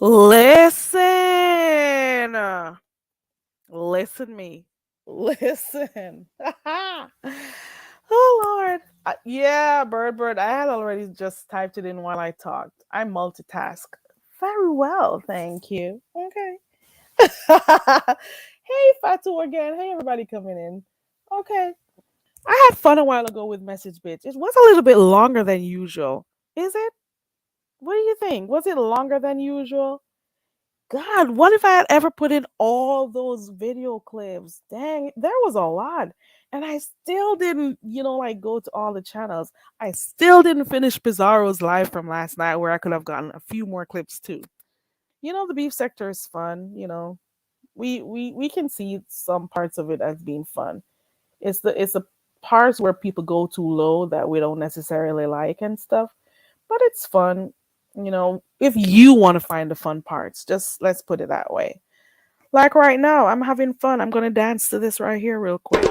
Listen. Listen me. Listen. Oh Lord. Yeah, Bird. I had already just typed it in while I talked. I multitask very well, thank you. Okay. Hey, Fatu again. Hey, everybody coming in. Okay. I had fun a while ago with Message Bitch. It was a little bit longer than usual. Is it? What do you think? Was it longer than usual? God, what if I had ever put in all those video clips? Dang, there was a lot. And I still didn't, like go to all the channels. I still didn't finish Pizarro's live from last night where I could have gotten a few more clips too. The beef sector is fun. We can see some parts of it as being fun. It's the parts where people go too low that we don't necessarily like and stuff, but it's fun. If you want to find the fun parts, just let's put it that way. Like right now, I'm having fun. I'm gonna dance to this right here real quick.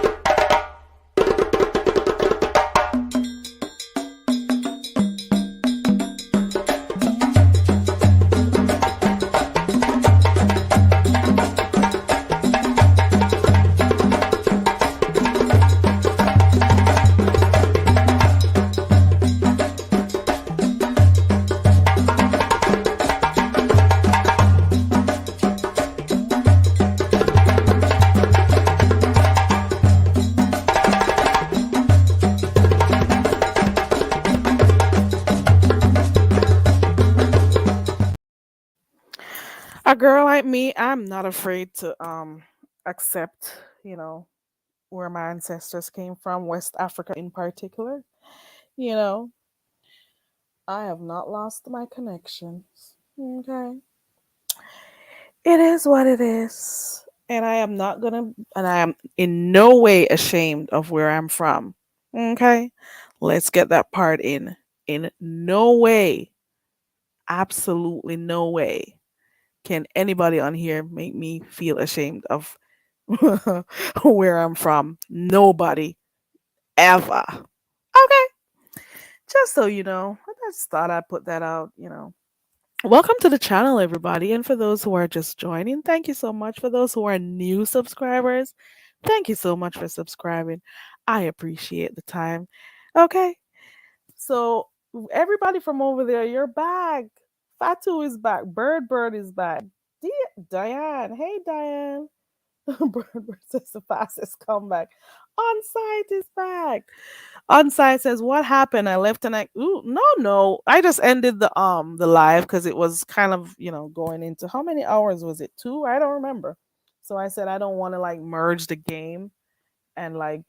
A girl like me, I'm not afraid to accept, you know, where my ancestors came from, West Africa in particular. You know, I have not lost my connections. Okay. It is what it is. And I am in no way ashamed of where I'm from. Okay. Let's get that part in. In no way, absolutely no way can anybody on here make me feel ashamed of where I'm from. Nobody ever. Okay. Just so you know, I just thought I'd put that out. Welcome to the channel, everybody. And for those who are just joining, thank you so much. For those who are new subscribers, thank you so much for subscribing. I appreciate the time. Okay. So, everybody from over there, you're back. Fatu is back. Bird is back. Diane. Hey, Diane. Bird says the fastest comeback. On site is back. On site says, "What happened? I left and I ooh no. I just ended the live because it was kind of going into how many hours was it? 2? I don't remember. So I said I don't want to like merge the game and like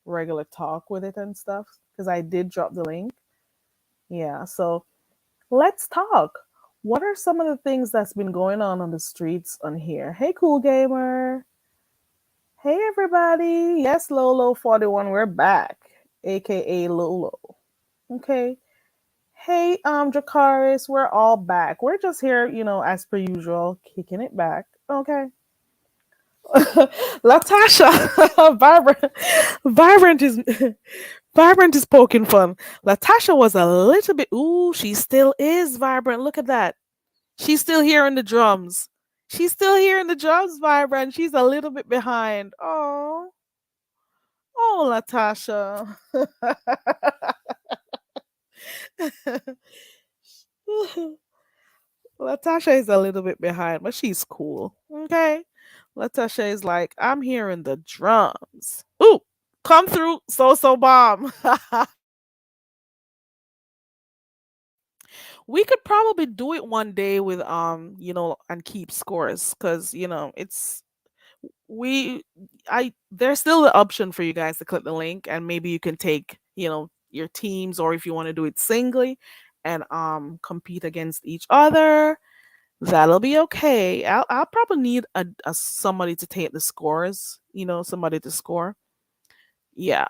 regular talk with it and stuff because I did drop the link. Yeah. So let's talk. What are some of the things that's been going on the streets on here? Hey, cool gamer. Hey everybody! Yes, Lolo41, we're back, aka Lolo. Okay. Hey, Dracaris, we're all back. We're just here, as per usual, kicking it back. Okay. Latasha, vibrant is vibrant is poking fun. Latasha was a little bit. Ooh, she still is vibrant. Look at that. She's still hearing the drums. She's still hearing the drums, vibrant. She's a little bit behind. Oh. Oh, Latasha. Latasha is a little bit behind, but she's cool. Okay. Latasha is like, I'm hearing the drums. Ooh, come through, so bomb. We could probably do it one day with and keep scores because it's we I there's still the option for you guys to click the link and maybe you can take your teams, or if you want to do it singly and compete against each other, that'll be okay. I'll probably need a somebody to take the scores, somebody to score. Yeah,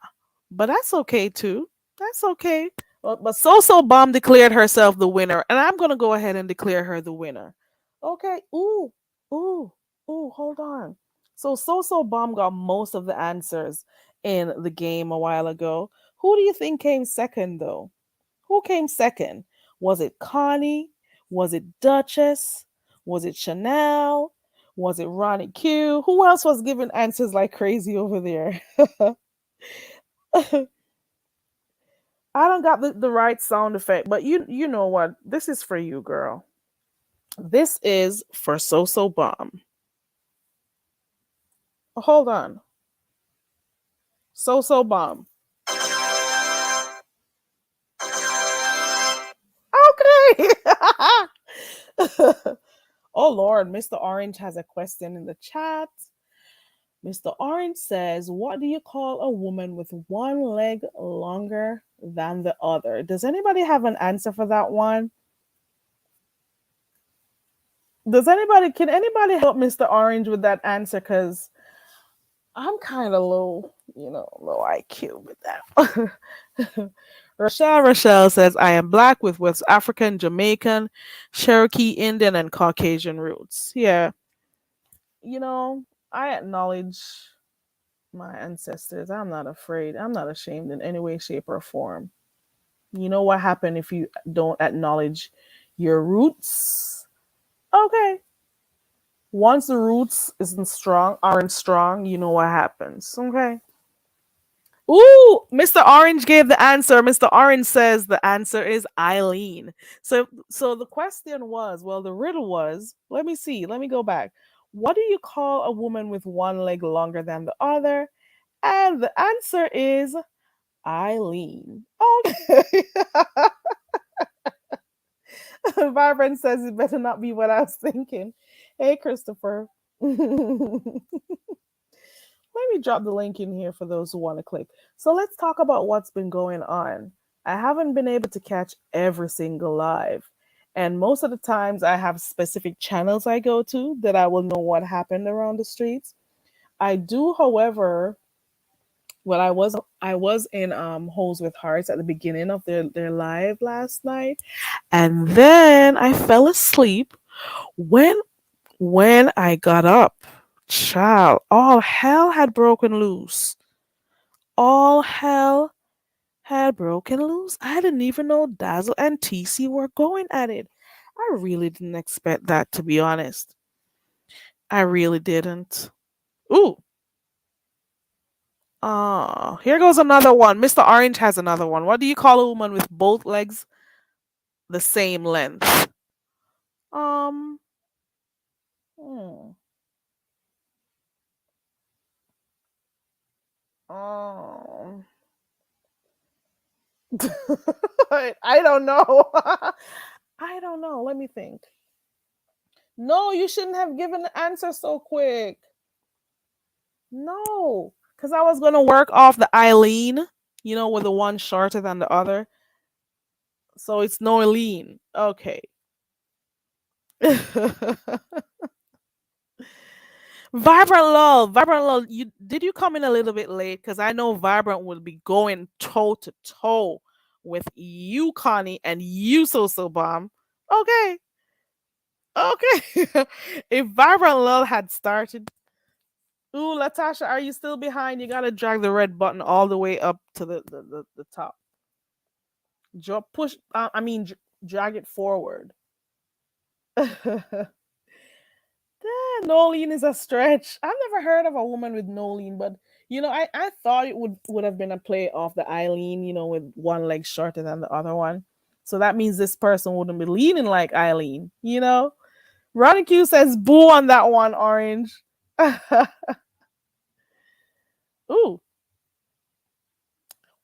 but that's okay too. That's okay. But So Bomb declared herself the winner, and I'm gonna go ahead and declare her the winner. Okay. Ooh, ooh. Hold on. So Bomb got most of the answers in the game a while ago. Who do you think came second, though? Who came second? Was it Connie? Was it Duchess? Was it Chanel? Was it Ronnie Q? Who else was giving answers like crazy over there? I don't got the right sound effect, but you know what? This is for you, girl. This is for So So Bomb. Hold on. So So Bomb. Okay. Oh Lord, Mr. Orange has a question in the chat. Mr. Orange says, "What do you call a woman with one leg longer than the other?" Does anybody have an answer for that one? Can anybody help Mr. Orange with that answer? Because I'm kind of low, low IQ with that. Rochelle says, "I am black with West African, Jamaican, Cherokee, Indian, and Caucasian roots." Yeah, you know, I acknowledge my ancestors. I'm not afraid. I'm not ashamed in any way, shape, or form. You know what happened if you don't acknowledge your roots? Okay. Once the roots aren't strong, you know what happens. Okay. Ooh, Mr. Orange gave the answer. Mr. Orange says the answer is Eileen. So the question was, well, the riddle was, let me see, let me go back. What do you call a woman with one leg longer than the other? And the answer is Eileen. Okay. Vibrant says it better not be what I was thinking. Hey, Christopher. Let me drop the link in here for those who want to click. So let's talk about what's been going on. I haven't been able to catch every single live. And most of the times I have specific channels I go to that I will know what happened around the streets. I do, however, well, I was in Holes with Hearts at the beginning of their live last night. And then I fell asleep when I got up. Child, all hell had broken loose. All hell had broken loose. I didn't even know Dazzle and TC were going at it. I really didn't expect that, to be honest. I really didn't. Ooh. Here goes another one. Mr. Orange has another one. What do you call a woman with both legs the same length? Um, hmm. Um, I don't know. I don't know. Let me think. No, you shouldn't have given the answer so quick. No, because I was gonna work off the Eileen, with the one shorter than the other. So it's Norleen. Okay. Vibrant Love. You come in a little bit late because I know Vibrant will be going toe to toe with you, Connie, and you, So Bomb. Okay, okay. If Vibrant Love had started, ooh, Latasha, are you still behind? You gotta drag the red button all the way up to the top. Push. Drag it forward. Nolene is a stretch. I've never heard of a woman with Nolene, but I thought it would have been a play off the Eileen, with one leg shorter than the other one. So that means this person wouldn't be leaning like Eileen. Ronnie Q says boo on that one, Orange. Ooh.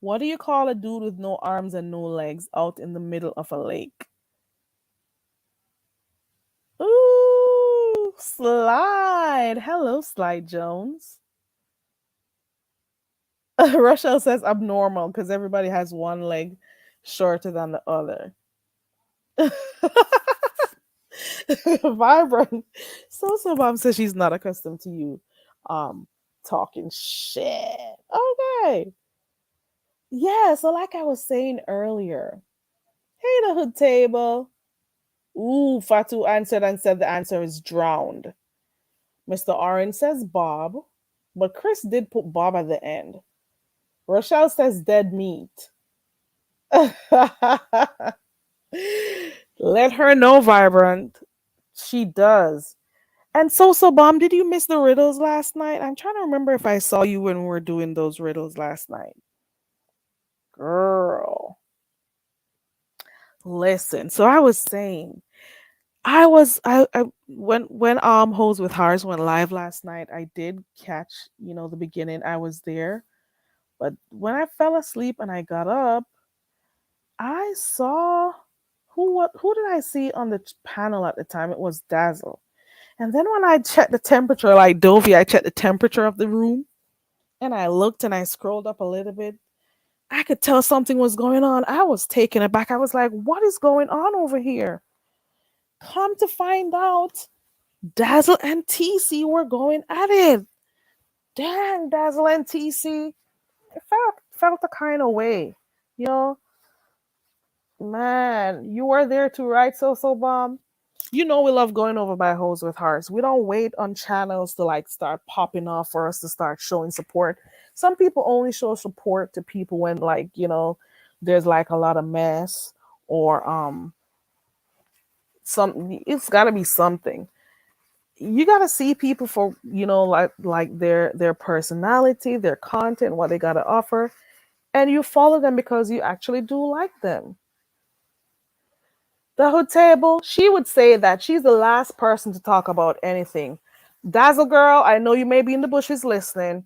What do you call a dude with no arms and no legs out in the middle of a lake? Ooh, Slide. Hello, Slide Jones. Rochelle says abnormal because everybody has one leg shorter than the other. Vibrant. So mom says she's not accustomed to you um talking shit. Okay. Yeah, so like I was saying earlier. Hey the hood table. Ooh, Fatu answered and said the answer is drowned. Mr. Orange says Bob, but Chris did put Bob at the end. Rochelle says dead meat. Let her know, Vibrant. She does. And so bomb, did you miss the riddles last night? I'm trying to remember if I saw you when we were doing those riddles last night. Girl. Listen, so I was saying, I when Hose with Hearts went live last night, I did catch, the beginning. I was there. But when I fell asleep and I got up, I saw who did I see on the panel at the time? It was Dazzle. And then when I checked the temperature, like Dovey, I checked the temperature of the room and I looked and I scrolled up a little bit. I could tell something was going on. I was taken aback. I was like, what is going on over here? Come to find out, Dazzle and TC were going at it. Dang, Dazzle and TC. It felt a kind of way. You know, man, you were there too, right, So Bomb? You know we love going over by Hose with Hearts. We don't wait on channels to like start popping off for us to start showing support. Some people only show support to people when like, there's like a lot of mess or some it's gotta be something. You gotta see people for, like their personality, their content, what they gotta offer, and you follow them because you actually do like them. The hood table, she would say that she's the last person to talk about anything. Dazzle girl, I know you may be in the bushes listening.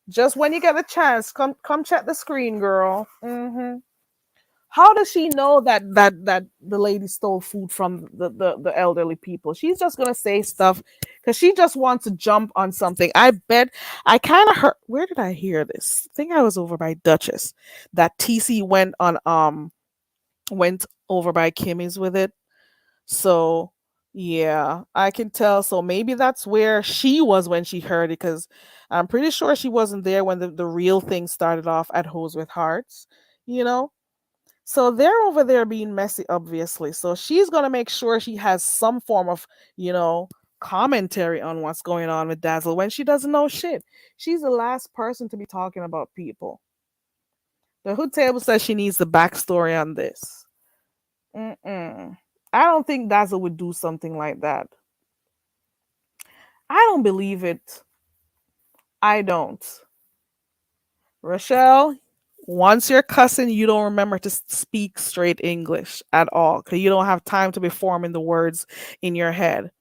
Just when you get a chance, come check the screen, girl. How does she know that the lady stole food from the elderly people? She's just gonna say stuff because she just wants to jump on something. I bet I kind of heard. Where did I hear this? I think I was over by Duchess. That TC went over by Kimmy's with it. So yeah, I can tell. So maybe that's where she was when she heard it, because I'm pretty sure she wasn't there when the real thing started off at Hose with Hearts, you know? So they're over there being messy, obviously. So she's gonna make sure she has some form of, you know, commentary on what's going on with Dazzle when she doesn't know shit. She's the last person to be talking about people. The Hood Table says she needs the backstory on this. Mm-mm. I don't think Dazzle would do something like that. I don't believe it. I don't. Rochelle, once you're cussing, you don't remember to speak straight English at all because you don't have time to be forming the words in your head.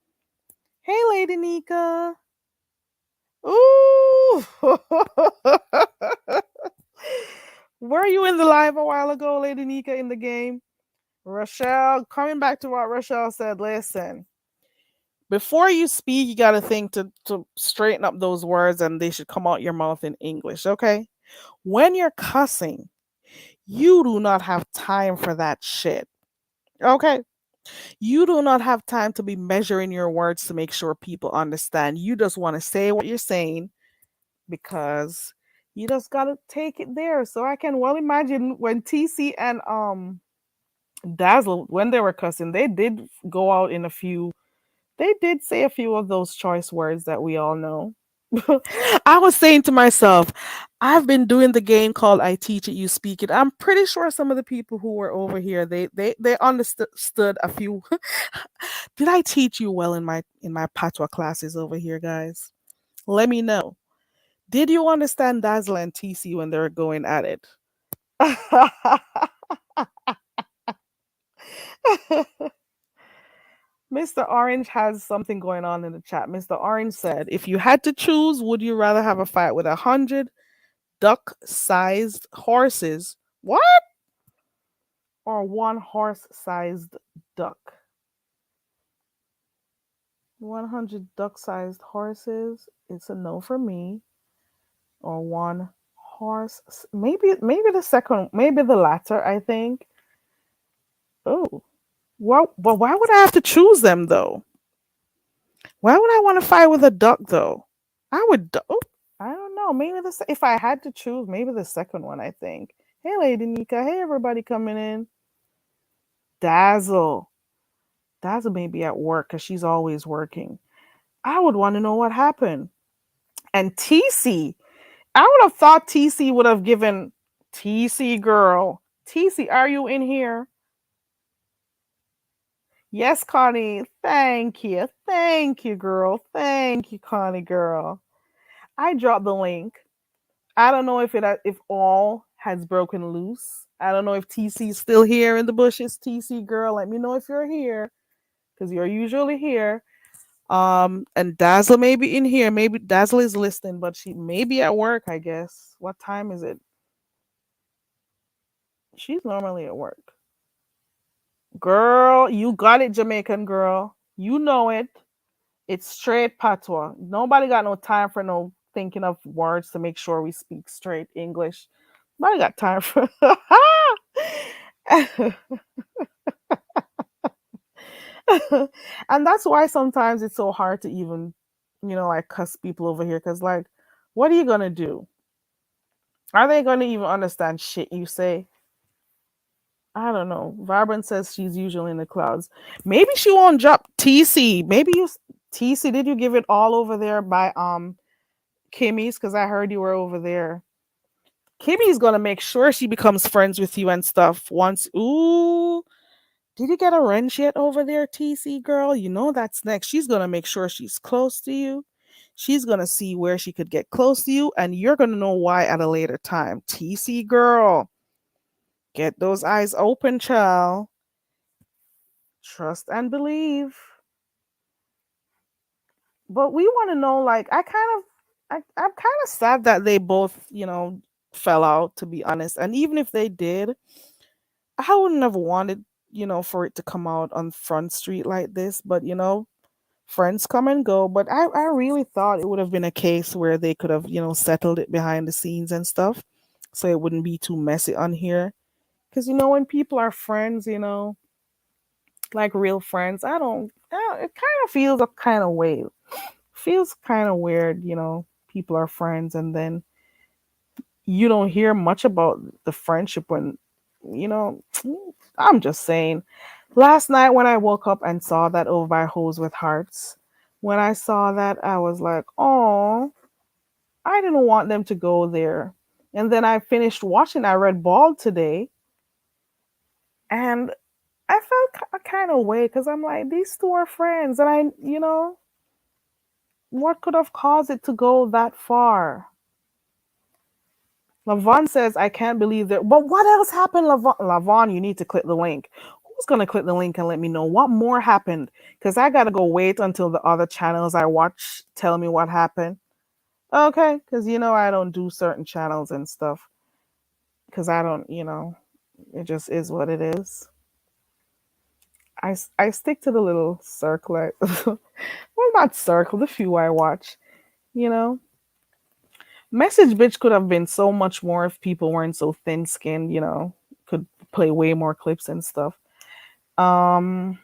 Hey, Lady Nika. Ooh. Were you in the live a while ago, Lady Nika, in the game? Rochelle, coming back to what Rochelle said, listen, before you speak, you got to think to straighten up those words and they should come out your mouth in English, okay? When you're cussing, you do not have time for that shit, okay? You do not have time to be measuring your words to make sure people understand. You just want to say what you're saying because you just got to take it there. So I can well imagine when TC and Dazzle, when they were cussing, they did go out in a few, they did say a few of those choice words that we all know. I was saying to myself, I've been doing the game called I Teach It, You Speak It. I'm pretty sure some of the people who were over here, they understood a few. Did I teach you well in my patois classes over here, guys? Let me know. Did you understand Dazzle and TC when they were going at it? Mr. Orange has something going on in the chat. Mr. Orange said, if you had to choose, would you rather have a fight with 100 duck-sized horses? What? Or one horse-sized duck? 100 duck-sized horses. It's a no for me. Or one horse. Maybe the second. Maybe the latter. I think. Oh, well, but why would I have to choose them though? Why would I want to fight with a duck though? I would. Oh, I don't know. Maybe if I had to choose, maybe the second one. I think. Hey, Lady Nika. Hey, everybody coming in. Dazzle. Dazzle may be at work because she's always working. I would want to know what happened. And TC, I would have thought TC would have given TC girl. TC, are you in here? Yes, Connie. Thank you. Thank you, girl. Thank you, Connie, girl. I dropped the link. I don't know if all has broken loose. I don't know if TC is still here in the bushes. TC girl, let me know if you're here because you're usually here. And Dazzle may be in here. Maybe Dazzle is listening, but she may be at work. I guess. What time is it? She's normally at work. Girl, you got it, Jamaican girl. You know it. It's straight patois. Nobody got no time for no thinking of words to make sure we speak straight English. Nobody got time for. And that's why sometimes it's so hard to even, like cuss people over here. Cause like, what are you gonna do? Are they gonna even understand shit you say? I don't know. Vibrant says she's usually in the clouds. Maybe she won't drop TC. Maybe TC. Did you give it all over there by Kimmy's? Because I heard you were over there. Kimmy's gonna make sure she becomes friends with you and stuff once. Ooh, did you get a wrench yet over there, TC girl? You know that's next. She's gonna make sure she's close to you. She's gonna see where she could get close to you, and you're gonna know why at a later time. TC girl, get those eyes open, child. Trust and believe. But we want to know, like, I'm kind of sad that they both, fell out. To be honest, and even if they did, I wouldn't have wanted, for it to come out on Front Street like this. But friends come and go. But I really thought it would have been a case where they could have, settled it behind the scenes and stuff, so it wouldn't be too messy on here. Because when people are friends, like real friends, I don't. It kind of feels a kind of way. Feels kind of weird, people are friends and then you don't hear much about the friendship when, you know, I'm just saying. Last night when I woke up and saw that over by Hose with Hearts, when I saw that, I was like, oh, I didn't want them to go there. And then I finished watching, I read Bald today, and I felt a kind of way because I'm like, these two are friends. And what could have caused it to go that far? Lavon says, I can't believe that. But what else happened, Lavon? Lavon, you need to click the link. Who's going to click the link and let me know what more happened? Because I got to go wait until the other channels I watch tell me what happened. Okay, because I don't do certain channels and stuff. Because I don't, it just is what it is. I stick to the little circle. Well, not circle, the few I watch, you know. Message Bitch could have been so much more if people weren't so thin skinned, could play way more clips and stuff. Um,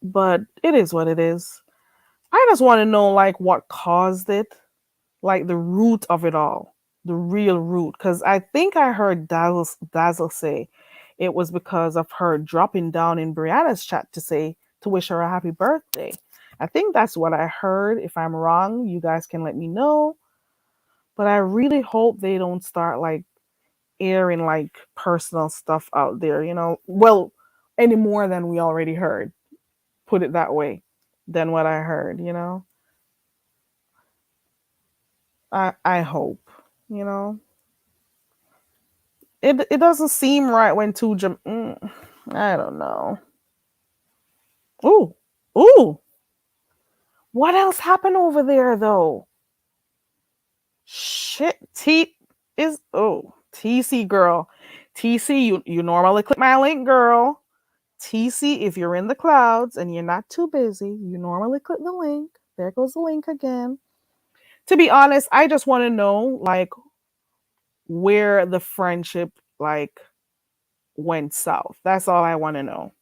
but it is what it is. I just want to know like what caused it, like the root of it all, the real root. Because I think I heard Dazzle say it was because of her dropping down in Brianna's chat to wish her a happy birthday. I think that's what I heard. If I'm wrong, you guys can let me know. But I really hope they don't start like airing like personal stuff out there, well, any more than we already heard. Put it that way, than what I heard, I hope, you know. It doesn't seem right when I don't know. Ooh, ooh. What else happened over there though? Shit, TC girl, TC. You normally click my link, girl. TC, if you're in the clouds and you're not too busy, you normally click the link. There goes the link again. To be honest, I just want to know like where the friendship like went south. That's all I want to know.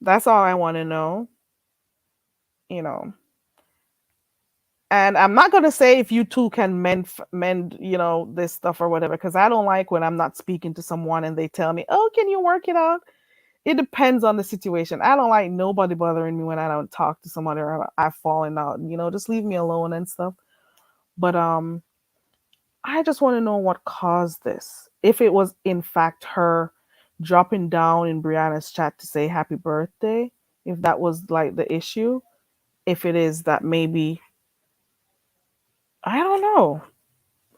That's all I want to know, you know. And I'm not going to say if you two can mend, this stuff or whatever cuz I don't like when I'm not speaking to someone and they tell me, "Oh, can you work it out?" It depends on the situation. I don't like nobody bothering me when I don't talk to somebody or I've fallen out. Just leave me alone and stuff. But I just want to know what caused this. If it was in fact her dropping down in Brianna's chat to say happy birthday, if that was like the issue. If it is that maybe, I don't know.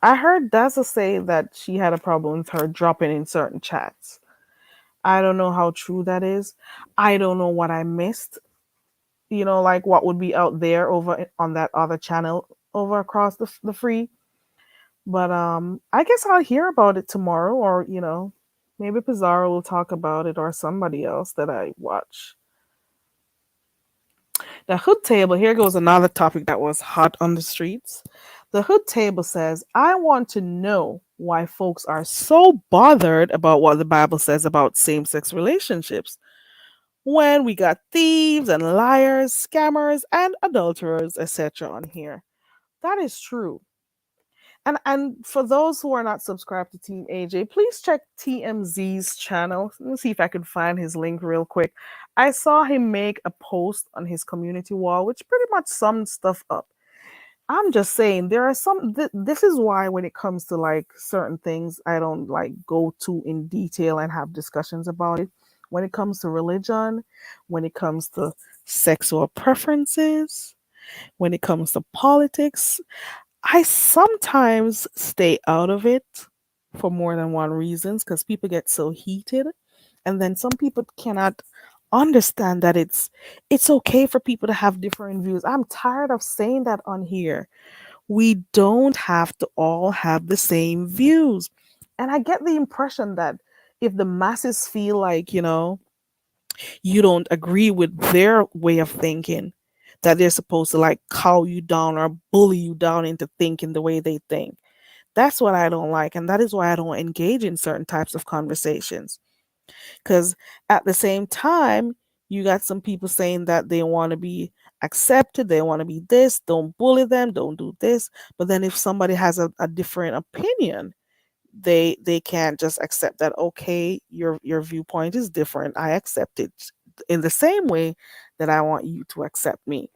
I heard Daza say that she had a problem with her dropping in certain chats. I don't know how true that is. I don't know what I missed. Like what would be out there over on that other channel over across the free. But I guess I'll hear about it tomorrow, or maybe Pizarro will talk about it, or somebody else that I watch. The Hood Table, here goes another topic that was hot on the streets. The Hood Table says, I want to know why folks are so bothered about what the Bible says about same sex relationships when we got thieves and liars, scammers, and adulterers, etc. on here. That is true. And for those who are not subscribed to Team AJ, please check TMZ's channel. Let me see if I can find his link real quick. I saw him make a post on his community wall, which pretty much summed stuff up. I'm just saying there are some. This is why when it comes to like certain things, I don't like go too in detail and have discussions about it. When it comes to religion, when it comes to sexual preferences, when it comes to politics, I sometimes stay out of it for more than one reasons because people get so heated, and then some people cannot understand that it's okay for people to have different views. I'm tired of saying that on here. We don't have to all have the same views. And I get the impression that if the masses feel like, you don't agree with their way of thinking, that they're supposed to like cow you down or bully you down into thinking the way they think. That's what I don't like. And that is why I don't engage in certain types of conversations. Because at the same time, you got some people saying that they want to be accepted, they want to be this, don't bully them, don't do this. But then if somebody has a different opinion, they can't just accept that, okay, your viewpoint is different, I accept it in the same way that I want you to accept me.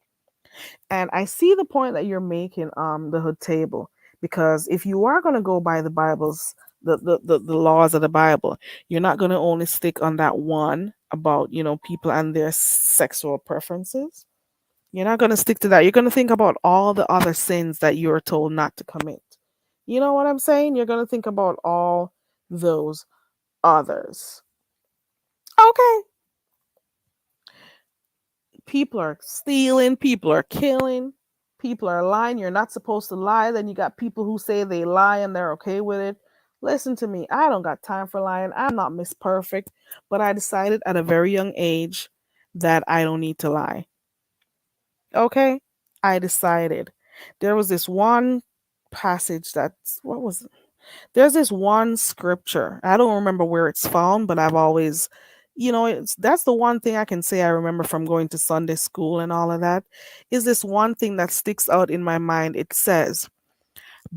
And I see the point that you're making, the Hood Table, because if you are going to go by the Bible's the laws of the Bible, you're not going to only stick on that one about people and their sexual preferences. You're not going to stick to that. You're going to think about all the other sins that you're told not to commit. You know what I'm saying? You're going to think about all those others. Okay. People are stealing, people are killing, people are lying. You're not supposed to lie. Then you got people who say they lie and they're okay with it. Listen to me. I don't got time for lying. I'm not Miss Perfect, but I decided at a very young age that I don't need to lie. Okay? I decided. There was this one passage that's what was it? There's this one scripture. I don't remember where it's found, but I've always, that's the one thing I can say I remember from going to Sunday school and all of that. Is this one thing that sticks out in my mind. It says,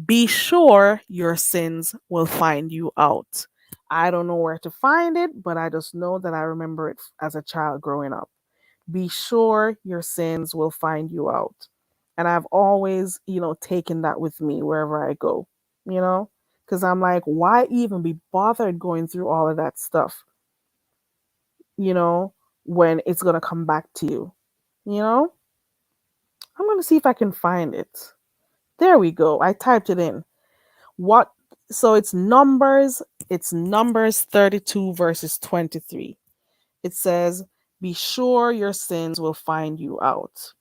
be sure your sins will find you out. I don't know where to find it, but I just know that I remember it as a child growing up. Be sure your sins will find you out. And I've always, taken that with me wherever I go, you know, because I'm like, why even be bothered going through all of that stuff, you know, when it's going to come back to you, you know? I'm going to see if I can find it. There we go. I typed it in. What? So it's Numbers 32 verses 23. It says, be sure your sins will find you out.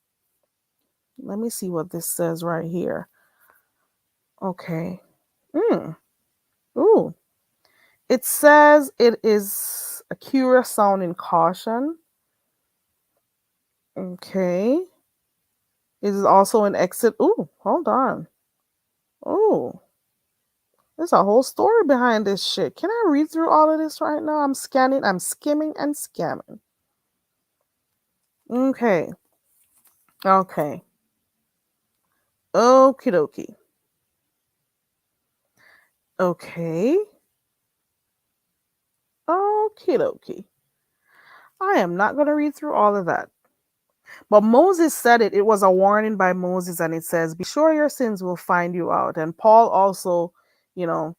Let me see what this says right here. Okay. Mm. Ooh. It says it is a curious sounding caution. Okay. It is also an exit. Ooh, hold on. Ooh. There's a whole story behind this shit. Can I read through all of this right now? I'm scanning, I'm skimming and scamming. Okay. Okay. Okie dokie. Okay. Okie dokie. I am not going to read through all of that. But Moses said it. It was a warning by Moses, and it says, be sure your sins will find you out. And Paul also, you know,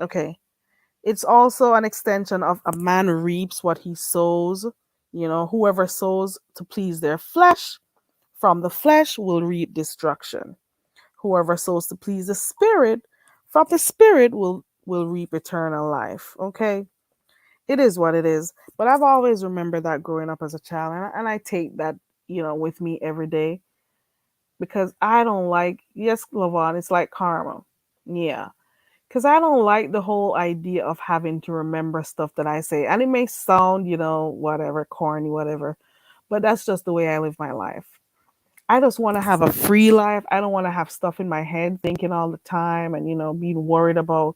okay. It's also an extension of a man reaps what he sows. Whoever sows to please their flesh, from the flesh will reap destruction. Whoever sows to please the spirit, from the spirit will reap eternal life. Okay? It is what it is. But I've always remembered that growing up as a child, and I take that, with me every day, because I don't like, yes, Lavon, it's like karma. Yeah. Because I don't like the whole idea of having to remember stuff that I say. And it may sound, whatever, corny, whatever, but that's just the way I live my life. I just want to have a free life. I don't want to have stuff in my head thinking all the time and, being worried about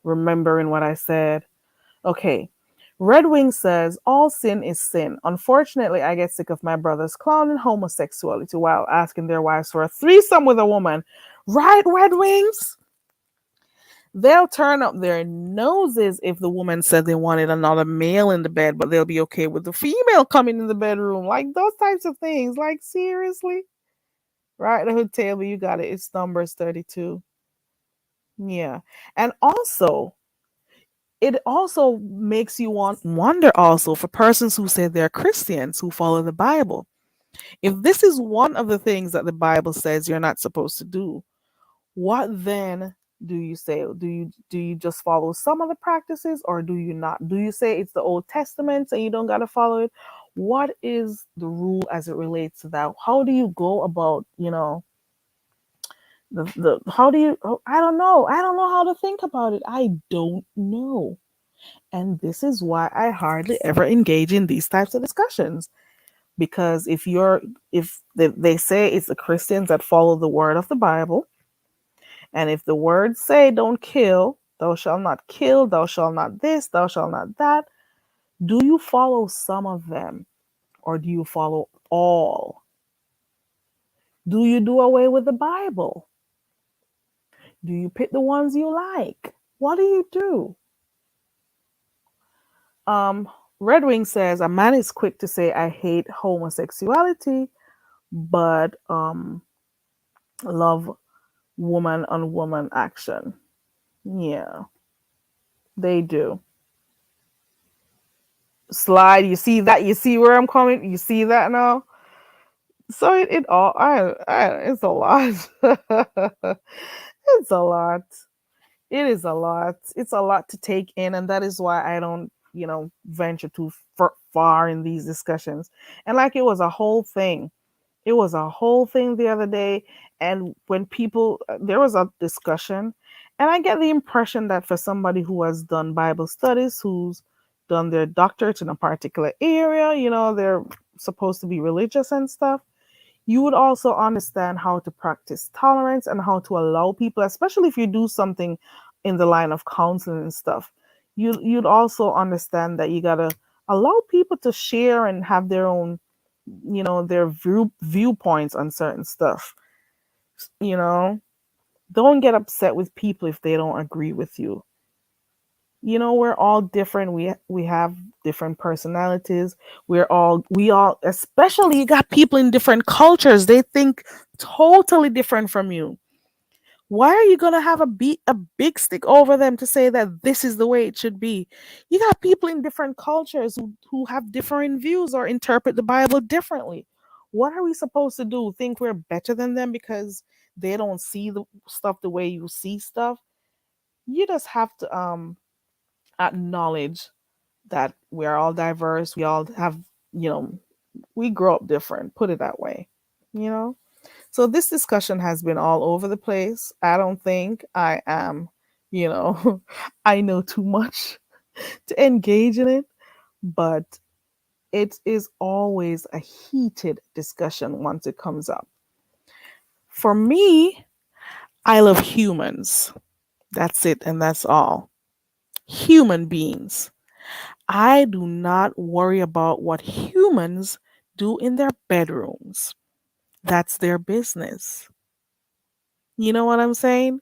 remembering what I said. Okay. Red Wing says, all sin is sin. Unfortunately, I get sick of my brothers clowning homosexuality while asking their wives for a threesome with a woman. Right, Red Wings? They'll turn up their noses if the woman said they wanted another male in the bed, but they'll be okay with the female coming in the bedroom. Like those types of things. Like, seriously? Right, the hood table, you got it. It's Numbers 32. Yeah. And also, it also makes you wonder also for persons who say they're Christians who follow the Bible. If this is one of the things that the Bible says you're not supposed to do, what then do you say? Do you just follow some of the practices, or do you not? Do you say it's the Old Testament and you don't got to follow it? What is the rule as it relates to that? How do you go about, the how do you, I don't know. I don't know how to think about it. I don't know. And this is why I hardly ever engage in these types of discussions, because if they say it's the Christians that follow the word of the Bible, and if the words say don't kill, thou shalt not kill, thou shalt not this, thou shalt not that, do you follow some of them, or do you follow all? Do you do away with the Bible? Do you pick the ones you like? What do you do? Um, Red Wing says a man is quick to say I hate homosexuality, but love woman on woman action. Yeah, they do. Slide, you see that? You see where I'm coming? You see that now? So it all it's a lot. It's a lot. It is a lot. It's a lot to take in, and that is why I don't, venture too far in these discussions. And like it was a whole thing. It was a whole thing the other day, and when people there was a discussion, and I get the impression that for somebody who has done Bible studies, who's done their doctorate in a particular area, they're supposed to be religious and stuff, you would also understand how to practice tolerance and how to allow people, especially if you do something in the line of counseling and stuff. You'd also understand that you gotta allow people to share and have their own, their viewpoints on certain stuff. You know, don't get upset with people if they don't agree with you. We're all different. We have different personalities. We all, especially you got people in different cultures, they think totally different from you. Why are you gonna have a big stick over them to say that this is the way it should be? You got people in different cultures who have different views or interpret the Bible differently. What are we supposed to do? Think we're better than them because they don't see the stuff the way you see stuff? You just have to acknowledge that we're all diverse. We all have, you know, we grow up different, put it that way, you know? So this discussion has been all over the place. I don't think I am, I know too much to engage in it, but it is always a heated discussion once it comes up. For me, I love humans. That's it, and that's all. Human beings. I do not worry about what humans do in their bedrooms. That's their business. You know what I'm saying?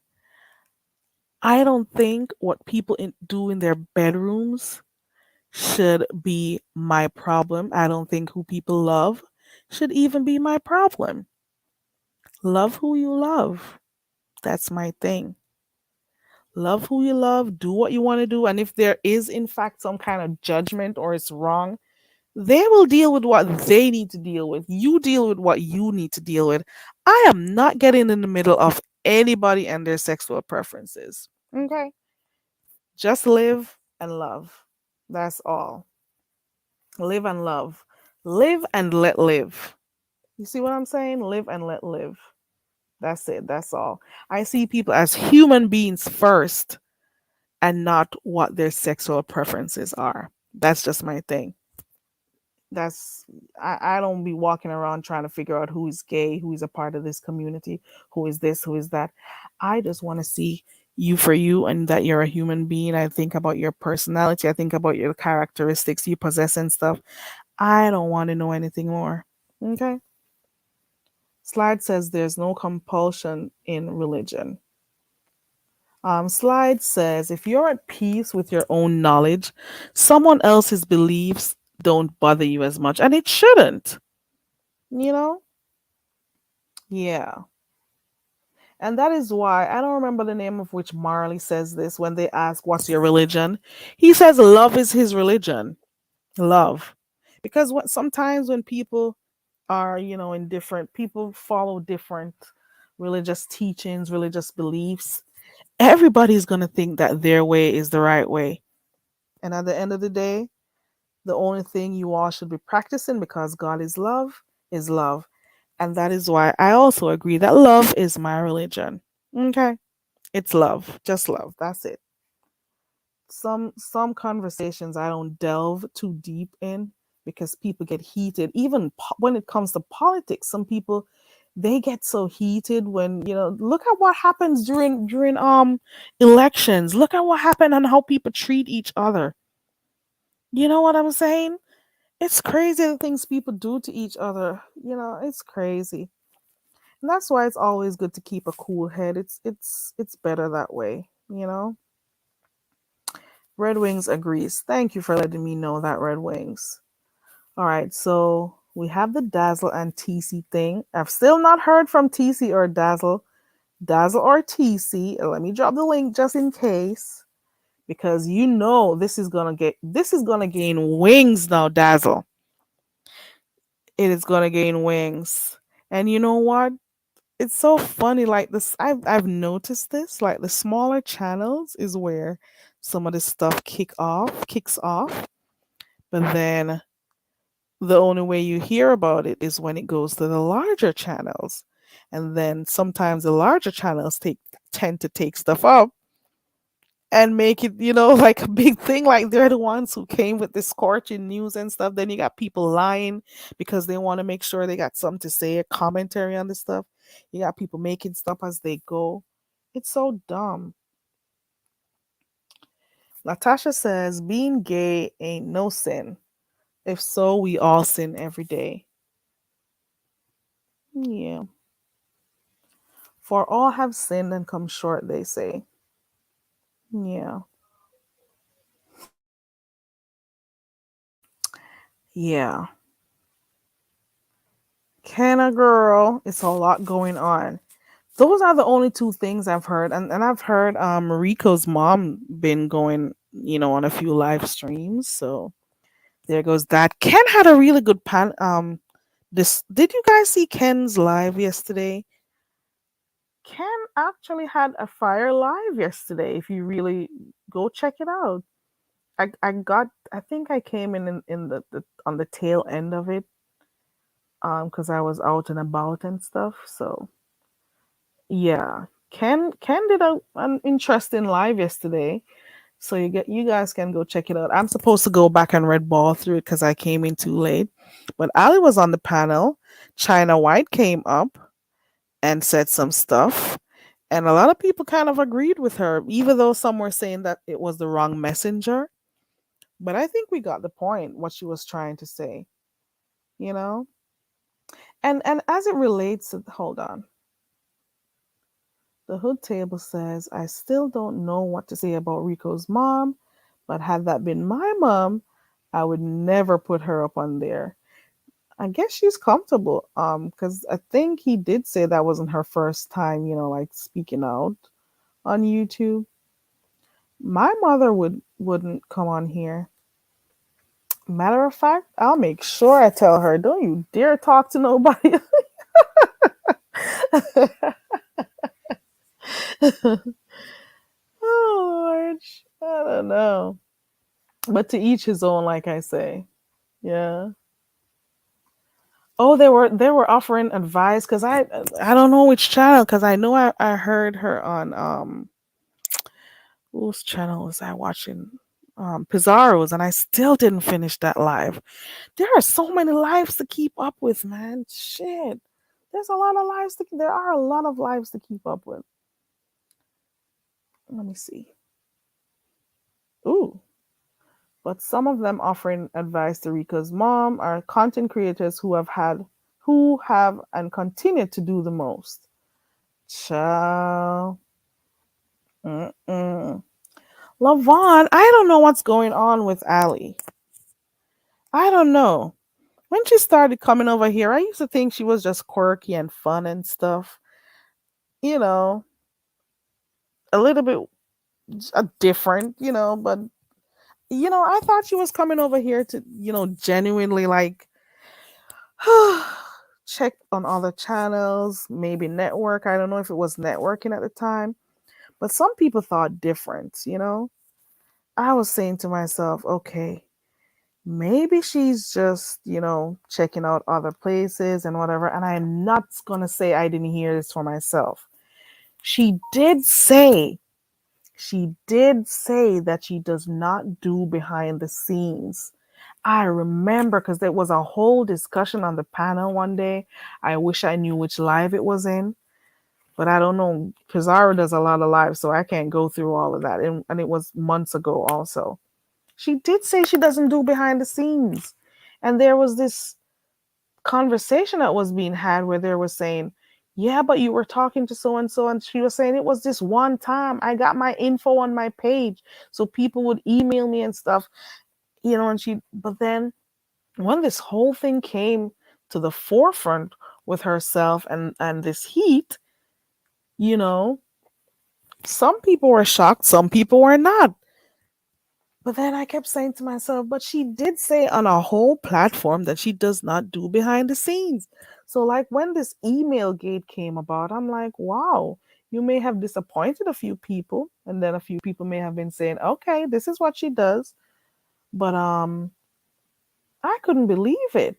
I don't think what people do in their bedrooms should be my problem. I don't think who people love should even be my problem. Love who you love. That's my thing. Love who you love, do what you want to do. And if there is, in fact, some kind of judgment or it's wrong, they will deal with what they need to deal with. You deal with what you need to deal with. I am not getting in the middle of anybody and their sexual preferences. Okay? Just live and love. That's all. Live and love. Live and let live. You see what I'm saying? Live and let live. That's it. That's all. I see people as human beings first and not what their sexual preferences are. That's just my thing. That's I don't be walking around trying to figure out who is gay, who is a part of this community, who is this, who is that. I just want to see you for you and that you're a human being. I think about your personality, I think about your characteristics you possess and stuff. I don't want to know anything more. Okay? Slide says there's no compulsion in religion. Slide says if you're at peace with your own knowledge, someone else's beliefs don't bother you as much, and it shouldn't. You know? Yeah. And that is why I don't remember the name of which Marley says this when they ask, what's your religion? He says, love is his religion. Love. Because what sometimes when people are, in different, people follow different religious teachings, religious beliefs, everybody's going to think that their way is the right way. And at the end of the day, the only thing you all should be practicing, because God is love, is love. And that is why I also agree that love is my religion. Okay? It's love, just love. That's it. Some conversations I don't delve too deep in because people get heated. Even when it comes to politics, some people, they get so heated when, look at what happens during elections. Look at what happened and how people treat each other. You know what I'm saying? It's crazy the things people do to each other. It's crazy. And that's why it's always good to keep a cool head. It's better that way. Red Wings agrees. Thank you for letting me know that, Red Wings. All right, so we have the Dazzle and TC thing. I've still not heard from TC or Dazzle. Dazzle or TC. Let me drop the link just in case. Because this is gonna gain wings now, Dazzle. It is gonna gain wings. And you know what? It's so funny. Like this, I've noticed this. Like the smaller channels is where some of this stuff kicks off. But then the only way you hear about it is when it goes to the larger channels. And then sometimes the larger channels tend to take stuff up and make it, like a big thing. Like they're the ones who came with the scorching news and stuff. Then you got people lying because they want to make sure they got something to say, a commentary on the stuff. You got people making stuff as they go. It's so dumb. Natasha says being gay ain't no sin. If so, we all sin every day. Yeah. For all have sinned and come short, they say. Yeah. Yeah. Can a girl? It's a lot going on. Those are the only two things I've heard. And I've heard Rico's mom been going, on a few live streams. So there goes that. Ken had a really good this did you guys see Ken's live yesterday? Ken actually had a fire live yesterday. If you really go check it out. I think I came in the on the tail end of it because I was out and about and stuff. So yeah, Ken did an interesting live yesterday. So you guys can go check it out. I'm supposed to go back and red ball through it because I came in too late. But Ali was on the panel. China White came up and said some stuff. And a lot of people kind of agreed with her, even though some were saying that it was the wrong messenger. But I think we got the point, what she was trying to say, you know? And as it relates to, hold on. The hood table says, I still don't know what to say about Rico's mom, but had that been my mom, I would never put her up on there. I guess she's comfortable. Because I think he did say that wasn't her first time, like speaking out on YouTube. My mother wouldn't come on here. Matter of fact, I'll make sure I tell her, don't you dare talk to nobody. Oh Lord, I don't know. But to each his own, like I say. Yeah. Oh, they were offering advice because I don't know which channel because I know I heard her on whose channel was I watching? Pizarro's, and I still didn't finish that live. There are so many lives to keep up with, man. Shit. There are a lot of lives to keep up with. Let me see. Ooh. But some of them offering advice to Rico's mom are content creators who have and continue to do the most. Ciao. Mm-mm. Lavon, I don't know what's going on with Ali. I don't know. When she started coming over here, I used to think she was just quirky and fun and stuff. You know, a little bit different, but I thought she was coming over here to, genuinely like check on other channels, maybe network. I don't know if it was networking at the time, but some people thought different. I was saying to myself, okay, maybe she's just, checking out other places and whatever. And I'm not going to say I didn't hear this for myself. She did say, she did say that she does not do behind the scenes. I remember because there was a whole discussion on the panel one day. I wish I knew which live it was in, but I don't know. Pizarro does a lot of lives, so I can't go through all of that. And it was months ago also. She did say she doesn't do behind the scenes. And there was this conversation that was being had where they were saying, yeah, but you were talking to so and so, and she was saying it was this one time I got my info on my page, so people would email me and stuff, but then when this whole thing came to the forefront with herself and this heat, you know, some people were shocked, some people were not. But then I kept saying to myself, but she did say on a whole platform that she does not do behind the scenes. So, like, when this email gate came about, I'm like, wow, you may have disappointed a few people. And then a few people may have been saying, okay, this is what she does. But I couldn't believe it.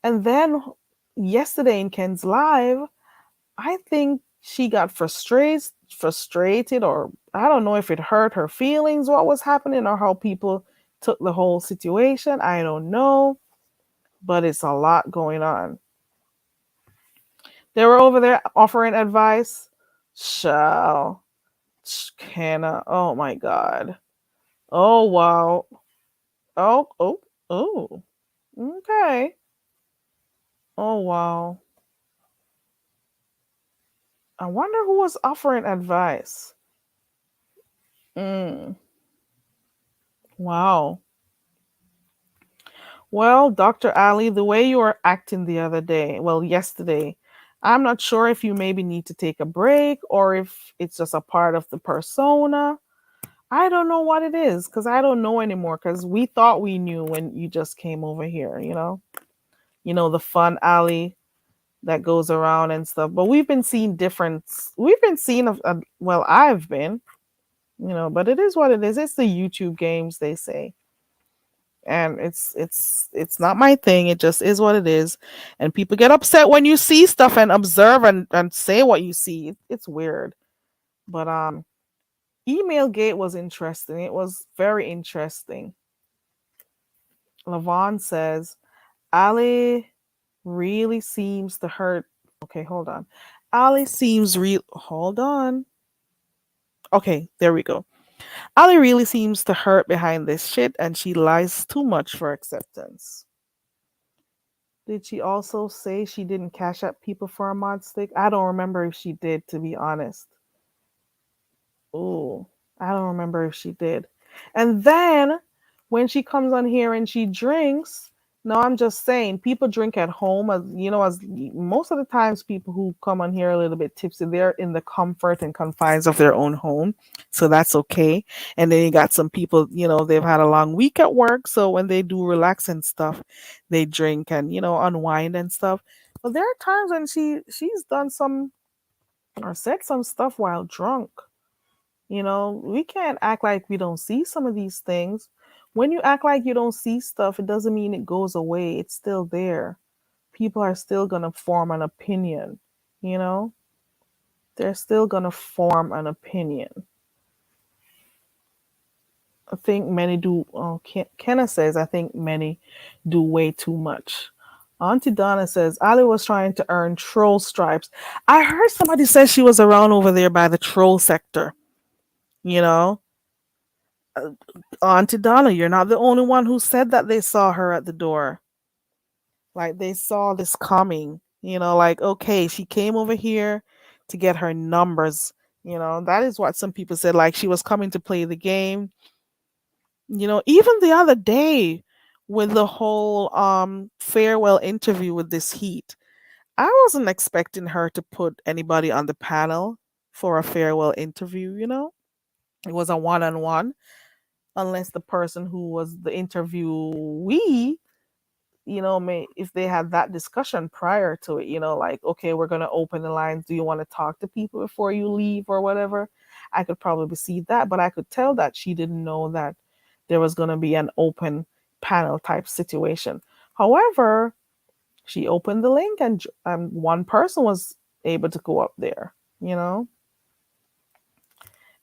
And then yesterday in Ken's live, I think she got frustrated, or I don't know if it hurt her feelings, what was happening, or how people took the whole situation. I don't know, but it's a lot going on. They were over there offering advice. Shall Kenna. Oh my god. Oh wow. Oh, oh, oh. Okay. Oh wow. I wonder who was offering advice. Mm, wow. Well, Dr. Ali, the way you were acting the other day, well, yesterday, I'm not sure if you maybe need to take a break or if it's just a part of the persona. I don't know what it is because I don't know anymore because we thought we knew when you just came over here, you know? The fun alley that goes around and stuff. But we've been seeing, well, I've been, but it is what it is. It's the YouTube games, they say, and it's not my thing. It just is what it is, and people get upset when you see stuff and observe and say what you see. It's weird. But email gate was interesting. It was very interesting. Lavon says Ali really seems to hurt. Okay, hold on. Ali seems real. Hold on. Okay, there we go. Ali really seems to hurt behind this shit, and she lies too much for acceptance. Did she also say she didn't cash up people for a mod stick? I don't remember if she did, to be honest. Oh, I don't remember if she did. And then when she comes on here and she drinks, No, I'm just saying people drink at home as as most of the times people who come on here a little bit tipsy, they're in the comfort and confines of their own home. So that's okay. And then you got some people, they've had a long week at work, so when they do relax and stuff, they drink and, unwind and stuff. But there are times when she's done some or said some stuff while drunk. We can't act like we don't see some of these things. When you act like you don't see stuff, it doesn't mean it goes away. It's still there. People are still going to form an opinion, you know? They're still going to form an opinion. I think many do. Oh, Kenna says, I think many do way too much. Auntie Donna says, Ali was trying to earn troll stripes. I heard somebody say she was around over there by the troll sector, you know? Auntie Donna, you're not the only one who said that they saw her at the door. Like they saw this coming, like, okay, she came over here to get her numbers. That is what some people said. Like she was coming to play the game. Even the other day with the whole farewell interview with this heat, I wasn't expecting her to put anybody on the panel for a farewell interview. It was a one on one, unless the person who was the interviewee, may if they had that discussion prior to it, like, okay, we're gonna open the lines. Do you want to talk to people before you leave or whatever? I could probably see that, but I could tell that she didn't know that there was gonna be an open panel type situation. However, she opened the link and one person was able to go up there, you know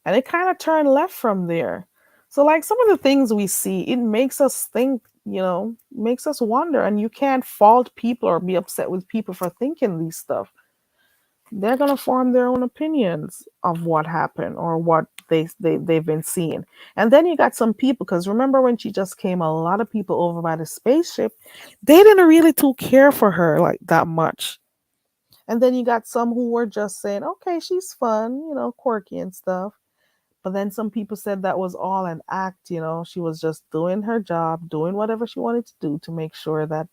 and it kind of turned left from there. So, like some of the things we see, it makes us think, makes us wonder, and you can't fault people or be upset with people for thinking these stuff. They're gonna form their own opinions of what happened or what they've been seeing. And then you got some people, because remember when she just came, a lot of people over by the spaceship, they didn't really too care for her like that much. And then you got some who were just saying, okay, she's fun, quirky and stuff. But then some people said that was all an act, she was just doing her job, doing whatever she wanted to do to make sure that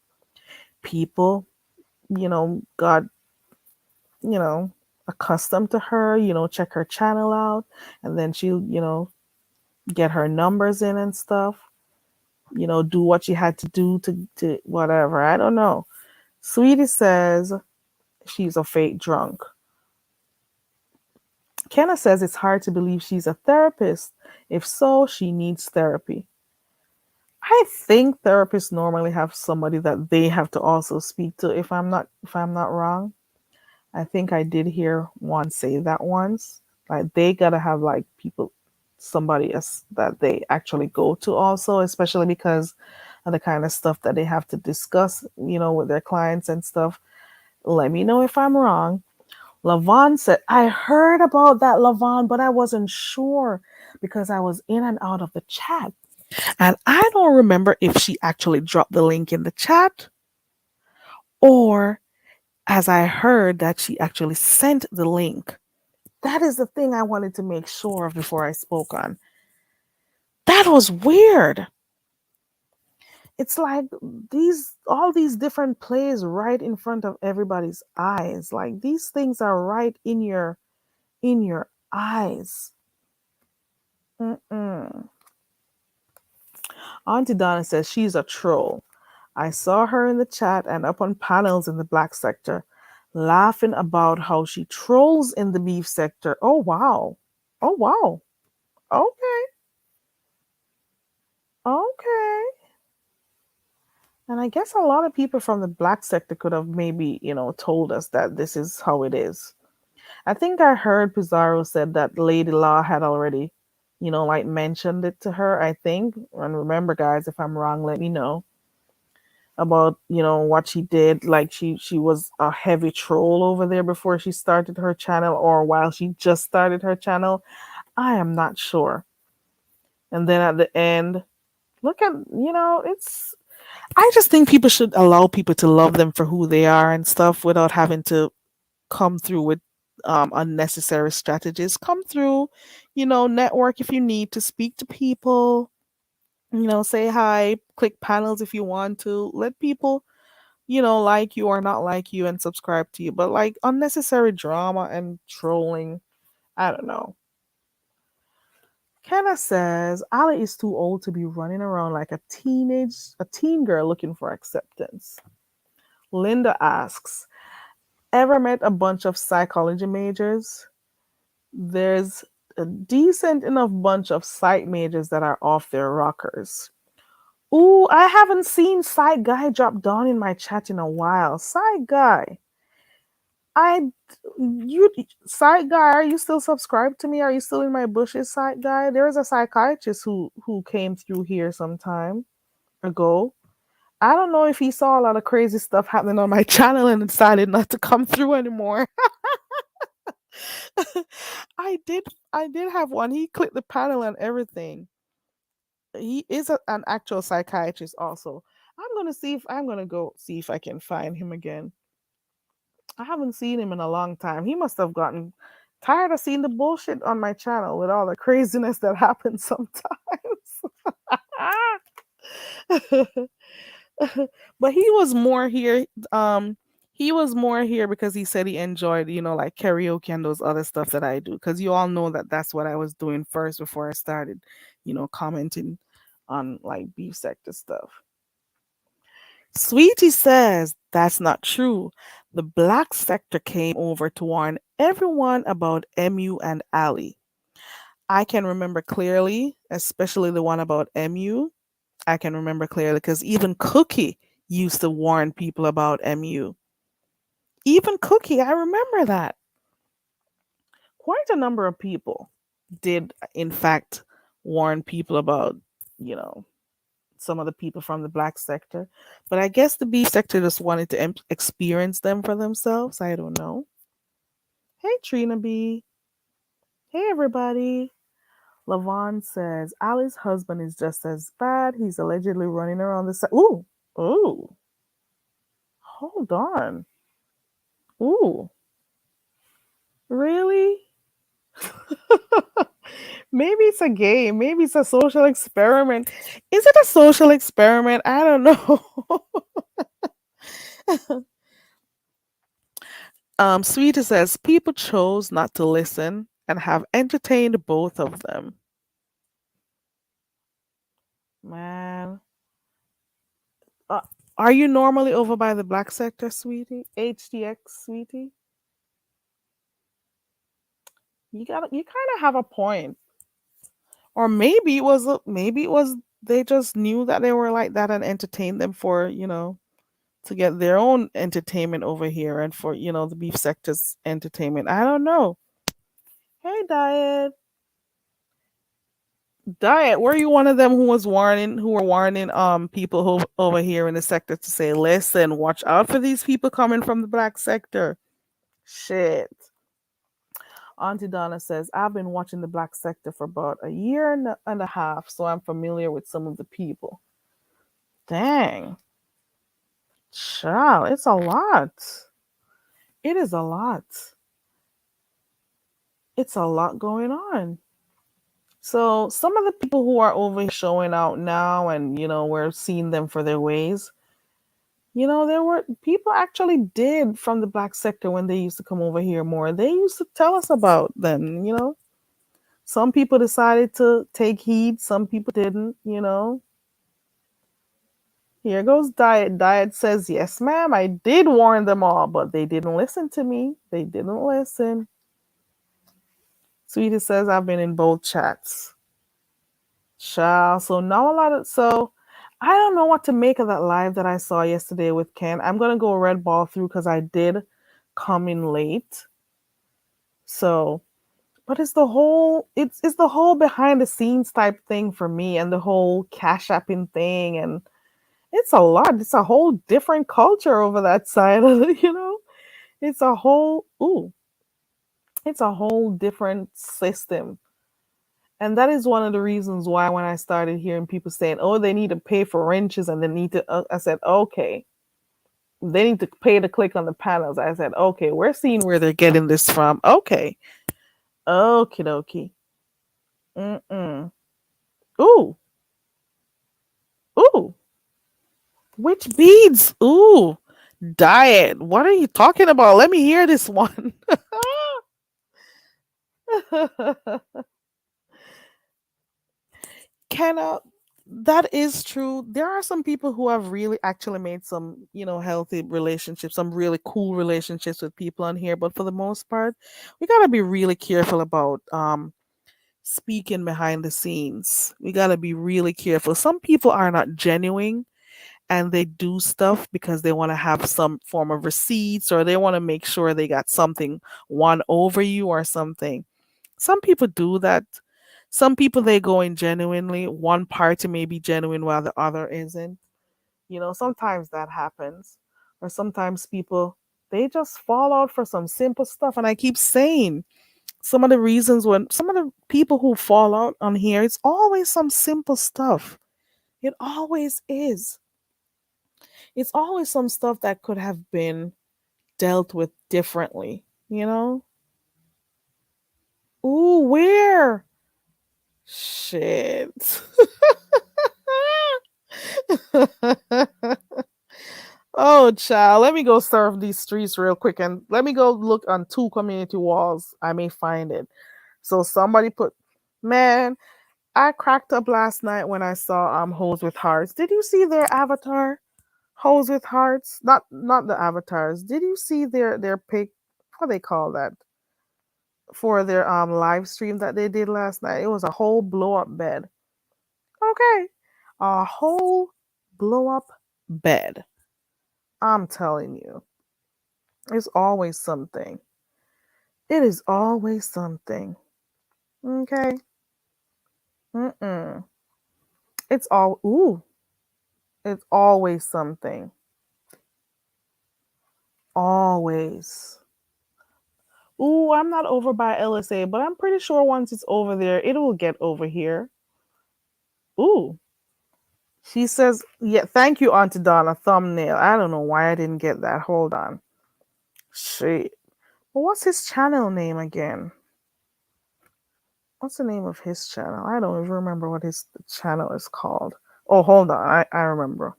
people, got, you know, accustomed to her, check her channel out, and then she'll, get her numbers in and stuff, do what she had to do to whatever. I don't know. Sweetie says she's a fake drunk. Kenna says it's hard to believe she's a therapist. If so, she needs therapy. I think therapists normally have somebody that they have to also speak to. If I'm not wrong, I think I did hear one say that once. Like they gotta have like people, somebody else that they actually go to also, especially because of the kind of stuff that they have to discuss, with their clients and stuff. Let me know if I'm wrong. Lavon said, I heard about that, Lavon, but I wasn't sure because I was in and out of the chat. And I don't remember if she actually dropped the link in the chat or as I heard that she actually sent the link. That is the thing I wanted to make sure of before I spoke on. That was weird. It's like all these different plays right in front of everybody's eyes. Like these things are right in your eyes. Mm-mm. Auntie Donna says she's a troll. I saw her in the chat and up on panels in the black sector, laughing about how she trolls in the beef sector. Oh wow. Oh wow. Okay. Okay. And I guess a lot of people from the black sector could have maybe, told us that this is how it is. I think I heard Pizarro said that Lady Law had already, like mentioned it to her, I think. And remember, guys, if I'm wrong, let me know about, what she did. Like she was a heavy troll over there before she started her channel or while she just started her channel. I am not sure. And then at the end, look at, it's I just think people should allow people to love them for who they are and stuff without having to come through with unnecessary strategies. Come through, network if you need to speak to people, Say hi, click panels if you want to. Let people, like you or not like you and subscribe to you. But like unnecessary drama and trolling, I don't know. Kenna says Ali is too old to be running around like a teen girl looking for acceptance. Linda asks, ever met a bunch of psychology majors? There's a decent enough bunch of psych majors that are off their rockers. Ooh, I haven't seen Psych Guy drop down in my chat in a while. Psych Guy, I, you, Psych Guy, are you still subscribed to me? Are you still in my bushes, Psych Guy? There was a psychiatrist who came through here some time ago. I don't know if he saw a lot of crazy stuff happening on my channel and decided not to come through anymore. I did, I did have one. He clicked the panel and everything. He is an actual psychiatrist also. I'm gonna go see if I can find him again. I haven't seen him in a long time. He must have gotten tired of seeing the bullshit on my channel with all the craziness that happens sometimes. But he was more here. He was more here because he said he enjoyed, like karaoke and those other stuff that I do. Because you all know that that's what I was doing first before I started, commenting on like beef sector stuff. Sweetie says that's not true. The black sector came over to warn everyone about MU and Ali. I can remember clearly, especially the one about MU. I can remember clearly because even Cookie used to warn people about MU. Even Cookie, I remember that. Quite a number of people did, in fact, warn people about, you know, some of the people from the black sector. But I guess the beef sector just wanted to experience them for themselves. I don't know. Hey, Trina B. Hey, everybody. Lavon says Ali's husband is just as bad. He's allegedly running around the side. Ooh, ooh, hold on. Ooh, really? Maybe it's a game. Maybe it's a social experiment. Is it a social experiment? I don't know. Sweetie says people chose not to listen and have entertained both of them. Man, uh, are you normally over by the black sector, sweetie? HTX, sweetie. You kind of have a point, or maybe it was they just knew that they were like that and entertained them for to get their own entertainment over here and for the beef sector's entertainment. I don't know. Hey, Diet, were you one of them who were warning people over here in the sector to say, listen, watch out for these people coming from the black sector? Shit. Auntie Donna says, I've been watching the black sector for about a year and a half, so I'm familiar with some of the people. Dang. Child, it's a lot. It is a lot. It's a lot going on. So some of the people who are over here showing out now and we're seeing them for their ways, there were people actually did from the black sector when they used to come over here more. They used to tell us about them. Some people decided to take heed, some people didn't. Here goes Diet. Diet says, yes, ma'am, I did warn them all, but they didn't listen to me. They didn't listen. Sweetie says, I've been in both chats. Child. So now a lot of I don't know what to make of that live that I saw yesterday with Ken. I'm gonna go red ball through because I did come in late. So, but it's the whole behind the scenes type thing for me, and the whole cash apping thing, and it's a lot. It's a whole different culture over that side of it. It's a whole it's a whole different system. And that is one of the reasons why when I started hearing people saying, "Oh, they need to pay for wrenches and they need to," I said, "Okay, they need to pay to click on the panels." I said, "Okay, we're seeing where they're getting this from." Okay, okie dokie. Mm-mm. Ooh, Which beads? Ooh, diet. What are you talking about? Let me hear this one. Cannot. That is true. There are some people who have really actually made some, healthy relationships, some really cool relationships with people on here. But for the most part, we gotta be really careful about speaking behind the scenes. We gotta be really careful. Some people are not genuine and they do stuff because they want to have some form of receipts or they want to make sure they got something won over you or something. Some people do that. Some people they go in genuinely. One party may be genuine while the other isn't. Sometimes that happens. Or sometimes people they just fall out for some simple stuff. And I keep saying some of the reasons when some of the people who fall out on here, it's always some simple stuff. It always is. It's always some stuff that could have been dealt with differently, you know? Ooh, where? Shit. Oh, child, let me go surf these streets real quick and let me go look on two community walls. I may find it. So somebody put, man, I cracked up last night when I saw Hoes with Hearts. Did you see their avatar? Hoes with Hearts? Not the avatars. Did you see their pic? What do they call that? For their live stream that they did last night. It was a whole blow up bed. Okay. A whole blow up bed. I'm telling you. It's always something. It is always something. Okay. Mm-mm. It's all ooh. It's always something. Always. Ooh, I'm not over by LSA, but I'm pretty sure once it's over there, it will get over here. Ooh. She says, yeah, thank you, Auntie Donna. Thumbnail. I don't know why I didn't get that. Hold on. Shit. But what's his channel name again? What's the name of his channel? I don't even remember what his channel is called. Oh, hold on. I remember.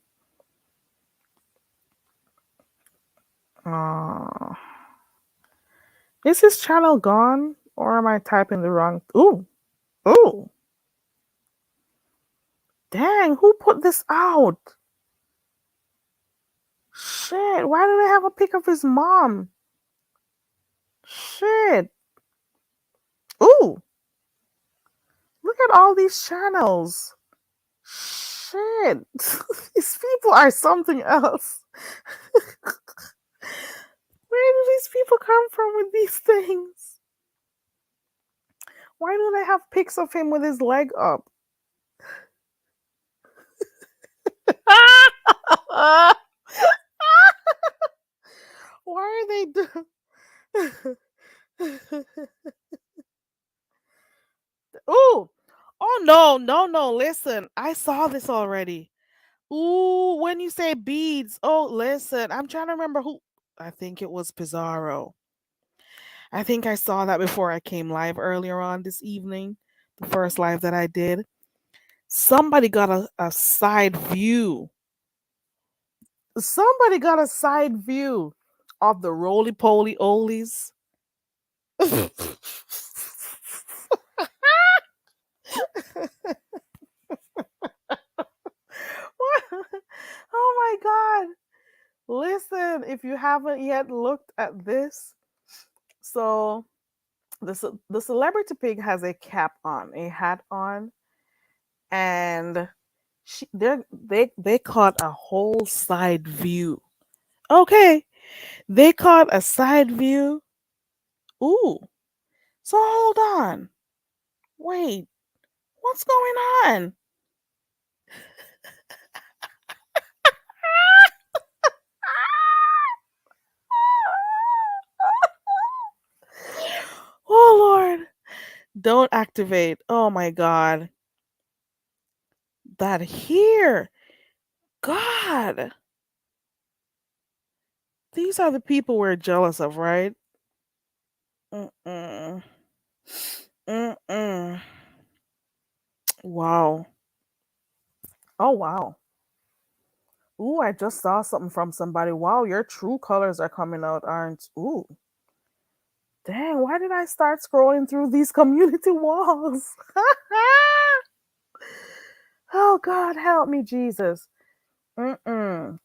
Uh, is his channel gone? Or am I typing the wrong? Ooh. Ooh. Dang, who put this out? Shit. Why do they have a pic of his mom? Shit. Ooh. Look at all these channels. Shit. These people are something else. Where do these people come from with these things? Why do they have pics of him with his leg up? Why are they do? Ooh. Oh no, no, no. Listen, I saw this already. Ooh, when you say beads, oh listen, I'm trying to remember who I think it was Pizarro. I think I saw that before I came live earlier on this evening, the first live that I did. Somebody got a side view. Somebody got a side view of the roly poly olies. Oh my god. Listen, if you haven't yet looked at this, so the celebrity pig has a cap on, a hat on, and they caught a whole side view. Okay, they caught a side view. Ooh, so hold on, wait, what's going on? Oh Lord, don't activate. Oh my God, that here, God, these are the people we're jealous of, right? Mm-mm. Mm-mm. Wow. Oh wow. Ooh, I just saw something from somebody. Wow, your true colors are coming out, aren't? Ooh, dang, why did I start scrolling through these community walls? Oh, God, help me, Jesus. Mm-mm.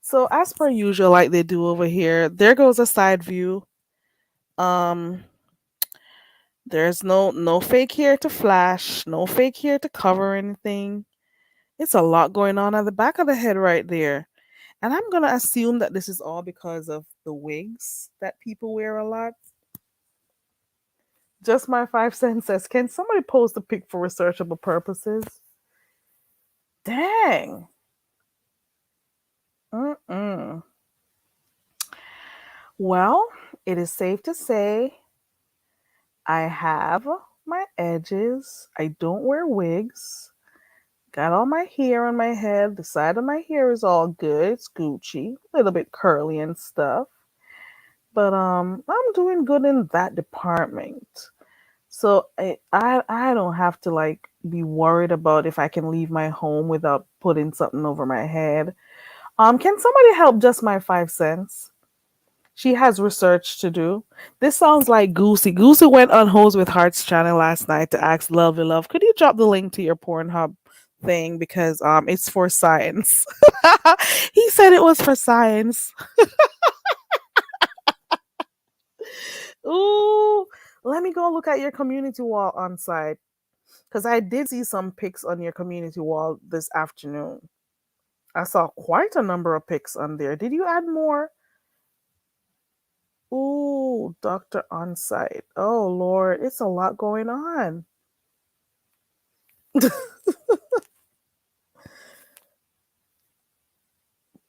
So, as per usual, like they do over here, there goes a side view. Um, there's no fake here to flash, no fake here to cover anything. It's a lot going on at the back of the head right there. And I'm gonna assume that this is all because of the wigs that people wear a lot. Just my 5 cents says, can somebody post a pic for researchable purposes? Dang. Mm-mm. Well, it is safe to say I have my edges. I don't wear wigs. Got all my hair on my head. The side of my hair is all good. It's Gucci, a little bit curly and stuff. But I'm doing good in that department. So I don't have to like be worried about if I can leave my home without putting something over my head. Can somebody help just my 5 cents? She has research to do. This sounds like Goosey. Goosey went on Hose with Hearts channel last night to ask Lovely Love, could you drop the link to your Pornhub thing because it's for science. He said it was for science. Ooh, let me go look at your community wall on site because I did see some pics on your community wall this afternoon. I saw quite a number of pics on there. Did you add more? Ooh, Doctor on site. Oh Lord, it's a lot going on.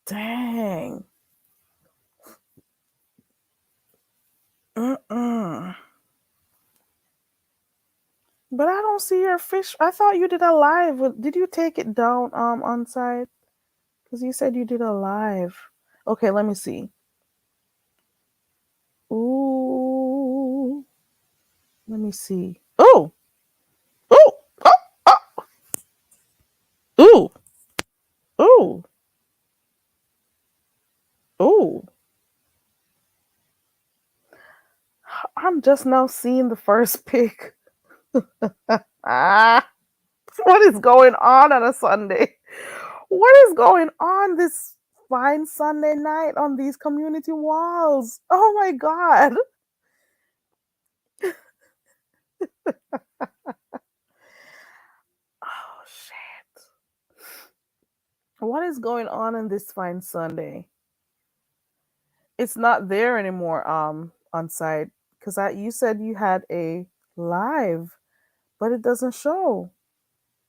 Dang. Mm-mm. But I don't see your fish. I thought you did a live. Did you take it down on site? Because you said you did a live. Okay, let me see. Ooh, let me see. Oh, oh, oh, oh, ooh, ooh, ooh. I'm just now seeing the first pic. Ah, what is going on a Sunday? What is going on this fine Sunday night on these community walls? Oh my God. Oh shit. What is going on this fine Sunday? It's not there anymore on site because you said you had a live, but it doesn't show.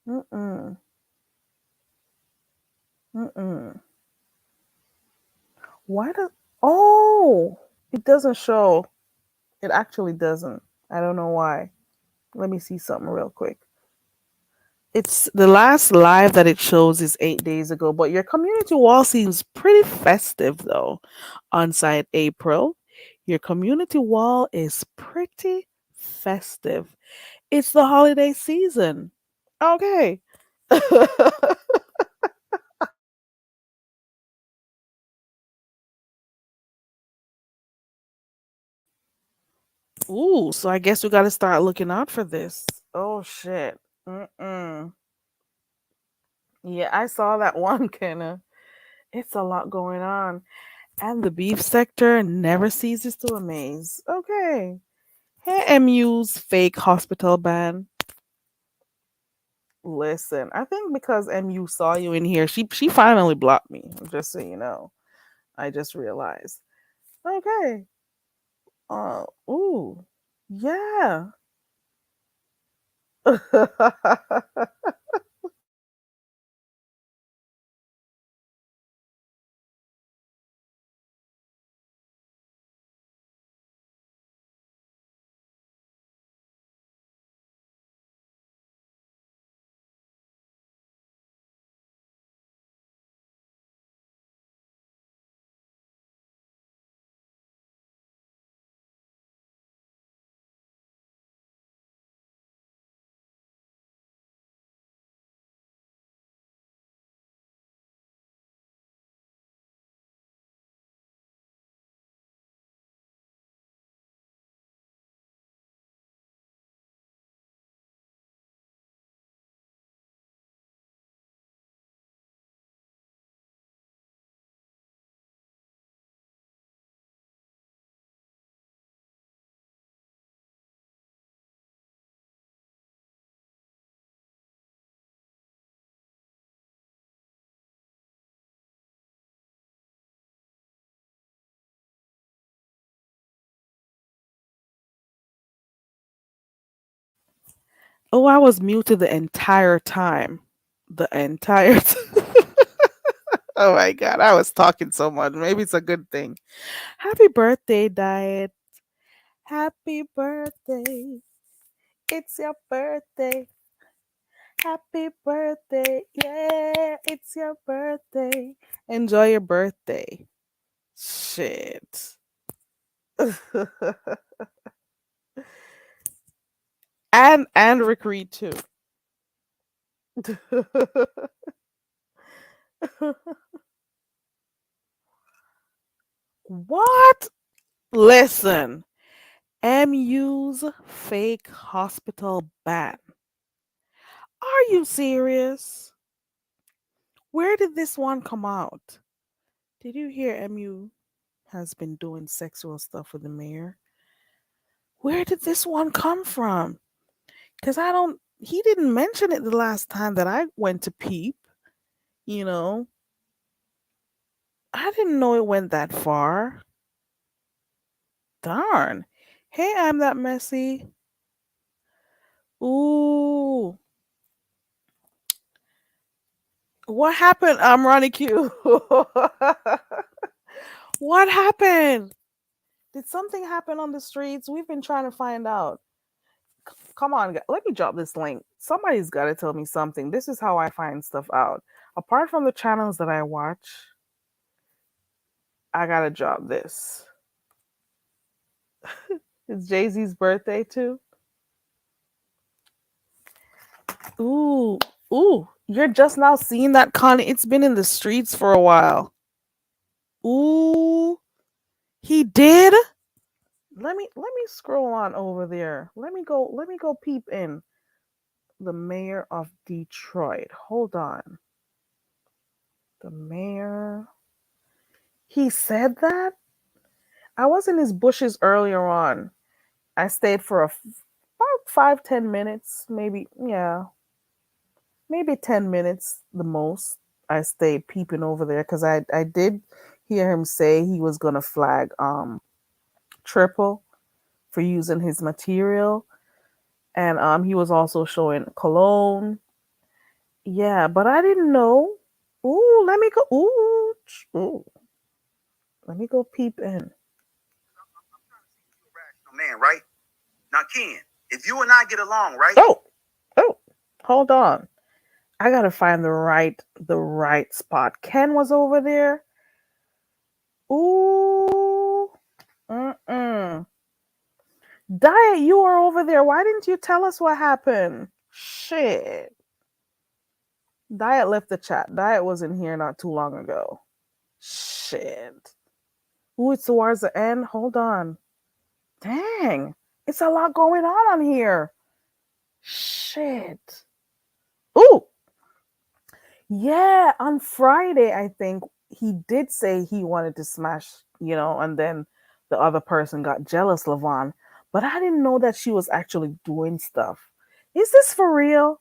Mm-mm. Mm-mm. Why does Oh, it doesn't show. It actually doesn't. I don't know why. Let me see something real quick. It's the last live that it shows is 8 days ago, but your community wall seems pretty festive though. On site April, your community wall is pretty festive. It's the holiday season. Okay. Ooh, so I guess we got to start looking out for this. Oh shit. Mm-mm. Yeah, I saw that one, Kenna. It's a lot going on. And the beef sector never ceases to amaze. Okay. Hey, MU's fake hospital ban. Listen, I think because MU saw you in here, she finally blocked me. Just so you know, I just realized. Okay. Ooh, yeah. Oh, I was muted the entire time. The entire Oh my god, I was talking so much. Maybe it's a good thing. Happy birthday, Diet. Happy birthday. It's your birthday. Happy birthday. Yeah, it's your birthday. Enjoy your birthday. Shit. And Rick Reed too. What? Listen. MU's fake hospital ban. Are you serious? Where did this one come out? Did you hear MU has been doing sexual stuff with the mayor? Where did this one come from? Because I don't, he didn't mention it the last time that I went to peep, you know. I didn't know it went that far. Darn. Hey, I'm that messy. Ooh. What happened? I'm Ronnie Q. What happened? Did something happen on the streets? We've been trying to find out. Come on, let me drop this link. Somebody's got to tell me something. This is how I find stuff out. Apart from the channels that I watch, I gotta drop this. It's Jay-Z's birthday too. Ooh, ooh, you're just now seeing that, Connie. It's been in the streets for a while. Ooh, he did. Let me scroll on over there. Let me go peep in. The mayor of Detroit. Hold on. The mayor. He said that? I was in his bushes earlier on. I stayed for about 5-10 minutes, maybe. Yeah, maybe 10 minutes the most. I stayed peeping over there because I did hear him say he was gonna flag Triple for using his material, and he was also showing Cologne. Yeah, but I didn't know. Ooh, let me go. Ooh, let me go peep in. Man, right? Now, Ken, if you and I get along, right? Oh, hold on. I gotta find the right spot. Ken was over there. Ooh, mm-mm. Diet, you were over there. Why didn't you tell us what happened? Shit. Diet left the chat. Diet was in here not too long ago. Shit. Ooh, it's towards the end. Hold on. Dang. It's a lot going on here. Shit. Ooh. Yeah, on Friday, I think he did say he wanted to smash, and then the other person got jealous, Levon. But I didn't know that she was actually doing stuff. Is this for real?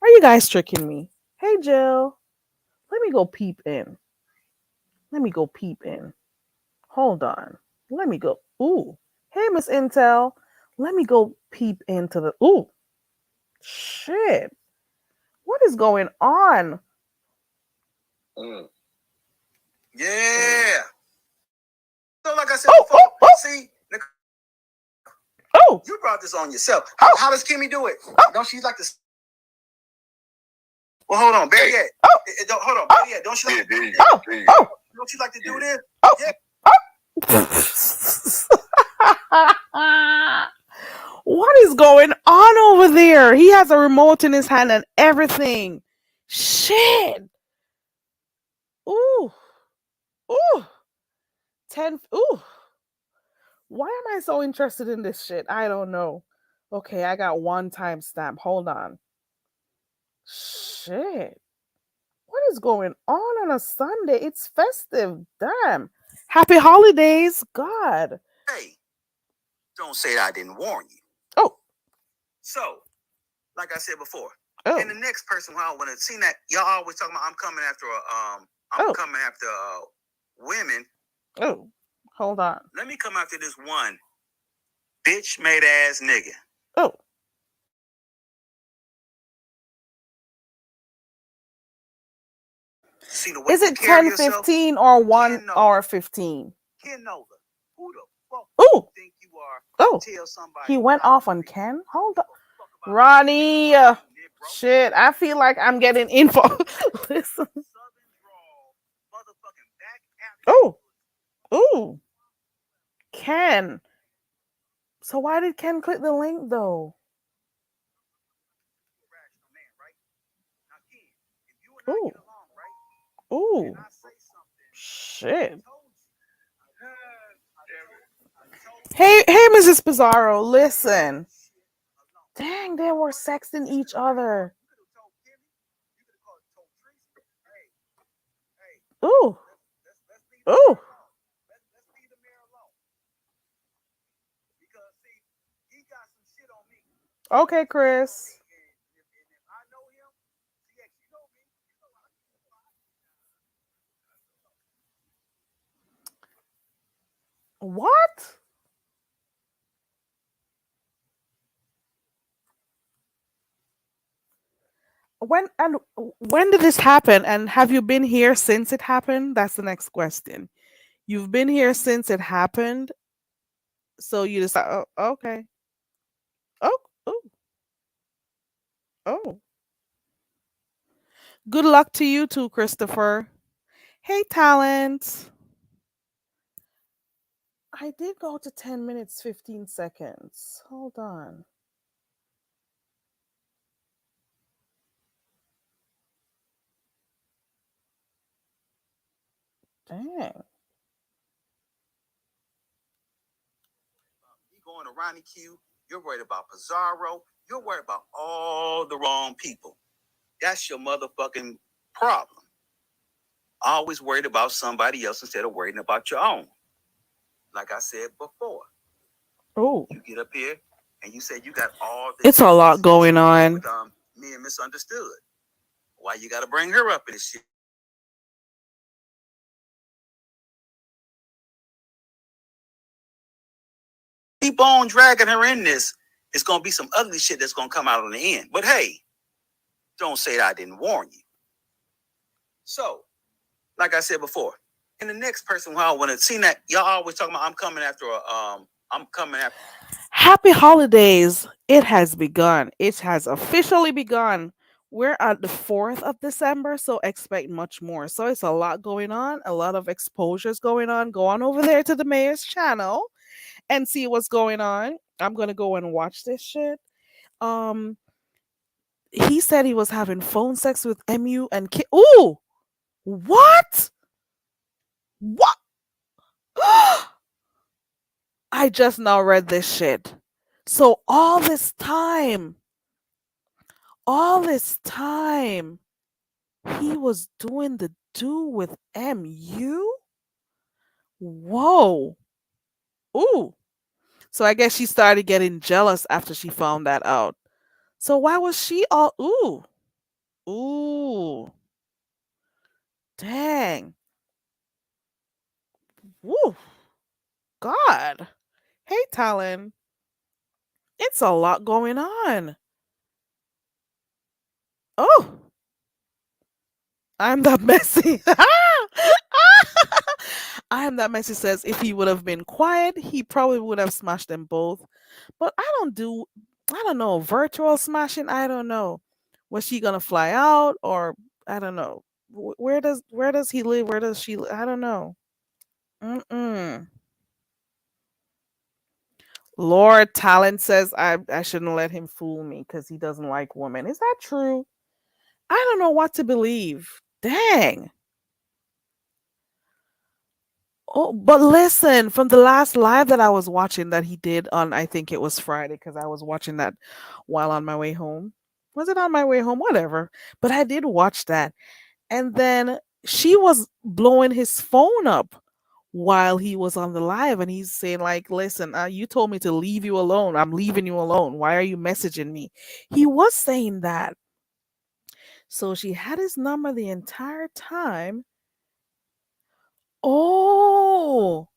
Are you guys tricking me? Hey, Jill, let me go peep in. Let me go peep in. Hold on. Let me go. Ooh. Hey, Miss Intel. Let me go peep into the. Ooh. Shit. What is going on? Mm. Yeah. So, like I said before, see, you brought this on yourself. How does Kimmy do it? Don't she like to? Well, hold on, Barry. Hold on, Barry. Don't she like to do this? Don't you like to do this? Yeah. What is going on over there? He has a remote in his hand and everything. Shit. Ooh. Ooh. 10. Ooh. Why am I so interested in this shit? I don't know. Okay, I got one timestamp. Hold on. Shit. What is going on a Sunday? It's festive. Damn. Happy holidays. God. Hey, don't say that I didn't warn you. Oh. So, like I said before, and the next person who I want to see that y'all always talking about, I'm coming after coming after women. Oh, hold on. Let me come after this one bitch made ass nigga. Oh, Is it 10:15 or 1 hour 15? Ooh, oh, he went off on Ken. Hold on, Ronnie. Shit, I feel like I'm getting info. Listen. Oh, ooh, Ken. So why did Ken click the link though? Ooh, ooh, shit. Hey, Mrs. Pizarro, listen. Dang, they were sexting each other. Ooh, ooh. Okay, Chris. What? When did this happen? And have you been here since it happened? That's the next question. You've been here since it happened, so you decide. Oh, okay. Oh, oh, oh. Good luck to you too, Christopher. Hey, talent. I did go to 10 minutes, 15 seconds. Hold on. Dang. You going to Ronnie Q, you're worried about Pizarro, you're worried about all the wrong people. That's your motherfucking problem. Always worried about somebody else instead of worrying about your own. Like I said before, Oh, you get up here and you say you got all this. it's a lot going on. With me and Misunderstood. Why you got to bring her up in this shit? Keep on dragging her in this. It's gonna be some ugly shit that's gonna come out on the end. But hey, don't say that I didn't warn you. So, like I said before, and the next person who I want to see that y'all always talking about, I'm coming after. Happy holidays. It has begun. It has officially begun. We're at the 4th of December, so expect much more. So it's a lot going on, a lot of exposures going on. Go on over there to the mayor's channel and see what's going on. I'm gonna go and watch this shit. Um, he said he was having phone sex with MU and Ki. Ooh, what? What? I just now read this shit. So all this time, he was doing the do with MU? Whoa. Ooh. So I guess she started getting jealous after she found that out. So why was she all ooh? Ooh. Dang. Woo. God. Hey, Talon. It's a lot going on. Oh, I'm that messy. I am that messy says if he would have been quiet, he probably would have smashed them both. But I don't know, virtual smashing. I don't know. Was she gonna fly out or I don't know. Where does he live? Where does she? I don't know. Mm-mm. Lord Talent says I shouldn't let him fool me because he doesn't like women. Is that true? I don't know what to believe. Dang. Oh, but listen, from the last live that I was watching that he did on, I think it was Friday, because I was watching that while on my way home. Was it on my way home? Whatever. But I did watch that. And then she was blowing his phone up while he was on the live. And he's saying, like, listen, you told me to leave you alone. I'm leaving you alone. Why are you messaging me? He was saying that. So she had his number the entire time. Oh,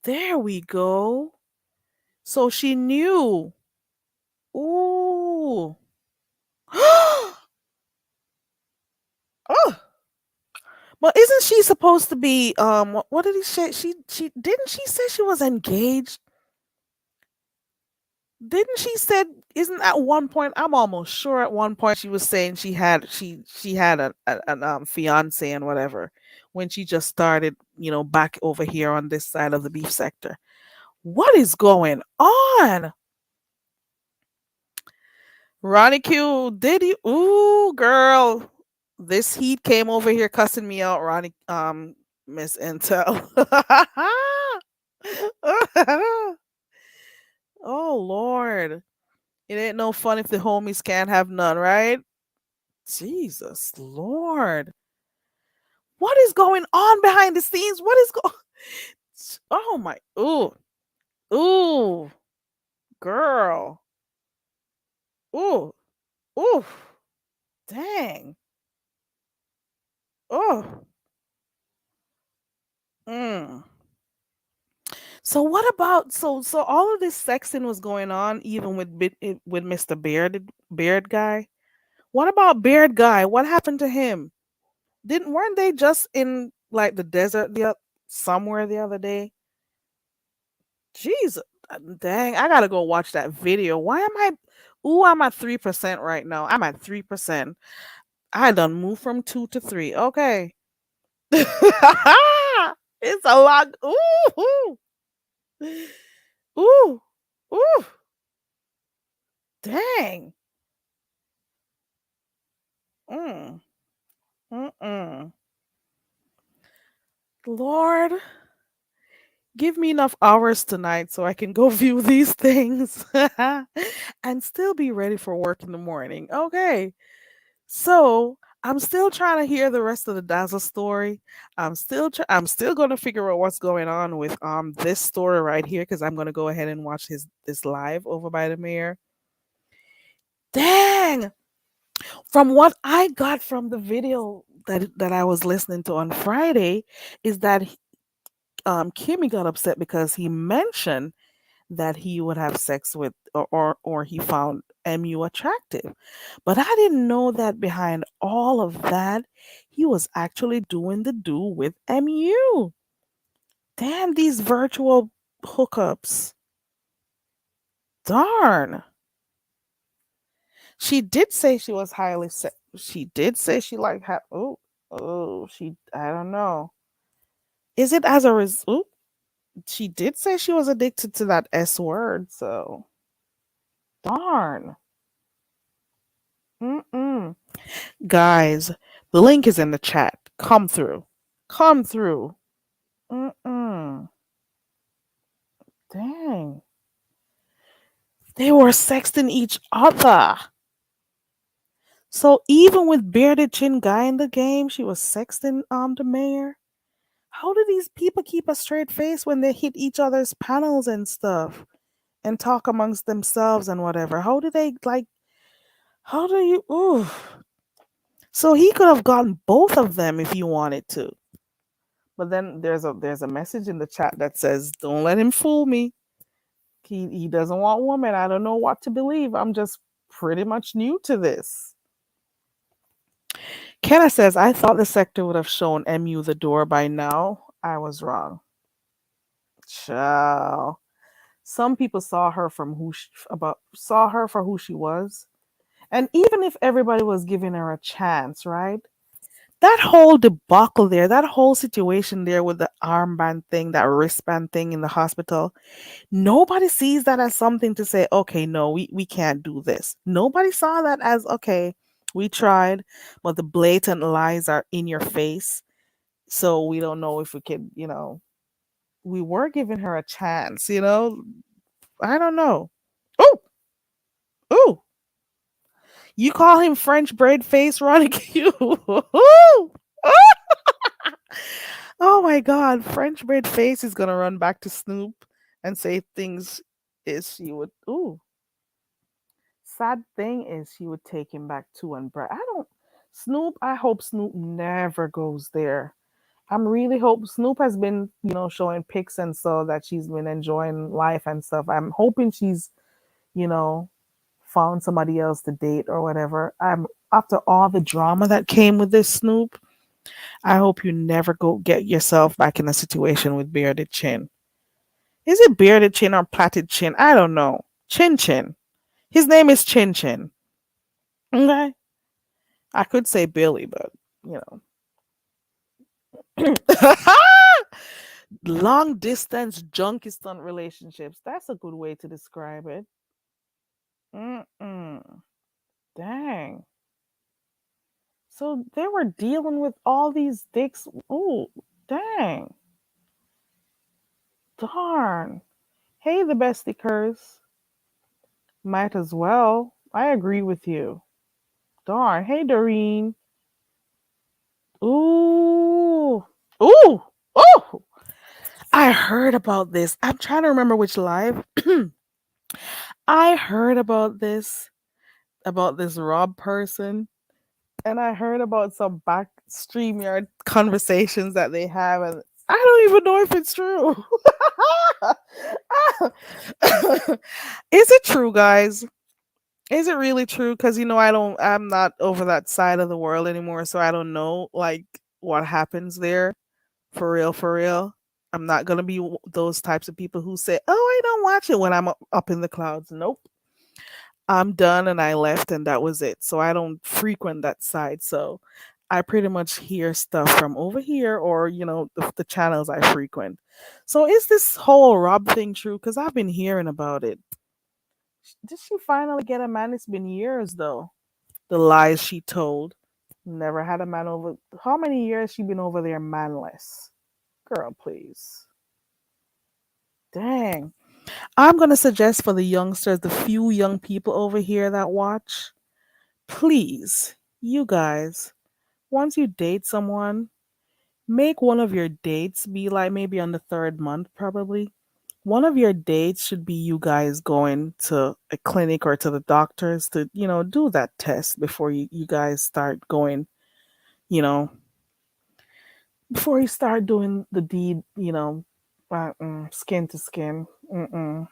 there we go. So she knew. Ooh. Oh, Well, isn't she supposed to be what did he say? She didn't she say she was engaged? Didn't she said isn't at one point I'm almost sure at one point she was saying she had an fiance and whatever when she just started, back over here on this side of the beef sector. What is going on? Ronnie Q, did you? Ooh, girl, this heat came over here cussing me out, Ronnie. Miss Intel. Oh Lord, it ain't no fun if the homies can't have none, right? Jesus Lord, what is going on behind the scenes? What is going? Oh my, ooh, ooh, girl, ooh, ooh, dang, oh. Mm. So what about so all of this sexing was going on even with Mr. Beard guy? What about Beard guy? What happened to him? Didn't weren't they just in like the desert somewhere the other day? Jesus, dang! I gotta go watch that video. Why am I? Ooh, I'm at 3% right now. I'm at 3%. I done moved from 2 to 3. Okay, it's a lot. Ooh, ooh, ooh, dang. Mm, mm-mm. Lord, give me enough hours tonight so I can go view these things and still be ready for work in the morning. Okay. So I'm still trying to hear the rest of the Dazzle story. I'm still going to figure out what's going on with this story right here because I'm going to go ahead and watch his this live over by the mayor. Dang! From what I got from the video that I was listening to on Friday, is that Kimmy got upset because he mentioned that he would have sex with or he found MU attractive. But I didn't know that behind all of that, he was actually doing the do with MU. Damn these virtual hookups. Darn. She did say she was she did say she like she I don't know. Is it as a result? She did say she was addicted to that S word, so darn. Mm-mm. Guys, the link is in the chat. Come through. Come through. Mm-mm. Dang. They were sexting each other. So even with bearded chin guy in the game, she was sexting the mayor. How do these people keep a straight face when they hit each other's panels and stuff and talk amongst themselves and whatever? How do they like? How do you? Ooh. So he could have gotten both of them if he wanted to. But then there's a message in the chat that says, "Don't let him fool me. He doesn't want women. I don't know what to believe. I'm just pretty much new to this." Kenna says, "I thought the sector would have shown MU the door by now. I was wrong." Ciao. Some people saw her from saw her for who she was, and even if everybody was giving her a chance, right? That whole debacle there, that whole situation there with the armband thing, that wristband thing in the hospital, nobody sees that as something to say, okay, no, we can't do this. Nobody saw that as, okay, we tried, but the blatant lies are in your face. So we don't know if we can, we were giving her a chance. I don't know. Oh, oh, you call him French braid face, Ronnie Q. Oh my God, French braid face is gonna run back to Snoop and say things is she would. Ooh, sad thing is she would take him back too and Brad. I don't. Snoop. I hope Snoop never goes there. I'm really hope Snoop has been, showing pics and so that she's been enjoying life and stuff. I'm hoping she's, you know, found somebody else to date or whatever. I'm after all the drama that came with this Snoop. I hope you never go get yourself back in a situation with bearded chin. Is it bearded chin or plaited chin? I don't know. Chin Chin. His name is Chin Chin. Okay. I could say Billy, but you know. Long distance junkie stunt relationships. That's a good way to describe it. Mm-mm. Dang. So they were dealing with all these dicks. Oh, dang. Darn. Hey, the bestie curse. Might as well. I agree with you. Darn. Hey, Doreen. Ooh. Ooh. Ooh. I heard about this. I'm trying to remember which live. I heard about this Rob person, and I heard about some back StreamYard conversations that they have, and I don't even know if it's true. Is it true, guys? Is it really true? Because I'm not over that side of the world anymore, so I don't know like what happens there for real, for real. I'm not gonna be those types of people who say, "Oh, I don't watch it when I'm up in the clouds." Nope. I'm done and I left and that was it. So I don't frequent that side. So I pretty much hear stuff from over here or, the channels I frequent. So is this whole Rob thing true? Because I've been hearing about it. Did she finally get a man? It's been years though. The lies she told. Never had a man over. How many years she been over there manless? Girl, please. Dang. I'm going to suggest for the youngsters, the few young people over here that watch, please, you guys, once you date someone, make one of your dates be like maybe on the third month, probably. One of your dates should be you guys going to a clinic or to the doctors to, do that test before you guys start going, you know, before you start doing the deed, skin to skin. Mm-mm.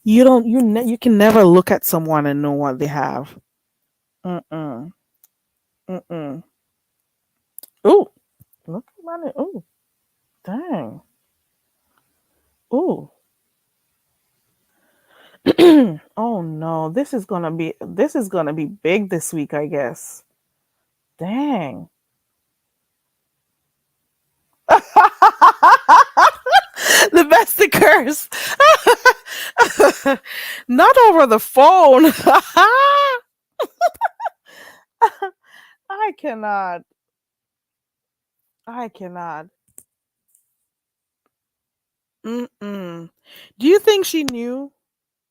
You don't, you can never look at someone and know what they have. Mm-mm. Mm-mm. Ooh, look at it. Ooh, dang. Ooh. Oh no, this is gonna be big this week, I guess. Dang. The best occurs. Not over the phone. I cannot. I cannot. Mm-mm. Do you think she knew?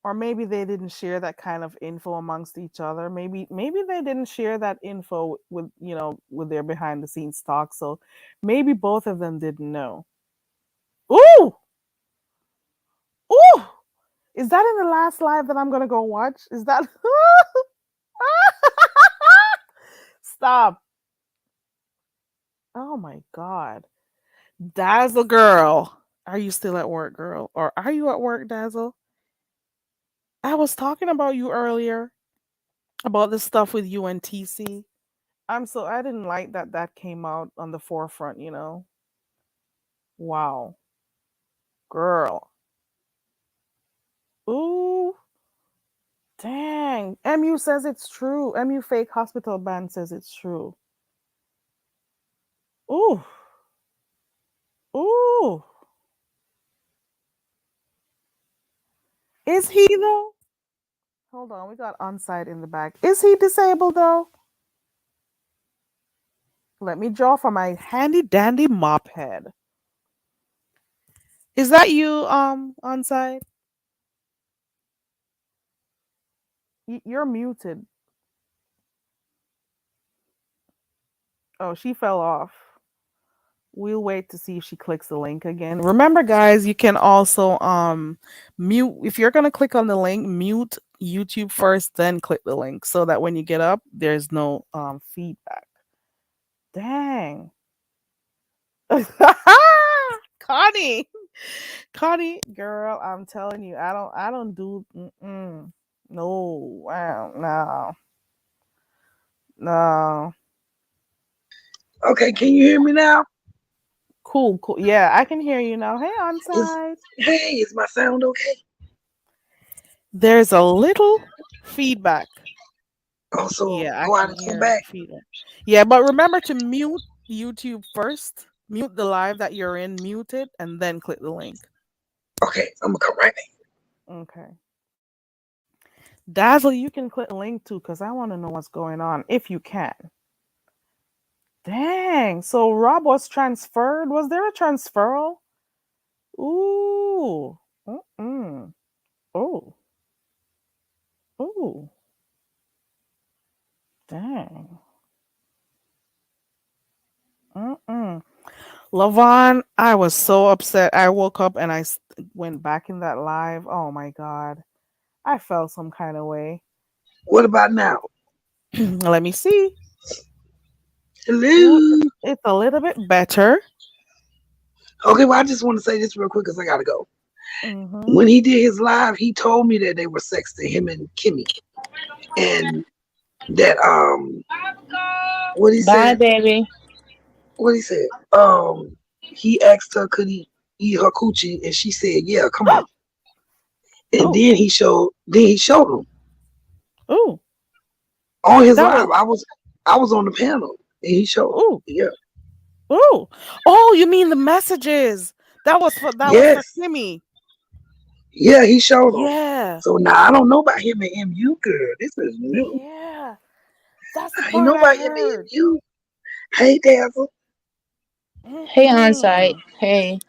Or maybe they didn't share that kind of info amongst each other. Maybe they didn't share that info with their behind the scenes talk. So maybe both of them didn't know. Ooh, ooh, is that in the last live that I'm gonna go watch? Is that? Stop! Oh my god, Dazzle girl, are you still at work, girl, or are you at work, Dazzle? I was talking about you earlier about the stuff with UNTC. I didn't like that came out on the forefront, you know. Wow. Girl. Ooh. Dang. MU says it's true. MU fake hospital band says it's true. Ooh. Ooh. Is he though? Hold on, we got on-site in the back. Is he disabled though? Let me draw for my handy dandy mop head. Is that you on-site? You're muted. Oh, she fell off. We'll wait to see if she clicks the link again. Remember, guys, you can also mute if you're gonna click on the link, mute YouTube first, then click the link so that when you get up, there's no feedback. Dang. Connie. Connie, girl, I'm telling you, I don't do no, wow, no. No. Okay, can you hear me now? Cool, cool. Yeah, I can hear you now. Hey, Is Onside. Hey, is my sound okay? There's a little feedback. Also, Yeah, I go out can and come hear back. feedback. Yeah, but remember to mute YouTube first. Mute the live that you're in, mute it, and then click the link. Okay, I'm gonna come right back. Okay. Dazzle, you can click the link too, because I want to know what's going on if you can. Dang. So Rob was transferred. Was there a transferal? Ooh. Mm-mm. Oh. Ooh. Dang. Mm-mm. Lavon, I was so upset. I woke up and went back in that live. Oh my God. I felt some kind of way. What about now? Let me see. Ooh, Hello. it's a little bit better. Okay, well, I just want to say this real quick because I gotta go. Mm-hmm. When he did his live, he told me that they were sexting him and Kimmy, and that what he Bye, said, baby. what he said, he asked her could he eat her coochie, and she said, yeah, come on. And Oh, then he showed him ooh. on his That was live. I was on the panel, and he showed, ooh. yeah, Ooh. Oh, you mean the messages. That was for yes, Kimmy. yeah, he showed them. Yeah. So now I don't know about him and MU, girl. This is new. Yeah. That's the I ain't part know I about him and heard. MU. Hey, Dazzle, Hey, on site. Mm-mm. Hey,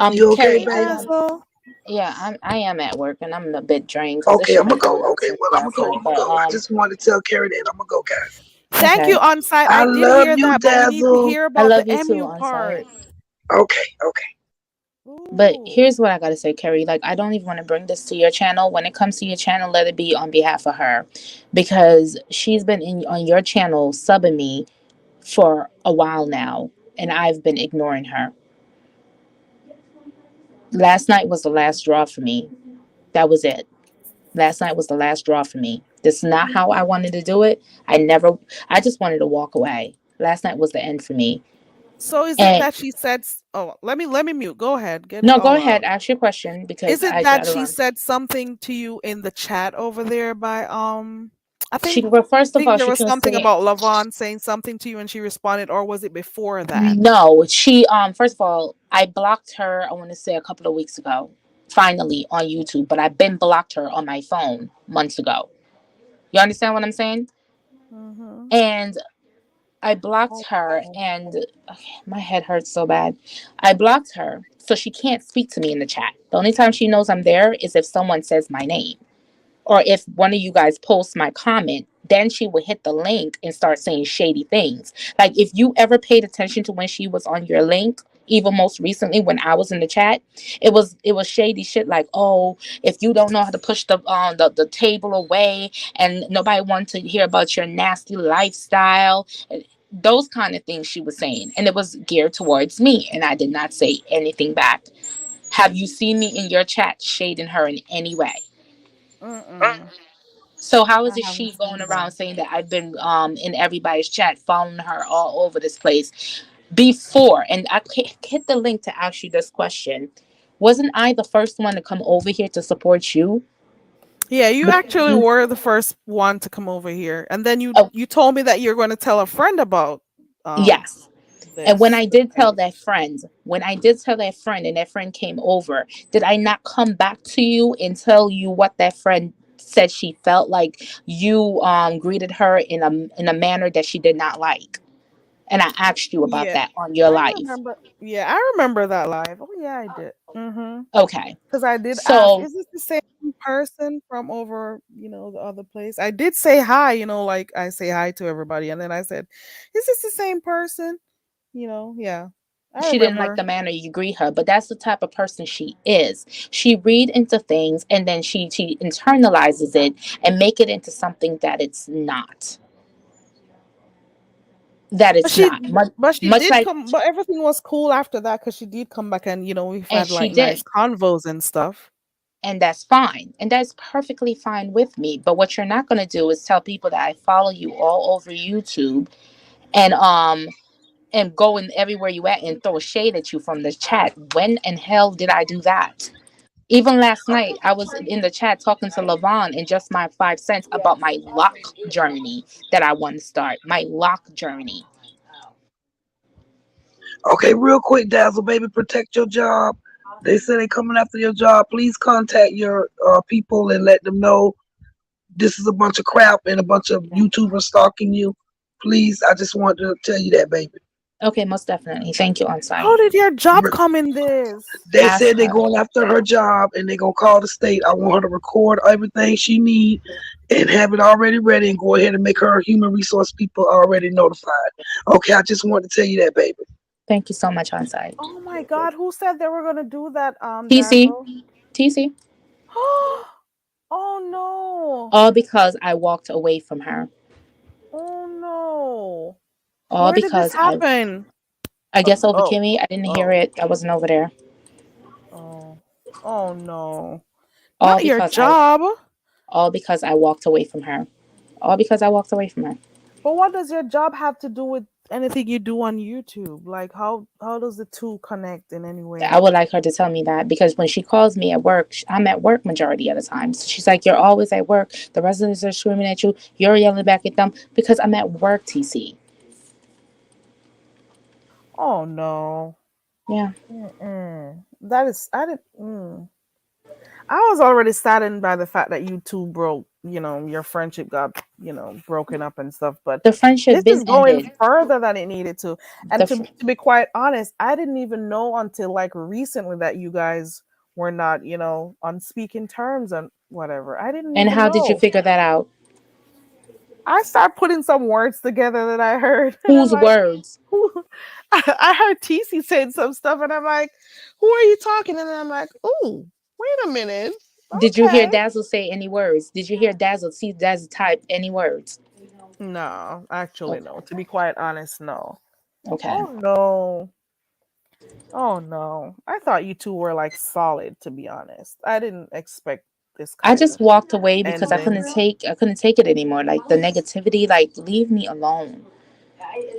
you okay, Carrie. Hey, I baby? Dazzle. Yeah, I am at work and I'm a bit drained because this Okay, shit I'm gonna been go. going on Okay, since well, I'm gonna last go. night. I'm gonna But go. I just wanted to tell Carrie that I'm gonna go, guys. Thank okay. you, on site. I I did love hear you, that, but we need to Dazzle. hear I about love the you too, MU on site. part. Okay, okay. But Ooh. here's what I gotta say, Carrie. Like, I don't even want to bring this to your channel. When it comes to your channel, let it be on behalf of her, because she's been in on your channel subbing me for a while now, and I've been ignoring her. Last night was the last straw for me. That was it. Last night was the last straw for me. This is not how I wanted to do it. I just wanted to walk away. Last night was the end for me. So is it And that she said oh, let me mute. Go ahead. Get it no, go all ahead, out. ask your question because Is it I that gotta she run. said something to you in the chat over there by I She, think well, first of think all, there she was can something say about Lavon saying something to you and she responded, or was it before that? no. She, first of all, I blocked her, I want to say a couple of weeks ago, finally on YouTube, but I've been blocked her on my phone months ago. You understand what I'm saying? Mm-hmm. And I blocked Oh, her, oh. and okay, my head hurts so bad. I blocked her so she can't speak to me in the chat. The only time she knows I'm there is if someone says my name, or if one of you guys posts my comment. Then she would hit the link and start saying shady things. Like, if you ever paid attention to when she was on your link, even most recently when I was in the chat, it was shady shit like, oh, if you don't know how to push the table away, and nobody wants to hear about your nasty lifestyle, those kind of things she was saying, and it was geared towards me, and I did not say anything back. Have you seen me in your chat shading her in any way? Mm-mm. So how is I it haven't she going seen around that. saying that I've been in everybody's chat, following her all over this place before? And I hit the link to ask you this question. Wasn't I the first one to come over here to support you? Yeah, you But actually were the first one to come over here, and then you oh, you told me that you're going to tell a friend about um yes. And when this I this did tell that page. friend, and that friend came over, did I not come back to you and tell you what that friend said she felt like you greeted her in a manner that she did not like? And I asked you about Yeah, that on your I live. remember. Yeah, I remember that live. Oh yeah, I did. Mm-hmm. Okay. Because I did ask, So is this the same person from over, the other place? I did say hi, like I say hi to everybody, and then I said, is this the same person? Yeah, I she didn't like remember. the manner you greet her, but that's the type of person she is. She read into things and then she internalizes it and make it into something that it's not. That But it's she, not. Much, but she much did like, come. But everything was cool after that because she did come back, and we've and had she like nice did. convos and stuff. And that's fine. And that's perfectly fine with me. But what you're not going to do is tell people that I follow you all over YouTube and and go in everywhere you at and throw shade at you from the chat. When in hell did I do that? Even last night, I was in the chat talking to Levon and just my 5 cents about my lock journey that I want to start. My lock journey. Okay, real quick, Dazzle, baby, protect your job. They say they coming after your job. Please contact your people and let them know this is a bunch of crap and a bunch of YouTubers stalking you. Please, I just wanted to tell you that, baby. Okay, most definitely. Thank you, on How site. did your job come in this? They Ask said they're her. going after her job and they're gonna call the state. I want her to record everything she need and have it already ready and go ahead and make her human resource people already notified. Okay, I just wanted to tell you that, baby. Thank you so much, on site. Oh my God, who said they were gonna do that, TC. Dazzle? TC. Oh no. All because I walked away from her. Oh no. All Where did this because happen? I guess over Oh. Kimmy. I didn't hear Oh. it. I wasn't over there. Oh. Oh no. All Not your because I job. all because I walked away from her. All because I walked away from her. But what does your job have to do with anything you do on YouTube? Like how does the two connect in any I way? would like her to tell me that because when she calls me at work, I'm at work majority of the time. So she's like, "You're always at work. The residents are screaming at you. You're yelling back at them because I'm at work." TC. Oh no. Yeah. That is I didn't. I was already saddened by the fact that you two broke. Your friendship got broken up and stuff. But The friendship this been is going ended. further than it needed to. The And fr- to be quite honest, I didn't even know until like recently that you guys were not on speaking terms and whatever. I didn't and even how did you know. figure that out? I started putting some words together that I heard, and I'm Whose like, words? who? I heard TC saying some stuff, and I'm like, who are you talking? And I'm like, oh, wait a minute. Did you hear Okay. Dazzle say any words? Did you hear Dazzle see Dazzle type any words? No, actually, Okay. no. To be quite honest, no. Okay. Oh no. Oh no. I thought you two were like solid, to be honest. I didn't expect this I kind just of walked away because ending. I couldn't take it anymore. Like the negativity, like leave me alone.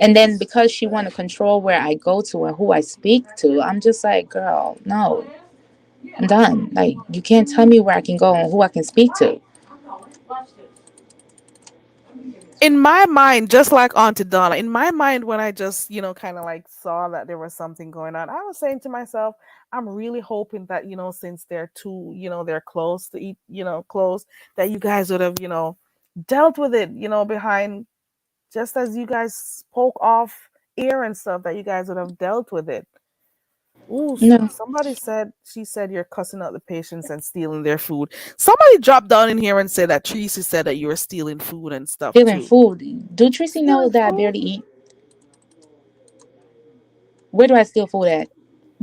And then because she want to control where I go to and who I speak to, I'm just like, girl, no, I'm done. Like you can't tell me where I can go and who I can speak to. In my mind, just like Auntie Donna, in my mind, when I just, kind of like saw that there was something going on, I was saying to myself, I'm really hoping that, since they're two, they're close to eat, close, that you guys would have, dealt with it, behind, just as you guys spoke off air and stuff, that you guys would have dealt with it. Ooh, No, somebody said she said you're cussing out the patients and stealing their food. Somebody dropped down in here and said that Tracy said that you were stealing food and stuff stealing too. food. Do Tracy know Stealing that I food? barely eat? Where do I steal food at?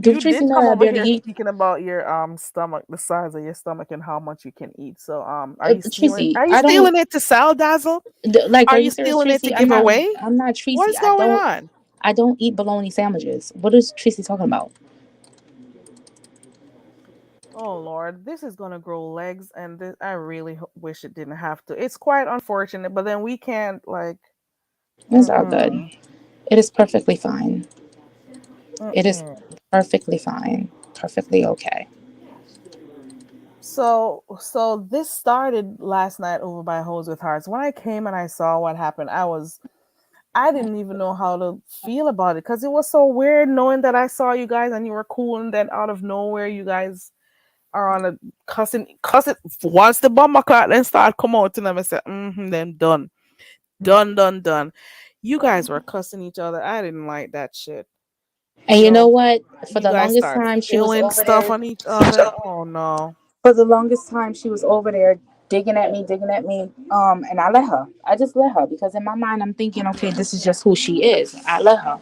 Do You Tracy did know come that I over barely here eat? speaking about your stomach, the size of your stomach and how much you can eat. So are you stealing? Tracy, Are you I don't stealing it to sell, Dazzle? like. Are Are you you serious, stealing it to Tracy? I'm give not. away? I'm not What Tracy. is going on? I don't eat bologna sandwiches. What is Tracy talking about? Oh Lord, this is gonna grow legs, and I really wish it didn't have to. It's quite unfortunate, but then we can't like. It's all good. Mm-mm, It is perfectly fine. It is mm-mm. perfectly fine. Perfectly okay. So this started last night over by Hose with Hearts. When I came and I saw what happened, I didn't even know how to feel about it because it was so weird knowing that I saw you guys and you were cool, and then out of nowhere you guys are on a cussing. Once the bomber clock then start come out and I said, then done, done. You guys were cussing each other. I didn't like that shit. And you know Yo, what? For you the guys longest start time, she was feeling over stuff there. on each other. Oh no. For the longest time, she was over there digging at me. And I let her. I just let her because in my mind, I'm thinking, okay, this is just who she is. I let her.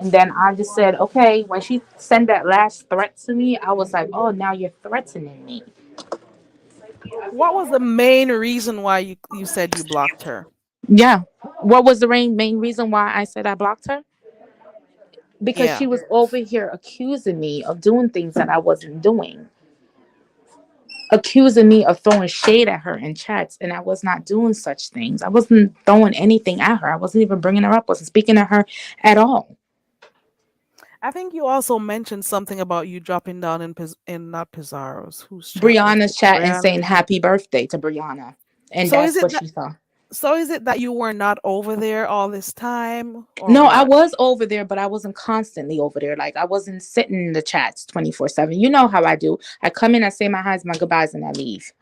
And then I just said, okay. When she sent that last threat to me, I was like, oh, now you're threatening me. What was the main reason why you said you blocked her? Yeah. What was the main reason why I said I blocked her? Because she Yeah. was over here accusing me of doing things that I wasn't doing. accusing me of throwing shade at her in chats, and I was not doing such things. I wasn't throwing anything at her. I wasn't even bringing her up. Wasn't speaking to her at all. I think you also mentioned something about you dropping down in not Pizarro's. Whose chat was it? Brianna's chat and Brianna. saying happy birthday to Brianna, and So is that's it what that? she saw. So is it that you were not over there all this time, or No, I what? was over there, but I wasn't constantly over there. Like I wasn't sitting in the chats 24/7. You know how I do. I come in, I say my hi's, my goodbyes, and I leave.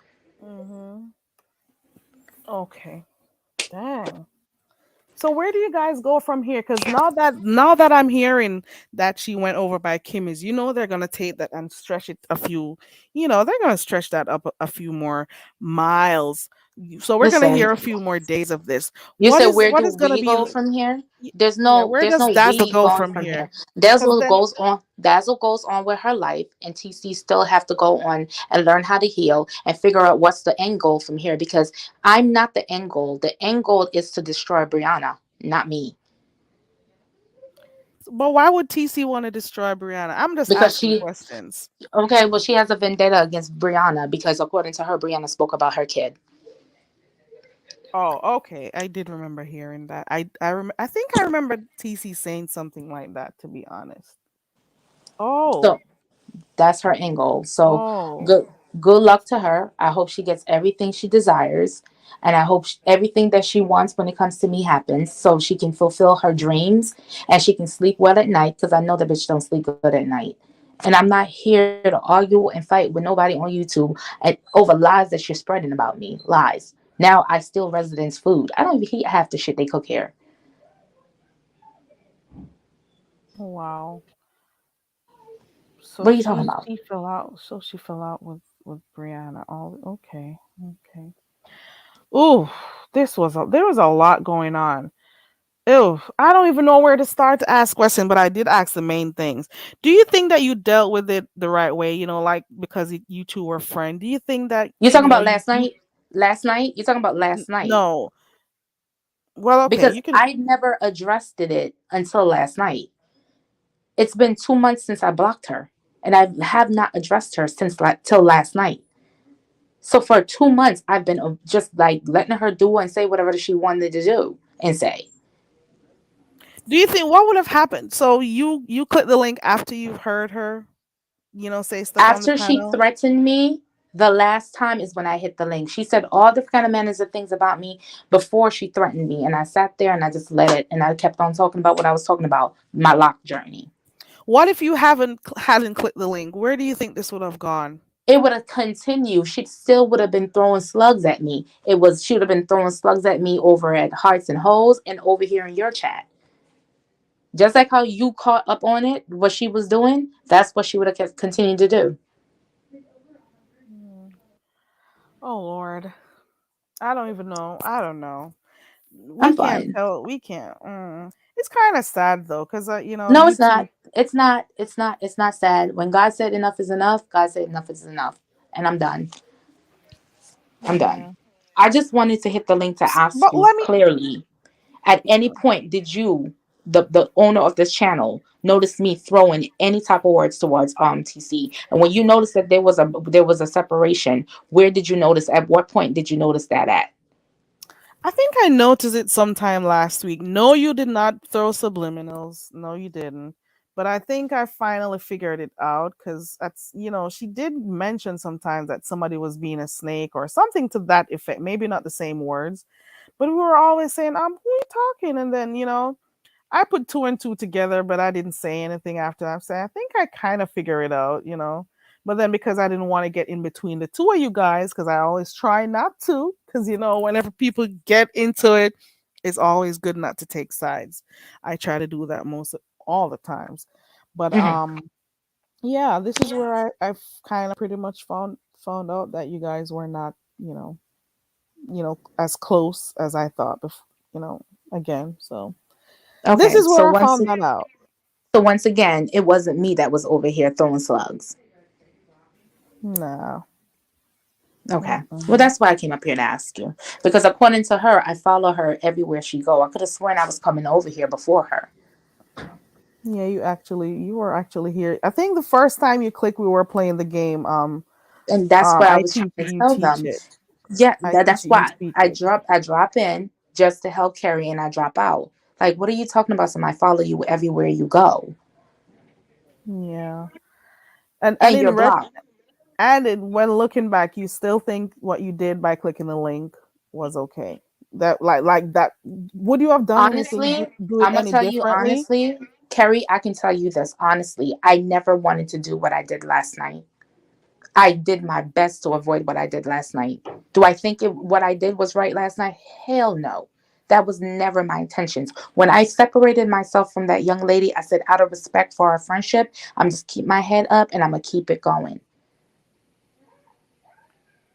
Mm-hmm. Okay. Dang. So where do you guys go from here? Because now that I'm hearing that she went over by Kimmy's, they're gonna take that and stretch it a few. They're gonna stretch that up a few more miles. So we're gonna Listen, hear a few more days of this. you What said is where what do is gonna we be? go from here? Y- There's Yeah, no where there's does no Dazzle we go going from from here. here? Because Dazzle then, goes on Dazzle goes on with her life, and TC still have to go on and learn how to heal and figure out what's the end goal from here, because I'm not the end goal. The end goal is to destroy Brianna, not me. but why would TC want to destroy Brianna? I'm just Because asking she questions. okay, well she has a vendetta against Brianna because according to her, Brianna spoke about her kid. Oh, okay. I did remember hearing that. I think I remember TC saying something like that. To be honest. Oh. So that's her end goal. So Oh. good good luck to her. I hope she gets everything she desires. And I hope everything that she wants when it comes to me happens so she can fulfill her dreams and she can sleep well at night, because I know the bitch don't sleep good at night. And I'm not here to argue and fight with nobody on YouTube over lies that you're spreading about me. Lies. Now I steal residents' food. I don't even eat half the shit they cook here. Wow. What So are you talking she about? she fell out. So she fell out with Brianna. Oh, okay. Okay. Ooh, there was a lot going on. Ew, I don't even know where to start to ask questions, but I did ask the main things. Do you think that you dealt with it the right way? Like because you two were friends. Do you think that You talking about last you night? Last night? You talking about last night? no? Well, okay, Because you can. I never addressed it until last night. It's been 2 months since I blocked her, and I have not addressed her since till last night. So for 2 months, I've been just like letting her do and say whatever she wanted to do and say. Do you think what would have happened? So you click the link after you've heard her, say stuff on the After she panel. threatened me, the last time is when I hit the link. She said all the kind of manners of things about me before she threatened me, and I sat there and I just let it, and I kept on talking about what I was talking about, my lock journey. What if you hadn't clicked the link? Where do you think this would have gone? It would have continued. She still would have been throwing slugs at me. She would have been throwing slugs at me over at Hearts and Hoes and over here in your chat. Just like how you caught up on it, what she was doing, that's what she would have kept continuing to do. Hmm. Oh Lord, I don't even know. I don't know. We I'm can't fine. tell. We can't. It's kind of sad though, because No, you it's not. two. It's not. It's not. It's not sad. When God said enough is enough, God said enough is enough. And I'm done. I'm done. Yeah. I just wanted to hit the link to ask But you let me. clearly. At any point, did you, the owner of this channel, notice me throwing any type of words towards TC? And when you noticed that there was a separation, where did you notice? At what point did you notice that at? I think I noticed it sometime last week. No, you did not throw subliminals. No, you didn't. But I think I finally figured it out because she did mention sometimes that somebody was being a snake or something to that effect. Maybe not the same words, but we were always saying, who are you talking? And then, I put two and two together, but I didn't say anything after that. I think I kind of figure it out. But then because I didn't want to get in between the two of you guys, because I always try not to, because whenever people get into it, it's always good not to take sides. I try to do that most all the times. But Hmm. yeah, this is where I've kind of pretty much found out that you guys were not, as close as I thought before, again. So this Okay, is where I found that out. so once again, it wasn't me that was over here throwing slugs. No. Okay. Well, Mm-mm. that's why I came up here to ask you. Because according to her, I follow her everywhere she go. I could have sworn I was coming over here before her. Yeah, you were actually here. I think the first time you clicked, we were playing the game. And that's what I I was trying teach to you, you tell teach them. it. Yeah, I teach that's it, you why speak I it. drop in just to help Carrie, and I drop out. Like, what are you talking about? Somebody follow you everywhere you go, Yeah. And and you're in ret blocked. when looking back, you still think what you did by clicking the link was okay. That like that. Would you have done anything? Honestly, Do it I'm gonna any tell you differently? honestly, Carrie. I can tell you this honestly. I never wanted to do what I did last night. I did my best to avoid what I did last night. Do I think what I did was right last night? Hell no. That was never my intentions. When I separated myself from that young lady, I said, out of respect for our friendship, I'm just keep my head up and I'm gonna keep it going.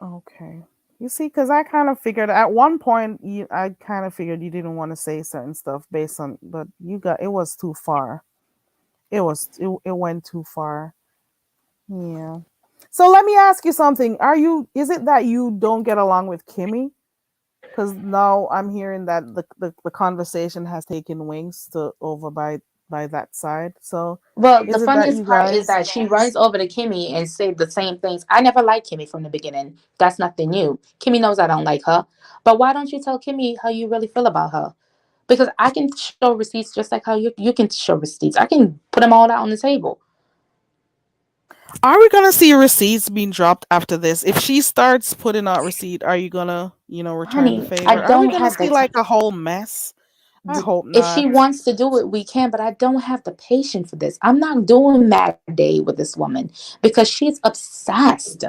Okay. You see, because I kind of figured at one point, I kind of figured you didn't want to say certain stuff based on, but you got it was too far. It went too far. Yeah. So let me ask you something. Is it that you don't get along with Kimmy? Because now I'm hearing that the conversation has taken wings to over by that side. So Well, the is it that funniest you part is guys that she runs over to Kimmy and said the same things. I never liked Kimmy from the beginning. That's nothing new. Kimmy knows I don't like her. But why don't you tell Kimmy how you really feel about her? Because I can show receipts just like how you can show receipts. I can put them all out on the table. are we gonna see receipts being dropped after this? If she starts putting out receipt, are you gonna, return the Honey, I favor? Are we don't gonna have see the like a whole mess? I hope if she not. wants to do it, we can, but I don't have the patience for this. I'm not doing Mad Day with this woman because she's obsessed.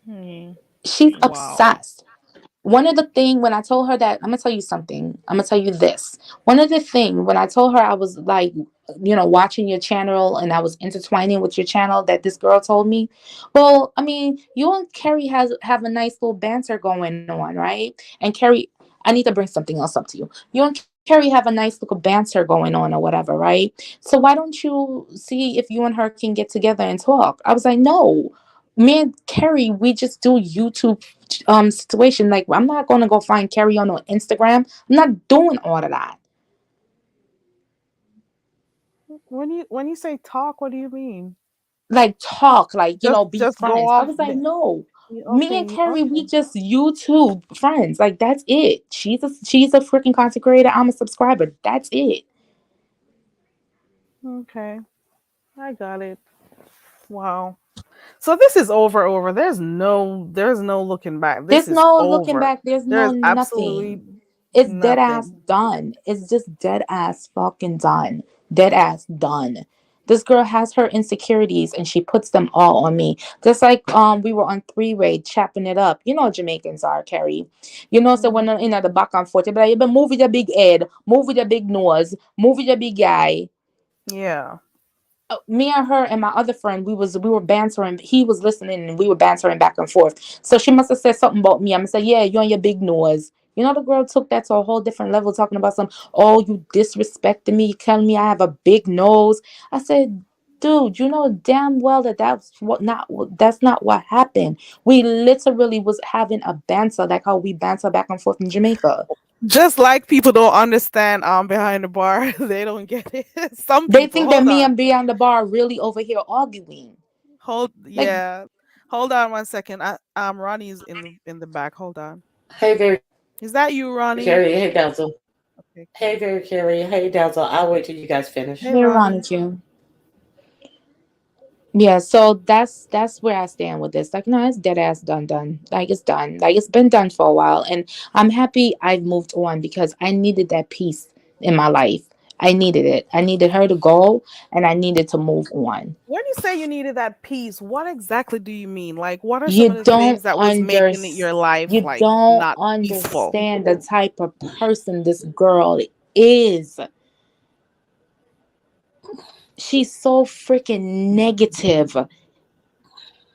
Hmm. She's Wow. obsessed. One of the thing when I told her that, I'm gonna tell you something. I'm gonna tell you this. One of the thing when I told her I was like, watching your channel and I was intertwining with your channel, that this girl told me, well, I mean, you and Carrie have a nice little banter going on, right? And Carrie, I need to bring something else up to you. You and Carrie have a nice little banter going on or whatever, right? So why don't you see if you and her can get together and talk? I was like, no. Me and Carrie, we just do YouTube situation. Like, I'm not gonna go find Carrie on Instagram. I'm not doing all of that. When you say talk, what do you mean? Like, talk, like, be Just go friends. I off. was like, no. Me and Okay, Carrie, we okay, just YouTube friends. Like, that's it. She's a freaking content creator. I'm a subscriber. That's it. okay. I got it. Wow. So this is over. There's no looking back. This There's is no looking over. back. There's no There's absolutely nothing. It's dead ass nothing. done. It's just dead ass fucking done. Dead ass done. This girl has her insecurities and she puts them all on me. Just like we were on three-way chopping it up. You know how Jamaicans are, Carrie. So when Mhm. in at the back and forth, they be like, you better move with your big head, move with your big nose, move with your big guy. Yeah. Me and her and my other friend, we were bantering. He was listening, and we were bantering back and forth. So she must have said something about me. I'm gonna say, yeah, you and your big nose. The girl took that to a whole different level, talking about oh, you disrespecting me, telling me I have a big nose. I said, dude, you know damn well that's not what happened. We literally was having a banter, like how we banter back and forth in Jamaica. Just like people don't understand behind the bar, they don't get it. Some They people. think that Hold me on. and beyond the bar really over here arguing. Like, Yeah. Hold on one second. Ronnie's in the back. Hold on. Hey there, Is that you, Ronnie? Carrie. Hey, Dazzle. Okay, Hey cool. there, Carrie. Hey, Dazzle. I'll wait till you guys finish. Hey, hey, Ronnie. Ronnie. Yeah, so that's where I stand with this. Like, no, it's dead ass done. Like, it's done. Like, it's been done for a while, and I'm happy I've moved on because I needed that peace in my life. I needed it. I needed her to go, and I needed to move on. When you say you needed that peace, what exactly do you mean? Like, what are some You of the don't things that was under making it your life you like don't not peaceful? understand the type of person this girl is. She's so freaking negative.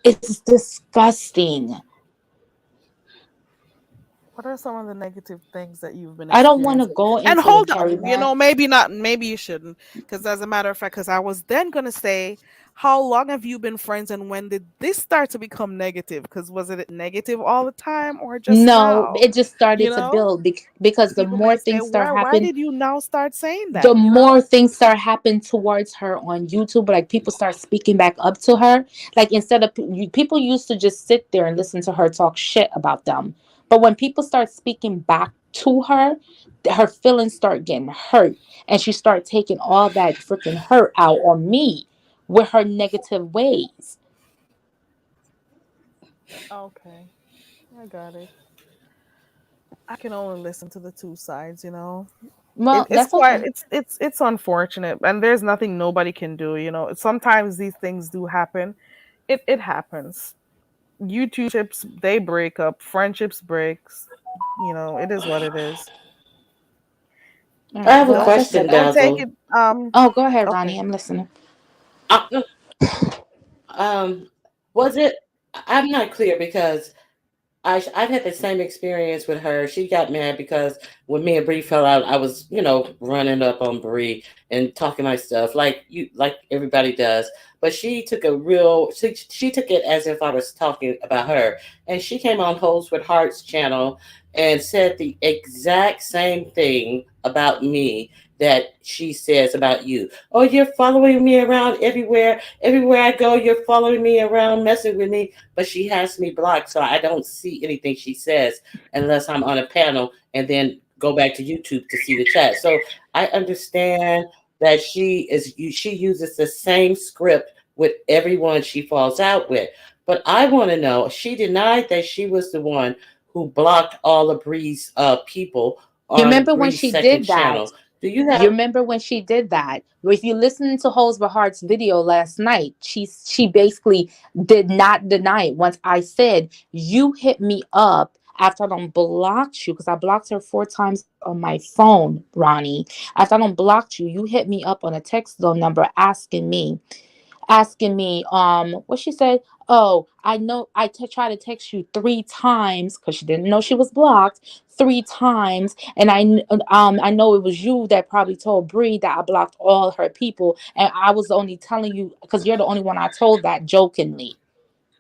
It's disgusting. What are some of the negative things that you've been I don't want to experiencing? go And into it, hold Carrie, on, man. maybe not, maybe you shouldn't. Because as a matter of fact, because I was then going to say, how long have you been friends and when did this start to become negative? Because was it negative all the time or just No, now? it just You started to know, build because the people may more say, things start why happening, did you now start saying the that? You know? more things start happening towards her on YouTube, like people start speaking back up to her. Like instead of people used to just sit there and listen to her talk shit about them, but when people start speaking back to her, her feelings start getting hurt, and she start taking all that freaking hurt out on me with her negative ways. Okay, I got it. I can only listen to the two sides, you know. Well, It's that's quite okay. it's unfortunate, and there's nothing nobody can do, you know. Sometimes these things do happen. It happens. YouTubeships, they break up, friendships breaks, you know. It is what it is. All I right. have a Well, Don't like I said, question, don't take Dazzle. it oh, go ahead, Ronnie. okay. I'm listening. Uh, was it? I'm not clear because I've had the same experience with her. She got mad because when me and Bree fell out, I was, running up on Bree and talking my stuff like everybody does. But she took it as if I was talking about her, and she came on Holes with Hearts channel and said the exact same thing about me that she says about you. Oh, you're following me around everywhere. Everywhere I go, you're following me around, messing with me, but she has me blocked, so I don't see anything she says unless I'm on a panel and then go back to YouTube to see the chat. So I understand that she uses the same script with everyone she falls out with. But I want to know, she denied that she was the one who blocked all of Bree's people You on remember when Bree's she second did that? channel. Do you You have remember when she did that? If you listen to Holes with Heart's video last night, she basically did not deny it. Once I said you hit me up after I don't blocked you, because I blocked her 4 times on my phone, Ronnie. After I don't blocked you, you hit me up on a text zone number asking me what she said. Oh, I know tried to text you 3 times because she didn't know she was blocked 3 times, and I know it was you that probably told Bree that I blocked all her people, and I was only telling you because you're the only one I told that jokingly.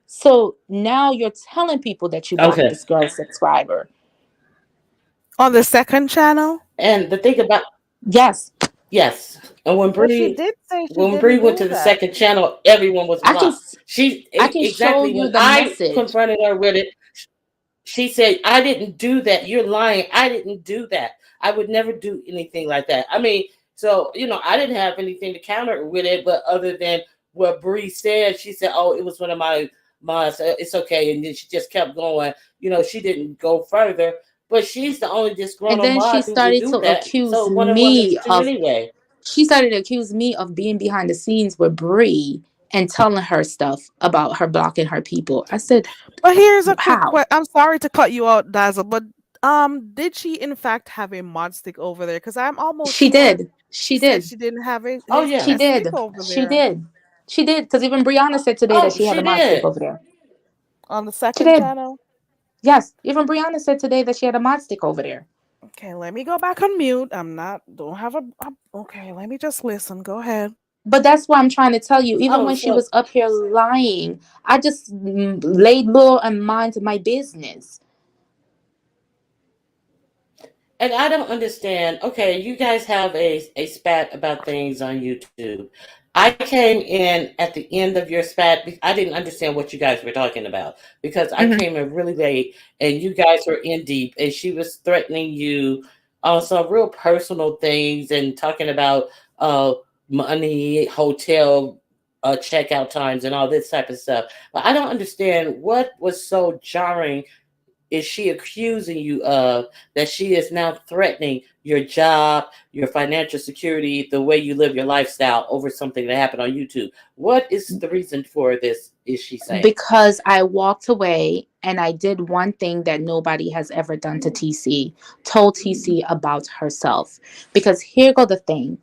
So now you're telling people that you blocked okay? this girl's subscriber. On the second channel? And the thing about Yes. yes, and But she did say she When Bree didn't went do to the that. second channel, everyone was I can blocked. She I can show exactly you when the I message. confronted her with it, she said, "I didn't do that. You're lying. I didn't do that. I would never do anything like that." I mean, so I didn't have anything to counter with it, but other than what Bree said, she said, "Oh, it was one of my mods. It's okay," and then she just kept going. She didn't go further. But she's the only And disgruntled then she mod who would started to do that. accuse So one of us me to of anyway. she started to accuse me of being behind the scenes with Bree and telling her stuff about her blocking her people. I said, But here's a quick how? question. I'm sorry to cut you out, Dazzle, but did she in fact have a mod stick over there? Because I'm almost She sure did. she She said did. she didn't have Oh yeah. She a stick did. over She there did. She did. Because even Brianna said today that Oh, she had a she mod stick did. over there. on the She second did. channel. Yes. Even Brianna said today that she had a mod stick over there. Okay, let me go back on mute. I'm not. Don't have okay, let me just listen. Go ahead. But that's what I'm trying to tell you. Even Oh, when she so was up here lying, I just laid low and minded my business. and I don't understand. Okay, you guys have a spat about things on YouTube. I came in at the end of your spat. I didn't understand what you guys were talking about because I Hmm. came in really late and you guys were in deep and she was threatening you on some real personal things and talking about uh money, hotel checkout times and all this type of stuff. But I don't understand what was so jarring is she accusing you of that she is now threatening your job, your financial security, the way you live your lifestyle over something that happened on YouTube? What is the reason for this? Is she saying? Because I walked away and I did one thing that nobody has ever done to TC, told TC about herself. Because here go the thing.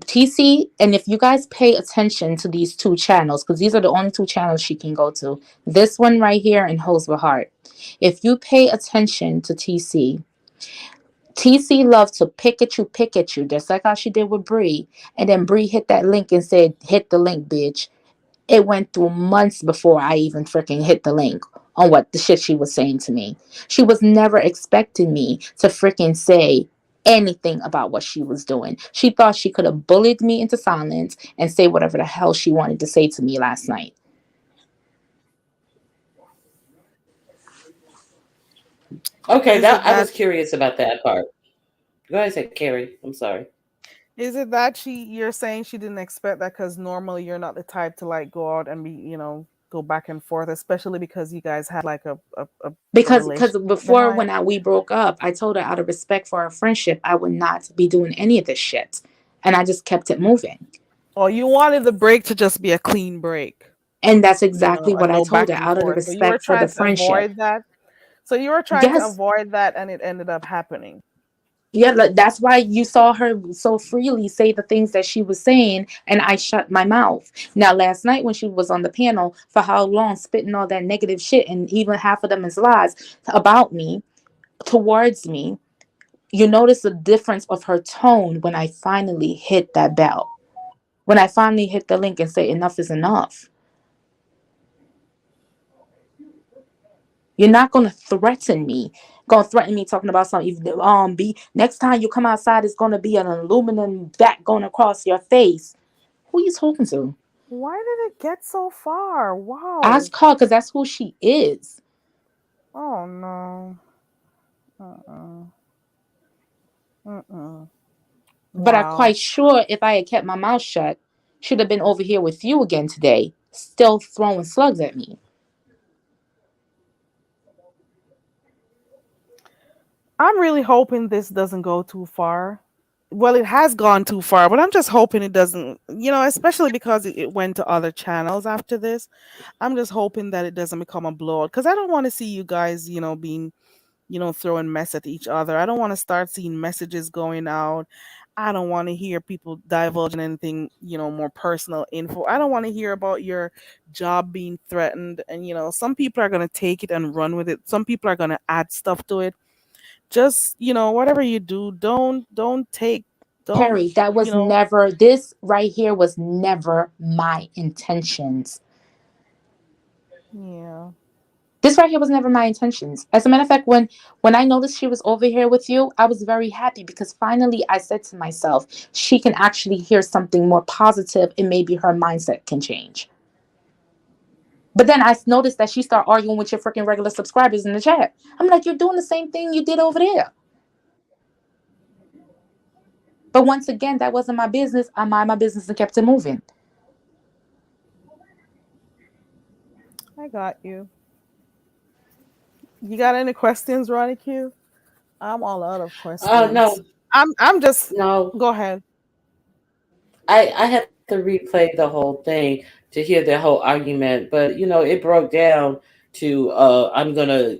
TC, and if you guys pay attention to these two channels, because these are the only two channels she can go to, this one right here and Hose with Heart. If you pay attention to TC loved to pick at you, just like how she did with Bree. And then Bree hit that link and said, hit the link, bitch. It went through months before I even freaking hit the link on what the shit she was saying to me. She was never expecting me to freaking say anything about what she was doing. She thought she could have bullied me into silence and say whatever the hell she wanted to say to me last night. Okay, Is that it I that was curious about that part. Go ahead, Carrie. I'm sorry. is it that you're saying she didn't expect that because normally you're not the type to like go out and be, go back and forth, especially because you guys had like a Because relationship before behind. when we broke up, I told her out of respect for our friendship, I would not be doing any of this shit. And I just kept it moving. Or you wanted the break to just be a clean break, And that's exactly and what I no told back her and out of the forth. So you were respect for the trying to friendship. avoid that. So you were trying to Yes. avoid that, and it ended up happening. Yeah, like, that's why you saw her so freely say the things that she was saying, and I shut my mouth. Now, last night when she was on the panel, for how long, spitting all that negative shit, and even half of them is lies about me, towards me, you notice the difference of her tone when I finally hit that bell. When I finally hit the link and say enough is enough. You're not gonna threaten me. Gonna threaten me talking about something. Be next time you come outside, it's gonna be an aluminum bat going across your face. Who are you talking to? Why did it get so far? Wow. Ask her, because that's who she is. Oh no. Uh-uh. Uh-uh. But I'm Wow. quite sure if I had kept my mouth shut, should have been over here with you again today, still throwing slugs at me. I'm really hoping this doesn't go too far. Well, it has gone too far, but I'm just hoping it doesn't, especially because it went to other channels after this. I'm just hoping that it doesn't become a blowout because I don't want to see you guys, being, throwing mess at each other. I don't want to start seeing messages going out. I don't want to hear people divulging anything, more personal info. I don't want to hear about your job being threatened. And, some people are going to take it and run with it. Some people are going to add stuff to it. Just, whatever you do, don't take, don't, Perry, that was never, this right here was never my intentions. yeah. This right here was never my intentions. As a matter of fact, when I noticed she was over here with you, I was very happy because finally I said to myself, she can actually hear something more positive and maybe her mindset can change. But then I noticed that she started arguing with your freaking regular subscribers in the chat. I'm like, you're doing the same thing you did over there. But once again, that wasn't my business. I mind my business and kept it moving. I got you. You got any questions, Ronnie Q? I'm all out of Oh questions. no, I'm just no. go ahead. I have to replay the whole thing to hear the whole argument, but it broke down to I'm gonna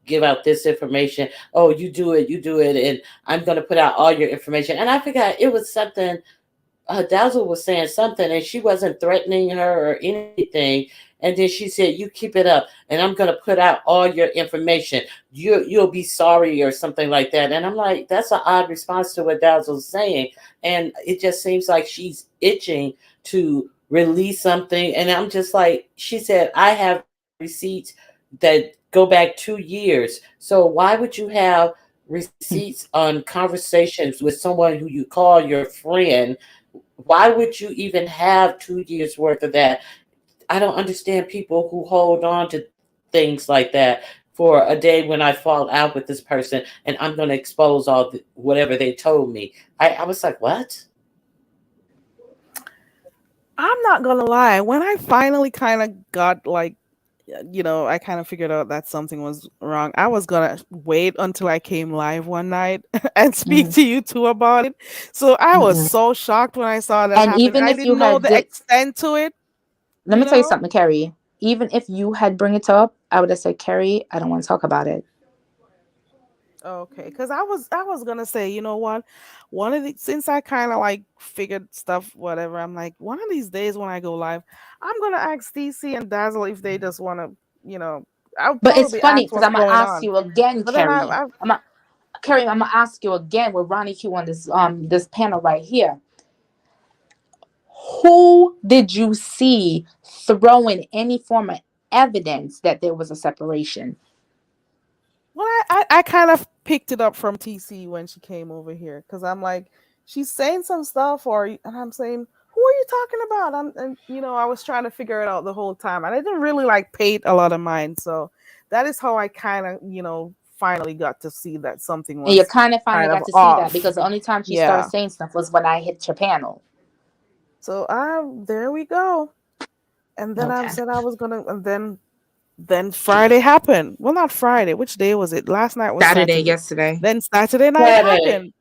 give out this information. Oh, you do it, and I'm gonna put out all your information. And I forgot it was something. Dazzle was saying something, and she wasn't threatening her or anything. And then she said, "You keep it up, and I'm gonna put out all your information. You'll be sorry or something like that." And I'm like, that's an odd response to what Dazzle's saying, and it just seems like she's itching to release something. And I'm just like, she said, "I have receipts that go back 2 years. So why would you have receipts on conversations with someone who you call your friend? Why would you even have 2 years worth of that?" I don't understand people who hold on to things like that for a day when I fall out with this person and I'm going to expose whatever they told me. I was like, what? I'm not gonna lie. When I finally kind of got like, I kind of figured out that something was wrong. I was gonna wait until I came live one night and speak Mm-hmm. to you two about it. So I was Mm-hmm. so shocked when I saw that And happen. even I if you didn't know had the did, extent to it. let You me tell you know. something, Carrie. Even if you had bring it up, I would have said, Carrie, I don't want to talk about it. Okay, because I was gonna say, you know what, one of the since I kind of like figured stuff, whatever. I'm like, one of these days when I go live, I'm gonna ask DC and Dazzle if they just wanna, you know, I'll But it's probably funny ask because what's I'm gonna going ask on. you again, But then Carrie. Carrie, I'm gonna ask you again with Ronnie Q on this panel right here. Who did you see throwing any form of evidence that there was a separation? well, I kind of picked it up from TC when she came over here because I'm like, she's saying some stuff, and I'm saying, who are you talking about? And I was trying to figure it out the whole time, and I didn't really like pay a lot of mind. So that is how I kind of, finally got to see that something And you was kind of finally kind of got to see that off. because the only time she started Yeah. saying stuff was when I hit your panel. So there we go. And then I Okay. said I was gonna, and then Friday happened. Well, not Friday. Which day was it? Last night was Saturday, Saturday. yesterday. Then Saturday night Saturday. happened.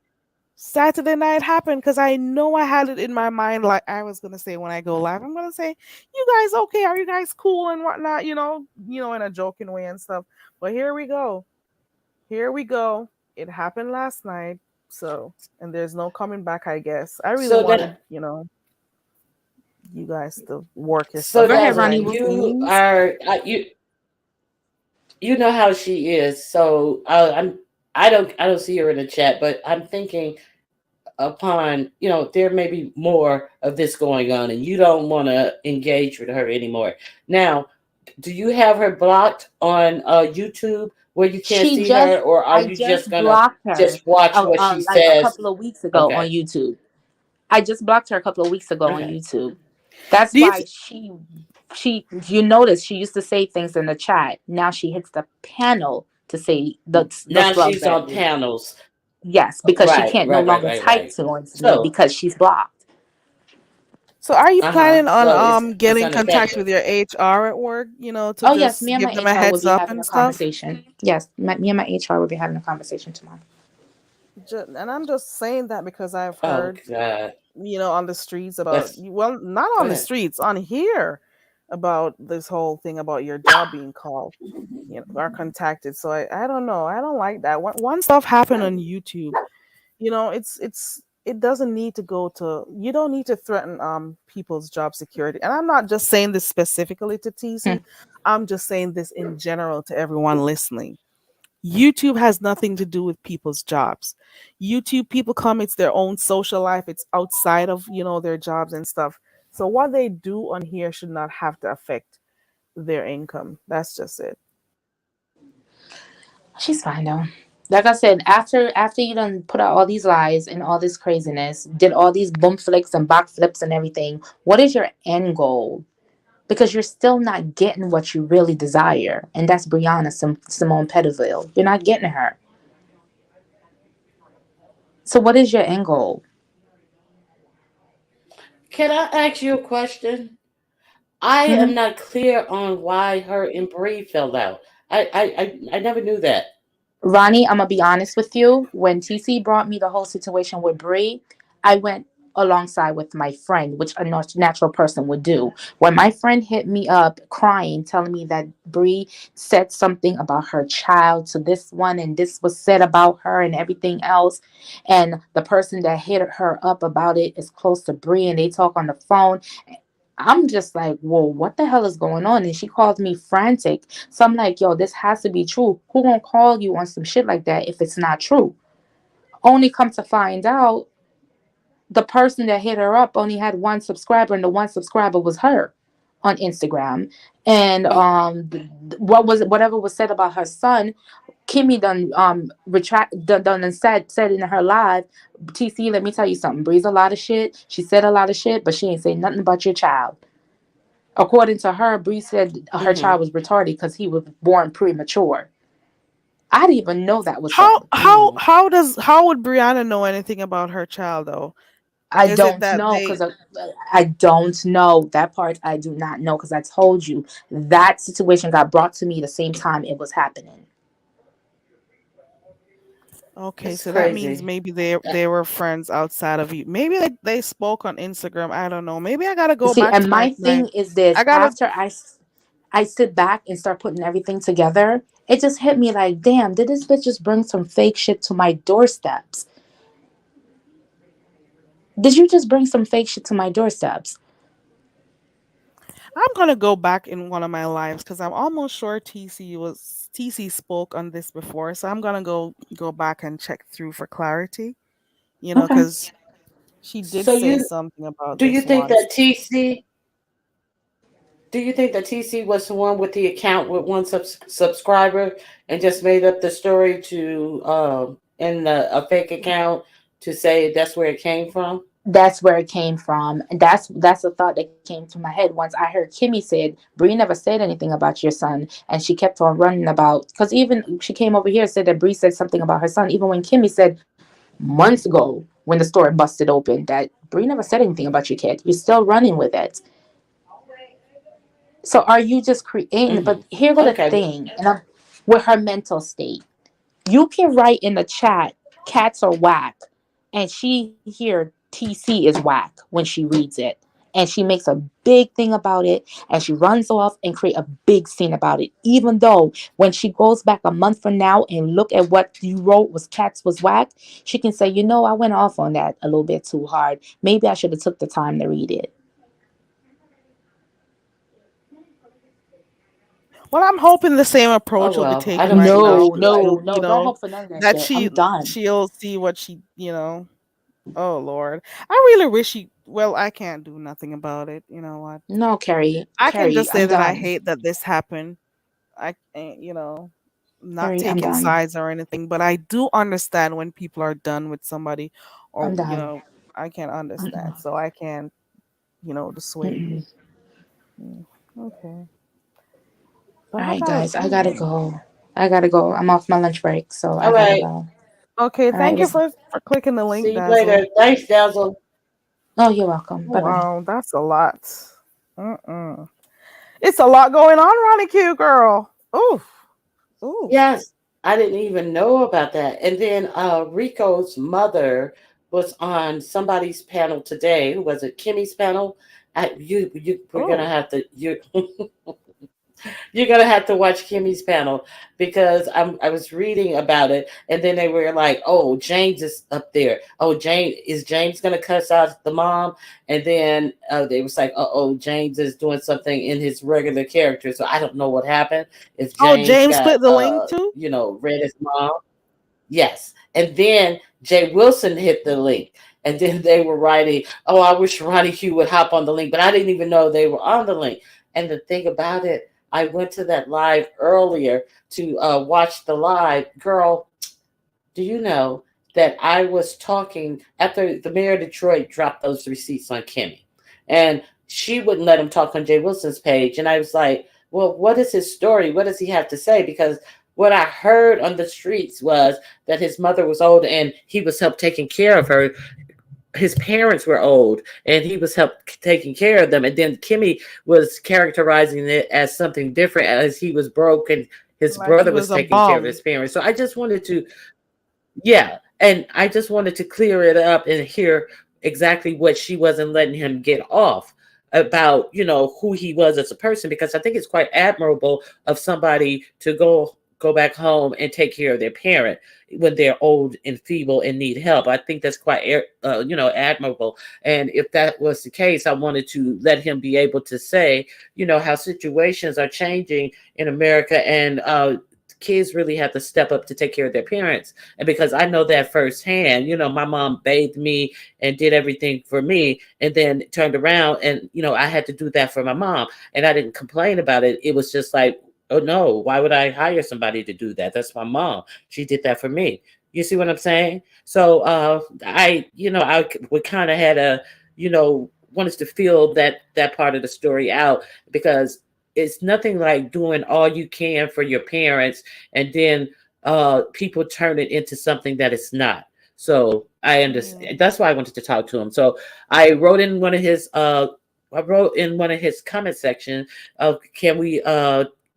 Saturday night happened because I know I had it in my mind. Like I was gonna say when I go live, I'm gonna say, "You guys okay? Are you guys cool and whatnot?" In a joking way and stuff. But here we go. Here we go. It happened last night. So, and there's no coming back. I guess I really So wanted, that you guys to work your so stuff Go out ahead, that's Ronnie. behind the you scenes. are you know how she is. So I don't see her in the chat, but I'm thinking upon there may be more of this going on, and you don't want to engage with her anymore. Now, do you have her blocked on YouTube where you can't She see her, just, or are I you just just gonna blocked her, just watch what she like a says? couple of weeks ago on Okay, YouTube. I just blocked her a couple of weeks ago on okay. YouTube. That's Do you why you notice she used to say things in the chat. Now she hits the panel to say the Now slug she's on bag. panels. Yes, because she Right, can't no right, right, longer right, type right. towards me So, because she's blocked. So are you uh-huh. planning on So it's getting contact ineffective. with your HR at work, to Oh yes, just me and my give them a HR will heads be up having and a stuff? conversation. Yes, me and my HR will be having a conversation tomorrow. And I'm just saying that because I've Oh heard, God. on the streets about, Let's well, not go on the ahead. streets, on here, about this whole thing about your job being called, or contacted. So I don't know. I don't like that. When stuff happen on YouTube, it doesn't need to go to, you don't need to threaten people's job security. And I'm not just saying this specifically to Hmm. TC. I'm just saying this in general to everyone listening. YouTube has nothing to do with people's jobs. YouTube people come, it's their own social life. It's outside of, their jobs and stuff. So what they do on here should not have to affect their income. That's just it. She's fine though. Like I said, after you done put out all these lies and all this craziness, did all these boom flicks and box flips and everything, what is your end goal? Because you're still not getting what you really desire, and that's Brianna Simone Pettiville. You're not getting her. So what is your end goal? Can I ask you a question? I Hmm. am not clear on why her and Bree fell out. I never knew that. Ronnie, I'm gonna be honest with you. When TC brought me the whole situation with Bree, I went alongside with my friend, which a natural person would do. When my friend hit me up crying, telling me that Bree said something about her child to this one, and this was said about her and everything else, and the person that hit her up about it is close to Bree, and they talk on the phone. I'm just like, whoa, what the hell is going on? And she calls me frantic. So I'm like, yo, this has to be true. Who gonna call you on some shit like that if it's not true? Only come to find out, the person that hit her up only had one subscriber, and the one subscriber was her on Instagram. And whatever was said about her son, Kimmy done done and said in her live, TC, let me tell you something. Bree's a lot of shit. She said a lot of shit, but she ain't say nothing about your child. According to her, Bree said her Hmm. child was retarded because he was born premature. I didn't even know that was How said. how how does how would Brianna know anything about her child though? I Is it don't that know they because I don't know that part. I do not know because I told you that situation got brought to me the same time it was happening. Okay, It's so that means crazy. maybe they were friends outside of you. Maybe they spoke on Instagram. I don't know. Maybe I gotta go See, back to and my my thing is this: I gotta after I sit back and start putting everything together, It just hit me like, damn, did this bitch just bring some fake shit to my doorsteps? Did you just bring some fake shit to my doorsteps? I'm gonna go back in one of my lives because I'm almost sure TC spoke on this before, so I'm gonna go back and check through for clarity. Okay. Because she did So say you something about do you this think once. that TC do you think that TC was the one with the account with one subscriber and just made up the story to in a fake account to say that's where it came from? That's where it came from. And that's a thought that came to my head once I heard Kimmy said, Bree never said anything about your son. And she kept on running about, because even she came over here and said that Bree said something about her son, even when Kimmy said months ago when the store busted open that Bree never said anything about your kid. You're still running with it. So are you just creating? Hmm. But here go the Okay. thing, and with her mental state. You can write in the chat, cats are whack, and she hear TC is whack when she reads it. And she makes a big thing about it, and she runs off and create a big scene about it. Even though when she goes back a month from now and look at what you wrote was cats was whack, she can say, I went off on that a little bit too hard. Maybe I should have took the time to read it. Well, I'm hoping the same Oh approach will be well, I taken don't right see what now. she No, would like. no, no. Don't hope for none of that That shit. I'm done. she'll see what oh Lord. I really wish she well, I can't do nothing about it. You know what? No, Carrie. I can Carrie, just say I'm that I done. hate that this happened. I not Carrie, I'm taking done. sides or anything, but I do understand when people are done with somebody I'm or done. I can Mm-mm. understand. So I can, dissuade you. Mm-mm. Mm, okay. But All I right, gotta guys, I gotta go. go. I gotta go. I'm off my lunch break, so All I gotta right. go. Okay, All right, it thank you was. for clicking the link, See you later. Dazzle. Thanks, Dazzle. Oh, you're welcome. Oh, Bye bye. wow, that's a lot. Mm-mm. It's a lot going on, Ronnie Q girl. Oof. Oof. Yes, I didn't even know about that. And then Rico's mother was on somebody's panel today. Who was it? Kimmy's panel. We're gonna Oh. have to you. You're gonna have to watch Kimmy's panel because I was reading about it, and then they were like, "Oh, James is up there. Oh, James gonna cuss out the mom?" And then they was like, "Oh, James is doing something in his regular character." So I don't know what happened. If Oh, James James got clicked the link too? read his mom, yes, and then Jay Wilson hit the link. And then they were writing, "Oh, I wish Ronnie Hugh would hop on the link," but I didn't even know they were on the link. And the thing about it, I went to that live earlier to watch the live. Girl, do you know that I was talking after the mayor of Detroit dropped those receipts on Kimmy, and she wouldn't let him talk on Jay Wilson's page, and I was like, "Well, what is his story? What does he have to say?" Because what I heard on the streets was that his mother was old and he was helped taking care of her. His parents were old and he was helped taking care of them, and then Kimmy was characterizing it as something different, as he was broke and his Like he brother was was a taking care of bum. his parents. So I just wanted to, yeah, and I just wanted to clear it up and hear exactly what she wasn't letting him get off about, who he was as a person, because I think it's quite admirable of somebody to go back home and take care of their parent when they're old and feeble and need help. I think that's quite admirable. And if that was the case, I wanted to let him be able to say, how situations are changing in America, and kids really have to step up to take care of their parents. And because I know that firsthand, my mom bathed me and did everything for me, and then turned around and, I had to do that for my mom. And I didn't complain about it. It was just like, oh no, why would I hire somebody to do that? That's my mom. She did that for me. You see what I'm saying? So I we kind of had a, wanted to feel that part of the story out, because it's nothing like doing all you can for your parents and then people turn it into something that it's not. So I Yeah. understand. That's why I wanted to talk to him. So I wrote in one of his comment section of, can we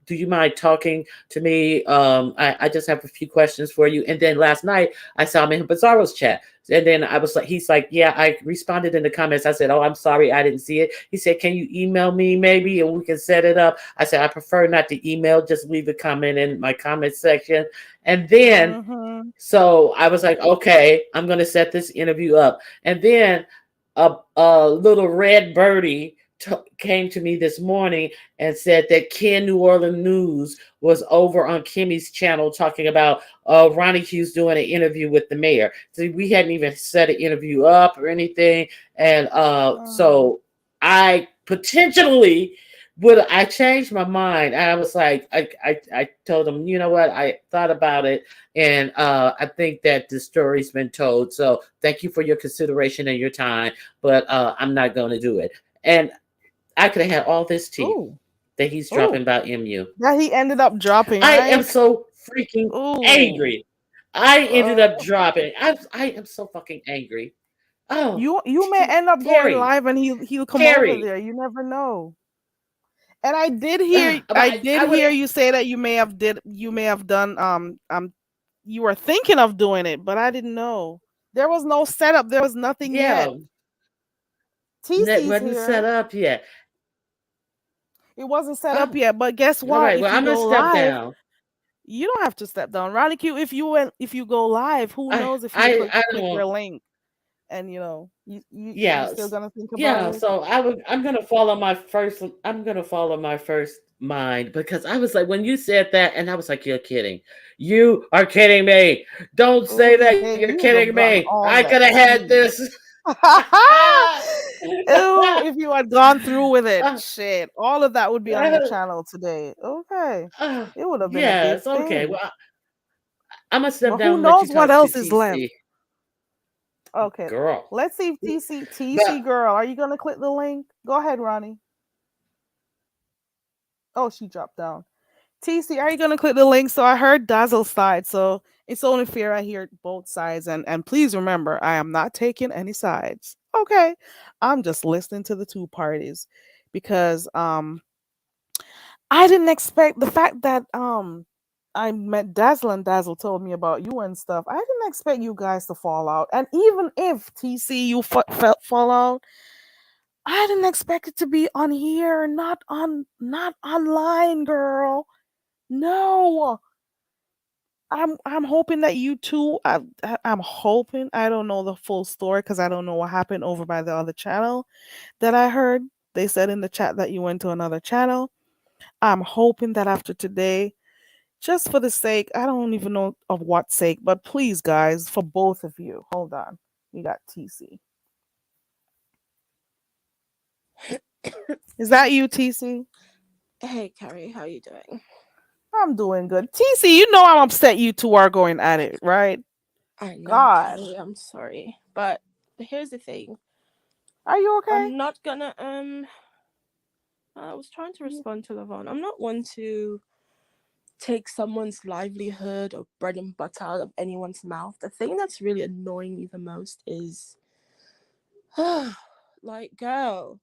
do you mind talking to me? I just have a few questions for you. And then last night I saw him in Bizarro's chat. And then I was like, he's like, yeah, I responded in the comments. I said, oh, I'm sorry, I didn't see it. He said, can you email me maybe and we can set it up? I said, I prefer not to email, just leave a comment in my comment section. And then, Mm-hmm. so I was like, okay, I'm going to set this interview up. And then a little red birdie came to me this morning and said that Ken New Orleans News was over on Kimmy's channel talking about Ronnie Hughes doing an interview with the mayor. So we hadn't even set an interview up or anything. And so I potentially I changed my mind. And I was like, I told him, you know what? I thought about it. And I think that the story's been told. So thank you for your consideration and your time. But I'm not going to do it. And I could have had all this tea Ooh. that he's Ooh. dropping about MU. That he ended up dropping, I right? am so freaking Ooh. angry. I ended up dropping. I am so fucking angry. Oh, you may end up Terry, going live and he'll come Terry. over there. You never know. And I did hear But I did hear you say that you may have done you were thinking of doing it, but I didn't know. There was no setup. There was nothing yet. TC's wasn't here. set up yet. It wasn't set up yet, but guess what? All right, if well, you I'm gonna go step live, down. you don't have to step down. Ronnie Q, if you go live, who knows if you click your link and you're still gonna think about it. So I'm gonna follow my first mind, because I was like, when you said that, and I was like, you're kidding. You are kidding me. Don't say that. Hey, You're you kidding me. I that could have had this. Ew, if you had gone through with it, shit, all of that would be on your channel today. Okay, it would have been a big it's okay. thing. Well, I'm gonna step But down who and let you knows what talk else to is TC. left? Okay, Girl. let's see if TC girl, are you gonna click the link? Go ahead, Ronnie. Oh, she dropped down. TC, are you gonna click the link? So I heard Dazzle's side, so it's only fair I hear both sides. And please remember, I am not taking any sides. Okay, I'm just listening to the two parties because I didn't expect the fact that I met Dazzle and Dazzle told me about you and stuff. I didn't expect you guys to fall out, and even if TC you fall out, I didn't expect it to be on here, not online, girl. No, I'm hoping that you two. I'm hoping. I don't know the full story because I don't know what happened over by the other channel that I heard. They said in the chat that you went to another channel. I'm hoping that after today, just for the sake, I don't even know of what sake, but please, guys, for both of you, hold on. We got TC. Is that you, TC? Hey, Carrie, how you doing? I'm doing good. TC, you know I'm upset you two are going at it, right? I know, God. Carrie, I'm sorry. But here's the thing. Are you okay? I'm not gonna, I was trying to respond to Lavon. I'm not one to take someone's livelihood or bread and butter out of anyone's mouth. The thing that's really annoying me the most is, like, girl,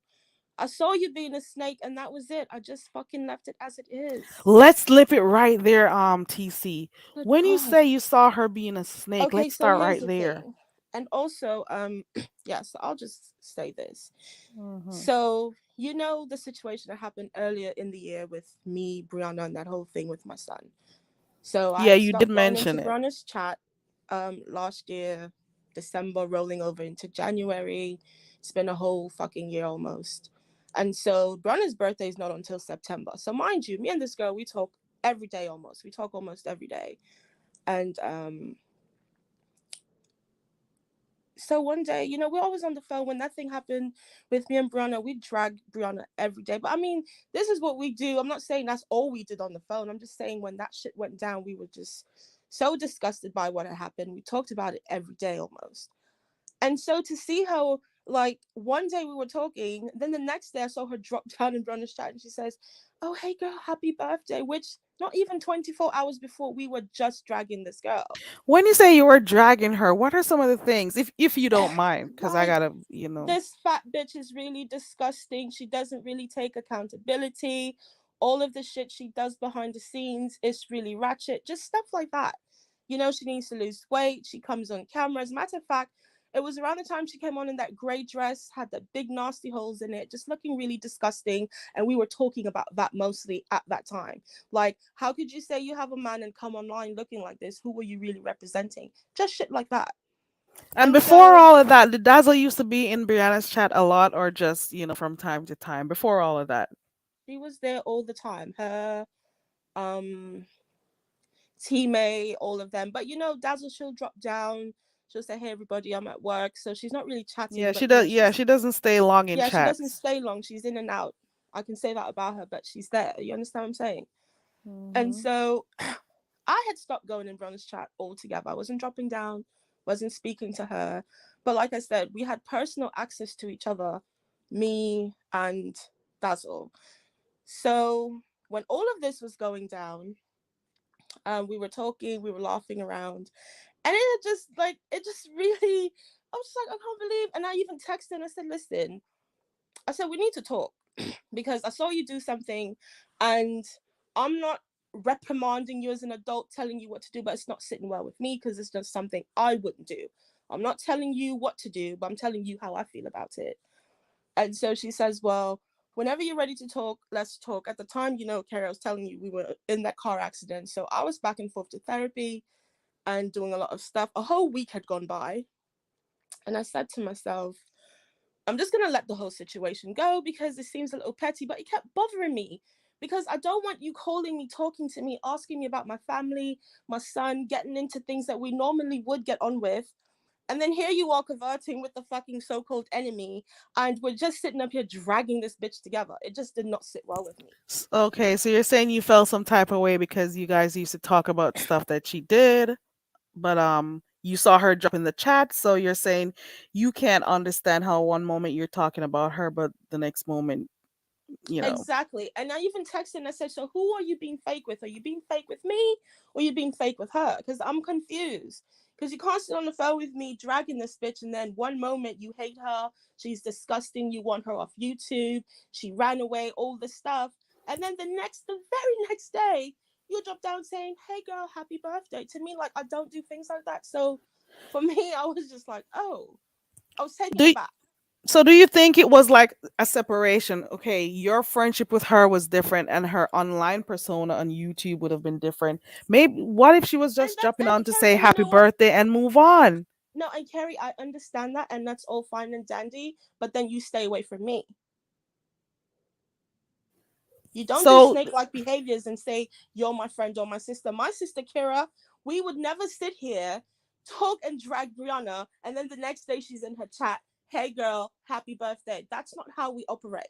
I saw you being a snake and that was it. I just fucking left it as it is. Let's flip it right there, TC. But when you God. say you saw her being a snake, Okay, let's so start here's right the there. thing. And also, so I'll just say this. Mhm. So, you know the situation that happened earlier in the year with me, Brianna, and that whole thing with my son. So Yeah, I you stopped did going mention into it. Brianna's chat last year, December, rolling over into January. It's been a whole fucking year almost. And so Brianna's birthday is not until September. So mind you, me and this girl, we talk every day almost. We talk almost every day. And so one day, you know, we're always on the phone. When that thing happened with me and Brianna, we dragged Brianna every day. But I mean, this is what we do. I'm not saying that's all we did on the phone. I'm just saying when that shit went down, we were just so disgusted by what had happened. We talked about it every day almost. And so to see how, like, one day we were talking, then the next day I saw her drop down in Brianna's chat and she says, "Oh, hey girl, happy birthday," which not even 24 hours before we were just dragging this girl. When you say you were dragging her, what are some of the things, if you don't mind? Because I Like, gotta, this fat bitch is really disgusting. She doesn't really take accountability. all of the shit she does behind the scenes is really ratchet, just stuff like that. You know, she needs to lose weight. She comes on camera. As a matter of fact, it was around the time she came on in that grey dress, had the big nasty holes in it, just looking really disgusting. And we were talking about that mostly at that time. Like, how could you say you have a man and come online looking like this? Who were you really representing? Just shit like that. And And before so all of that, did Dazzle used to be in Brianna's chat a lot, or just from time to time? Before all of that, she was there all the time. Her, um, teammate, all of them. But Dazzle, she'll drop down. She'll say, "Hey, everybody, I'm at work," so she's not really chatting. yeah, she But does. Yeah, she's she doesn't stay long in she doesn't chats. stay long. She's in and out. I can say that about her, but she's there. You understand what I'm saying? And Hmm. so I had stopped going in Bron's chat altogether. I wasn't dropping down, wasn't speaking to her. But like I said, we had personal access to each other, me and Dazzle. So when all of this was going down, we were talking, we were laughing around, and it just really, I was just like, I can't believe. And I even texted and I said, listen, I said, we need to talk because I saw you do something, and I'm not reprimanding you as an adult, telling you what to do, but it's not sitting well with me because it's just something I wouldn't do. I'm not telling you what to do, but I'm telling you how I feel about it. And so she says, well, whenever you're ready to talk, let's talk. At the time, Carrie, I was telling you we were in that car accident. So I was back and forth to therapy and doing a lot of stuff. A whole week had gone by. And I said to myself, I'm just going to let the whole situation go because it seems a little petty, but it kept bothering me because I don't want you calling me, talking to me, asking me about my family, my son, getting into things that we normally would get on with. And then here you are converting with the fucking so-called enemy, and we're just sitting up here dragging this bitch together. It just did not sit well with me. Okay, so you're saying you felt some type of way because you guys used to talk about stuff that she did, but you saw her drop in the chat, so you're saying you can't understand how one moment you're talking about her, but the next moment, you know. Exactly. And I even texted and I said, so who are you being fake with? Are you being fake with me or are you being fake with her? Because I'm confused. Because you can't sit on the phone with me dragging this bitch, and then one moment you hate her, she's disgusting, you want her off YouTube, she ran away, all this stuff. And then the very next day, you drop down saying, hey girl, happy birthday. To me, like, I don't do things like that. So for me, I was just like, oh, I was taken Do aback. So do you think it was like a separation? Okay, your friendship with her was different and her online persona on YouTube would have been different. Maybe what if she was And just that, jumping and on to Carrie, say and you happy know what? birthday and move on? No, and Carrie, I understand that, and that's all fine and dandy, but then you stay away from me. You don't do So snake-like behaviors and say you're my friend or my sister. My sister Kira, we would never sit here, talk and drag Brianna, and then the next day she's in her chat, hey girl, happy birthday. That's not how we operate.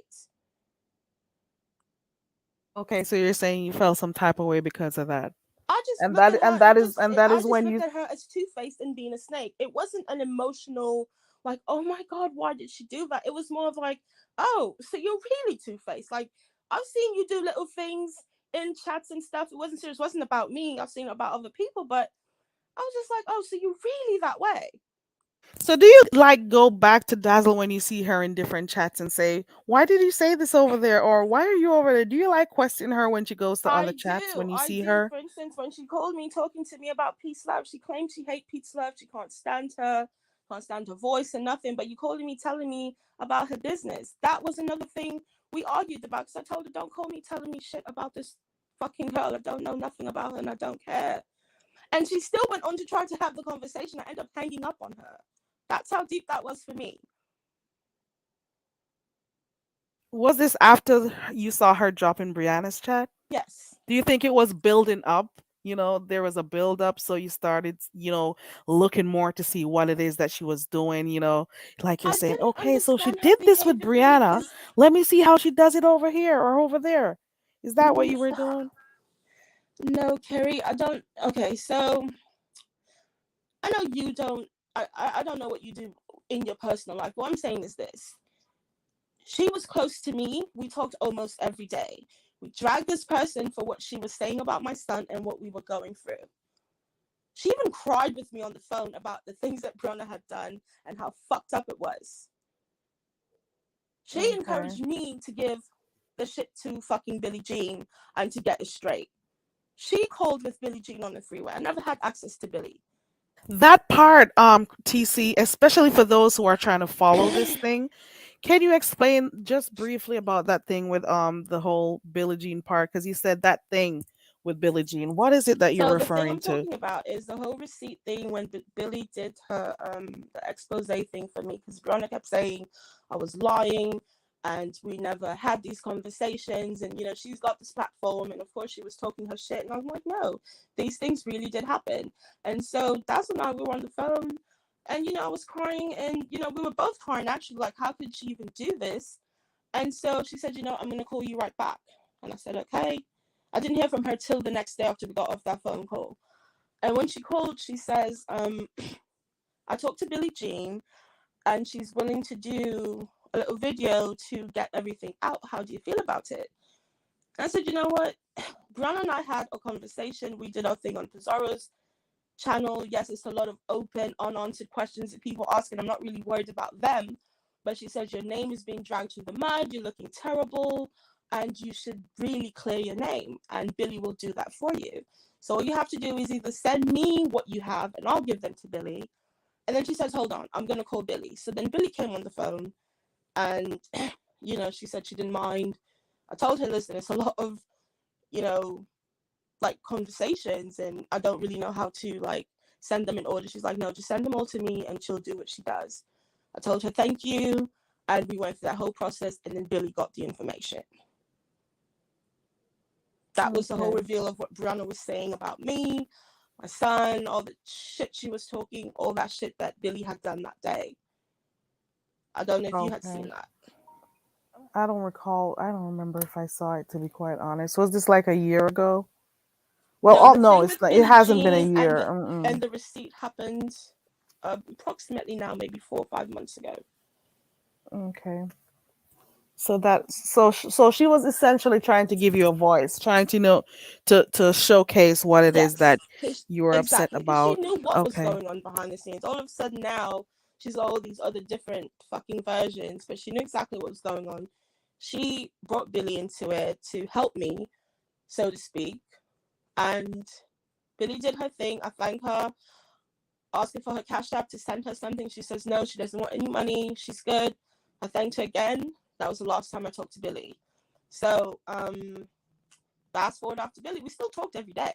okay, so you're saying you felt some type of way because of that. I just And look that at and her that and is and that I is just when look you at her as two-faced and being a snake. It wasn't an emotional, like, oh my god, why did she do that? It was more of like, oh, so you're really two-faced. Like, I've seen you do little things in chats and stuff. It wasn't serious, it wasn't about me. I've seen it about other people, but I was just like, oh, so you're really that way. So do you like go back to Dazzle when you see her in different chats and say, "Why did you say this over there?" or "Why are you over there?" Do you like question her when she goes to other I chats do. when you I see do. her? For instance, when she called me talking to me about Peace Love, she claimed she hates Peace Love. She can't stand her, can't stand her voice and nothing. But you calling me, telling me about her business. That was another thing we argued about because I told her, don't call me telling me shit about this fucking girl. I don't know nothing about her and I don't care. And she still went on to try to have the conversation. I ended up hanging up on her. That's how deep that was for me. Was this after you saw her drop in Brianna's chat? Yes. Do you think it was building up? There was a build up, so you started, looking more to see what it is that she was doing, like you're I saying, didn't okay, so she understand her did this with behavior Brianna. because Let me see how she does it over here or over there. Is that what you were doing? no, Carrie, I don't. Okay, so I know you don't. I don't know what you do in your personal life. What I'm saying is this: she was close to me. We talked almost every day. We dragged this person for what she was saying about my son and what we were going through. She even cried with me on the phone about the things that Brianna had done and how fucked up it was. She Okay. encouraged me to give the shit to fucking Billie Jean and to get it straight. She called with Billie Jean on the freeway. I never had access to Billie. That part, TC, especially for those who are trying to follow this thing, can you explain just briefly about that thing with the whole Billie Jean part? Because you said that thing with Billie Jean. What is it that you're So the thing referring I'm to? talking about is the whole receipt thing when Billie did her the expose thing for me, because Brianna kept saying I was lying and we never had these conversations, and she's got this platform, and of course she was talking her shit, and I'm like, no, these things really did happen. And so that's when we were on the phone, and I was crying, and we were both crying actually, like, how could she even do this? And so she said, I'm gonna call you right back. And I said, okay. I didn't hear from her till the next day after we got off that phone call. And when she called, she says, I talked to Billie Jean and she's willing to do a little video to get everything out. How do you feel about it? And I said, you know what? Brianna and I had a conversation. We did our thing on Pizarro's channel. Yes, it's a lot of open, unanswered questions that people ask, and I'm not really worried about them. But she says, your name is being dragged through the mud. You're looking terrible. And you should really clear your name. And Billie will do that for you. So all you have to do is either send me what you have and I'll give them to Billie. And then she says, hold on, I'm going to call Billie. So then Billie came on the phone and, she said she didn't mind. I told her, listen, it's a lot of, like conversations and I don't really know how to like send them in order. She's like, no, just send them all to me and she'll do what she does. I told her, thank you. And we went through that whole process and then Billie got the information. That was the whole reveal of what Brianna was saying about me, my son, all the shit she was talking, all that shit that Billie had done that day. I don't know if you had seen that. I don't recall. I don't remember if I saw it, to be quite honest. Was this like a year ago? Well, no, it's not. It hasn't been a year. And the receipt happened approximately now, maybe 4 or 5 months ago. Okay. So she was essentially trying to give you a voice, trying to to showcase what it is that you were upset about. She knew what was going on behind the scenes. All of a sudden now she's got all these other different fucking versions, but she knew exactly what was going on. She brought Billie into it to help me, so to speak. And Billie did her thing. I thank her, asking for her Cash App to send her something. She says no, she doesn't want any money. She's good. I thanked her again. That was the last time I talked to Billie. So fast forward after Billie, we still talked every day.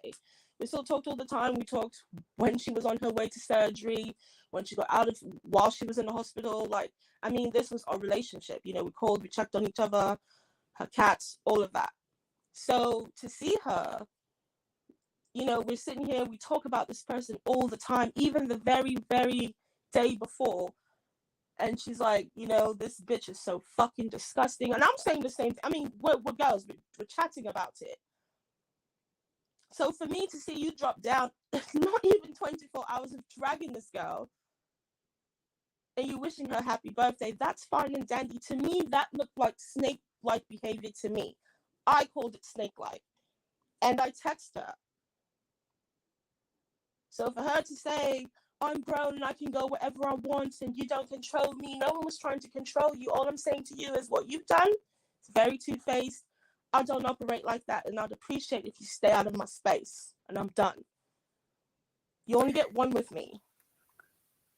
We still talked all the time. We talked when she was on her way to surgery, when she got out of, while she was in the hospital. Like, I mean, this was our relationship. We called, we checked on each other, her cats, all of that. So to see her, we're sitting here, we talk about this person all the time, even the very, very day before. And she's like, this bitch is so fucking disgusting. And I'm saying the same thing. I mean, we're girls, we're chatting about it. So for me to see you drop down, not even 24 hours of dragging this girl, and you wishing her happy birthday, that's fine and dandy. To me, that looked like snake-like behavior to me. I called it snake-like. And I text her. So for her to say, I'm grown and I can go wherever I want and you don't control me. No one was trying to control you. All I'm saying to you is what you've done. It's very two-faced. I don't operate like that, and I'd appreciate if you stay out of my space. And I'm done. You only get one with me.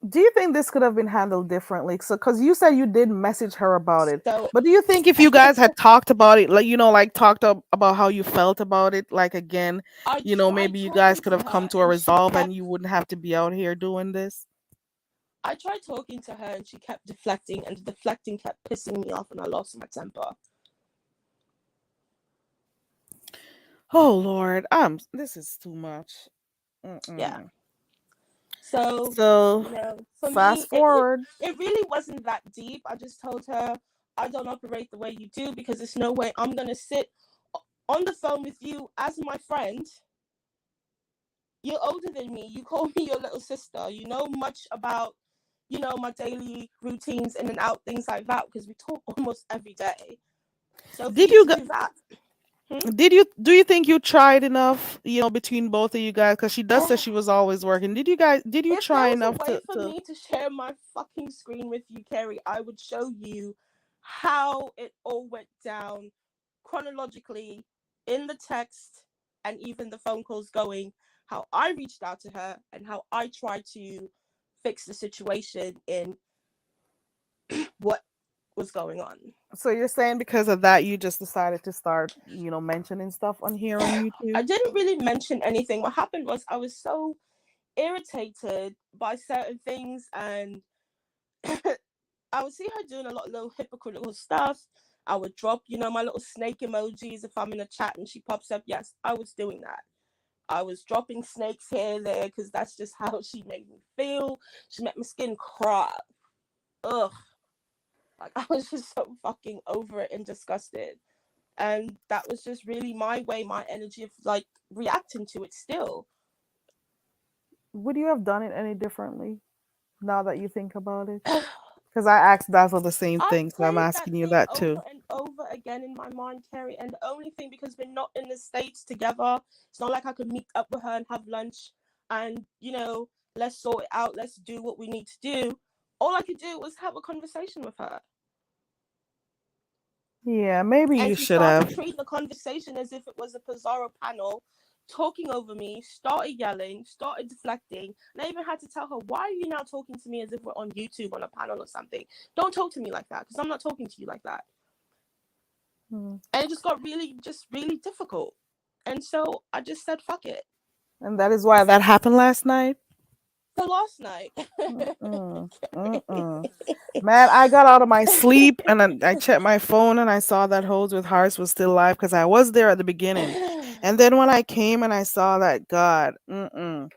Do you think this could have been handled differently? So, because you said you did message her about it, but do you think if you guys had talked about it, like talked about how you felt about it, like again, maybe you guys could have come to a resolve and you wouldn't have to be out here doing this? I tried talking to her and she kept deflecting, and the deflecting kept pissing me off, and I lost my temper. Oh Lord, this is too much. Yeah. So fast forward. It really wasn't that deep. I just told her I don't operate the way you do, because there's no way I'm gonna sit on the phone with you as my friend. You're older than me. You call me your little sister. You know much about my daily routines in and out, things like that, because we talk almost every day. So do you think you tried enough, between both of you guys? Because she does say she was always working. Did you try enough for me to share my fucking screen with you, Carrie, I would show you how it all went down chronologically in the text and even the phone calls going, how I reached out to her and how I tried to fix the situation in what was going on. So you're saying because of that, you just decided to start, mentioning stuff on here on YouTube? I didn't really mention anything. What happened was I was so irritated by certain things, and I would see her doing a lot of little hypocritical stuff. I would drop, my little snake emojis if I'm in a chat and she pops up. Yes, I was doing that. I was dropping snakes here and there because that's just how she made me feel. She made my skin crawl. Ugh. Like, I was just so fucking over it and disgusted. And that was just really my way, my energy of like reacting to it still. Would you have done it any differently now that you think about it? Because I asked Dazzle the same thing, so I'm asking you that too. Over and over again in my mind, Carrie. And the only thing, because we're not in the States together, it's not like I could meet up with her and have lunch and, let's sort it out. Let's do what we need to do. All I could do was have a conversation with her. Yeah, maybe And you she should started have. treating the conversation as if it was a Pizarro panel, talking over me, started yelling, started deflecting. And I even had to tell her, why are you now talking to me as if we're on YouTube on a panel or something? Don't talk to me like that, because I'm not talking to you like that. And it just got really difficult. And so I just said, fuck it. And that is why that happened last night? So last night. Man, I got out of my sleep and then I checked my phone and I saw that Holds with Hearts was still live because I was there at the beginning. And then when I came and I saw that, God, So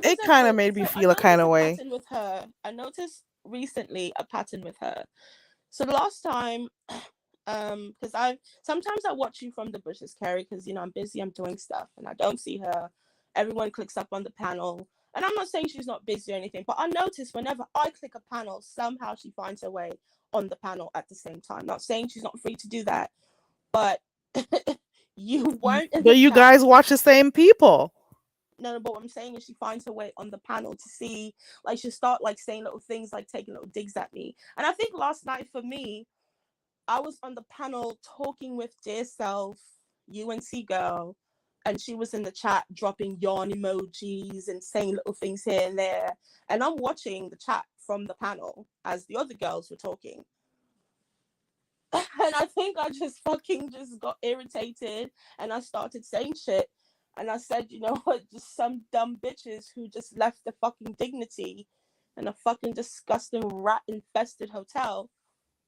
it kind of made me feel a kind of way. With her. I noticed recently a pattern with her. So the last time, because sometimes I watch you from the bushes, Carrie, because I'm busy, I'm doing stuff, and I don't see her. Everyone clicks up on the panel, and I'm not saying she's not busy or anything, but I notice whenever I click a panel, somehow she finds her way on the panel at the same time. Not saying she's not free to do that, but you weren't. But you guys watch the same people. No, but what I'm saying is she finds her way on the panel to see, like, she'll start like saying little things, like taking little digs at me. And I think last night for me, I was on the panel talking with Dear Self, UNC girl, and she was in the chat dropping yawn emojis and saying little things here and there. And I'm watching the chat from the panel as the other girls were talking. And I think I just got irritated and I started saying shit. And I said, you know what, just some dumb bitches who just left the fucking Dignity in a fucking disgusting rat-infested hotel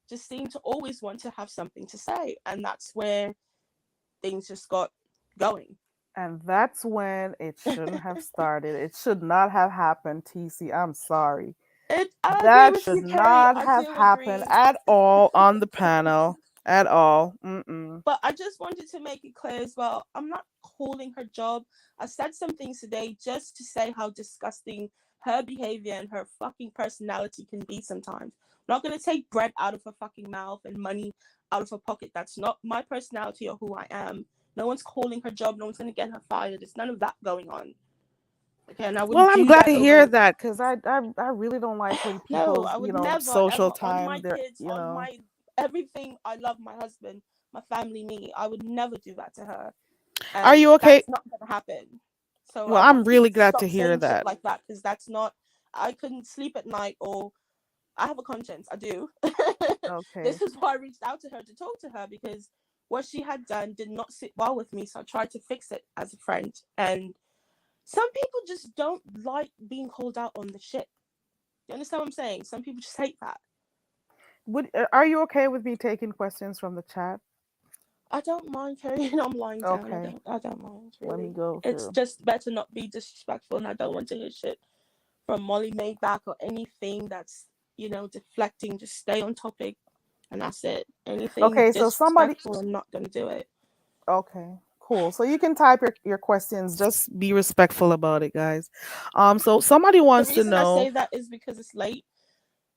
just seem to always want to have something to say. And that's where things just got going. And that's when it shouldn't have started. It should not have happened, TC. I'm sorry. That should not have happened at all on the panel. At all. But I just wanted to make it clear as well, I'm not calling her job. I said some things today just to say how disgusting her behavior and her fucking personality can be sometimes. I'm not going to take bread out of her fucking mouth and money out of her pocket. That's not my personality or who I am. No one's calling her job. No one's going to get her fired. There's none of that going on. Okay, and I'm glad to hear that, because I really don't like when people, social ever, time, on my kids, on my everything. I love my husband, my family, me. I would never do that to her. And are you okay? That's not going to happen. So well, I'm really glad to hear that. Like that, because that's not. I couldn't sleep at night, or I have a conscience. I do. Okay. This is why I reached out to her to talk to her, because what she had done did not sit well with me. So I tried to fix it as a friend. And some people just don't like being called out on the shit. You understand what I'm saying? Some people just hate that. Are you okay with me taking questions from the chat? I don't mind carrying on lying down. Okay. I don't mind. Really. Let me go. It's just better not be disrespectful, and I don't want to hear shit from Molly Maybach or anything that's, deflecting. Just stay on topic, and that's it. Anything okay, so somebody, I'm not gonna do it. Okay, cool. So you can type your questions. Just be respectful about it, guys. So somebody wants to know. I say that is because it's late.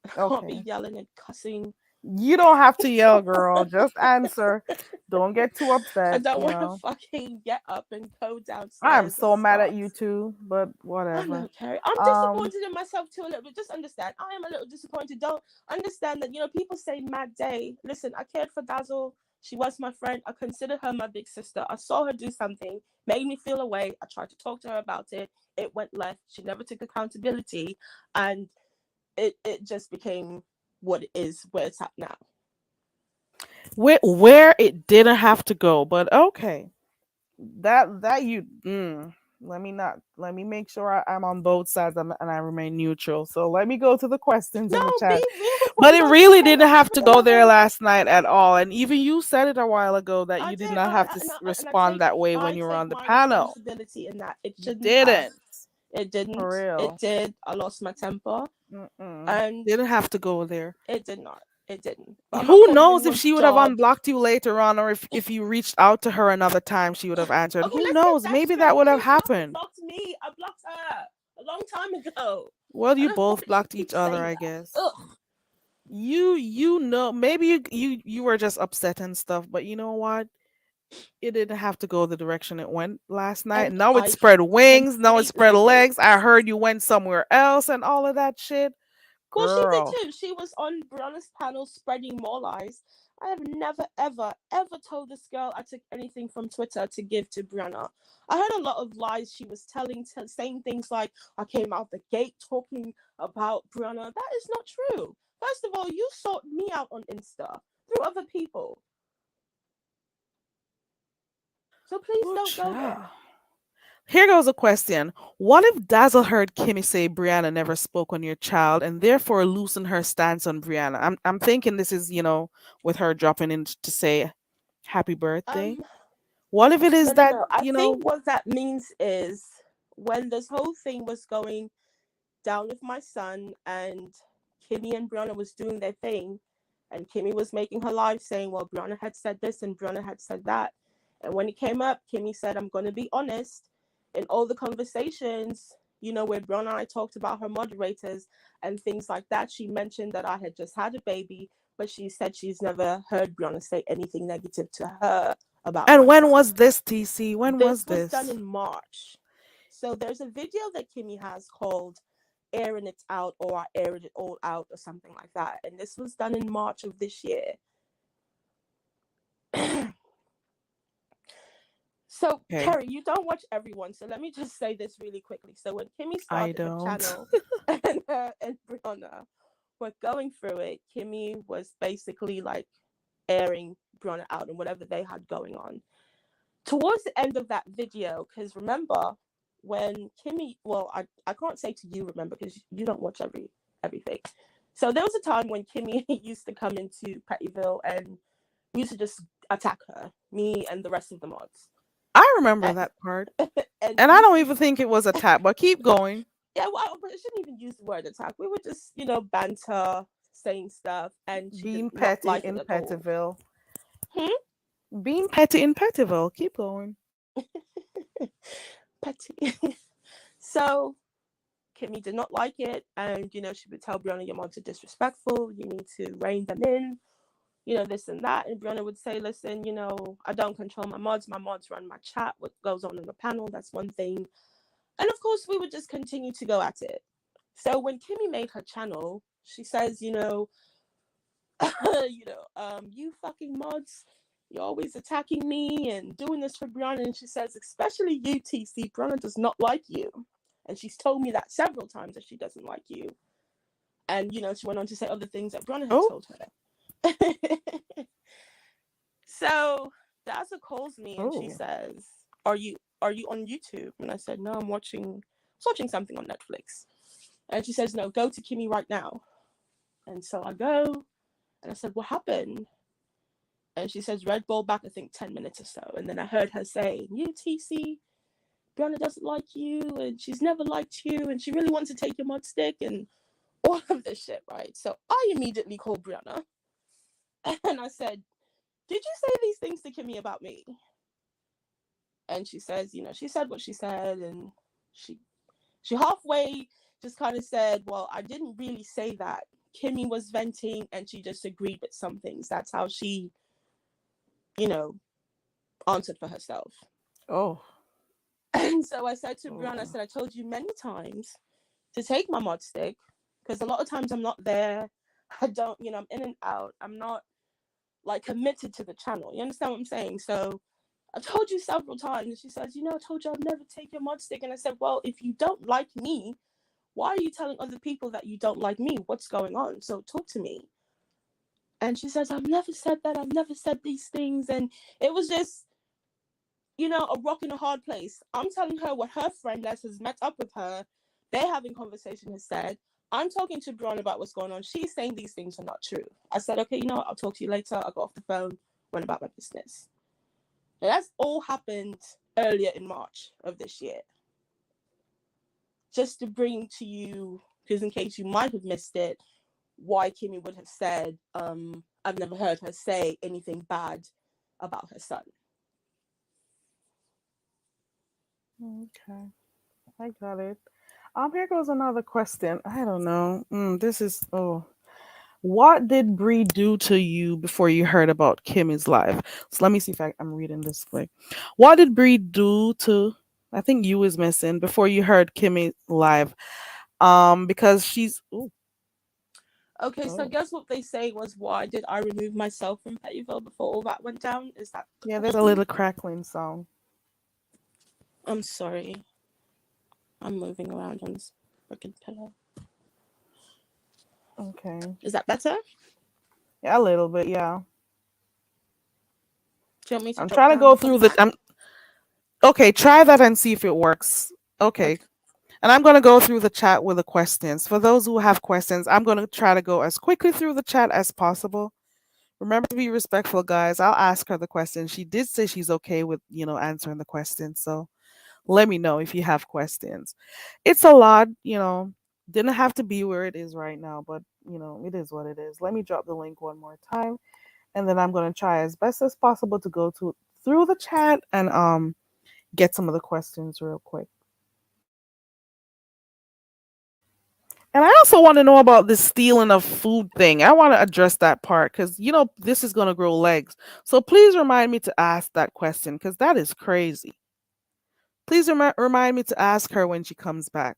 I can't be yelling and cussing. You don't have to yell, girl. Just answer. Don't get too upset. I don't want to fucking get up and go downstairs. I'm so mad at you too, but whatever. I know, Carrie. I'm disappointed in myself too a little bit. Just understand, I am a little disappointed. Don't understand that, people say mad day. Listen, I cared for Dazzle. She was my friend. I consider her my big sister. I saw her do something, made me feel away. I tried to talk to her about it. It went left. She never took accountability, and it just became what it is, where it's at now. Where it didn't have to go, but okay. Let me make sure I'm on both sides, and I remain neutral. So let me go to the questions in the No, chat. be real. But it No, really no, didn't have to go there no. last night at all. And even you said it a while ago that I you did did, not have to and respond that way when you were on the my panel. responsibility in that. It shouldn't have. Didn't. It didn't. For real. It did. I lost my temper, Mm-mm. and Didn't have to go there. it did not. It didn't. But I'm not Who calling knows if anyone's she would have job. unblocked you later on, or if you reached out to her another time, she would have answered. Okay, Who let's knows? get that Maybe straight. that would have She's not happened. blocked me. I blocked her a long time ago. Well, I you don't know both why she blocked keeps each other, saying I that. guess. Ugh. You know, maybe you were just upset and stuff, but you know what? It didn't have to go the direction it went last night. And Now it I spread wings. Now it spread completely agree. legs. I heard you went somewhere else and all of that shit. Well, she Girl, did too. She was on Brianna's panel spreading more lies. I have never, ever, ever told this girl I took anything from Twitter to give to Brianna. I heard a lot of lies she was telling, saying things like, I came out the gate talking about Brianna. That is not true. First of all, you sought me out on Insta through other people. So please oh, don't go there. child. Here goes a question. What if Dazzle heard Kimmy say Brianna never spoke on your child and therefore loosen her stance on Brianna? I'm thinking this is, with her dropping in to say happy birthday. What if it is that, No. I think what that means is when this whole thing was going down with my son and Kimmy and Brianna was doing their thing, and Kimmy was making her live saying, well, Brianna had said this and Brianna had said that. And when it came up, Kimmy said, I'm going to be honest. In all the conversations, where Brianna and I talked about her moderators and things like that, she mentioned that I had just had a baby, but she said she's never heard Brianna say anything negative to her about And when son. was this, TC? When was This was this? done in March. So there's a video that Kimmy has called Airing It Out, or I Aired It All Out, or something like that. And this was done in March of this year. So, Okay. Kerry, you don't watch everyone, so let me just say this really quickly. So when Kimmy started the channel and her and Brianna were going through it, Kimmy was basically like airing Brianna out and whatever they had going on. Towards the end of that video, because remember, when Kimmy, well, I can't say to you, remember, because you don't watch everything. So there was a time when Kimmy used to come into Pettyville and we used to just attack her, me and the rest of the mods. I remember that part. and I don't even think it was attack, but keep going. Yeah, well, I shouldn't even use the word attack. We were just, banter, saying stuff, and she being did not petty like in it at all. Pettyville. Being petty in Pettyville. Keep going. Petty. So Kimmy did not like it, and she would tell Brianna, your mods are disrespectful, you need to rein them in, this and that. And Brianna would say, listen, I don't control my mods run my chat, what goes on in the panel, that's one thing. And of course we would just continue to go at it. So when Kimmy made her channel, she says, you fucking mods, you're always attacking me and doing this for Brianna. And she says, especially you, TC, Brianna does not like you. And she's told me that several times, that she doesn't like you. And, she went on to say other things that Brianna had told her. So Dazzle calls me and she says, are you on YouTube? And I said, no, I was watching something on Netflix. And she says, no, go to Kimmy right now. And so I go and I said, what happened? And she says, Red Bull back, I think 10 minutes or so. And then I heard her saying, you, TC, Brianna doesn't like you and she's never liked you and she really wants to take your mod stick and all of this shit, right? So I immediately called Brianna and I said, did you say these things to Kimmy about me? And she says, she said what she said, and she halfway just kind of said, well, I didn't really say that. Kimmy was venting and she just agreed with some things. That's how she, answered for herself. And so I said to Brianna, I said, I told you many times to take my mod stick, because a lot of times I'm not there. I don't, I'm in and out. I'm not like committed to the channel. You understand what I'm saying? So I told you several times. And she says, I told you I'd never take your mod stick. And I said, well, if you don't like me, why are you telling other people that you don't like me? What's going on? So talk to me. And she says, I've never said that. I've never said these things. And it was just, a rock in a hard place. I'm telling her what her friend that has met up with her, they're having conversation, has said. I'm talking to Braun about what's going on. She's saying these things are not true. I said, okay, what? I'll talk to you later. I got off the phone, went about my business. And that's all happened earlier in March of this year. Just to bring to you, because in case you might have missed it, why Kimmy would have said, I've never heard her say anything bad about her son. Okay, I got it. Here goes another question. I don't know. What did Bree do to you before you heard about Kimmy's live? So let me see if I'm reading this quick. What did Bree do to? I think you was missing before you heard Kimmy live. Because she's. Ooh, Okay, so I oh. guess what they say was, why did I remove myself from Pettyville before all that went down? Is that the Yeah, there's a question? little crackling sound. I'm sorry. I'm moving around on this freaking pillow. Okay. Is that better? Yeah, a little bit. Yeah. Do you want me to I'm drop trying to down go and come through the. back? Okay, try that and see if it works. Okay. Okay. And I'm going to go through the chat with the questions. For those who have questions, I'm going to try to go as quickly through the chat as possible. Remember to be respectful, guys. I'll ask her the question. She did say she's okay with, answering the questions. So let me know if you have questions. It's a lot, didn't have to be where it is right now, but, it is what it is. Let me drop the link one more time. And then I'm going to try as best as possible to go through the chat and get some of the questions real quick. And I also want to know about this stealing of food thing. I want to address that part because, this is going to grow legs. So please remind me to ask that question because that is crazy. Please remind me to ask her when she comes back.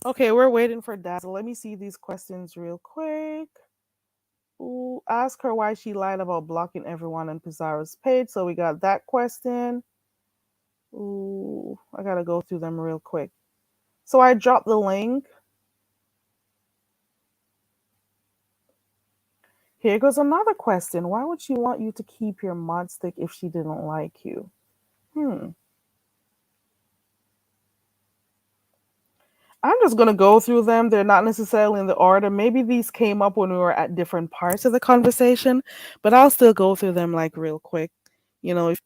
Okay, we're waiting for Dazzle. Let me see these questions real quick. Ooh, ask her why she lied about blocking everyone on Pizarro's page. So we got that question. Ooh, I gotta go through them real quick. So I dropped the link. Here goes another question. Why would she want you to keep your mod stick if she didn't like you? I'm just going to go through them. They're not necessarily in the order. Maybe these came up when we were at different parts of the conversation, but I'll still go through them like real quick. If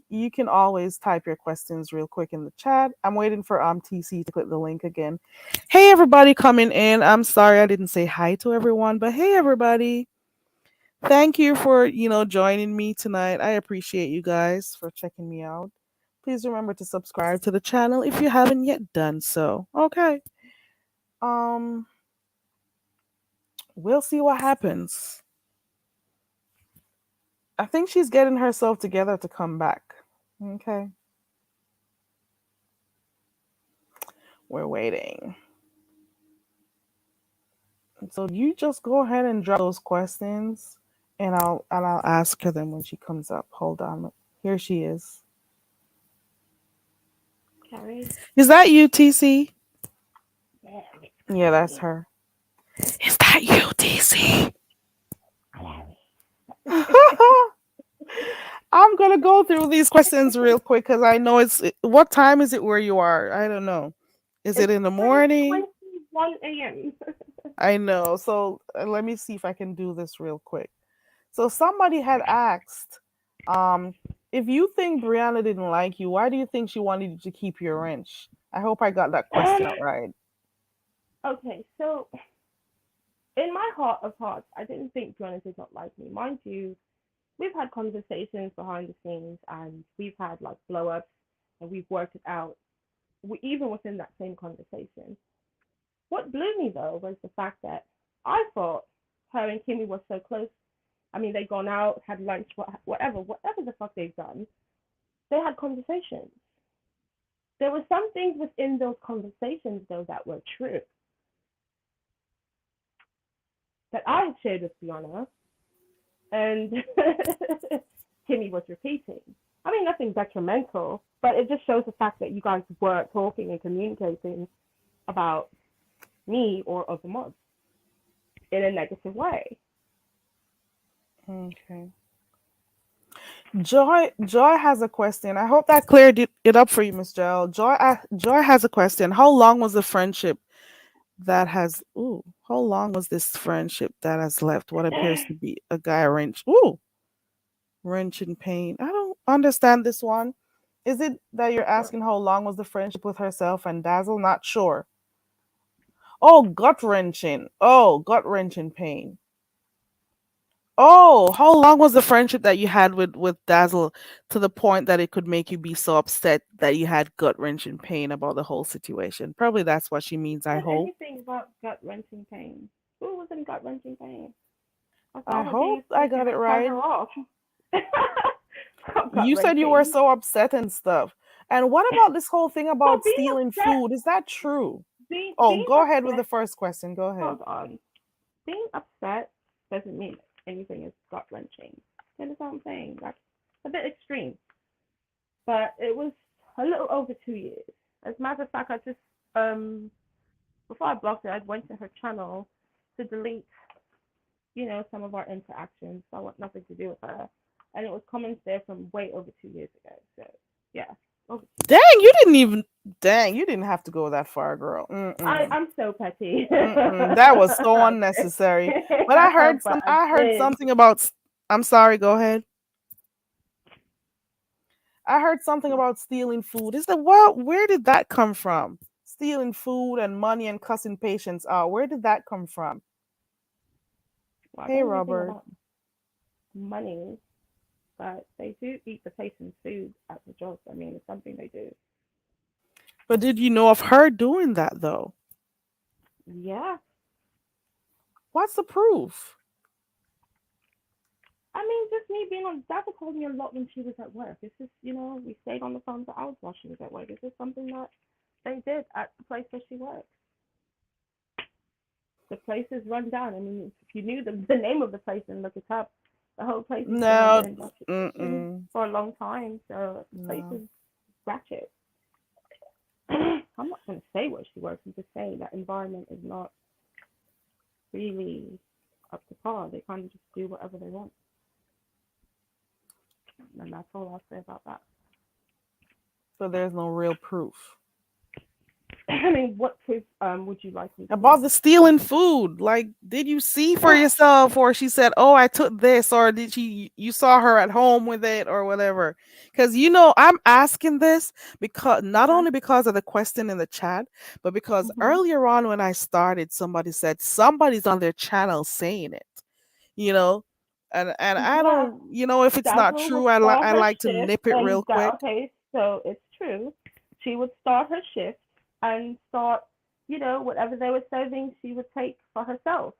you can always type your questions real quick in the chat. I'm waiting for TC to click the link again. Hey everybody coming in. I'm sorry I didn't say hi to everyone, but hey everybody. Thank you for, joining me tonight. I appreciate you guys for checking me out. Please remember to subscribe to the channel if you haven't yet done so. Okay. We'll see what happens. I think she's getting herself together to come back. Okay. We're waiting. So you just go ahead and drop those questions and I'll ask her them when she comes up. Hold on. Here she is. Carrie? Is that you, TC? Yeah, that's her. Is that you, TC? I'm gonna go through these questions real quick because I know what time is it where you are? I don't know. Is it in the morning? 1 a.m. I know. So let me see if I can do this real quick. So somebody had asked, if you think Brianna didn't like you, why do you think she wanted you to keep your wrench? I hope I got that question out right. Okay, so in my heart of hearts, I didn't think Brianna did not like me. Mind you, we've had conversations behind the scenes and we've had like blow ups and we've worked it out. Even within that same conversation. What blew me though was the fact that I thought her and Kimmy were so close. I mean, they'd gone out, had lunch, whatever the fuck they've done. They had conversations. there were some things within those conversations though that were true that I had shared with Brianna, and Timmy was repeating. I mean, nothing detrimental, but it just shows the fact that you guys were talking and communicating about me or other mods in a negative way. Okay. Joy has a question. I hope that cleared it up for you, Miss Joel. Joy has a question. How long was the friendship that has? Ooh, how long was this friendship that has left what appears to be a guy wrench in pain? I don't understand this one. Is it that you're asking how long was the friendship with herself and Dazzle? Not sure. Oh, gut wrenching. Oh, gut wrenching pain. Oh, how long was the friendship that you had with Dazzle to the point that it could make you be so upset that you had gut wrenching pain about the whole situation? Probably that's what she means. I Said hope. anything about gut wrenching pain? Who was in gut wrenching pain? I I saw her hope being I so she got it would cut right. her off. Gut You said you were wrenching. so upset and stuff. And what about this whole thing So about being stealing upset, food? Is that true? being Oh, being go ahead with upset. the first question. Go ahead. Hold on. Being upset doesn't mean anything is gut wrenching. You understand what I'm saying? That's a bit extreme. But it was a little over 2 years. As a matter of fact, I just before I blocked her, I went to her channel to delete, some of our interactions. So I want nothing to do with her. And it was comments there from way over 2 years ago. So yeah. Over 2 years. Dang, you didn't have to go that far, girl. I'm so petty. That was so unnecessary. But But I I heard did. something about I'm sorry, go ahead. I heard something about stealing food. Is that what? Where did that come from? Stealing food and money and cussing patients out. Where did that come from? Well, I Hey, don't know anything Robert. about money, but they do eat the patient's food at the job. I mean, it's something they do. But did you know of her doing that though? Yeah. What's the proof? I mean, just me being on. Dad called me a lot when she was at work. It's just, we stayed on the phone for hours while she was at work. It's just something that they did at the place where she works. The place is run down. I mean, if you knew the name of the place and look it up, the whole place has been under No. investigation Mm-mm. for a long time. So the place No. is ratchet. I'm not going to say where she works. I'm just saying that environment is not really up to par. They kind of just do whatever they want. And that's all I'll say about that. So there's no real proof. I mean, what proof would you like me About the stealing food. Like, did you see for yourself, or she said, "Oh, I took this," or did you saw her at home with it, or whatever? Because I'm asking this because not Okay. only because of the question in the chat, but because Mhm. earlier on when I started, somebody said somebody's on their channel saying it. You know, and I Yeah, don't, if it's not Dazzle would true, start I her like to shift, nip it real and that quick. okay, so it's true. She would start her shift and start, whatever they were serving, she would take for herself.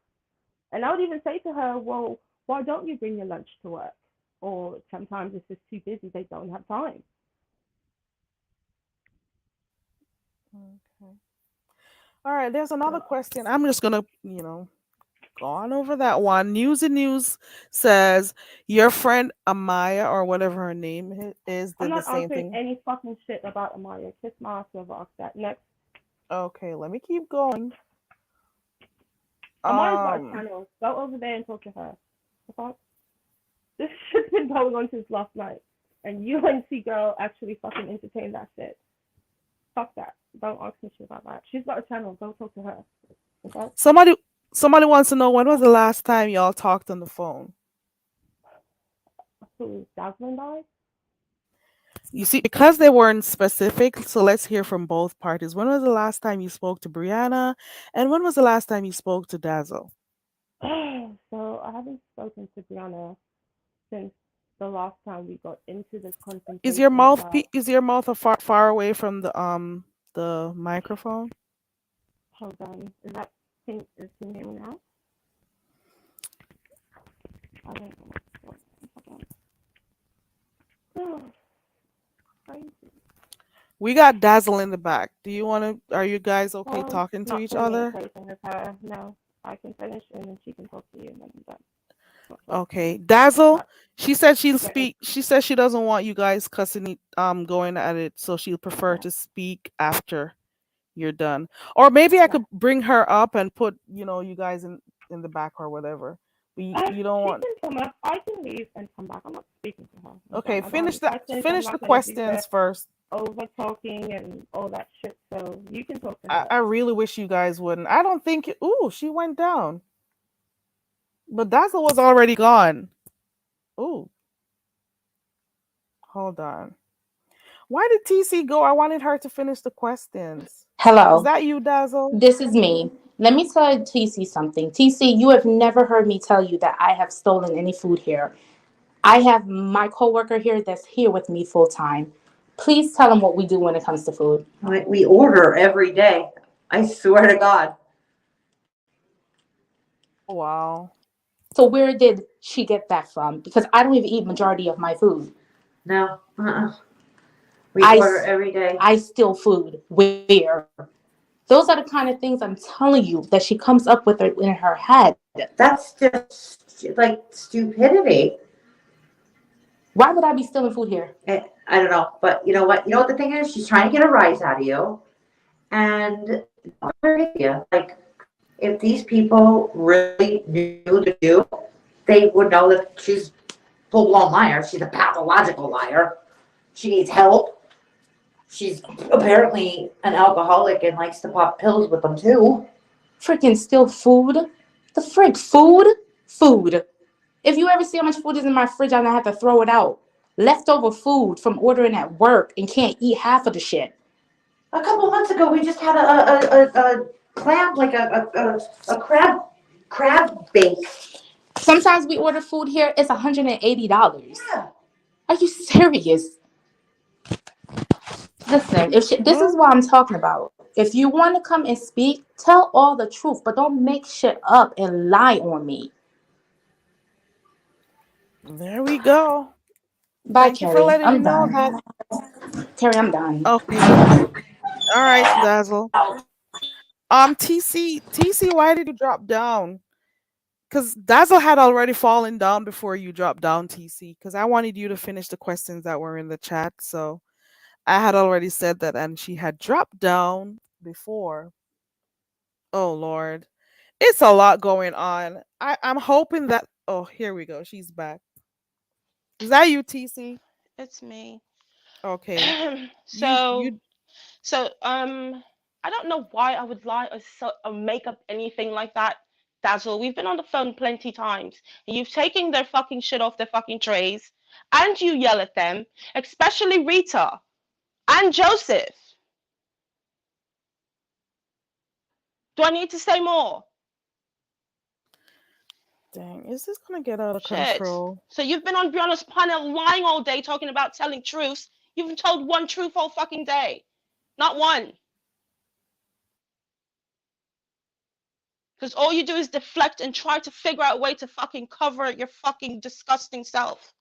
And I would even say to her, well, why don't you bring your lunch to work? Or sometimes it's just too busy, they don't have time. Okay. All right, there's another So question. I'm just gonna, go on over that one. News and News says your friend Amaya or whatever her name is I'm did the not same answering thing. any fucking shit about Amaya. Kiss my ass over off that. Next. Okay, let me keep going. Amaya's got a Um, channel. Go over there and talk to her. The fuck? This shit's been going on since last night. And UNC girl actually fucking entertained that shit. Fuck that. Don't ask me shit about that. She's got a channel. Go talk to her. Okay? somebody somebody wants to know when was the last time y'all talked on the phone? Who? Jasmine died? You see, because they weren't specific, so let's hear from both parties. When was the last time you spoke to Brianna, and when was the last time you spoke to Dazzle? So I haven't spoken to Brianna since the last time we got into this confrontation about. Is your mouth far away from the microphone? Hold on. Can you hear me now? I don't know what's going on. Hold on. Crazy. We got Dazzle in the back. Do you want to? Are you guys okay Well, talking to not each other? communicating with her. No, I can finish and then she can talk to you and then I'm done. Okay, Dazzle. Not She said she'll getting. speak. She said she doesn't want you guys cussing, going at it, so she'll prefer Okay. to speak after you're done. Or maybe I Right. could bring her up and put, you guys in the back or whatever. But you don't She want. can come up. I can leave and come back. I'm not speaking to her. I'm Okay, done. I don't have finish any that. questions. I'm Finish the not gonna be there questions first. over talking and all that shit. So you can talk to I, her. I really wish you guys wouldn't. I don't think. Ooh, she went down. But Dazzle was already gone. Ooh, hold on. Why did TC go? I wanted her to finish the questions. Is Hello, that you, Dazzle? this is me. Let me tell TC something. TC, you have never heard me tell you that I have stolen any food here. I have my coworker here that's here with me full time. Please tell him what we do when it comes to food. We order every day. I swear to God. Wow. So where did she get that from? Because I don't even eat majority of my food. No. We I order every day. I steal food. Where? Those are the kind of things I'm telling you that she comes up with in her head. That's just like stupidity. Why would I be stealing food here? I don't know, but you know what? You know what the thing is? She's trying to get a rise out of you, and like if these people really knew the do, they would know that she's full blown liar. She's a pathological liar. She needs help. She's apparently an alcoholic and likes to pop pills with them too. Freaking steal food? The frick? Food? Food. If you ever see how much food is in my fridge, I'm gonna have to throw it out. Leftover food from ordering at work and can't eat half of the shit. A couple months ago, we just had a clam, like a crab bake. Sometimes we order food here, it's $180. Yeah. Are you serious? Listen, this is what I'm talking about. If you want to come and speak, tell all the truth, but don't make shit up and lie on me. There we go. Bye, Thank you for Carrie. letting me I'm know done. that. Carrie, I'm done. Okay. All right, Dazzle. TC, why did you drop down? Because Dazzle had already fallen down before you dropped down, TC. Because I wanted you to finish the questions that were in the chat. So I had already said that, and she had dropped down before. Oh Lord, it's a lot going on. I'm hoping that. Oh, here we go. She's back. Is that you, TC? It's me. Okay. So You. I don't know why I would lie or make up anything like that. Dazzle, we've been on the phone plenty times. And you've taken their fucking shit off their fucking trays, and you yell at them, especially Rita and Joseph. Do I need to say more? Dang, is this gonna get out of Shit. control? So you've been on Brianna's panel lying all day, talking about telling truths. You've told one truth all fucking day, not one. Because all you do is deflect and try to figure out a way to fucking cover your fucking disgusting self.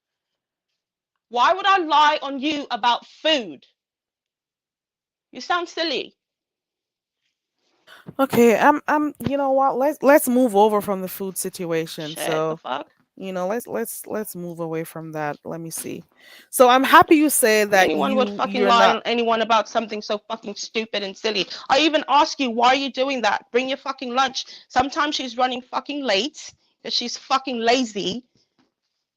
Why would I lie on you about food? You sound silly. Okay, you know what? Let's move over from the food situation. Shit, the So, fuck? let's move away from that. Let me see. So I'm happy you say that Anyone would fucking you're lie not. on anyone about something so fucking stupid and silly. I even ask you, why are you doing that? Bring your fucking lunch. Sometimes she's running fucking late because she's fucking lazy,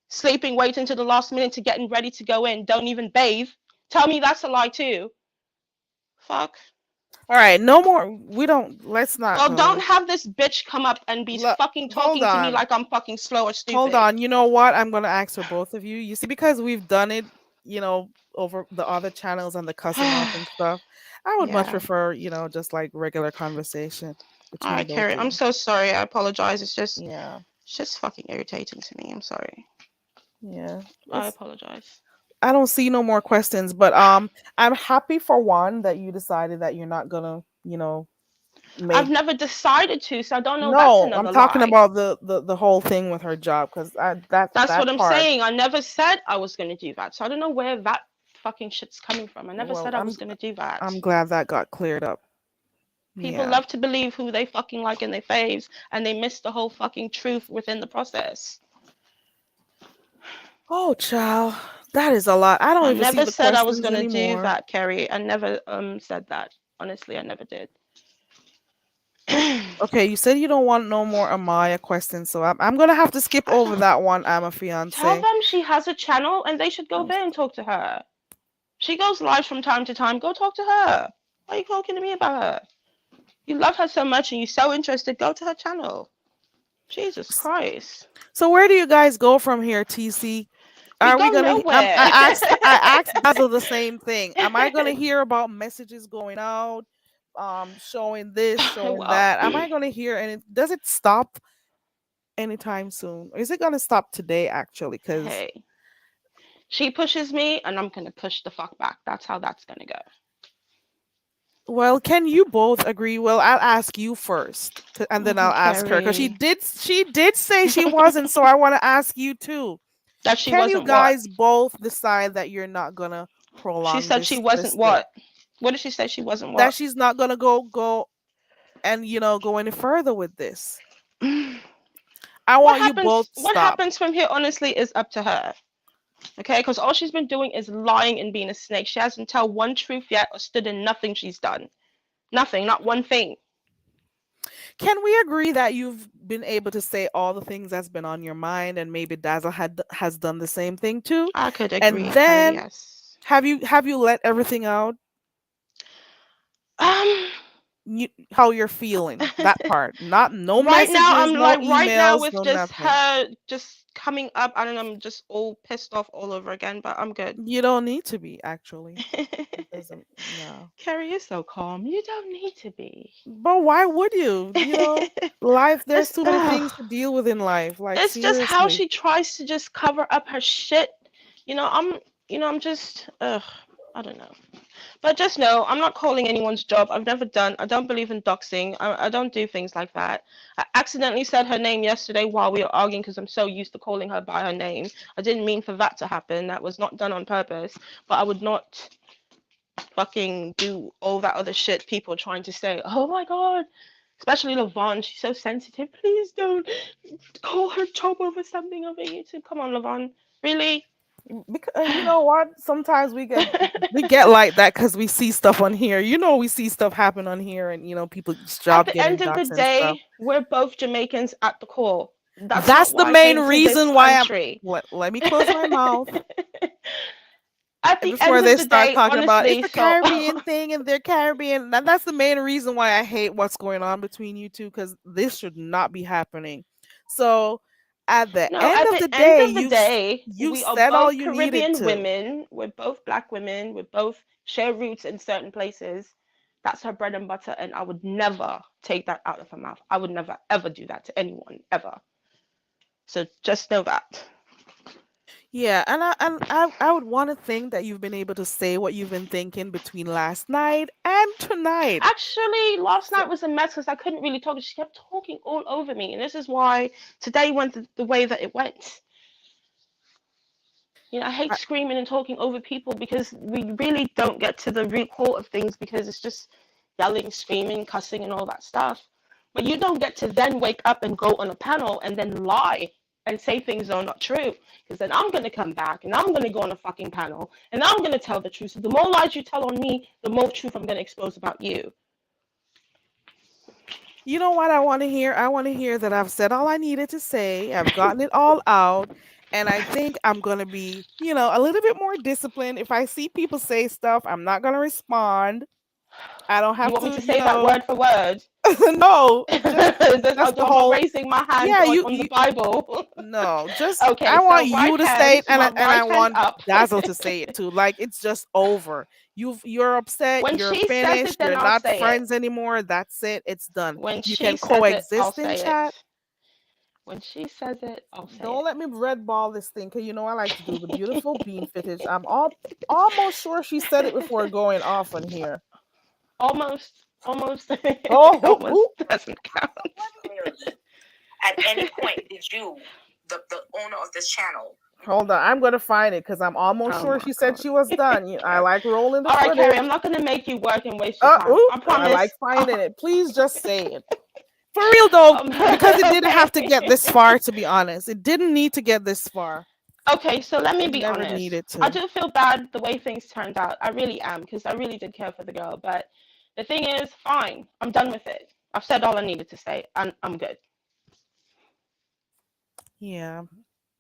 sleeping, waiting to the last minute to getting ready to go in, don't even bathe. Tell me that's a lie too. Fuck. All right, no more. We don't. Let's not Well, don't go. have this bitch come up and be fucking Hold talking to me on. like I'm fucking slow or stupid. Hold on. You know what? I'm gonna ask for both of you. You see, because we've done it, over the other channels and the cussing off and stuff. I would much Yeah. prefer, just like regular conversation All between right, both Carrie. of I'm you. so sorry. I apologize. Yeah, It's just fucking irritating to me. I'm sorry. yeah. I It's apologize. I don't see no more questions, but I'm happy for one that you decided that you're not gonna, I've make. never decided to, so I don't know. That's No, I'm another talking lie. about the whole thing with her job because That's what that I'm part. saying. I never said I was going to do that, so I don't know where that fucking shit's coming from. I never Well, said I was gonna do that. I'm glad that got cleared up. People Yeah. love to believe who they fucking like in their faves, and they miss the whole fucking truth within the process. Oh, child, that is a lot. I don't I even see never the said I was questions gonna do anymore. that, Kerry. I never said that. Honestly, I never did. Okay, you said you don't want no more Amaya questions, so I'm gonna have to skip over that one. I'm a Tell fiance. them she has a channel and they should go there and talk to her. She goes live from time to time. Go talk to her. Why are you talking to me about her? You love her so much and you're so interested. Go to her channel. Jesus Christ. So where do you guys go from here, TC? We Are we go gonna? nowhere. I asked Basil the same thing. Am I gonna hear about messages going out, showing this, showing Well, that? Am I gonna hear? And does it stop anytime soon? Or is it gonna stop today? Actually, because hey, she pushes me and I'm gonna push the fuck back. That's how that's gonna go. well, can you both agree? Well, I'll ask you first, and then I'll ask her because she Kerry. did say she wasn't. So I want to ask you too. That she Can you wasn't what? guys both decide that you're not gonna prolong She said this? she wasn't this thing? what? What did she say she wasn't That what? she's not gonna go and go any further with this. I want you both to What stop. happens from here, honestly, is up to her. Okay, because all she's been doing is lying and being a snake. She hasn't told one truth yet or stood in nothing she's done. Nothing, not one thing. Can we agree that you've been able to say all the things that's been on your mind, and maybe Dazzle has done the same thing too? I could agree. And then Yes. have you let everything out? How you're feeling, that part. Not no right messages, now I'm no like emails, right now with no just nothing. her just coming up. I don't know, I'm just all pissed off all over again, but I'm good. You don't need to be, actually. It doesn't. No. Carrie, you're so calm. You don't need to be. But why would you? Life. There's too many things to deal with in life. Like, It's just how seriously. she tries to just cover up her shit. I'm just I don't know. But just know, I'm not calling anyone's job. I don't believe in doxing. I don't do things like that. I accidentally said her name yesterday while we were arguing because I'm so used to calling her by her name. I didn't mean for that to happen. That was not done on purpose. But I would not fucking do all that other shit people trying to say. Oh my God. Especially Lavon. She's so sensitive. Please don't call her job over something over YouTube. Come on, Lavon. Really? Because you know what? Sometimes we get like that because we see stuff on here. We see stuff happen on here, and people's job At the getting end of the doxed and stuff. day, we're both Jamaicans at the core. That's the not why I main came to reason this why country. let me close my mouth At the before end they of the start day, talking about honestly, it's the Caribbean thing and they're Caribbean. That's the main reason why I hate what's going on between you two, because this should not be happening. So at the end of the day, you we are said all both you Caribbean needed to. women. We're both Black women. We both share roots in certain places. That's her bread and butter, and I would never take that out of her mouth. I would never ever do that to anyone ever. So just know that. Yeah, and I would want to think that you've been able to say what you've been thinking between last night and tonight. Actually, last night was a mess because I couldn't really talk. She kept talking all over me, and this is why today went the way that it went. I hate screaming and talking over people because we really don't get to the root core of things because it's just yelling, screaming, cussing, and all that stuff. But you don't get to then wake up and go on a panel and then lie and say things that are not true. Because then I'm going to come back and I'm going to go on a fucking panel and I'm going to tell the truth. So the more lies you tell on me, the more truth I'm going to expose about you. You know what I want to hear? I want to hear that I've said all I needed to say. I've gotten it all out. And I think I'm going to be, a little bit more disciplined. If I see people say stuff, I'm not going to respond. I don't have you want me to say that word for word? No. That's the whole raising my hand on the Bible. No, just okay. I want you to say it, and I want up. Dazzle to say it too. Like, it's just over. You're upset. When you're she finished. Says it, you're not friends anymore. That's it. It's done. When you she can says coexist it, in chat. When she says it, I'll say Don't it. let me red ball this thing, because I like to do the beautiful bean footage. I'm almost sure she said it before going off on here. Almost. Almost doesn't count. At any point, did you, the owner of this channel, Hold on, I'm gonna find it because I'm almost Oh sure my she said god. she was done. I like rolling the All right, Carrie, footage. I'm not gonna make you work and waste your time. Ooh, I I like promise. finding it. Please just say it. For real though, because it didn't have to get Okay. this far, to be honest. It didn't need to get this far. Okay, so let me It be never honest. needed I to. do feel bad the way things turned out. I really am because I really did care for the girl. But the thing is, fine, I'm done with it. I've said all I needed to say, and I'm good. Yeah.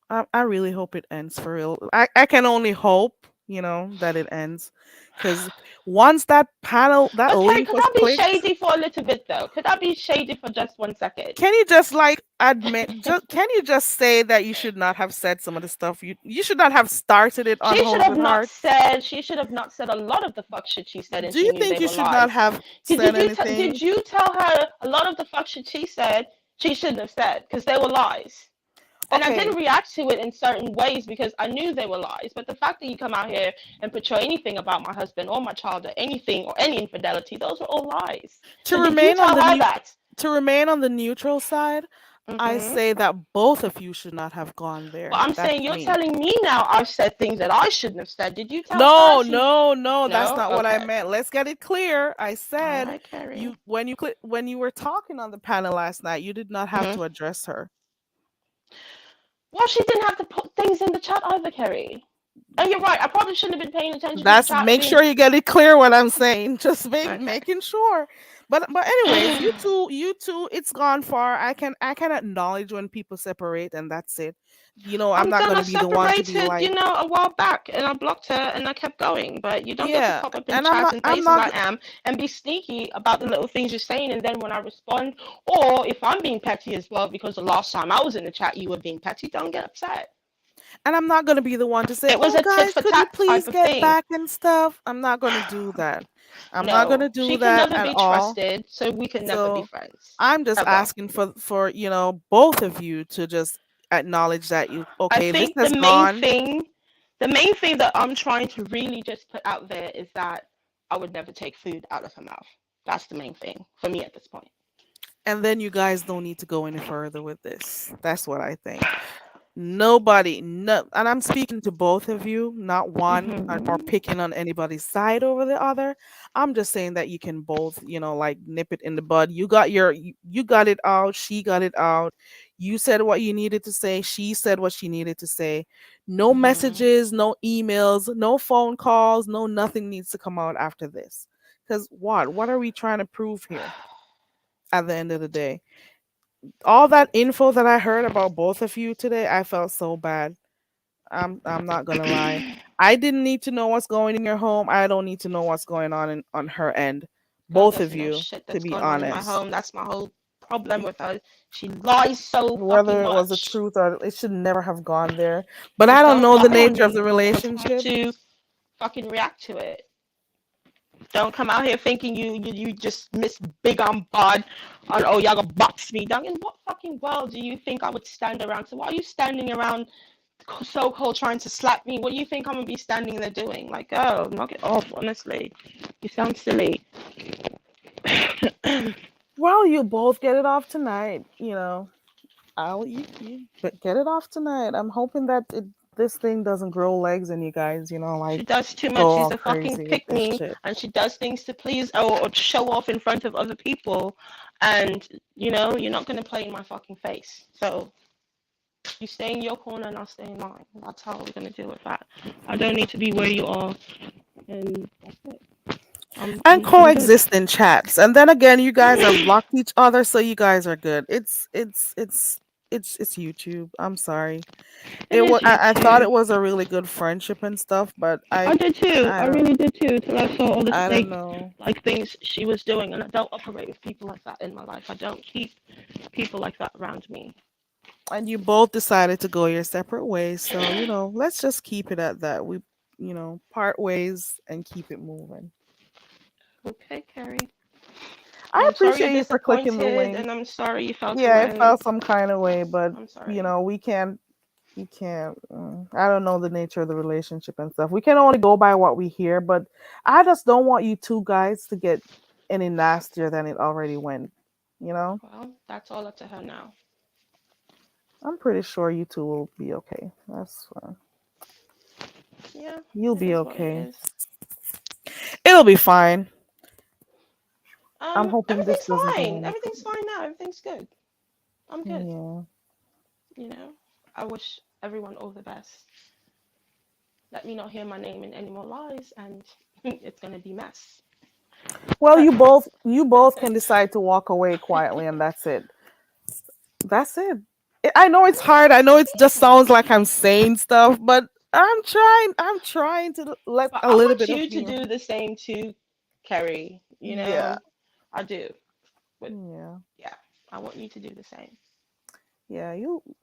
I really hope it ends for real. I can only hope, that it ends. Because once that panel, that But Carrie, link could was I be clicked, shady for a little bit though? Could I be shady for just 1 second? can you just like admit, can you just say that you should not have said some of the stuff you should not have started it on She should Hoes have with not Hearts? said. She should have not said a lot of the fuck shit she said, and Do she you knew think they you were should not lies. have said Did anything? you tell her a lot of the fuck shit she said? She shouldn't have said because they were lies. And I Okay, didn't react to it in certain ways because I knew they were lies. But the fact that you come out here and portray anything about my husband or my child or anything or any infidelity, those were all lies. to So did you remain on tell the her new that? to remain on the neutral side, I Mm-hmm. say that both of you should not have gone But there. I'm That's saying you're me. telling me now I've said things that I shouldn't have said. Did you tell her No, she? no, no, that's No? not what I Okay. meant. Let's get it clear. I All said right, Carrie. you when you were talking on the panel last night, you did not have Mm-hmm. to address her. Well, she didn't have to put things in the chat either, Kerry. And you're right. I probably shouldn't have been paying attention to the That's chat. make sure you get it clear what I'm saying. Just Okay. making sure. But anyways, you two, it's gone far. I can acknowledge when people separate and that's it. I'm I'm not done. I gonna be the one to be separated, like, a while back, and I blocked her, and I kept going. But you don't get to yeah, pop up in and I'm chats not and I'm places not I am and be sneaky about the little things you're saying, and then when I respond, or if I'm being petty as well, because the last time I was in the chat, you were being petty. Don't get upset. and I'm not gonna be the one to say, It was "Oh, a tit guys, for could you tat please type of get thing. back and stuff?" I'm not gonna do that. I'm not No, gonna do she can that never at be all. trusted, so we can never be So friends. I'm just Ever. asking for both of you to just acknowledge that I okay, this think has gone. the main thing that I'm trying to really just put out there is that I would never take food out of her mouth. That's the main thing for me at this point. And then you guys don't need to go any further with this. That's what I think. Nobody, no, and I'm speaking to both of you, not one or Hmm. picking on anybody's side over the other. I'm just saying that you can both, like nip it in the bud. You got it out, she got it out. You said what you needed to say, she said what she needed to say. No Hmm. messages, no emails, no phone calls, no nothing needs to come out after this. Because what are we trying to prove here at the end of the day? All that info that I heard about both of you today, I felt so bad. I'm not gonna lie. I didn't need to know what's going in your home. I don't need to know what's going on on her end. Girl Both of doesn't know you, shit to that's be going on in my honest. home. That's my whole problem with her. She lies so fucking Whether it was the much. truth or it should never have gone there. But I Just don't don't know the lie on nature of me the and don't have relationship. to fucking react to it. Don't come out here thinking you just miss big on bod on oh y'all gonna box me down. In what fucking world do you think I would stand around? So why are you standing around so cold trying to slap me? What do you think I'm gonna be standing there doing? Like, oh, knock it off, honestly. You sound silly. Well, you both get it off tonight. But get it off tonight. I'm hoping that this thing doesn't grow legs and you guys, She like does too go much. She's all a fucking crazy with pick this me, shit. and she does things to please or show off in front of other people. And you're not gonna play in my fucking face. So you stay in your corner and I'll stay in mine. That's how we're gonna deal with that. I don't need to be where you are, and that's it. And I'm good. coexist in chats. And then again, you guys have blocked each other, so you guys are good. It's YouTube. I'm sorry. It is I thought YouTube. it was a really good friendship and stuff, but I did too. I I don't really did too. Till I saw all the I don't snake know. like things she was doing, and I don't operate with people like that in my life. I don't keep people like that around me. And you both decided to go your separate ways, so let's just keep it at that. We part ways and keep it moving. Okay, Carrie. I I'm sorry you're appreciate you for clicking the disappointed, link. and I'm sorry you felt Yeah, it away. felt some kind of way, but I'm sorry. we can't. I don't know the nature of the relationship and stuff. We can only go by what we hear, but I just don't want you two guys to get any nastier than it already went. You know? Well, that's all up to her now. I'm pretty sure you two will be okay. That's fine. Yeah, You'll it be is what it okay. is. It'll be fine. I'm hoping this Everything's doesn't go fine. any Everything's fine now. Everything's good. I'm good. Yeah. You know, I wish everyone all the best. Let me not hear my name in any more lies, and it's gonna be mess. Well, But you both can decide to walk away quietly, and that's it. That's it. I know it's hard. I know it just sounds like I'm saying stuff, but I'm trying. I'm trying to let but a I little want bit of you to me. do the same too, Kerry. You Yeah. know, I do. But Yeah. yeah, I want you to do the same. Yeah.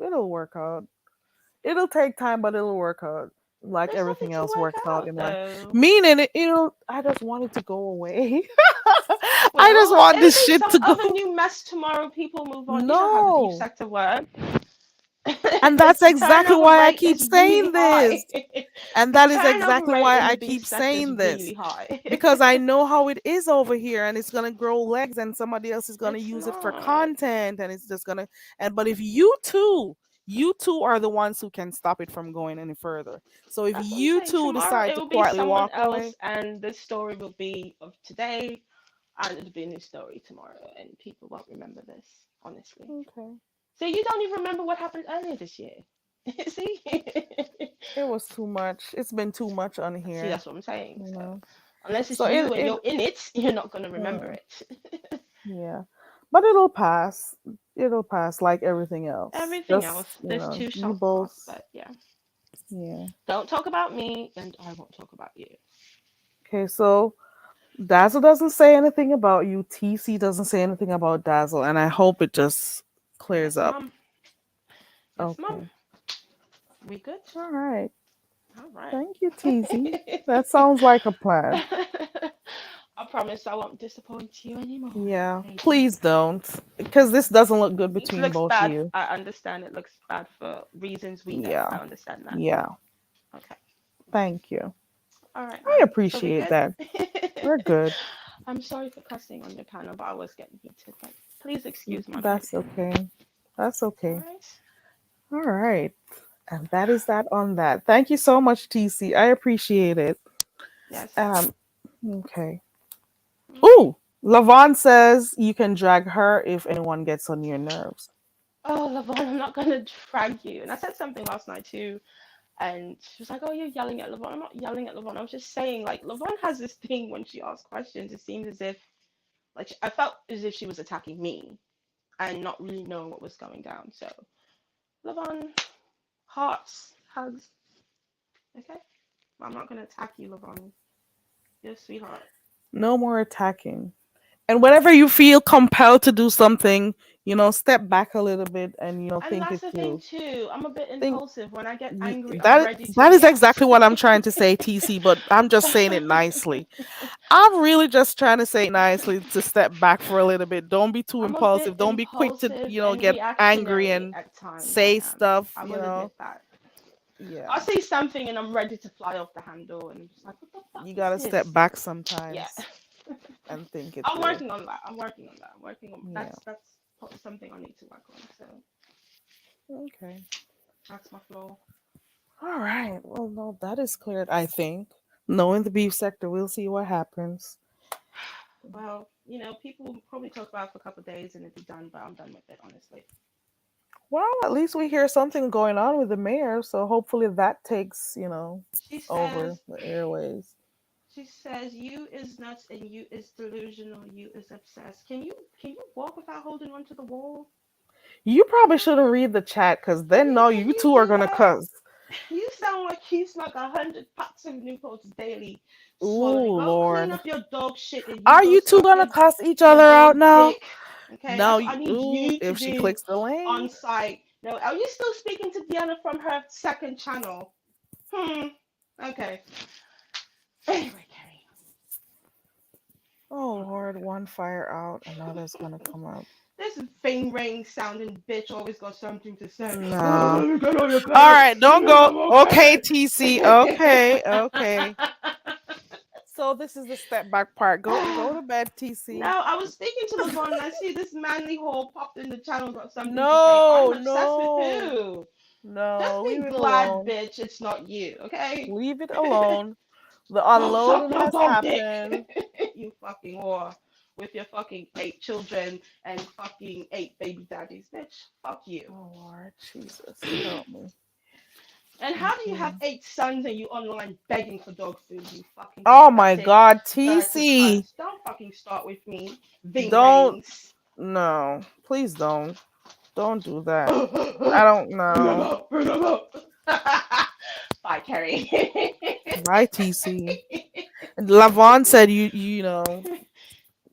It'll work out. It'll take time, but it'll work out. Like There's nothing everything to else work works out out in life. though. Meaning I just want it to go away. I just Well, want it'll this be shit some to go. other new mess tomorrow. People move on. You know how the beef No. sector works. And Its that's exactly turnover why I rate keep is really saying high. this. And The that is turnover exactly rate why in the I beef keep sector is saying this. really high. Because I know how it is over here and it's going to grow legs and somebody else is going to It's use it for not. content and it's just going to but if you two are the ones who can stop it from going any further. So if That's what I'm you saying. two Tomorrow decide it to will be quietly someone walk away, else, and the story will be of today, and it'll be a new story tomorrow, and people won't remember this, honestly. okay. So you don't even remember what happened earlier this year. See? It was too much. It's been too much on See, here, that's what I'm saying. you So know. unless it's So you it and it you're in it, you're not gonna remember mm, it. yeah. But it'll pass. It'll pass like everything else. Everything Just, else, this too you shall both pass. But yeah, yeah. don't talk about me, and I won't talk about you. Okay, so Dazzle doesn't say anything about you. TC doesn't say anything about Dazzle, and I hope it just clears Yes, up. mom. Yes, mom. Okay. We good? All right. All right. Thank you, TC. That sounds like a plan. I promise I won't disappoint you anymore, Yeah. baby. Please don't. Because this doesn't look good It between looks both of bad. you. I understand it looks bad for reasons we know. I Yeah. understand that. Yeah. Okay. Thank you. All right, I mom. So we appreciate good? that. We're good. I'm sorry for cussing on your panel, but I was getting heated. But please excuse my mood. That's okay. That's All okay. right. All right. And that is that on that. Thank you so much, TC. I appreciate it. Yes. Okay. Mhm. Ooh, Lavon says you can drag her if anyone gets on your nerves. Oh, Lavon, I'm not gonna drag you. And I said something last night too, and she was like, "Oh, you're yelling at Lavon." I'm not yelling at Lavon. I was just saying, like, Lavon has this thing when she asks questions. It seems as if, like, I felt as if she was attacking me and not really knowing what was going down. So, Lavon, hearts, hugs. Okay, I'm not gonna attack you, Lavon. You're a sweetheart. No more attacking. And whenever you feel compelled to do something, step back a little bit and And think that's it the thing through. too. I'm a bit Think impulsive. When I get angry, I'm that ready to that is react. exactly what I'm trying to say, TC, but I'm just saying it nicely. I'm really just trying to say it nicely to step back for a little bit. Don't be too I'm a bit impulsive. Don't be quick to, impulsive and get angry reactionary and at times. I say am. stuff, I will admit that. Yeah. I'll say something and I'm ready to fly off the handle, and I'm just like, what the fuck You is gotta step this? back Yeah. sometimes and think it I'm through. working on that. I'm working on that. I'm working on Yeah. that's something I need to work on. So Okay. that's my flaw. All right. Well, no, that is cleared, I think. Knowing the beef sector, we'll see what happens. Well, people will probably talk about it for a couple of days and it'll be done, but I'm done with it, honestly. Well, at least we hear something going on with the mayor, so hopefully that takes, She over says the airways. she says you is nuts and you is delusional, you is obsessed. Can you walk without holding onto the wall? You probably shouldn't read the chat because then no, Can you you two are do gonna that? cuss. You sound like you smoke 100 packs of Newports daily. Ooh, Swallowing. Go clean Lord. up your dog shit and you Are go you two suck gonna your cuss each your other out dog now? dick. Okay, No, that's what I need ooh, you to if she do clicks the link. on site. No, are you still speaking to Deanna from her second channel? Okay. Anyway, Carrie. Oh Lord, one fire out, another's gonna come up. This Fame Ring sounding bitch always got something to say. No. Oh, you get on your All bed. right, don't You go. know I'm Okay, okay. TC. Okay, okay. So this is the step back part. Go to bed, TC. No, I was speaking to LeBron and I see this manly whore popped in the channel, got something to say. No, I'm obsessed with no, who? no. Just Leave be it glad, alone. bitch, it's not you, okay? Leave it alone. The Go suck unloading your has dog dick. happened. You fucking whore. With your fucking 8 children and fucking 8 baby daddies, bitch. Fuck you. Oh Lord, Jesus, help me. And how do you have 8 sons and you online begging for dog food, you fucking Oh my pathetic, God, dirty TC. cunt? Don't fucking start with me. Ving Don't. Rhames. No, please don't. Don't do that. I don't know. Bring them up. Bye, Carrie. Bye, TC. And Lavon said you know,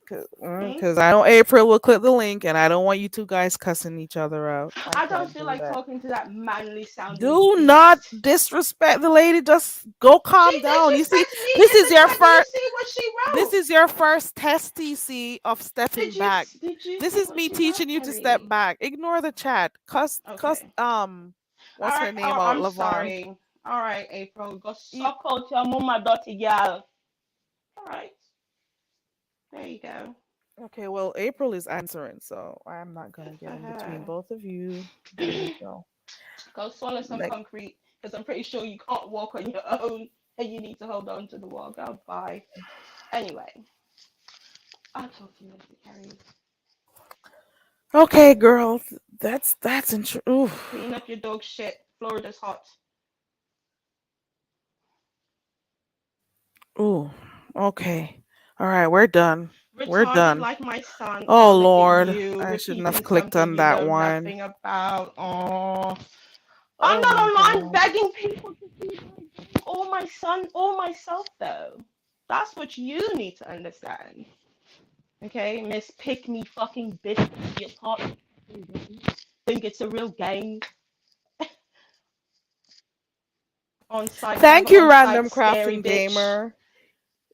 because I know April will click the link, and I don't want you two guys cussing each other out. I don't can't feel do like that. talking to that manly sounding Do beast. not disrespect the lady. Just go calm She down. You see, disrespected me this in is the your chat. first. You see what she wrote? This is your first test, TC, of stepping Did you back. did you This see is what me she teaching wrote, you to Carrie? step back. Ignore the chat. Cuss. Okay. What's her Alright, name out? I'm Lavon. sorry. Alright, April. Go suck out your mama dirty girl. Alright. There you go. Okay, well, April is answering, so I'm not gonna get in between both of you. There you go. Go swallow some Next. concrete, because I'm pretty sure you can't walk on your own and you need to hold on to the wall. Go bye. Anyway. I'll talk to you later, Carrie. Okay, girl. That's interesting. Clean up your dog shit. Florida's hot. Ooh. Okay. All right, we're done. We're Retarded done. like my son. Oh Look at Lord, you I shouldn't have repeating clicked something on you that know one. nothing about. Oh. Oh I'm not my online God. begging people to see all my son or myself though. That's what you need to understand. Okay, Miss Pick Me fucking bitch, your part think it's a real game. On site, Thank you, on Random site, scary Crafting bitch. Gamer.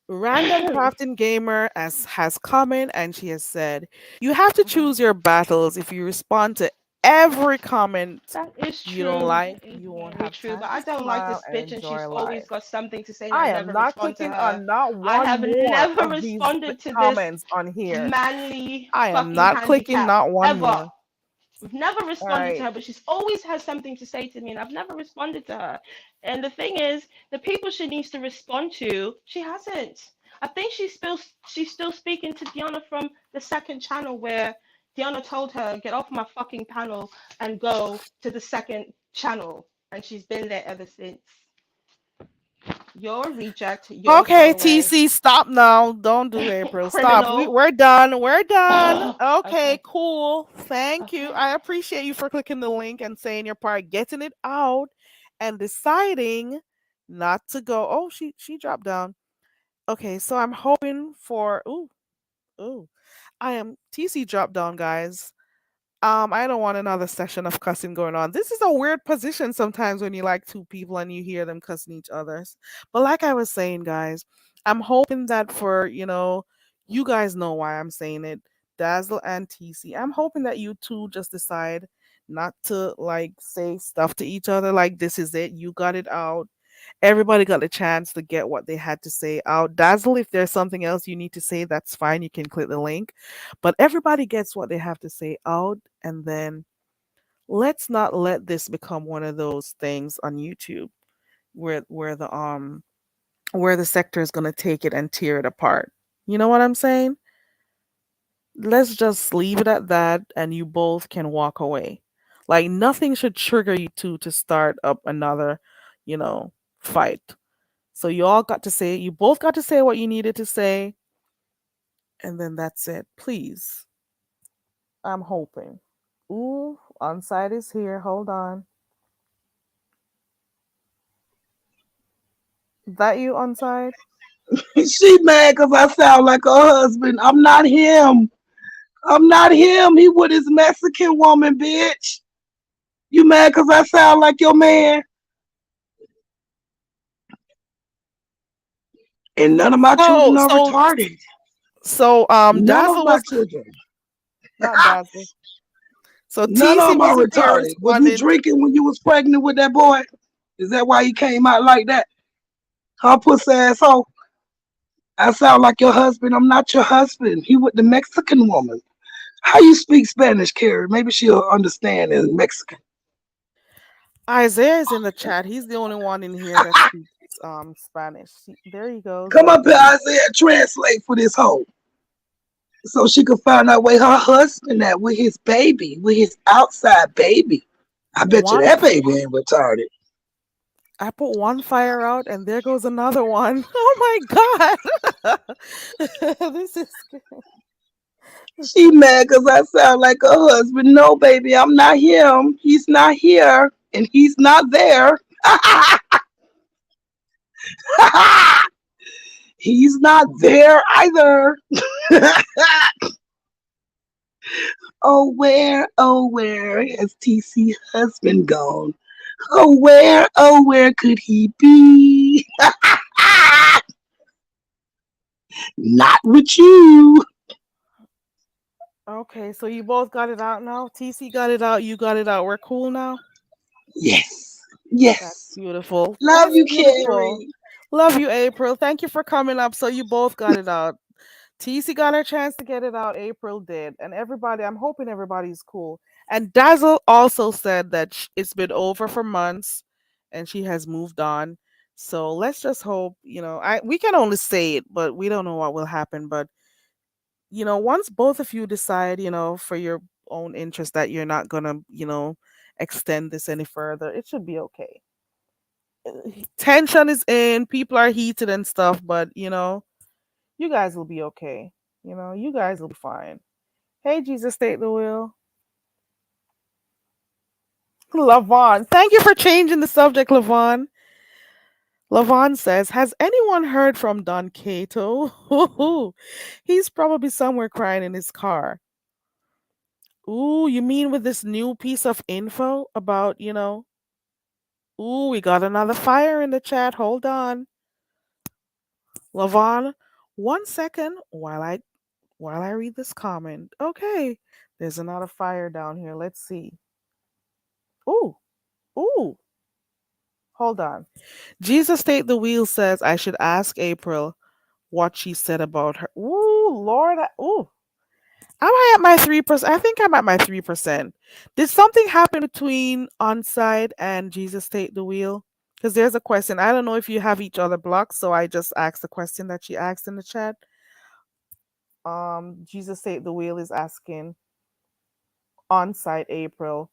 Random Crafting Gamer has comment, and she has said, "You have to choose your battles. If you respond to every comment That is you true. don't like, It's you won't very have true. time But to I don't like smile this and bitch, and she's enjoy always life." got something to say, and I I am never not respond to clicking her. on not I one have more never of these responded to this comments on here. manly I am fucking not clicking handicap not one ever. more. I've never All responded to right. her, but she's always has something to say to me, and I've never responded to her. And the thing is, the people she needs to respond to, she hasn't. I think she's still speaking to Diana from the second channel, where Diana told her, "Get off my fucking panel and go to the second channel," and she's been there ever since. You're a reject. You're a Okay, throwaway. TC, stop now. Don't do April. Stop. Criminal. We're done. We're done. Okay, Okay. cool. Thank you. Okay. I appreciate you for clicking the link and saying your part, getting it out, and deciding not to go. Oh, she dropped down. Okay, so I'm hoping for. Ooh. I am TC dropped down, guys. I don't want another session of cussing going on. This is a weird position sometimes when you like two people and you hear them cussing each others. But like I was saying, guys, I'm hoping that for, you guys know why I'm saying it, Dazzle and TC. I'm hoping that you two just decide not to like say stuff to each other like this is it. You got it out. Everybody got a chance to get what they had to say out. Dazzle, if there's something else you need to say, that's fine. You can click the link. But everybody gets what they have to say out. And then let's not let this become one of those things on YouTube where the sector is gonna take it and tear it apart. You know what I'm saying? Let's just leave it at that and you both can walk away. Like nothing should trigger you two to start up another, fight. So you both got to say what you needed to say, and then that's it. Please. I'm hoping. Ooh, Onside is here. Hold on. That you, Onside? She mad because I sound like her husband. I'm not him. I'm not him. He with his Mexican woman, bitch. You mad because I sound like your man? And none of my children are retarded. So None of Dazzle my was children. not Dazzle. So None of TC them are wasn't there retarded. Was you responding. drinking when you was pregnant with that boy? Is that why you came out like that? Her pussy asshole. I sound like your husband. I'm not your husband. He with the Mexican woman. How you speak Spanish, Carrie? Maybe she'll understand in Mexican. Isaiah is in the chat. He's the only one in here that speaks Spanish. There he goes. Come up here, Isaiah, translate for this hoe. So she could find out where her husband at with his baby, with his outside baby. I bet you One, that baby ain't retarded. I put one fire out, and there goes another one. Oh my god, this is good. She mad because I sound like her husband. No, baby, I'm not him. He's not here, and he's not there. He's not there either. Oh, where has TC husband gone? Oh, where could he be? Not with you. Okay, so you both got it out now. TC got it out. You got it out. We're cool now. Yes. That's beautiful. Love That's you, beautiful. Carrie. Love you, April. Thank you for coming up. So you both got it out. TC got her chance to get it out. April did. And everybody, I'm hoping everybody's cool. And Dazzle also said that it's been over for months and she has moved on. So let's just hope, we can only say it, but we don't know what will happen. But, once both of you decide, for your own interest that you're not going to, extend this any further, it should be okay. Tension is in, people are heated and stuff, but, you guys will be okay. You guys will be fine. Hey, Jesus, take the wheel. Lavon, thank you for changing the subject, Lavon. Lavon says, has anyone heard from Don Cato? He's probably somewhere crying in his car. Ooh, you mean with this new piece of info about, Ooh, we got another fire in the chat. Hold on. Lavon, 1 second while I read this comment. Okay. There's another fire down here. Let's see. Ooh. Ooh. Hold on. Jesus Take the Wheel says I should ask April what she said about her. Ooh, Lord. Ooh. Am I at my 3%? I think I'm at my 3%. Did something happen between Onside and Jesus Take the Wheel? Because there's a question. I don't know if you have each other blocked, so I just asked the question that she asked in the chat. Jesus Take the Wheel is asking Onside April.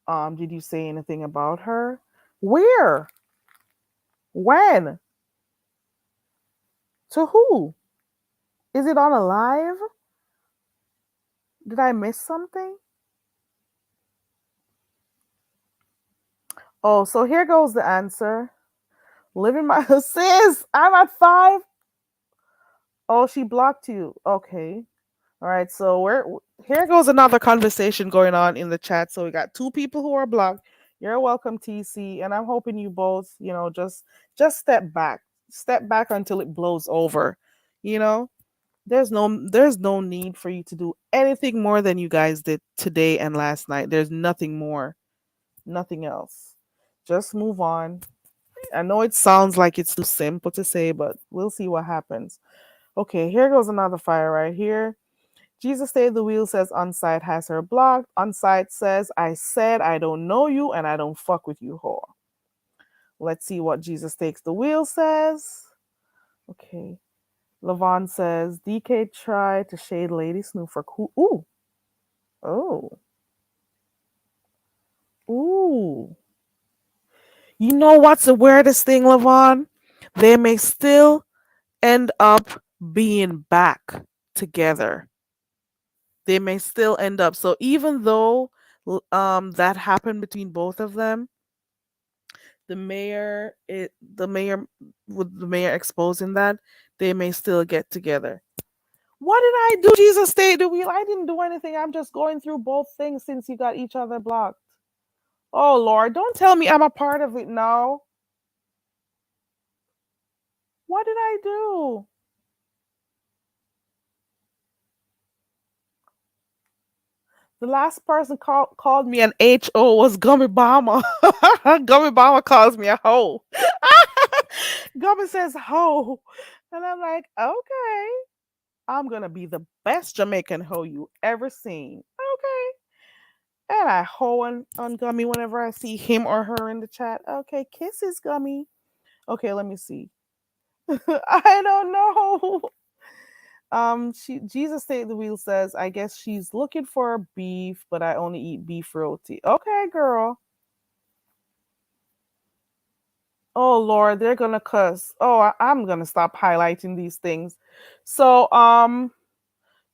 Did you say anything about her? Where? When? To who? Is it on a live? Did I miss something? Oh, so here goes the answer. Living my sis, I'm at 5. Oh, she blocked you. Okay. All right. So here goes another conversation going on in the chat. So we got 2 people who are blocked. You're welcome, TC, and I'm hoping you both, just step back. Step back until it blows over. There's no need for you to do anything more than you guys did today and last night. There's nothing more. Nothing else. Just move on. I know it sounds like it's too simple to say, but we'll see what happens. Okay, here goes another fire right here. Jesus Take the Wheel says Onside has her blocked. Onside says, I said I don't know you and I don't fuck with you, whore. Let's see what Jesus Takes the Wheel says. Okay. Lavon says, DK tried to shade Lady Snoop for cool. Ooh. Oh. Ooh. You know what's the weirdest thing, Lavon? They may still end up being back together. They may still end up. So even though that happened between both of them, the mayor with the mayor exposing that, they may still get together. What did I do? Jesus Take the Wheel. I didn't do anything. I'm just going through both things since you got each other blocked. Oh Lord, don't tell me I'm a part of it now. What did I do? The last person called me an HO was Gummy Bomber. Gummy Bomber calls me a hoe. Gummy says hoe. And I'm like, okay, I'm gonna be the best Jamaican hoe you ever seen. Okay. And I hoe on Gummy whenever I see him or her in the chat. Okay, kisses, Gummy. Okay, let me see. I don't know. She Jesus State the Wheel says, I guess she's looking for beef, but I only eat beef roti. Okay, girl. Oh Lord, they're gonna cuss. Oh, I'm gonna stop highlighting these things. So,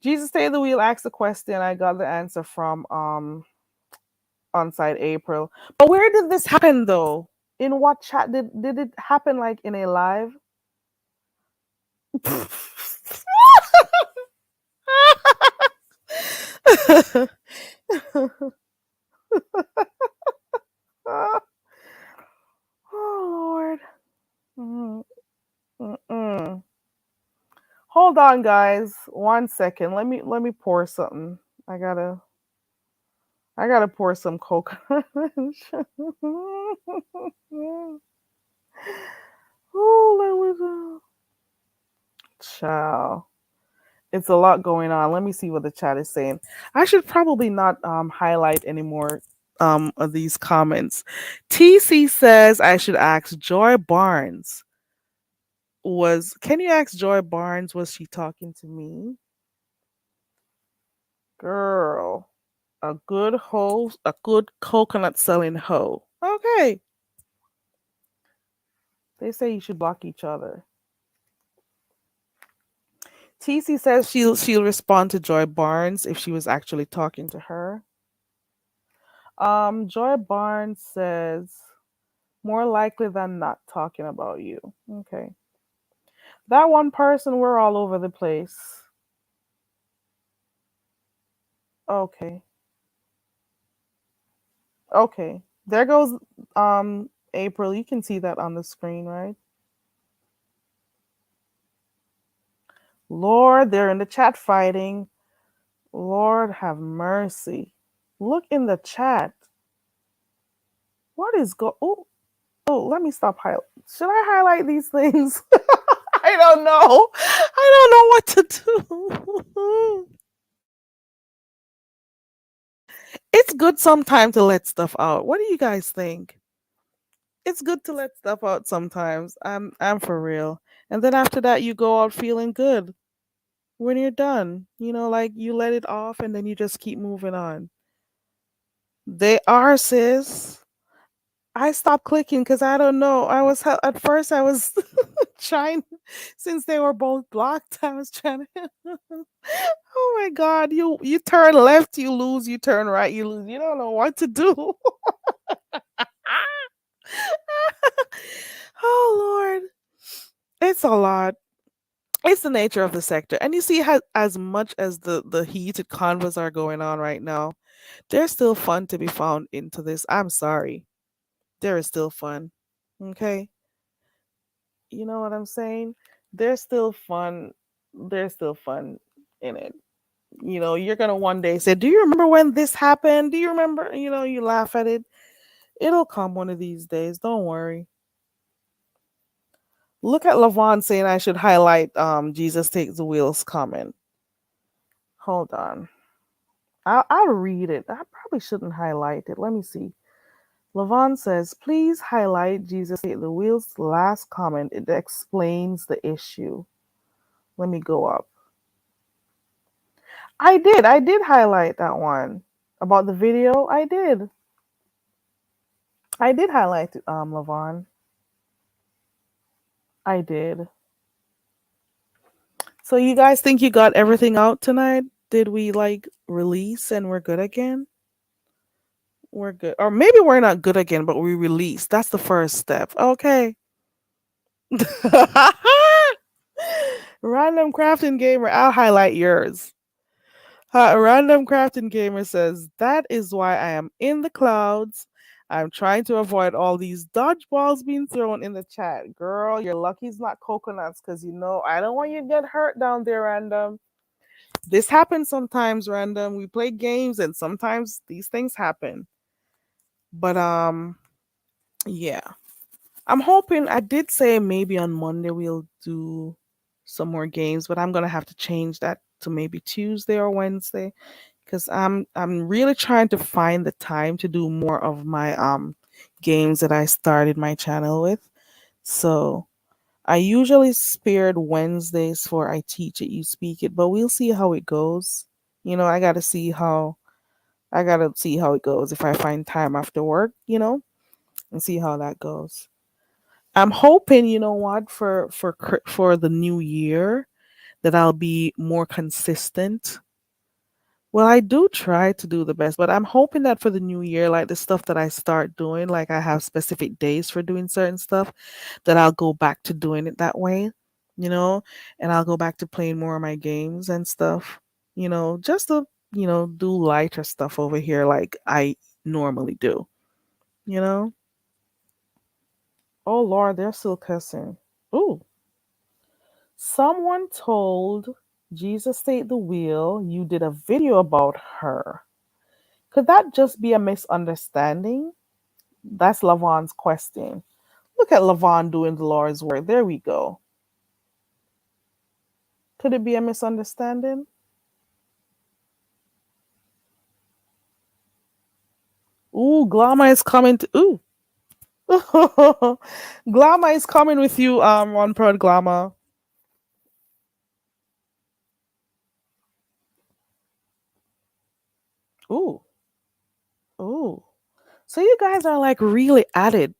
Jesus State the Wheel asked a question. I got the answer from Onside April. But where did this happen though? In what chat did it happen? Like in a live? Oh Lord. Mm-mm. Hold on, guys. 1 second. Let me pour something. I gotta pour some coconut. Oh, that was a ciao. It's a lot going on. Let me see what the chat is saying. I should probably not highlight any more of these comments. TC says I should ask Joy Barnes. Can you ask Joy Barnes, was she talking to me? Girl, a good hoe, a good coconut selling hoe. Okay. They say you should block each other. TC says she'll respond to Joy Barnes if she was actually talking to her. Joy Barnes says more likely than not talking about you. Okay. That one person, we're all over the place. Okay. Okay. There goes April. You can see that on the screen, right? Lord, they're in the chat fighting. Lord have mercy. Look in the chat. What is oh, let me stop should I highlight these things? I don't know. I don't know what to do. It's good sometimes to let stuff out. What do you guys think? It's good to let stuff out sometimes. I'm for real. And then after that you go out feeling good when you're done. Like you let it off and then you just keep moving on. They are, sis. I stopped clicking because I don't know. At first I was trying, since they were both blocked. I was trying to. Oh my God! You turn left, you lose. You turn right, you lose. You don't know what to do. Oh Lord, it's a lot. It's the nature of the sector, and you see how, as much as the heated convos are going on right now, there's still fun to be found into this. I'm sorry, there is still fun. Okay, you know what I'm saying? There's still fun. There's still fun in it. You're gonna one day say, "Do you remember when this happened? Do you remember?" You laugh at it. It'll come one of these days. Don't worry. Look at Lavon saying I should highlight Jesus takes the wheels comment. Hold on. I'll read it. I probably shouldn't highlight it. Let me see. Lavon says, please highlight Jesus take the wheels last comment. It explains the issue. Let me go up. I did highlight that one. About the video, I did. I did highlight it, Lavon. I did. So you guys think you got everything out tonight? Did we release and we're good again? We're good. Or maybe we're not good again, but we released. That's the first step. Okay. Random Crafting Gamer, I'll highlight yours. Random Crafting Gamer says, that is why I am in the clouds. I'm trying to avoid all these dodgeballs being thrown in the chat. Girl, you're lucky it's not coconuts because I don't want you to get hurt down there, Random. This happens sometimes, Random. We play games and sometimes these things happen. But yeah. I'm hoping, I did say maybe on Monday we'll do some more games, but I'm gonna have to change that to maybe Tuesday or Wednesday because I'm really trying to find the time to do more of my games that I started my channel with. So I usually spared Wednesdays for I teach it, you speak it, but we'll see how it goes. You know, I gotta see how it goes if I find time after work, and see how that goes. I'm hoping, you know what, for the new year that I'll be more consistent. Well, I do try to do the best, but I'm hoping that for the new year, like the stuff that I start doing, like I have specific days for doing certain stuff, that I'll go back to doing it that way, you know, and I'll go back to playing more of my games and stuff, just to, do lighter stuff over here like I normally do, you know? Oh Lord, they're still cussing. Ooh. Someone told Jesus take the wheel, you did a video about her. Could that just be a misunderstanding? That's Lavon's question. Look at Lavon doing the Lord's work. There we go. Could it be a misunderstanding? Ooh, Glama is coming to. Ooh. Glama is coming with you, One Prod Glama. Ooh. Ooh. So you guys are like really at it.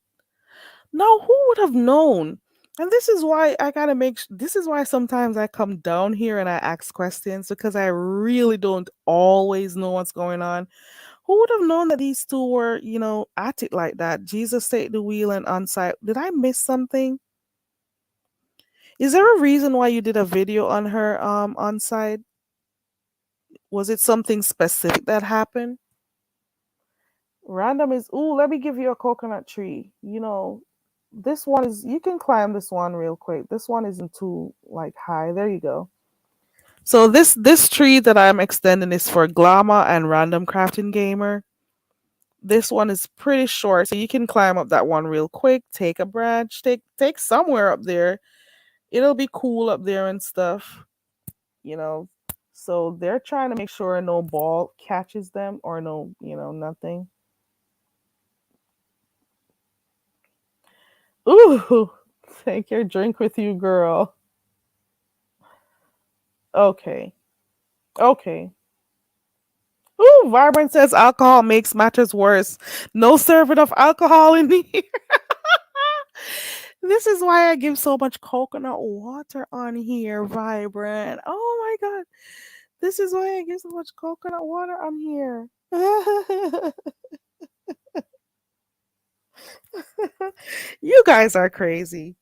Now, who would have known? And this is why I gotta this is why sometimes I come down here and I ask questions because I really don't always know what's going on. Who would have known that these two were, at it like that? Jesus take the wheel and on site. Did I miss something? Is there a reason why you did a video on her on site? Was it something specific that happened? Random is, ooh, let me give you a coconut tree. This one is, you can climb this one real quick. This one isn't too like high. There you go. So this tree that I'm extending is for Glama and Random Crafting Gamer. This one is pretty short, so you can climb up that one real quick. Take a branch, take somewhere up there. It'll be cool up there and stuff. You know. So they're trying to make sure no ball catches them or no, nothing. Ooh, take your drink with you, girl. Okay. Okay. Ooh, Vibrant says alcohol makes matters worse. No serving of alcohol in here. This is why I give so much coconut water on here, Vibrant. Oh my god. This is why I give so much coconut water on here. You guys are crazy.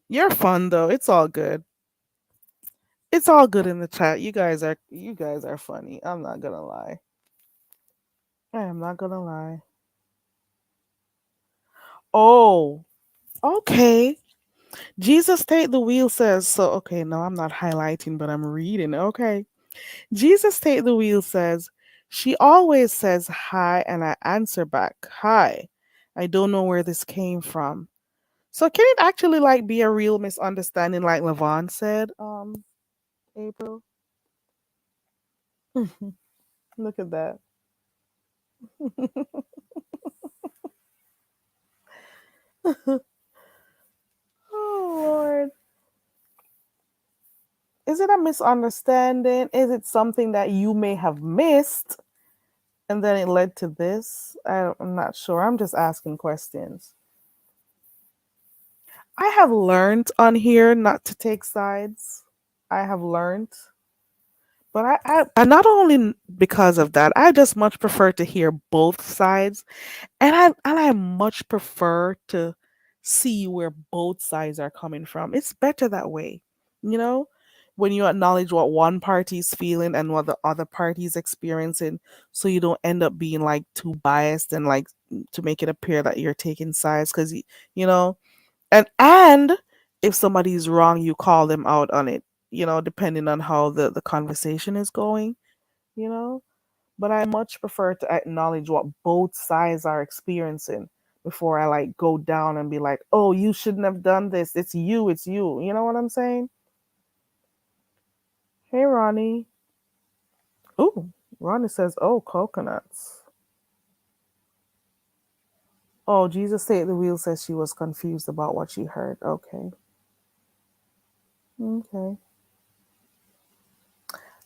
You're fun though. It's all good. It's all good in the chat. You guys are funny. I'm not gonna lie. I am not gonna lie. Oh, okay. Jesus take the wheel says so. Okay, no, I'm not highlighting, but I'm reading. Okay. Jesus take the wheel says, she always says hi and I answer back, hi. I don't know where this came from. So can it actually like be a real misunderstanding like Lavon said, April? Look at that. Oh Lord. Is it a misunderstanding? Is it something that you may have missed and then it led to this? I'm not sure. I'm just asking questions. I have learned on here not to take sides. I have learned. But I not only because of that, I just much prefer to hear both sides. And I much prefer to see where both sides are coming from. It's better that way, you know, when you acknowledge what one party is feeling and what the other party is experiencing, so you don't end up being like too biased and like to make it appear that you're taking sides because you know, and if somebody's wrong, you call them out on it. Depending on how the conversation is going. You know, but I much prefer to acknowledge what both sides are experiencing before I like go down and be like, "Oh, you shouldn't have done this. It's you. It's you." You know what I'm saying? Hey, Ronnie. Ooh, Ronnie says, "Oh, coconuts." Oh, Jesus Stay at the Wheel says she was confused about what she heard. Okay. Okay.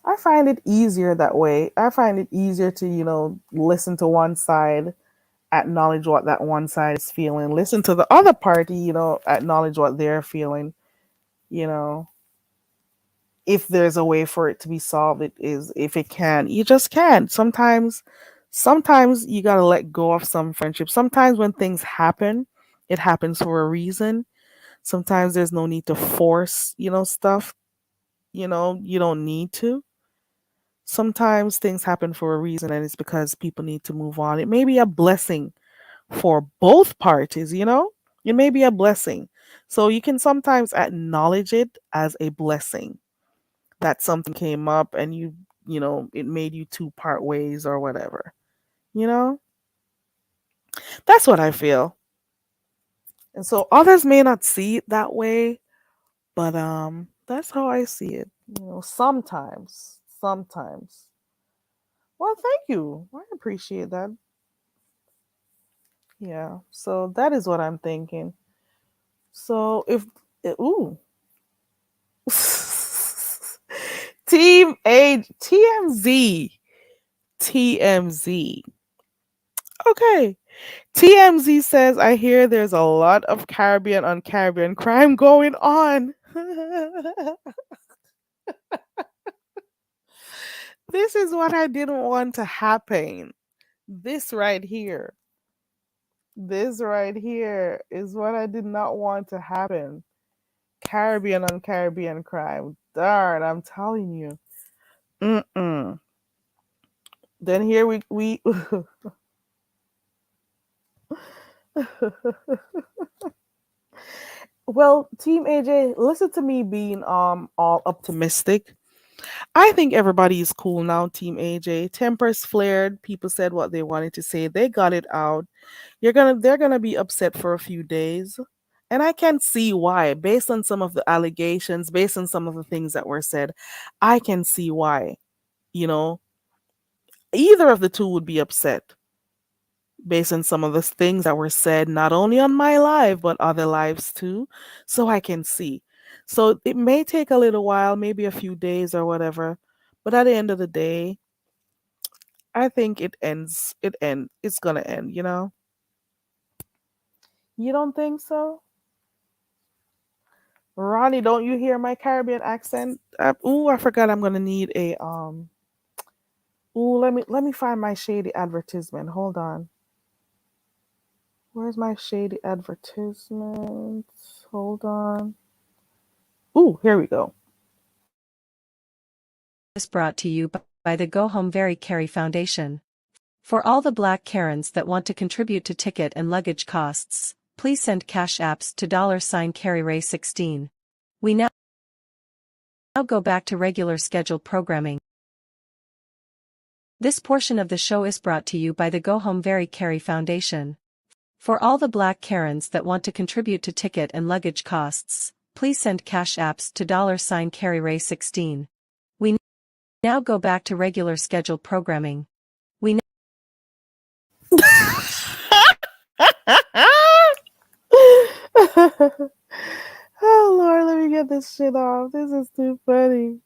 I find it easier that way. I find it easier to, listen to one side, acknowledge what that one side is feeling, listen to the other party, acknowledge what they're feeling, you know. If there's a way for it to be solved, it is. If it can, you just can't. Sometimes you gotta let go of some friendships. Sometimes when things happen, it happens for a reason. Sometimes there's no need to force, stuff, you don't need to. Sometimes things happen for a reason and it's because people need to move on. It may be a blessing for both parties, It may be a blessing. So you can sometimes acknowledge it as a blessing that something came up and it made you two part ways or whatever. You know? That's what I feel. And so others may not see it that way, but that's how I see it. Sometimes. Sometimes. Well, thank you. I appreciate that. Yeah. So that is what I'm thinking. So if ooh. Team Age TMZ. TMZ. Okay. TMZ says, I hear there's a lot of Caribbean on Caribbean crime going on. This is what I didn't want to happen. This right here. This right here is what I did not want to happen. Caribbean on Caribbean crime. Darn, I'm telling you. Mm-mm. Then here we well, Team AJ, listen to me being all optimistic. I think everybody is cool now, Team AJ. Tempers flared. People said what they wanted to say. They got it out. They're gonna be upset for a few days. And I can see why, based on some of the allegations, based on some of the things that were said, I can see why. You know, either of the two would be upset based on some of the things that were said, not only on my live, but other lives too. So I can see. So it may take a little while, maybe a few days or whatever. But at the end of the day, I think it ends. It's gonna end. You don't think so, Ronnie? Don't you hear my Caribbean accent? Ooh, I forgot. I'm gonna need a. Ooh, let me find my shady advertisement. Hold on. Where's my shady advertisement? Hold on. Ooh, here we go. Is brought to you by the Go Home Very Carry Foundation. For all the Black Karens that want to contribute to ticket and luggage costs, please send cash apps to $CarryRay16. We now go back to regular scheduled programming. This portion of the show is brought to you by the Go Home Very Carry Foundation. For all the Black Karens that want to contribute to ticket and luggage costs, please send cash apps to $CarryRay16. We now go back to regular scheduled programming. Oh Lord, let me get this shit off. This is too funny.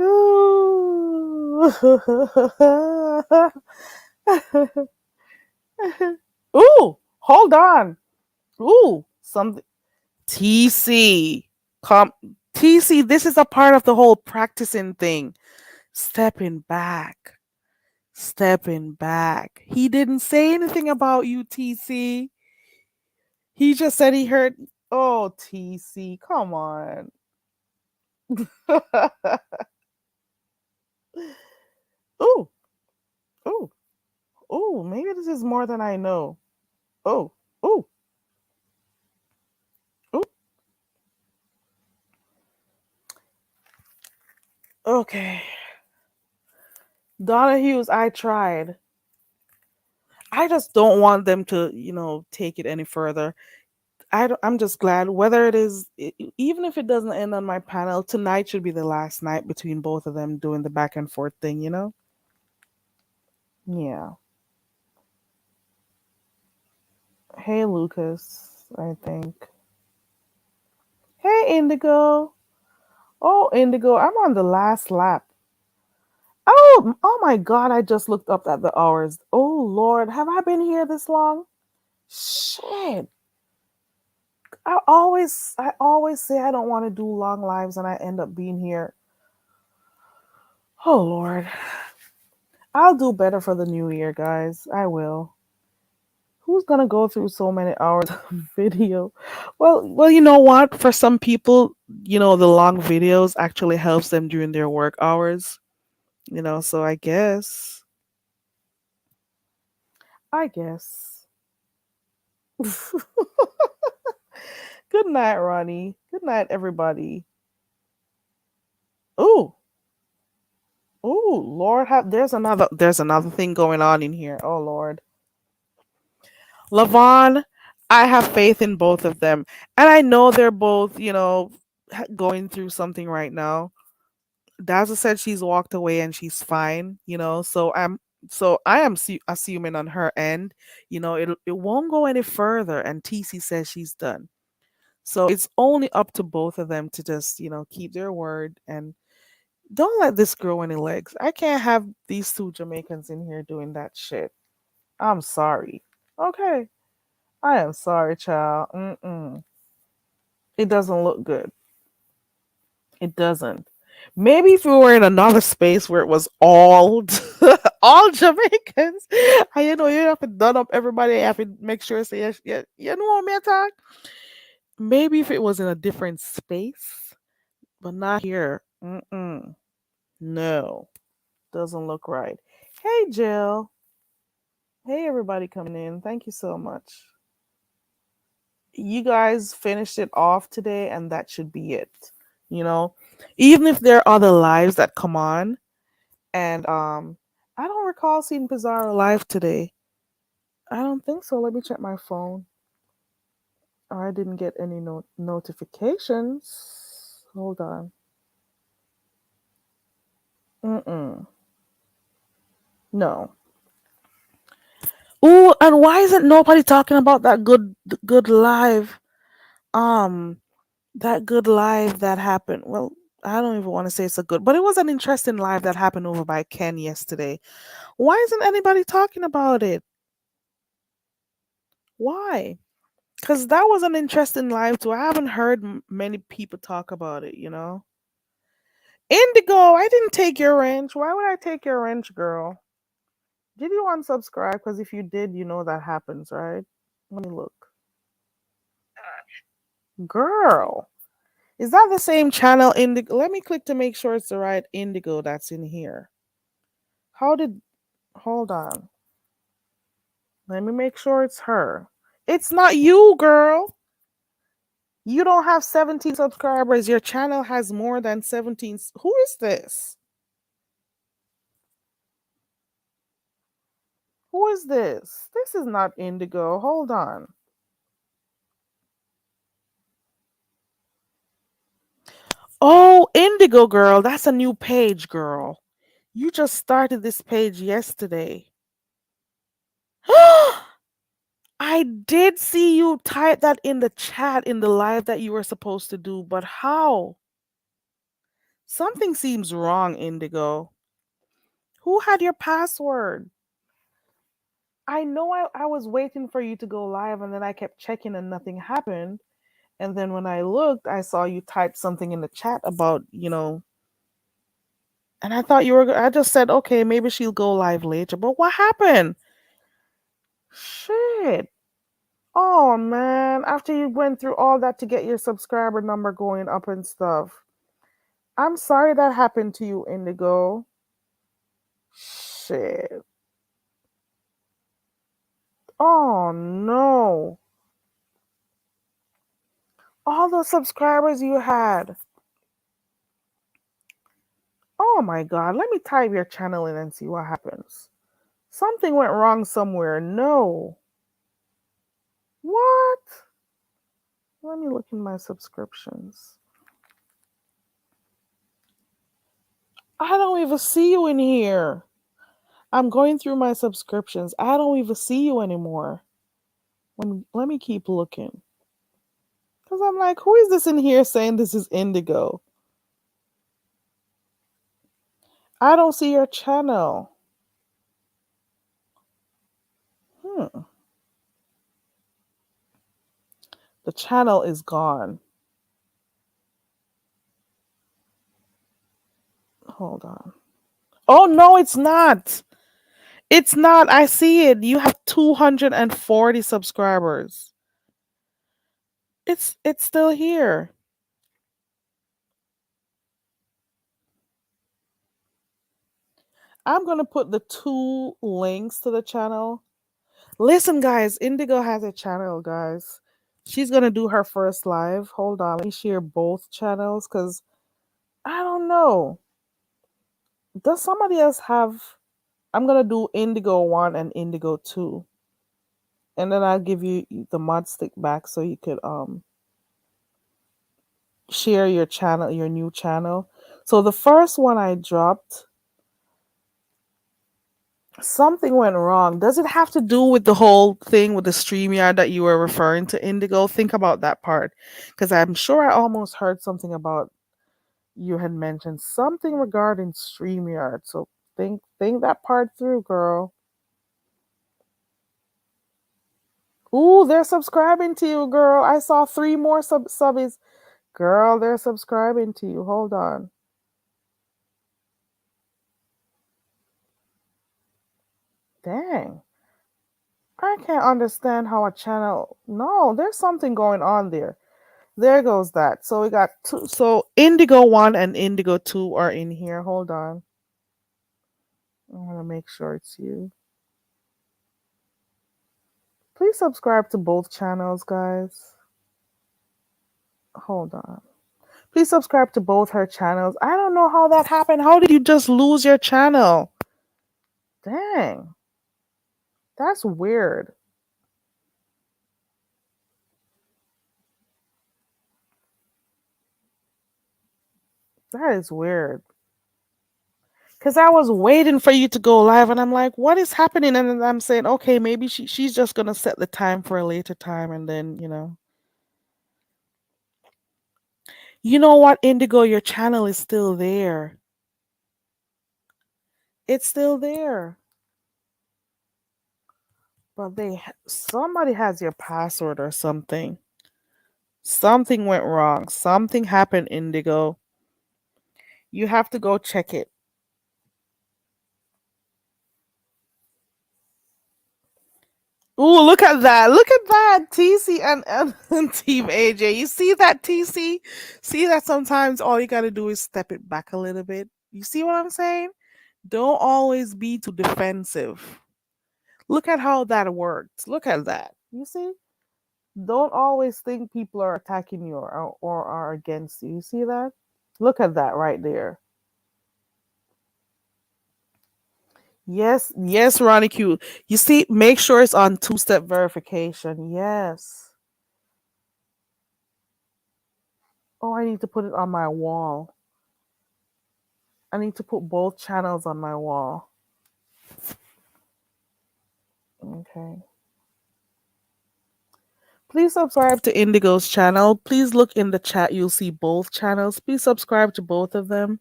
Ooh. Ooh, hold on. Ooh, something. TC, come. TC, this is a part of the whole practicing thing. Stepping back. Stepping back. He didn't say anything about you, TC. He just said he heard. Oh, TC, come on. Ooh, ooh, ooh. Maybe this is more than I know. Oh, ooh, ooh. Okay. Donna Hughes, I tried. I just don't want them to, take it any further. I'm just glad whether it is even if it doesn't end on my panel, tonight should be the last night between both of them doing the back and forth thing, you know? Yeah. Hey Lucas, I think. Hey Indigo. Oh Indigo, I'm on the last lap. Oh my god, I just looked up at the hours. Oh Lord, have I been here this long? Shit. I always say I don't want to do long lives and I end up being here. Oh Lord. I'll do better for the new year, guys. I will. Who's gonna go through so many hours of video? Well, you know what? For some people, the long videos actually helps them during their work hours. So I guess. Good night, Ronnie. Good night, everybody. Ooh, ooh, Lord, there's another thing going on in here. Oh Lord, Lavon, I have faith in both of them, and I know they're both, going through something right now. Daza said she's walked away and she's fine, so I am assuming on her end, it won't go any further, and TC says she's done. So it's only up to both of them to just, keep their word and don't let this grow any legs. I can't have these two Jamaicans in here doing that shit. I'm sorry. Okay. I am sorry, child. Mm-mm. It doesn't look good. It doesn't. Maybe if we were in another space where it was all all Jamaicans, and you have to done up everybody, you have to make sure say yes, yeah, you know what I talk. Maybe if it was in a different space, but not here. Mm-mm. No, doesn't look right. Hey, Jill. Hey, everybody coming in. Thank you so much. You guys finished it off today, and that should be it. You know, even if there are other lives that come on, and I don't recall seeing Pizarro live today. I don't think so. Let me check my phone. I didn't get any notifications. Hold on. Mm-mm. No. Ooh, and why isn't nobody talking about that good live? Um, that good live that happened. Well, I don't even want to say it's a good, but it was an interesting live that happened over by Ken yesterday. Why isn't anybody talking about it? Why? Because that was an interesting live too. I haven't heard many people talk about it. Indigo, I didn't take your wrench. Why would I take your wrench, girl? Did you unsubscribe? Because if you did, you know that happens, right? Let me look. Girl, is that the same channel Indigo? Let me click to make sure it's the right Indigo that's in here. How did. Hold on. Let me make sure it's her. It's not you, girl. You don't have 17 subscribers. Your channel has more than 17. Who is this? Who is this? This is not Indigo. Hold on. Oh, Indigo girl. That's a new page, girl. You just started this page yesterday. I did see you type that in the chat in the live that you were supposed to do, but how? Something seems wrong, Indigo. Who had your password? I know I was waiting for you to go live and then I kept checking and nothing happened. And then when I looked, I saw you type something in the chat about, and I thought I just said, okay, maybe she'll go live later. But what happened? Shit. Oh man, after you went through all that to get your subscriber number going up and stuff. I'm sorry that happened to you, Indigo. Shit. Oh no. All the subscribers you had. Oh my god, let me type your channel in and see what happens. Something went wrong somewhere. No. What? Let me look in my subscriptions. I don't even see you in here. I'm going through my subscriptions. I don't even see you anymore. Let me keep looking. Because I'm like, who is this in here saying this is Indigo? I don't see your channel. Hmm. The channel is gone. Hold on. Oh, no, it's not. It's not. I see it. You have 240 subscribers. It's still here. I'm going to put the two links to the channel. Listen, guys, Indigo has a channel, guys. She's going to do her first live. Hold on. Let me share both channels because I don't know. Does somebody else have? I'm going to do Indigo 1 and Indigo 2. And then I'll give you the mod stick back so you could share your channel, your new channel. So the first one I dropped, something went wrong. Does it have to do with the whole thing with the StreamYard that you were referring to, Indigo? Think about that part. Because I'm sure I almost heard something about you had mentioned something regarding StreamYard. So think that part through, girl. Ooh, they're subscribing to you, girl. I saw 3 more subbies. Girl, they're subscribing to you. Hold on. Dang. I can't understand how a channel. No, there's something going on there. There goes that. So we got two. So Indigo 1 and Indigo 2 are in here. Hold on. I want to make sure it's you. Please subscribe to both channels, guys. Hold on. Please subscribe to both her channels. I don't know how that happened. How did you just lose your channel? Dang. That's weird. That is weird. Because I was waiting for you to go live and I'm like, what is happening? And then I'm saying, okay, maybe she's just going to set the time for a later time. And then, you know what, Indigo, your channel is still there. It's still there. But somebody has your password or something. Something went wrong. Something happened, Indigo. You have to go check it. Ooh, look at that. Look at that. TC and Team AJ. You see that, TC? See that sometimes all you got to do is step it back a little bit. You see what I'm saying? Don't always be too defensive. Look at how that worked. Look at that. You see? Don't always think people are attacking you or are against you. You see that? Look at that right there. Yes, yes, Ronnie Q. You see, make sure it's on two-step verification. Yes. Oh, I need to put it on my wall. I need to put both channels on my wall. Okay. Please subscribe to Indigo's channel. Please look in the chat. You'll see both channels. Please subscribe to both of them.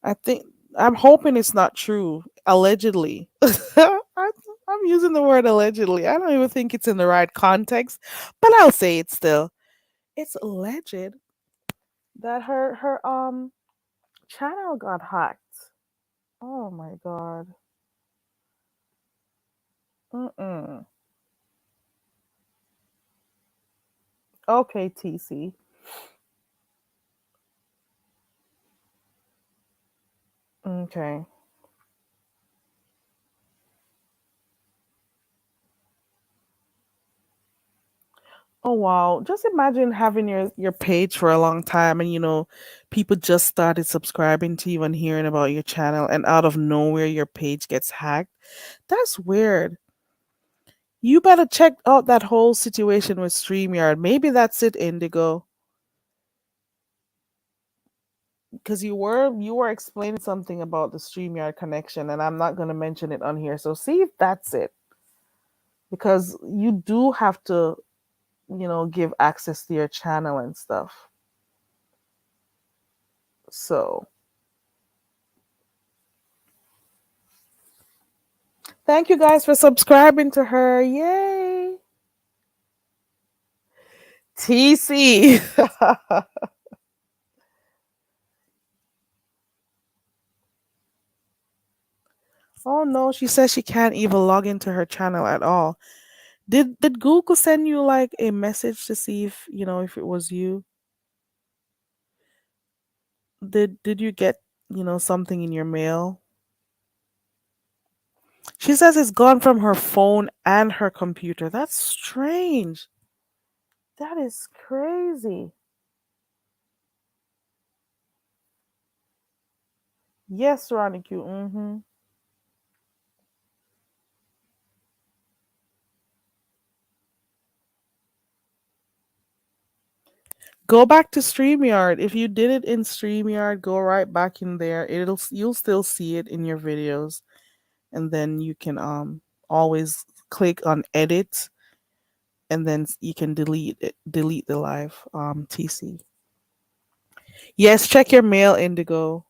I'm hoping it's not true. Allegedly. I'm using the word allegedly. I don't even think it's in the right context, but I'll say it still. It's alleged that her channel got hacked. Oh my god. Mm-mm. Okay, TC. Okay. Oh wow. Just imagine having your page for a long time and people just started subscribing to you and hearing about your channel and out of nowhere your page gets hacked. That's weird. You better check out that whole situation with StreamYard. Maybe that's it, Indigo. Because you were explaining something about the StreamYard connection, and I'm not gonna mention it on here. So see if that's it. Because you do have to, give access to your channel and stuff. So thank you guys for subscribing to her. Yay. TC. Oh no, she says she can't even log into her channel at all. Did Google send you like a message to see if if it was you? Did you get, something in your mail? She says it's gone from her phone and her computer. That's strange. That is crazy. Yes, Ronnie Q. Mm-hmm. Go back to StreamYard. If you did it in StreamYard, go right back in there. You'll still see it in your videos. And then you can always click on edit, and then you can delete the live TC. Yes, check your mail, Indigo.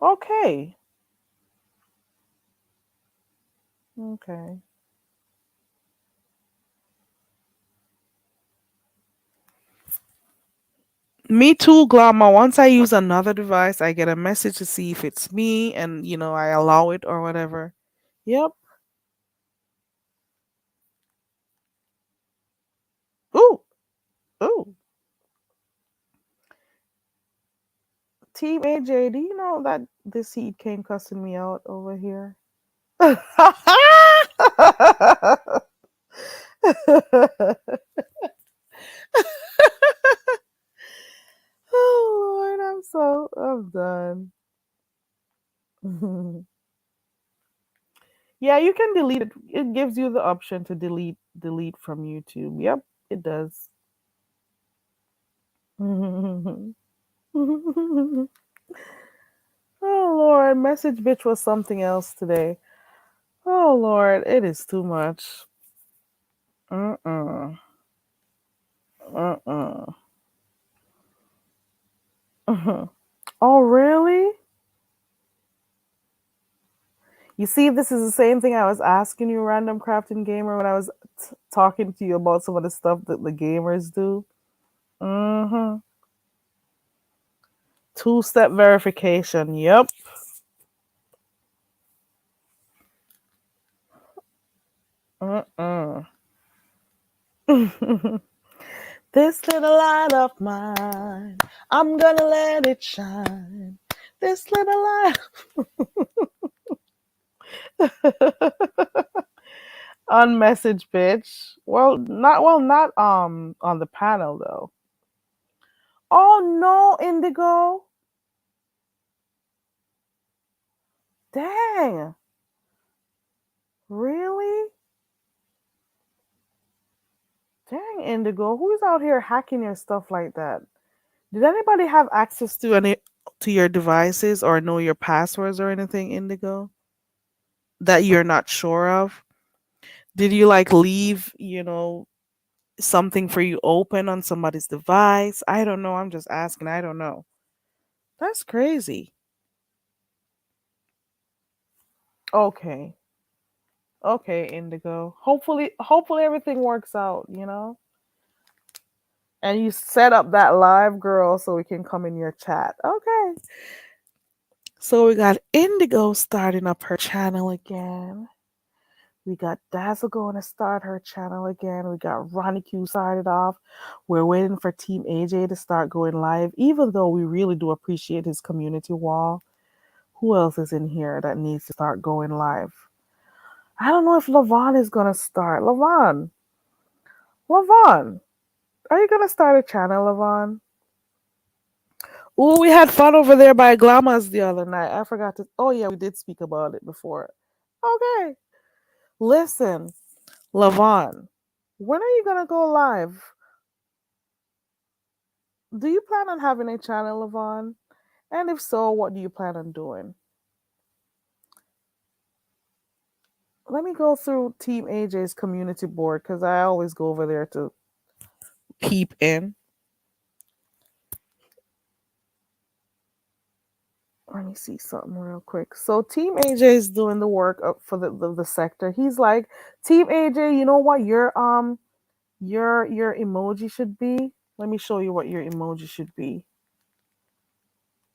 Okay. Okay. Me too, Glama. Once I use another device, I get a message to see if it's me, and I allow it or whatever. Yep. Ooh. Ooh. Team AJ, do you know that this heat came cussing me out over here? Oh Lord, I'm done. Yeah, you can delete it. It gives you the option to delete from YouTube. Yep, it does. Oh Lord, message bitch was something else today. Oh Lord, it is too much. Uh-uh. Uh-uh. Oh really? You see, this is the same thing I was asking you, Random Crafting Gamer, when I was talking to you about some of the stuff that the gamers do. Mm-hmm. Two-step verification. Yep. Uh-uh. This little light of mine, I'm gonna let it shine. This little light. On message, bitch. Not on the panel though. Oh no, Indigo. Dang. Really? Dang, Indigo. Who's out here hacking your stuff like that? Did anybody have access to your devices or know your passwords or anything, Indigo? That you're not sure of? Did you like leave, something for you open on somebody's device? I don't know. I'm just asking. I don't know. That's crazy. Okay. Okay, Indigo. Hopefully everything works out. And you set up that live, girl, so we can come in your chat. Okay. So we got Indigo starting up her channel again. We got Dazzle going to start her channel again. We got Ronnie Q started off. We're waiting for Team AJ to start going live, even though we really do appreciate his community wall. Who else is in here that needs to start going live? I don't know if Lavon is going to start. Lavon, are you going to start a channel, Lavon? Oh, we had fun over there by Glamas the other night. I forgot to. Oh, yeah, we did speak about it before. Okay. Listen, Lavon, when are you gonna go live? Do you plan on having a channel, Lavon? And if so, what do you plan on doing? Let me go through Team AJ's community board because I always go over there to peep in. Let me see something real quick. So Team AJ is doing the work up for the sector. He's like, Team AJ, you know what your emoji should be? Let me show you what your emoji should be.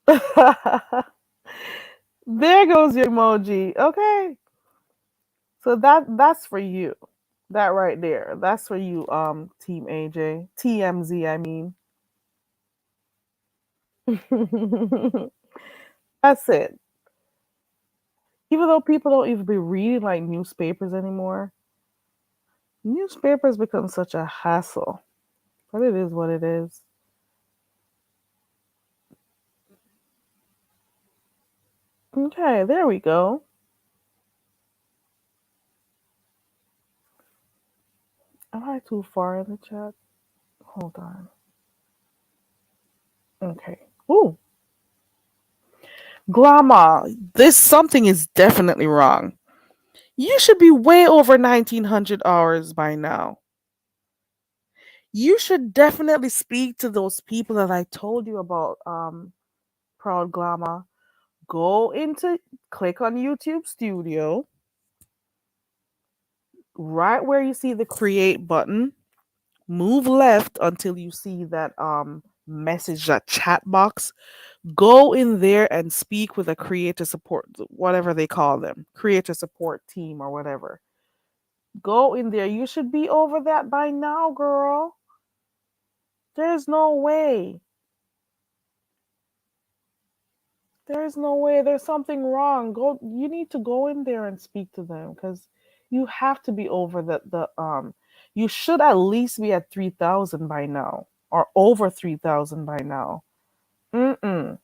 There goes your emoji. Okay. So that's for you. That right there. That's for you, Team AJ. TMZ, I mean. That's it. Even though people don't even be reading like newspapers anymore, newspapers become such a hassle. But it is what it is. Okay, there we go. Am I too far in the chat? Hold on. Okay. Ooh. Glama, this something is definitely wrong. You should be way over 1900 hours by now. You should definitely speak to those people that I told you about, Proud Glama. Go into, click on YouTube Studio, right where you see the create button, move left until you see that message, that chat box. Go in there and speak with a creator support, whatever they call them, creator support team or whatever. Go in there. You should be over that by now, girl. There's no way. There's no way. There's something wrong. Go. You need to go in there and speak to them because you have to be over the. You should at least be at 3,000 by now or over 3,000 by now. Mm-mm.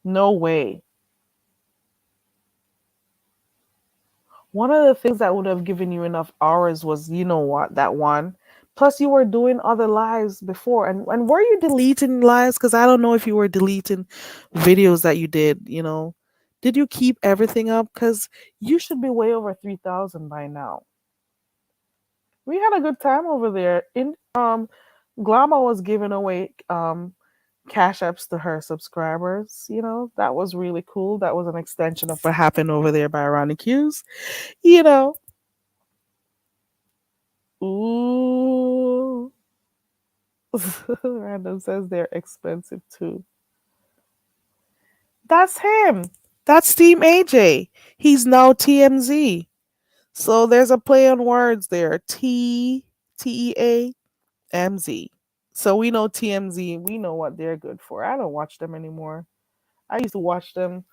No way. One of the things that would have given you enough hours was, you know what, that one. Plus, you were doing other lives before. And were you deleting lives? Because I don't know if you were deleting videos that you did, you know. Did you keep everything up? Because you should be way over 3,000 by now. We had a good time over there. Glama was giving away cash apps to her subscribers. You know, that was really cool. That was an extension of what happened over there by Ronnie Hughes. You know, ooh. Random says they're expensive too. That's him. That's Team AJ. He's now TMZ. So there's a play on words there. TEAMZ. So we know TMZ. We know what they're good for. I don't watch them anymore. I used to watch them.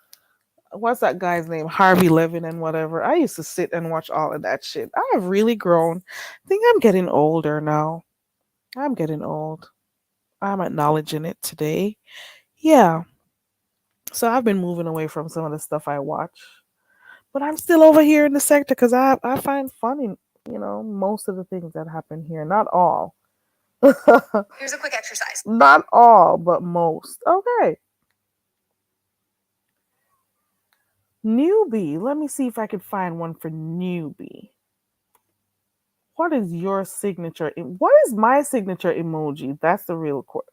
What's that guy's name? Harvey Levin and whatever. I used to sit and watch all of that shit. I have really grown. I think I'm getting older now. I'm getting old. I'm acknowledging it today. Yeah. So I've been moving away from some of the stuff I watch. But I'm still over here in the sector because I find fun in, most of the things that happen here. Not all. Here's a quick exercise. Not all, but most. Okay. Newbie. Let me see if I could find one for newbie. What is your signature? What is my signature emoji? That's the real question.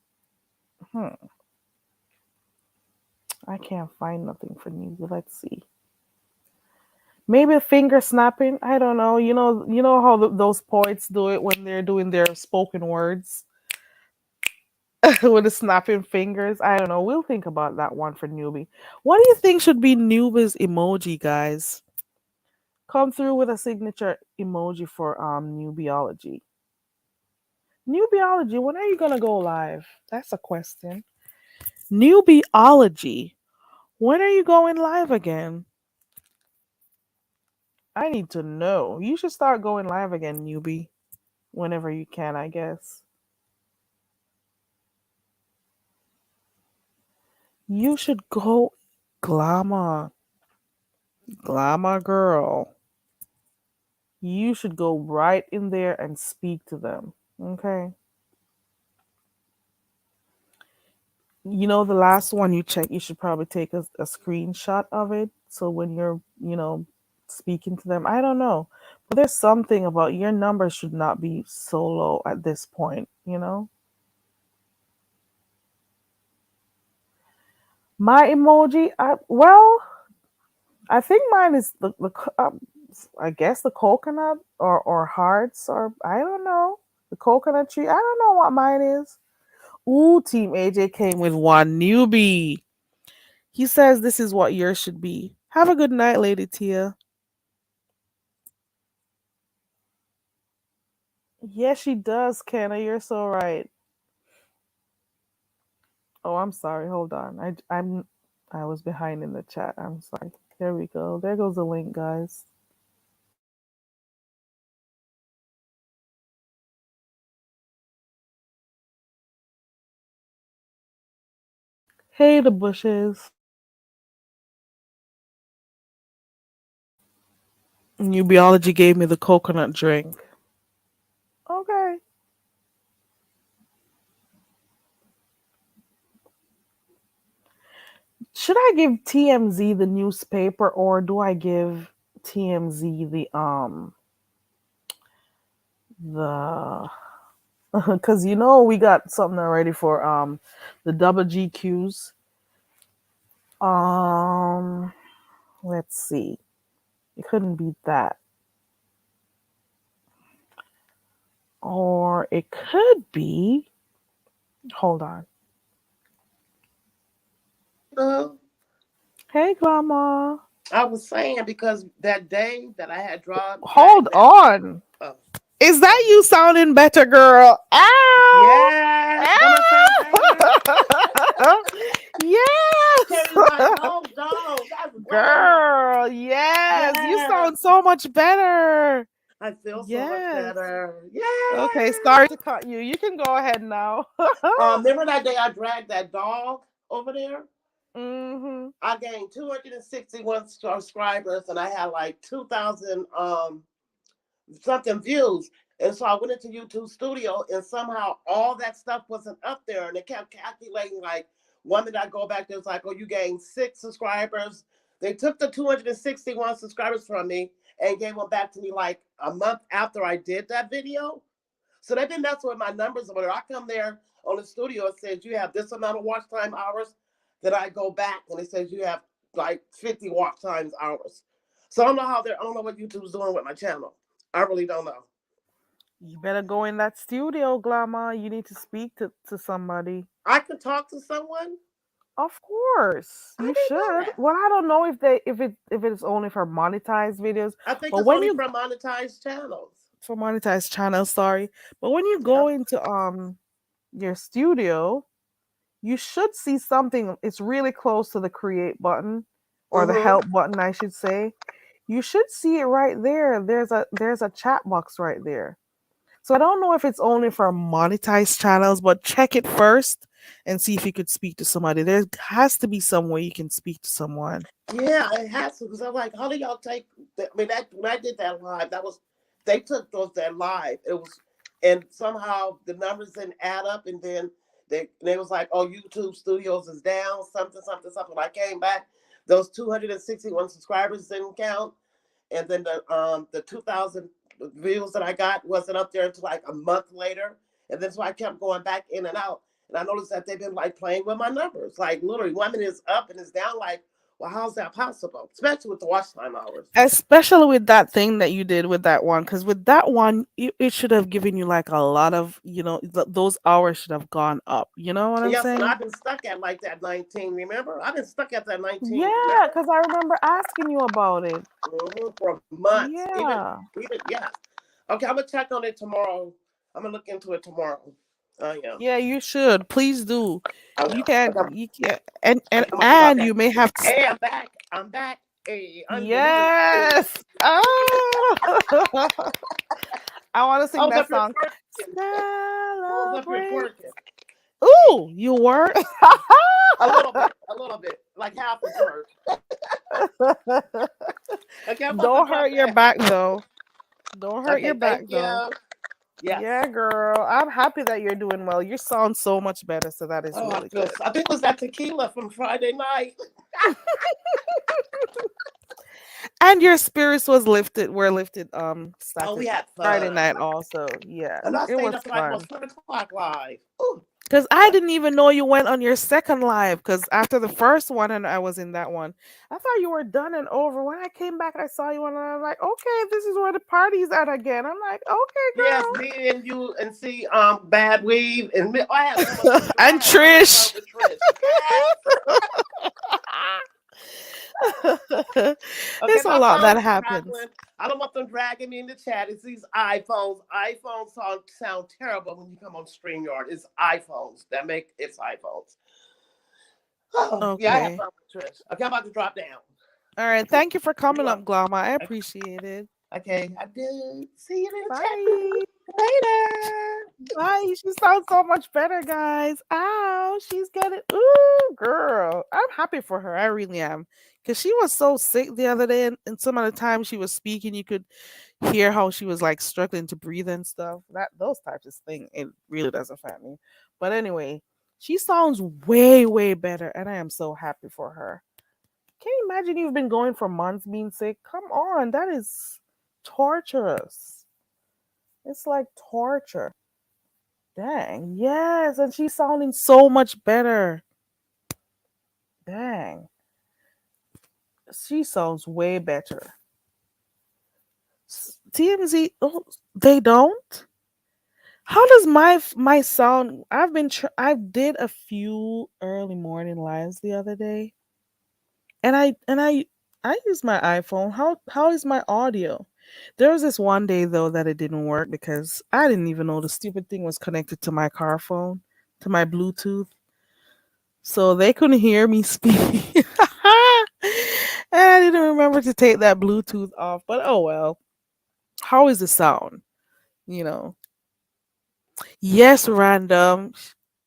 I can't find nothing for newbie. Let's see. Maybe finger snapping. I don't know. You know how those poets do it when they're doing their spoken words with the snapping fingers. I don't know. We'll think about that one for newbie. What do you think should be newbie's emoji, guys? Come through with a signature emoji for newbiology. Newbiology, when are you gonna go live? That's a question. Newbiology, when are you going live again? I need to know. You should start going live again, newbie. Whenever you can, I guess. You should go Glama. Glama girl. you should go right in there and speak to them. Okay. You know, the last one you check, you should probably take a screenshot of it. So when you're, speaking to them, I don't know. But there's something about your number should not be so low at this point. My emoji, I think mine is I guess the coconut or hearts, or I don't know, the coconut tree. I don't know what mine is. Ooh, Team AJ came with one newbie. He says this is what yours should be. Have a good night, Lady Tia. Yes, she does, Kenna. You're so right. Oh, I'm sorry. Hold on. I was behind in the chat. I'm sorry. There we go. There goes the link, guys. Hey, the bushes. New biology gave me the coconut drink. Okay. Should I give TMZ the newspaper, or do I give TMZ the because we got something already for the double GQs. Let's see. It couldn't be that. Or it could be, hold on. Hey, Grandma. I was saying because that day that I had drawn. Hold on. Oh. Is that you sounding better, girl? Ow! Yes. Ow! Yes. That's girl, yes. You sound so much better. I feel so much better. Yeah. Okay, sorry to cut you. You can go ahead now. Remember that day I dragged that dog over there? Mm-hmm. I gained 261 subscribers and I had like 2,000 something views. And so I went into YouTube Studio and somehow all that stuff wasn't up there. And it kept calculating, like, one minute I go back there, it's like, oh, you gained 6 subscribers. They took the 261 subscribers from me and gave them back to me like a month after I did that video. So they've been messing with my numbers. When I come there on the studio, it says you have this amount of watch time hours. Then I go back and it says you have like 50 watch times hours. So I don't know what YouTube's doing with my channel. I really don't know. You better go in that studio, Glamour. You need to speak to somebody. I can talk to someone? Of course. You should. Well, I don't know if it is only for monetized videos. I think it's only for monetized channels. For monetized channels, sorry. But when you go into your studio, you should see something. It's really close to the create button or the help button, I should say. You should see it right there. There's a chat box right there. So I don't know if it's only for monetized channels, but check it first and see if you could speak to somebody. There has to be some way you can speak to someone. Yeah, it has to, because I'm like, how do y'all take? When I did that live, they took that live. It was, and somehow the numbers didn't add up, and then they was like, oh, YouTube Studios is down, something. When I came back, those 261 subscribers didn't count, and then the 2,000 views that I got wasn't up there until like a month later, and then so I kept going back in and out, and I noticed that they've been like playing with my numbers, like literally 1 minute is up and it's down, like, well, how's that possible? Especially with the watch time hours. Especially with that thing that you did with that one, because with that one, it should have given you like a lot of, those hours should have gone up. You know what I'm saying? Yes, and I've been stuck at like that 19. Remember? I've been stuck at that 19. Yeah, because I remember asking you about it for months. Yeah. Even yeah. Okay, I'm gonna check on it tomorrow. I'm gonna look into it tomorrow. Yeah. Yeah, you should. Please do. You can, and you may have to. Hey, I'm back. Hey, yes. Oh. I want to sing that song. Ooh, you were? a little bit, like half a word. Don't hurt your back though. Don't hurt your Okay, back thank though. you. Yes. Yeah, girl. I'm happy that you're doing well. You sound so much better, so that is Oh, I really feel. good. I think it was that tequila from Friday night. And your spirits were lifted Oh, we Saturday had Friday fun, night also. Yeah. and I It stayed was up to like fun. almost 7 o'clock live. Ooh, Because I that, didn't even know you went on your second live. Because after the first one, and I was in that one, I thought you were done and over. When I came back, I saw you, and I'm like, okay, this is where the party's at again. I'm like, okay, yes, girl. me and you and see Bad Weave and I had so much. And I had so much fun Trish. with Trish. Yes. Okay, It's a my lot that phone's happens. crackling. I don't want them dragging me in the chat. It's these iPhones. iPhones sound terrible when you come on StreamYard. It's iPhones that make it's iPhones. Oh, yeah, I have Okay. fun with Trish. Okay, I'm about to drop down. All right. Thank you for You're coming up, welcome. Glama. I appreciate it. Okay, I did. See you in the chat Bye. later. Bye. She sounds so much better, guys. Ow, she's getting. Ooh, girl. I'm happy for her. I really am. Because she was so sick the other day, and some of the time she was speaking, you could hear how she was like struggling to breathe and stuff. Those types of thing, it really does affect me. But anyway, she sounds way, way better, and I am so happy for her. Can you imagine you've been going for months being sick? Come on, that is torturous. It's like torture. Dang. Yes, and she's sounding so much better. Dang. She sounds way better. TMZ, oh, they don't? How does my sound? I did a few early morning lives the other day, and I use my iPhone. How is my audio? There was this one day though that it didn't work because I didn't even know the stupid thing was connected to my car phone, to my Bluetooth. So they couldn't hear me speak. And I didn't remember to take that Bluetooth off, but oh well. How is the sound? You know. Yes, random.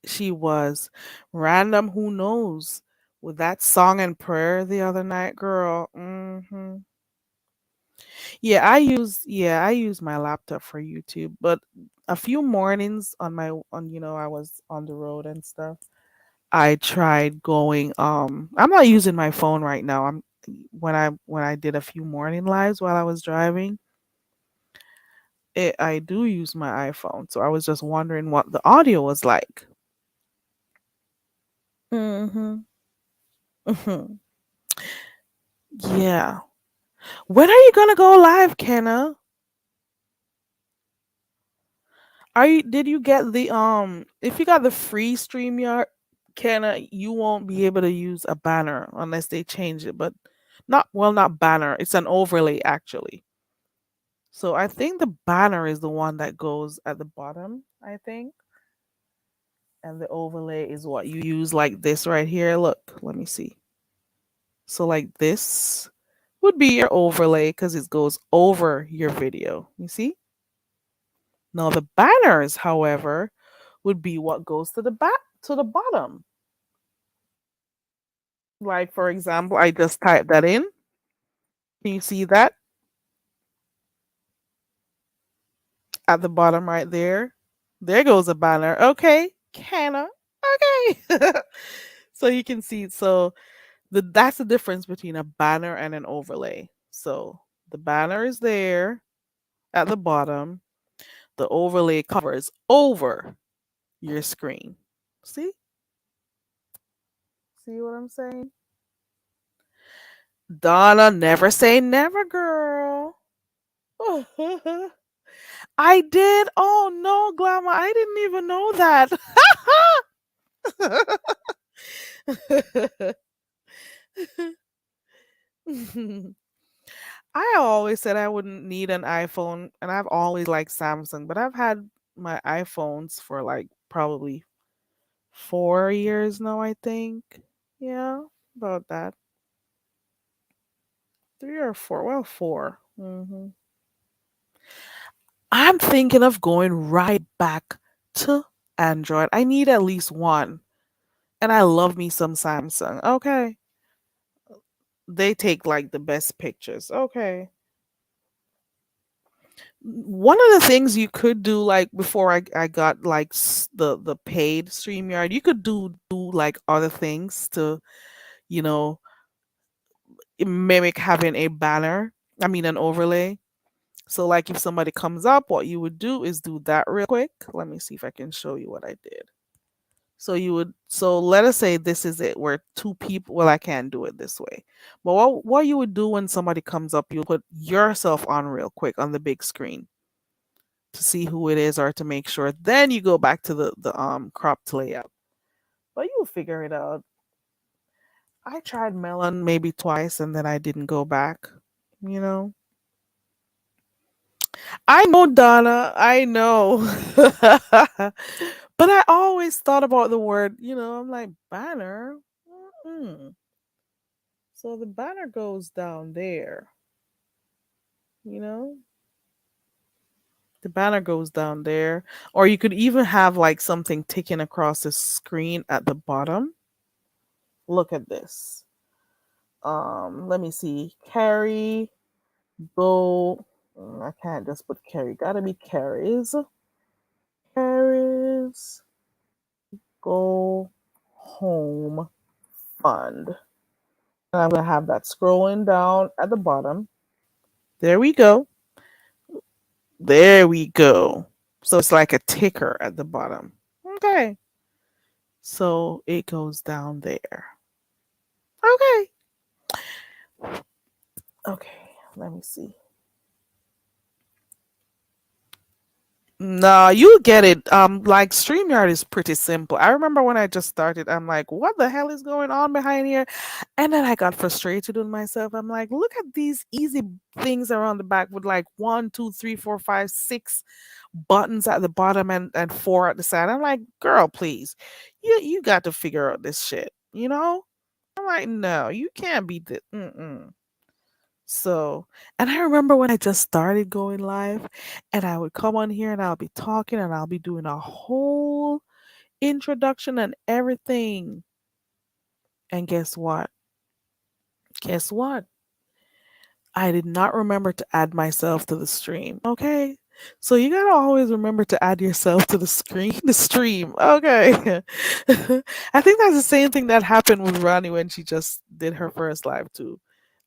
She was. Random, who knows? With that song and prayer the other night, girl. I use my laptop for YouTube, but a few mornings I was on the road and stuff. I tried going I'm not using my phone right now. I'm when I did a few morning lives while I was driving, I do use my iPhone. So I was just wondering what the audio was like. Mhm. Mhm. Yeah. When are you going to go live, Kenna? Did you get the if you got the free StreamYard, Kenna, you won't be able to use a banner unless they change it, but not banner, it's an overlay actually. So I think the banner is the one that goes at the bottom, I think. And the overlay is what you use like this right here. Look, let me see. So like this would be your overlay because it goes over your video. You see? Now the banners, however, would be what goes to the back to the bottom. Like for example, I just typed that in. Can you see that at the bottom right there? There goes a banner. Okay, Canna. Okay. So you can see. So that's the difference between a banner and an overlay. So the banner is there at the bottom. The overlay covers over your screen. See? See what I'm saying? Donna, never say never, girl. I did. Oh no, Glamour. I didn't even know that. I always said I wouldn't need an iPhone, and I've always liked Samsung, but I've had my iPhones for like probably 4 years now, I think. Yeah, about that. 3 or 4. Well, 4. I'm thinking of going right back to Android. I need at least one. And I love me some Samsung. Okay. They take like the best pictures. Okay. One of the things you could do, like before I got like the paid StreamYard, you could do like other things to, you know, mimic having a banner. I mean, an overlay. So, like, if somebody comes up, what you would do is do that real quick. Let me see if I can show you what I did. So let us say this is it, where two people. Well, I can't do it this way, but what you would do when somebody comes up, you put yourself on real quick on the big screen to see who it is or to make sure. Then you go back to the cropped layout. But you'll figure it out. I tried Melon maybe twice and then I didn't go back. You know. I know, Donna. I know. But I always thought about the word, I'm like, banner. Mm-mm. So the banner goes down there, you know? The banner goes down there. Or you could even have like something ticking across the screen at the bottom. Look at this. Let me see. Carry, go. I can't just put carry. Gotta be carries. Carries, go home fund. And I'm going to have that scrolling down at the bottom. There we go. There we go. So it's like a ticker at the bottom. Okay. So it goes down there. Okay. Okay. Let me see. No, you get it. Like StreamYard is pretty simple. I remember when I just started, I'm like, what the hell is going on behind here? And then I got frustrated with myself. I'm like, look at these easy things around the back with like 1, 2, 3, 4, 5, 6 buttons at the bottom and four at the side. I'm like, girl, please. You got to figure out this shit, you know? I'm like, no, you can't be the mm-mm. So, and I remember when I just started going live and I would come on here and I'll be talking and I'll be doing a whole introduction and everything. And guess what? Guess what? I did not remember to add myself to the stream. Okay. So you gotta always remember to add yourself to the screen, the stream. Okay. I think that's the same thing that happened with Ronnie when she just did her first live too.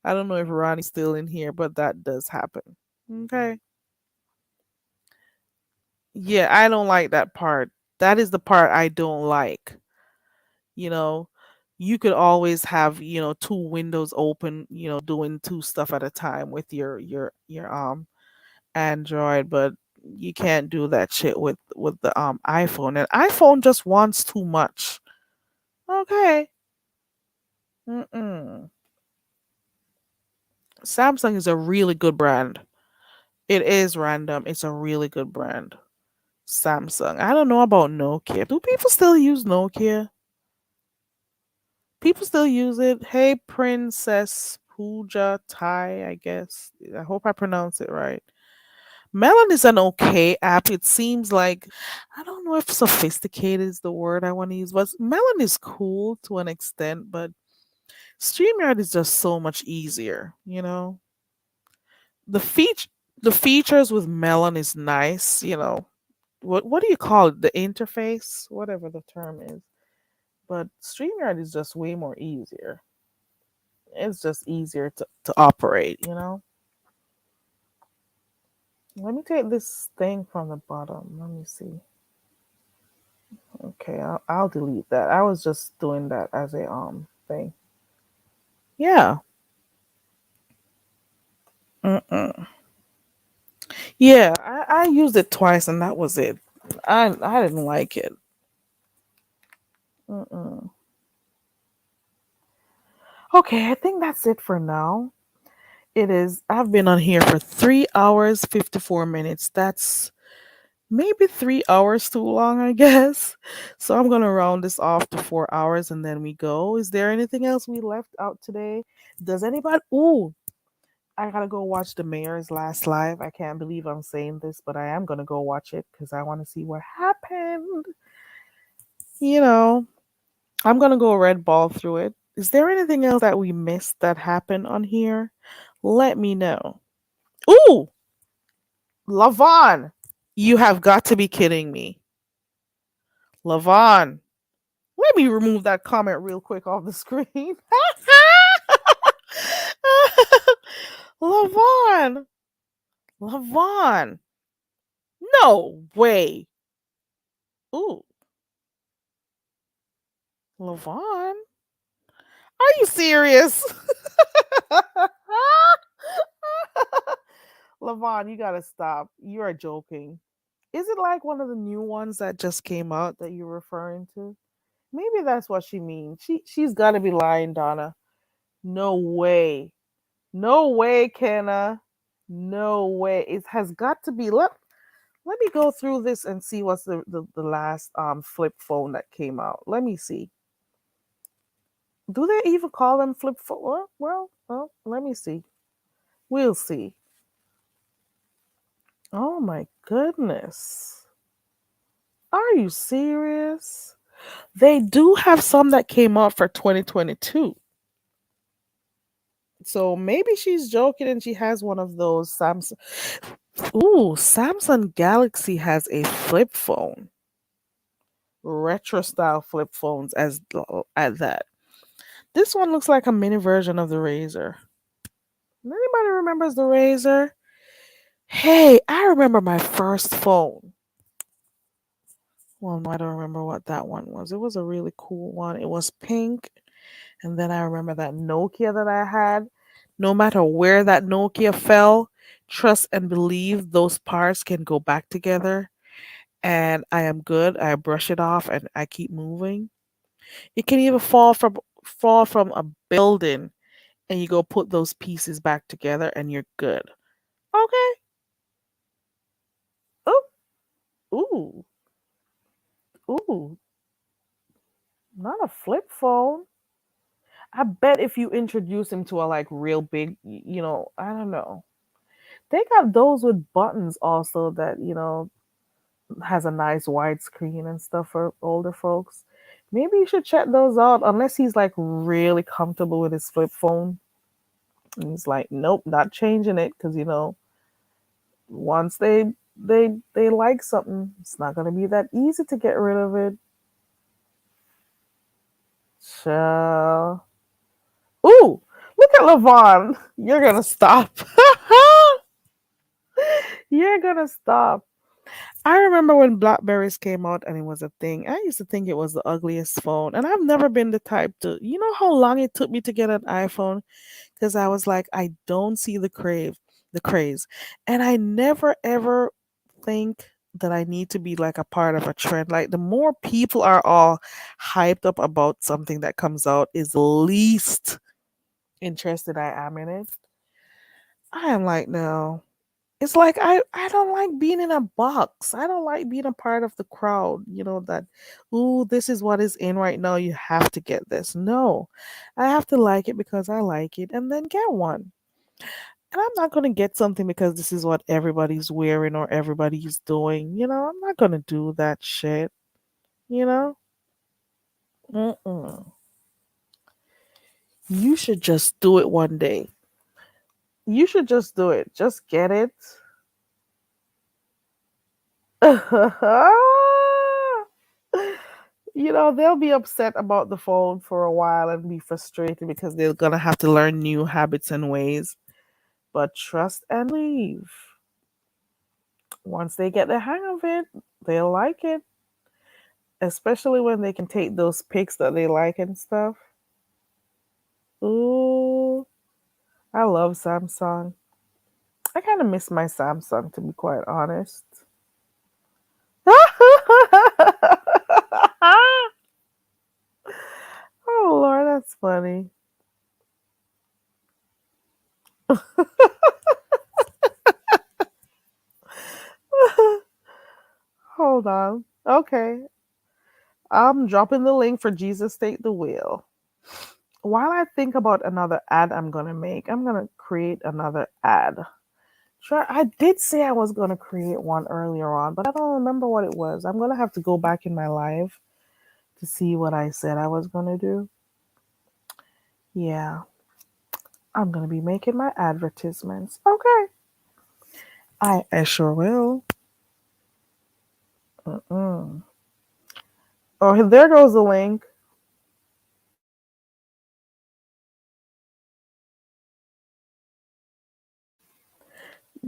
I don't know if Ronnie's still in here, but that does happen. Okay. Yeah, I don't like that part. That is the part I don't like. You know, you could always have, two windows open, doing two stuff at a time with your Android, but you can't do that shit with the iPhone. And iPhone just wants too much. Okay. Mm-mm. Samsung is a really good brand. It is random. It's a really good brand. Samsung. I don't know about Nokia. Do people still use Nokia? People still use it. Hey, Princess Pooja Thai, I guess. I hope I pronounce it right. Melon is an okay app. It seems like, I don't know if sophisticated is the word I want to use, but Melon is cool to an extent, but StreamYard is just so much easier. The feature the features with Melon is nice. What do you call it? The interface, whatever the term is. But StreamYard is just way more easier. It's just easier to operate. Let me take this thing from the bottom. Let me see. Okay, I'll delete that. I was just doing that as a thing. Yeah. Mm-mm. Yeah, I used it twice and that was it. I didn't like it. Mm-mm. Okay, I think that's it for now. It is. I've been on here for 3 hours, 54 minutes. That's maybe 3 hours too long, I guess. So I'm gonna round this off to 4 hours and then we go. Is there anything else we left out today? Does anybody? Ooh, I gotta go watch the mayor's last live. I can't believe I'm saying this, but I am gonna go watch it because I want to see what happened. You know, I'm gonna go red ball through it. Is there anything else that we missed that happened on here? Let me know. Ooh, Lavon, you have got to be kidding me. Lavon, let me remove that comment real quick off the screen. Lavon, Lavon, no way. Ooh, Lavon, are you serious? Lavon, you gotta stop. You are joking. Is it like one of the new ones that just came out that you're referring to? Maybe that's what she means. She's gotta be lying, Donna. No way. No way, Kenna. No way. It has got to be. Let me go through this and see what's the last flip phone that came out. Let me see. Do they even call them flip phone? Well, let me see. We'll see. Oh my goodness. Are you serious? They do have some that came out for 2022. So maybe she's joking and she has one of those Samsung. Ooh, Samsung Galaxy has a flip phone. Retro style flip phones as at that. This one looks like a mini version of the Razor. Anybody remembers the Razor? Hey, I remember my first phone. Well, no, I don't remember what that one was. It was a really cool one. It was pink. And then I remember that Nokia that I had. No matter where that Nokia fell, trust and believe those parts can go back together. And I am good. I brush it off and I keep moving. It can even fall from a building and you go put those pieces back together and you're good. Okay. Oh, ooh, ooh, not a flip phone. I bet if you introduce him to a like real big, I don't know. They got those with buttons also that, has a nice wide screen and stuff for older folks. Maybe you should check those out unless he's like really comfortable with his flip phone. And he's like, nope, not changing it because once they like something, it's not gonna be that easy to get rid of it. So, ooh, look at Levon. You're gonna stop. You're gonna stop. I remember when Blackberries came out and it was a thing. I used to think it was the ugliest phone, and I've never been the type to. You know how long it took me to get an iPhone because I was like, I don't see the craze, and I never ever think that I need to be like a part of a trend. Like the more people are all hyped up about something that comes out, is the least interested I am in it. I am like, no. It's like I don't like being in a box. I don't like being a part of the crowd, that ooh, this is what is in right now. You have to get this. No. I have to like it because I like it and then get one. And I'm not gonna get something because this is what everybody's wearing or everybody's doing. I'm not gonna do that shit. You know? Mm-mm. You should just do it one day. You should just do it. Just get it. They'll be upset about the phone for a while and be frustrated because they're gonna have to learn new habits and ways. But trust and leave. Once they get the hang of it, they'll like it. Especially when they can take those pics that they like and stuff. Ooh, I love Samsung. I kind of miss my Samsung, to be quite honest. Oh Lord, that's funny. Hold on. Okay. I'm dropping the link for Jesus Take the Wheel. While I think about another ad I'm gonna make, I'm gonna create another ad. Sure, I did say I was gonna create one earlier on, but I don't remember what it was. I'm gonna have to go back in my live to see what I said I was gonna do. Yeah, I'm gonna be making my advertisements. Okay. I sure will. Mm-mm. Oh, there goes the link.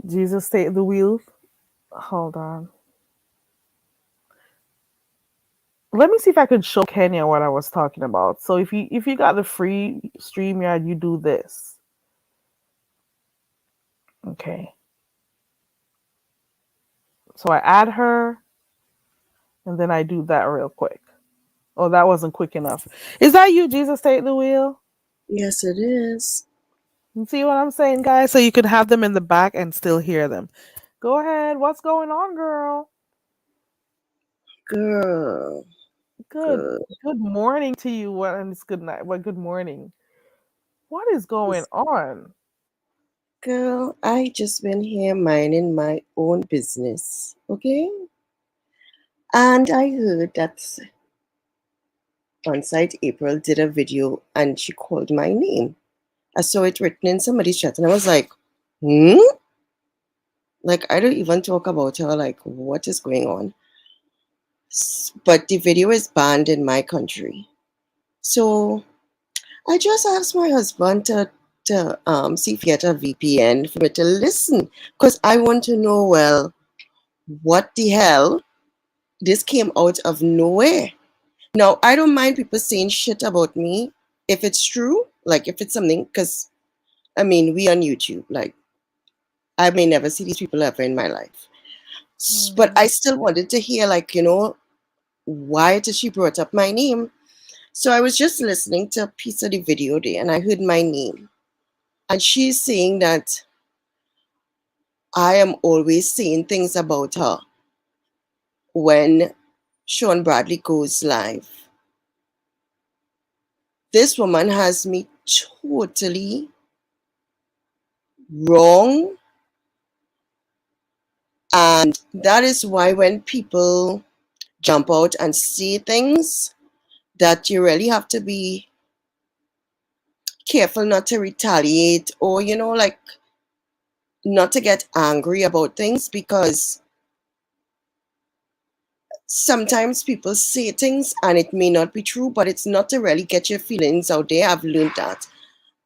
Jesus take the wheel. Hold on. Let me see if I could show Kenya what I was talking about. So if you got the free StreamYard, you do this. Okay. So I add her and then I do that real quick. Oh, that wasn't quick enough. Is that you, Jesus take the wheel? Yes, it is. You see what I'm saying, guys? So you can have them in the back and still hear them. Go ahead. What's going on, girl? Girl, Good. good. Good morning to you. Well, and it's good night. Well, good morning. What is going on? Girl, I just been here minding my own business, okay? And I heard that On Site April did a video and she called my name. I saw it written in somebody's chat and I was like, hmm? Like, I don't even talk about her. Like, what is going on? But the video is banned in my country. So I just asked my husband to see if he had a VPN for me to listen because I want to know, well, what the hell? This came out of nowhere. Now, I don't mind people saying shit about me if it's true, like if it's something, because I mean, we on YouTube, like I may never see these people ever in my life. But I still wanted to hear, like, why did she brought up my name? So I was just listening to a piece of the video there and I heard my name. And she's saying that I am always saying things about her when Sean Bradley goes live. This woman has me totally wrong. And that is why when people jump out and say things, that you really have to be careful not to retaliate or, like not to get angry about things because sometimes people say things and it may not be true, but it's not to really get your feelings out there. I've learned that.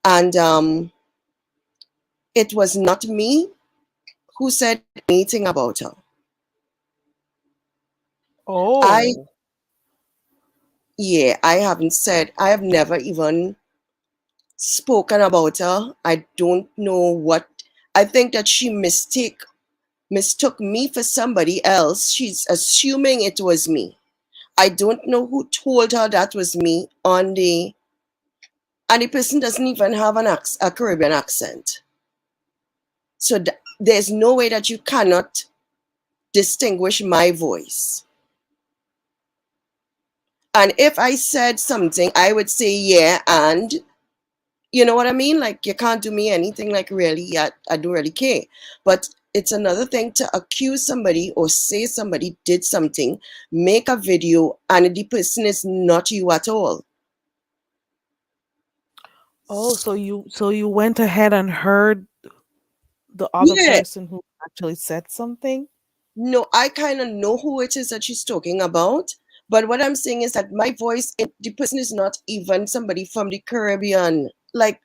And it was not me who said anything about her. Oh. I have never even spoken about her. I don't know what, I think that she mistook me for somebody else. She's assuming it was me. I don't know who told her that was me and the person doesn't even have a Caribbean accent. So there's no way that you cannot distinguish my voice. And if I said something, I would say, yeah, and you know what I mean? Like, you can't do me anything, like, really, I don't really care. But it's another thing to accuse somebody or say somebody did something, make a video, and the person is not you at all. Oh, so you went ahead and heard the other Yeah. person who actually said something? No, I kind of know who it is that she's talking about. But what I'm saying is that my voice, the person is not even somebody from the Caribbean. Like,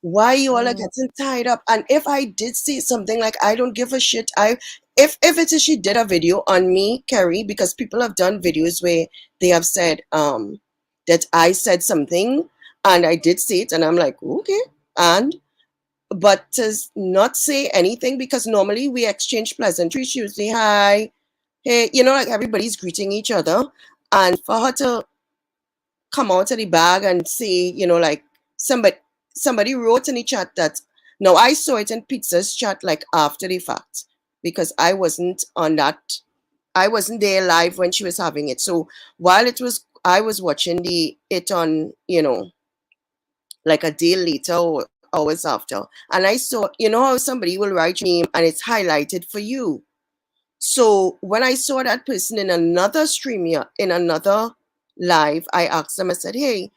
why you all are getting tied up? And if I did say something, like, I don't give a shit. If it is she did a video on me, Kerry, because people have done videos where they have said that I said something and I did say it, and I'm like, okay, but to not say anything, because normally we exchange pleasantries. She would say hi, hey, like everybody's greeting each other. And for her to come out of the bag and say, like somebody wrote in the chat that, now I saw it in Pizza's chat like after the fact, because I wasn't there live when she was having it. So while I was watching it on, like a day later or hours after. And I saw, how somebody will write your name and it's highlighted for you. So when I saw that person in another stream here, in another live, I asked them, I said, hey,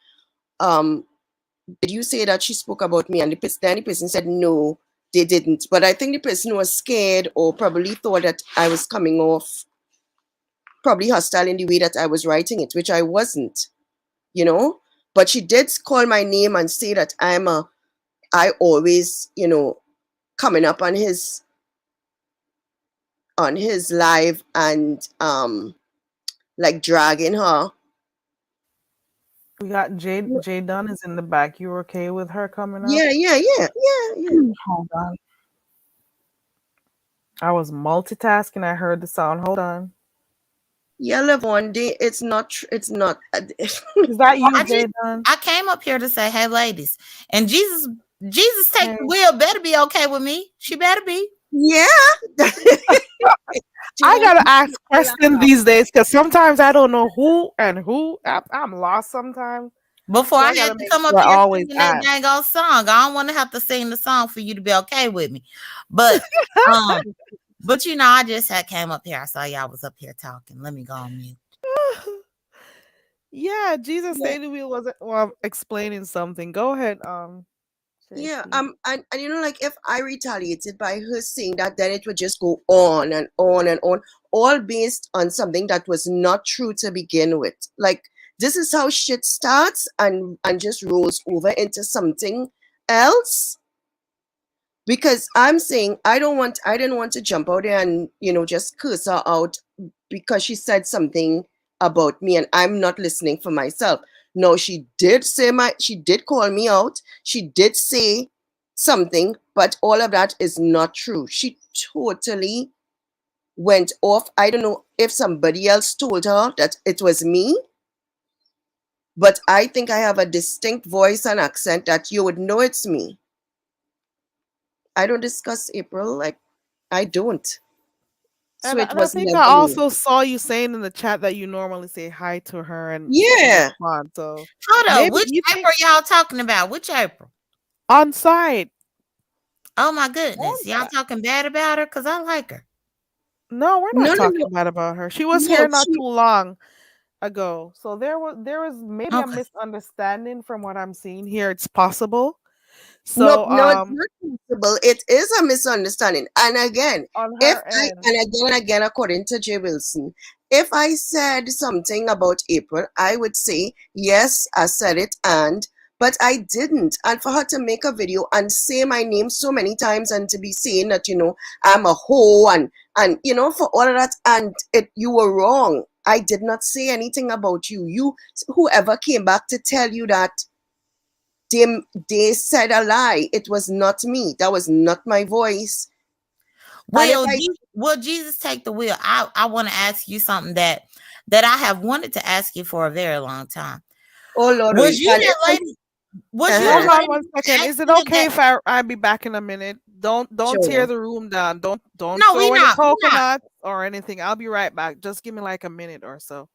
did you say that she spoke about me? And the person said, no, they didn't. But I think the person was scared or probably thought that I was coming off probably hostile in the way that I was writing it, which I wasn't, you know. But she did call my name and say that I always, you know, coming up on his live and like dragging her. We got Jay Dunn is in the back. You okay with her coming up? Yeah. Hold on. I was multitasking. I heard the sound. Hold on. Yeah, Lavonde, it's not. Is that you, Jay Dunn? I came up here to say, hey, ladies, and Jesus take the wheel. Better be okay with me. She better be. Yeah. I gotta ask questions these days because sometimes I don't know who and who. I'm lost sometimes. Before So I had to come up here singing that dang old song, I don't want to have to sing the song for you to be okay with me. But but you know, I just came up here. I saw y'all was up here talking. Let me go on mute. Yeah, Jesus Take the Wheel was explaining something. Go ahead. Yeah, and you know, like if I retaliated by her saying that, then it would just go on and on and on, all based on something that was not true to begin with. Like this is how shit starts and just rolls over into something else. Because I'm saying I didn't want to jump out there and, you know, just curse her out because she said something about me and I'm not listening for myself. No, she did call me out. She did say something, but all of that is not true. She totally went off. I don't know if somebody else told her that it was me, but I think I have a distinct voice and accent that you would know it's me. I don't discuss April, like I don't. So and I think I also saw you saying in the chat that you normally say hi to her and respond. So hold on, which April y'all talking about? Which April? On site. Oh my goodness, y'all talking bad about her? Cause I like her. No, we're not talking bad about her. She was here not too long ago, so there was maybe a misunderstanding from what I'm seeing here. It's possible. So no, it's not possible. It is a misunderstanding. And again, again, according to Jay Wilson, if I said something about April, I would say, yes, I said it, but I didn't. And for her to make a video and say my name so many times and to be saying that, you know, I'm a hoe and you know, for all of that, and you were wrong. I did not say anything about you. Whoever came back to tell you that, they said a lie. It was not me. That was not my voice. Will Jesus take the wheel? I want to ask you something that I have wanted to ask you for a very long time. Oh Lord, was you that lady? Hold on 1 second. Is it okay if I'll be back in a minute? Don't tear the room down. Don't throw any coconuts or anything. I'll be right back. Just give me like a minute or so.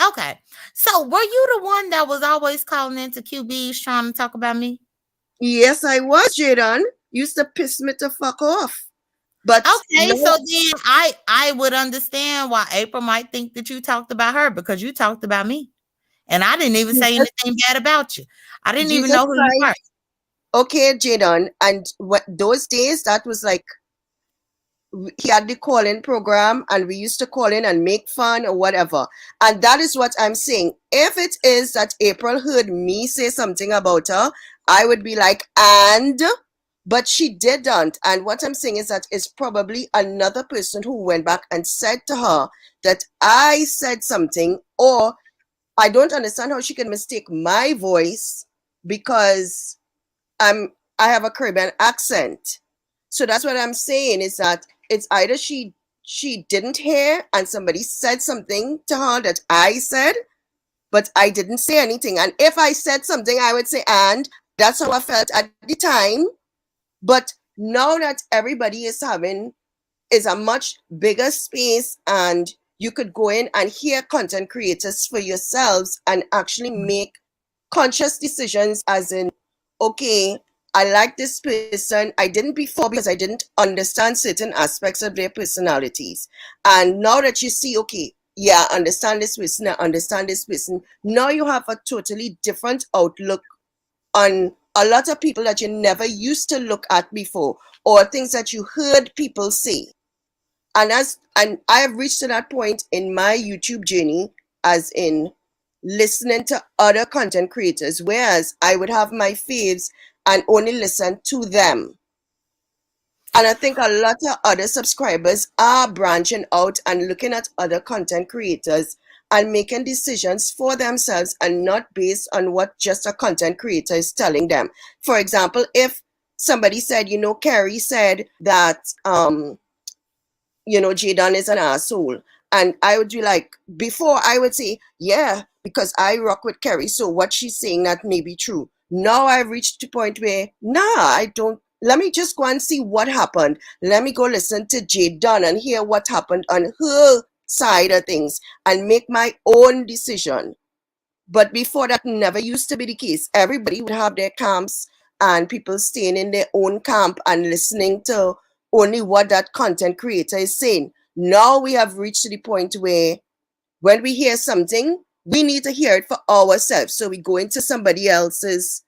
Okay. So were you the one that was always calling into QBs trying to talk about me? Yes, I was, Jaden. Used to piss me to fuck off. But okay, so then I would understand why April might think that you talked about her because you talked about me. And I didn't even say anything bad about you. I didn't even know who you were. Okay, Jaden. And those days, that was like, he had the call-in program and we used to call in and make fun or whatever. And that is what I'm saying. If it is that April heard me say something about her, I would be like, but she didn't. And what I'm saying is that it's probably another person who went back and said to her that I said something, or I don't understand how she can mistake my voice because I have a Caribbean accent. So that's what I'm saying is that it's either she didn't hear and somebody said something to her that I said, but I didn't say anything. And if I said something, I would say, and that's how I felt at the time. But now that everybody is a much bigger space and you could go in and hear content creators for yourselves and actually make conscious decisions as in, okay, I like this person. I didn't before because I didn't understand certain aspects of their personalities. And now that you see, okay, yeah, I understand this person, I understand this person. Now you have a totally different outlook on a lot of people that you never used to look at before. or things that you heard people say. And I have reached to that point in my YouTube journey, as in listening to other content creators, whereas I would have my faves and only listen to them. And I think a lot of other subscribers are branching out and looking at other content creators and making decisions for themselves and not based on what just a content creator is telling them. For example, if somebody said, Carrie said that Jadon is an asshole. And I would be like, before I would say, yeah, because I rock with Kerry, so what she's saying that may be true. Now I've reached the point where, nah, I don't. Let me just go and see what happened. Let me go listen to Jadon and hear what happened on her side of things and make my own decision. But before, that never used to be the case. Everybody would have their camps and people staying in their own camp and listening to only what that content creator is saying. Now we have reached the point where when we hear something, we need to hear it for ourselves. So we go into somebody else's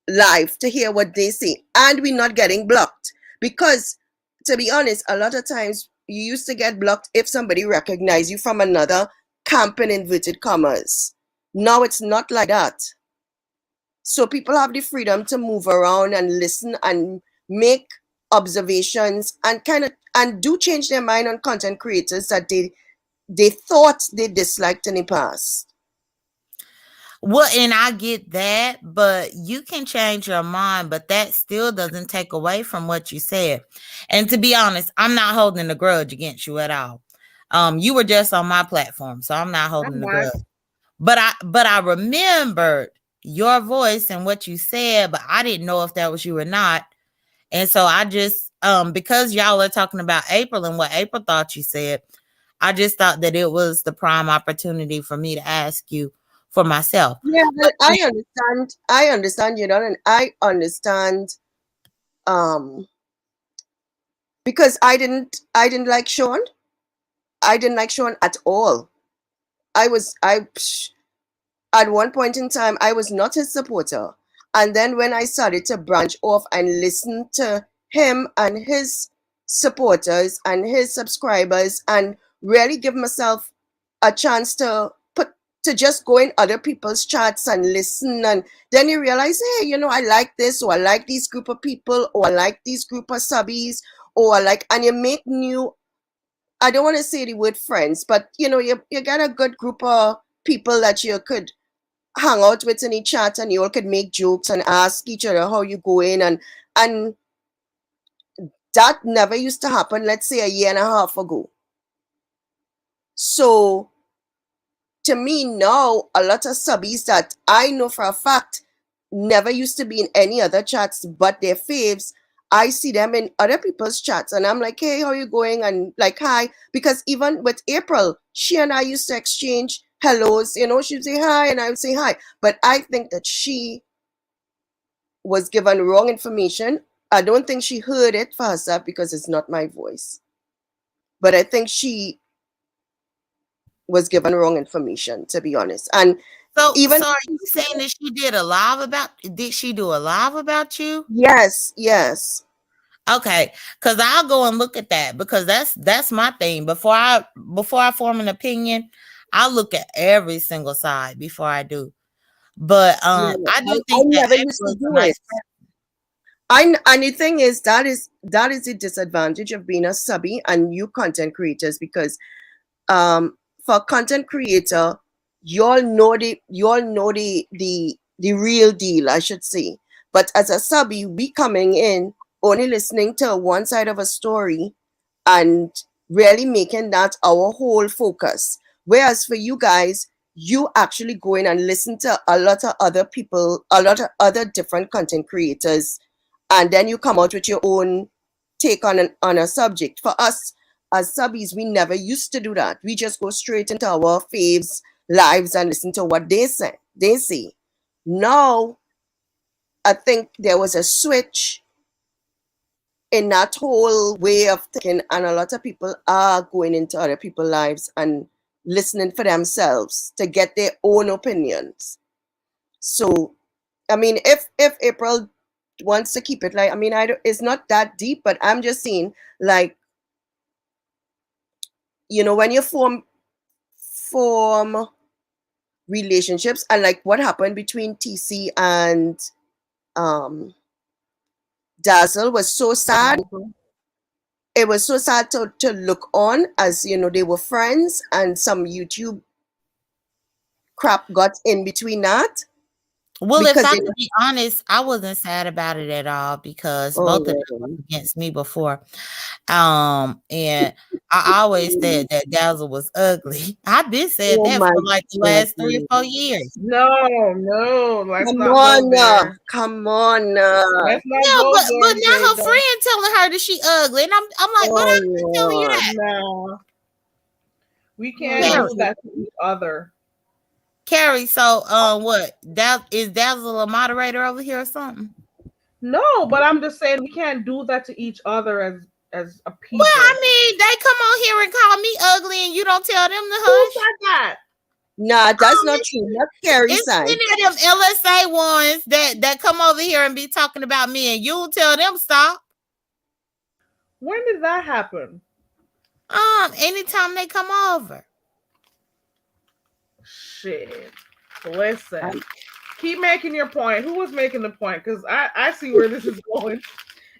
live to hear what they say, and we're not getting blocked. Because, to be honest, a lot of times you used to get blocked if somebody recognized you from another camp in inverted commas. Now it's not like that. So people have the freedom to move around and listen and make observations and do change their mind on content creators that they thought they disliked in the past. Well, and I get that, but you can change your mind, but that still doesn't take away from what you said. And to be honest, I'm not holding a grudge against you at all. You were just on my platform, so I'm not holding a grudge. But I remembered your voice and what you said, but I didn't know if that was you or not. And so I just because y'all are talking about April and what April thought you said, I just thought that it was the prime opportunity for me to ask you for myself. Yeah, but I understand, and I understand because I didn't like Sean. I didn't like Sean at all. At one point in time, I was not his supporter. And then when I started to branch off and listen to him and his supporters and his subscribers and really give myself a chance to just go in other people's chats and listen, and then you realize, hey, I like this, or I like these group of people, or I like these group of subbies, and you make new, I don't want to say the word friends, but you get a good group of people that you could hang out with in the chat, and you all could make jokes and ask each other how you going, and that never used to happen, let's say, a year and a half ago. So to me now, a lot of subbies that I know for a fact never used to be in any other chats but their faves, I see them in other people's chats, and I'm like, hey, how you going? And like, hi. Because even with April, she and I used to exchange hellos. She'd say hi and I would say hi. But I think that she was given wrong information. I don't think she heard it for herself because it's not my voice. But I think she was given wrong information, to be honest. And so are you saying that she did a live about? Did she do a live about you? Yes. Okay, because I'll go and look at that, because that's my thing. Before I form an opinion, I'll look at every single side before I do. But I do think that April is a nice person. And the thing is, that is the disadvantage of being a subby and new content creators, because for content creator, you all know the real deal, I should say. But as a subby, we coming in only listening to one side of a story and really making that our whole focus. Whereas for you guys, you actually go in and listen to a lot of other people, a lot of other different content creators, and then you come out with your own take on a subject. For us as subbies, we never used to do that. We just go straight into our faves lives and listen to what they say. Now, I think there was a switch in that whole way of thinking, and a lot of people are going into other people's lives and listening for themselves to get their own opinions. So, I mean, if April wants to keep it like, I mean, I don't, it's not that deep, but I'm just saying, like, you know, when you form relationships, and like what happened between TC and Dazzle was so sad. It was so sad to look on, as you know, they were friends and some YouTube crap got in between that. Well, if Because I they could be honest, I wasn't sad about it at all because Oh, both of them really? was against me before. And I always said that Dazzle was ugly. I've been saying Oh that my for like the last 3 or goodness. 4 years. No, let's Come not go on, there. come on. Let's not Yeah, go but there, now her Jada. friend telling her that she ugly, and I'm like, but Oh I'm not telling you Lord. that. No, we can't Carrie, do that to each other. Carrie. So, what? Is Dazzle a moderator over here or something? No, but I'm just saying we can't do that to each other as a people. Well, I mean, they come on here and call me ugly, and you don't tell them to Who hush. said that? Nah, that's not true. That's Carrie's It's side. many of them LSA ones that come over here and be talking about me, and you'll tell them stop. When did that happen? Anytime they come over. Shit. Listen. Keep making your point. Who was making the point? Because I see where this is going.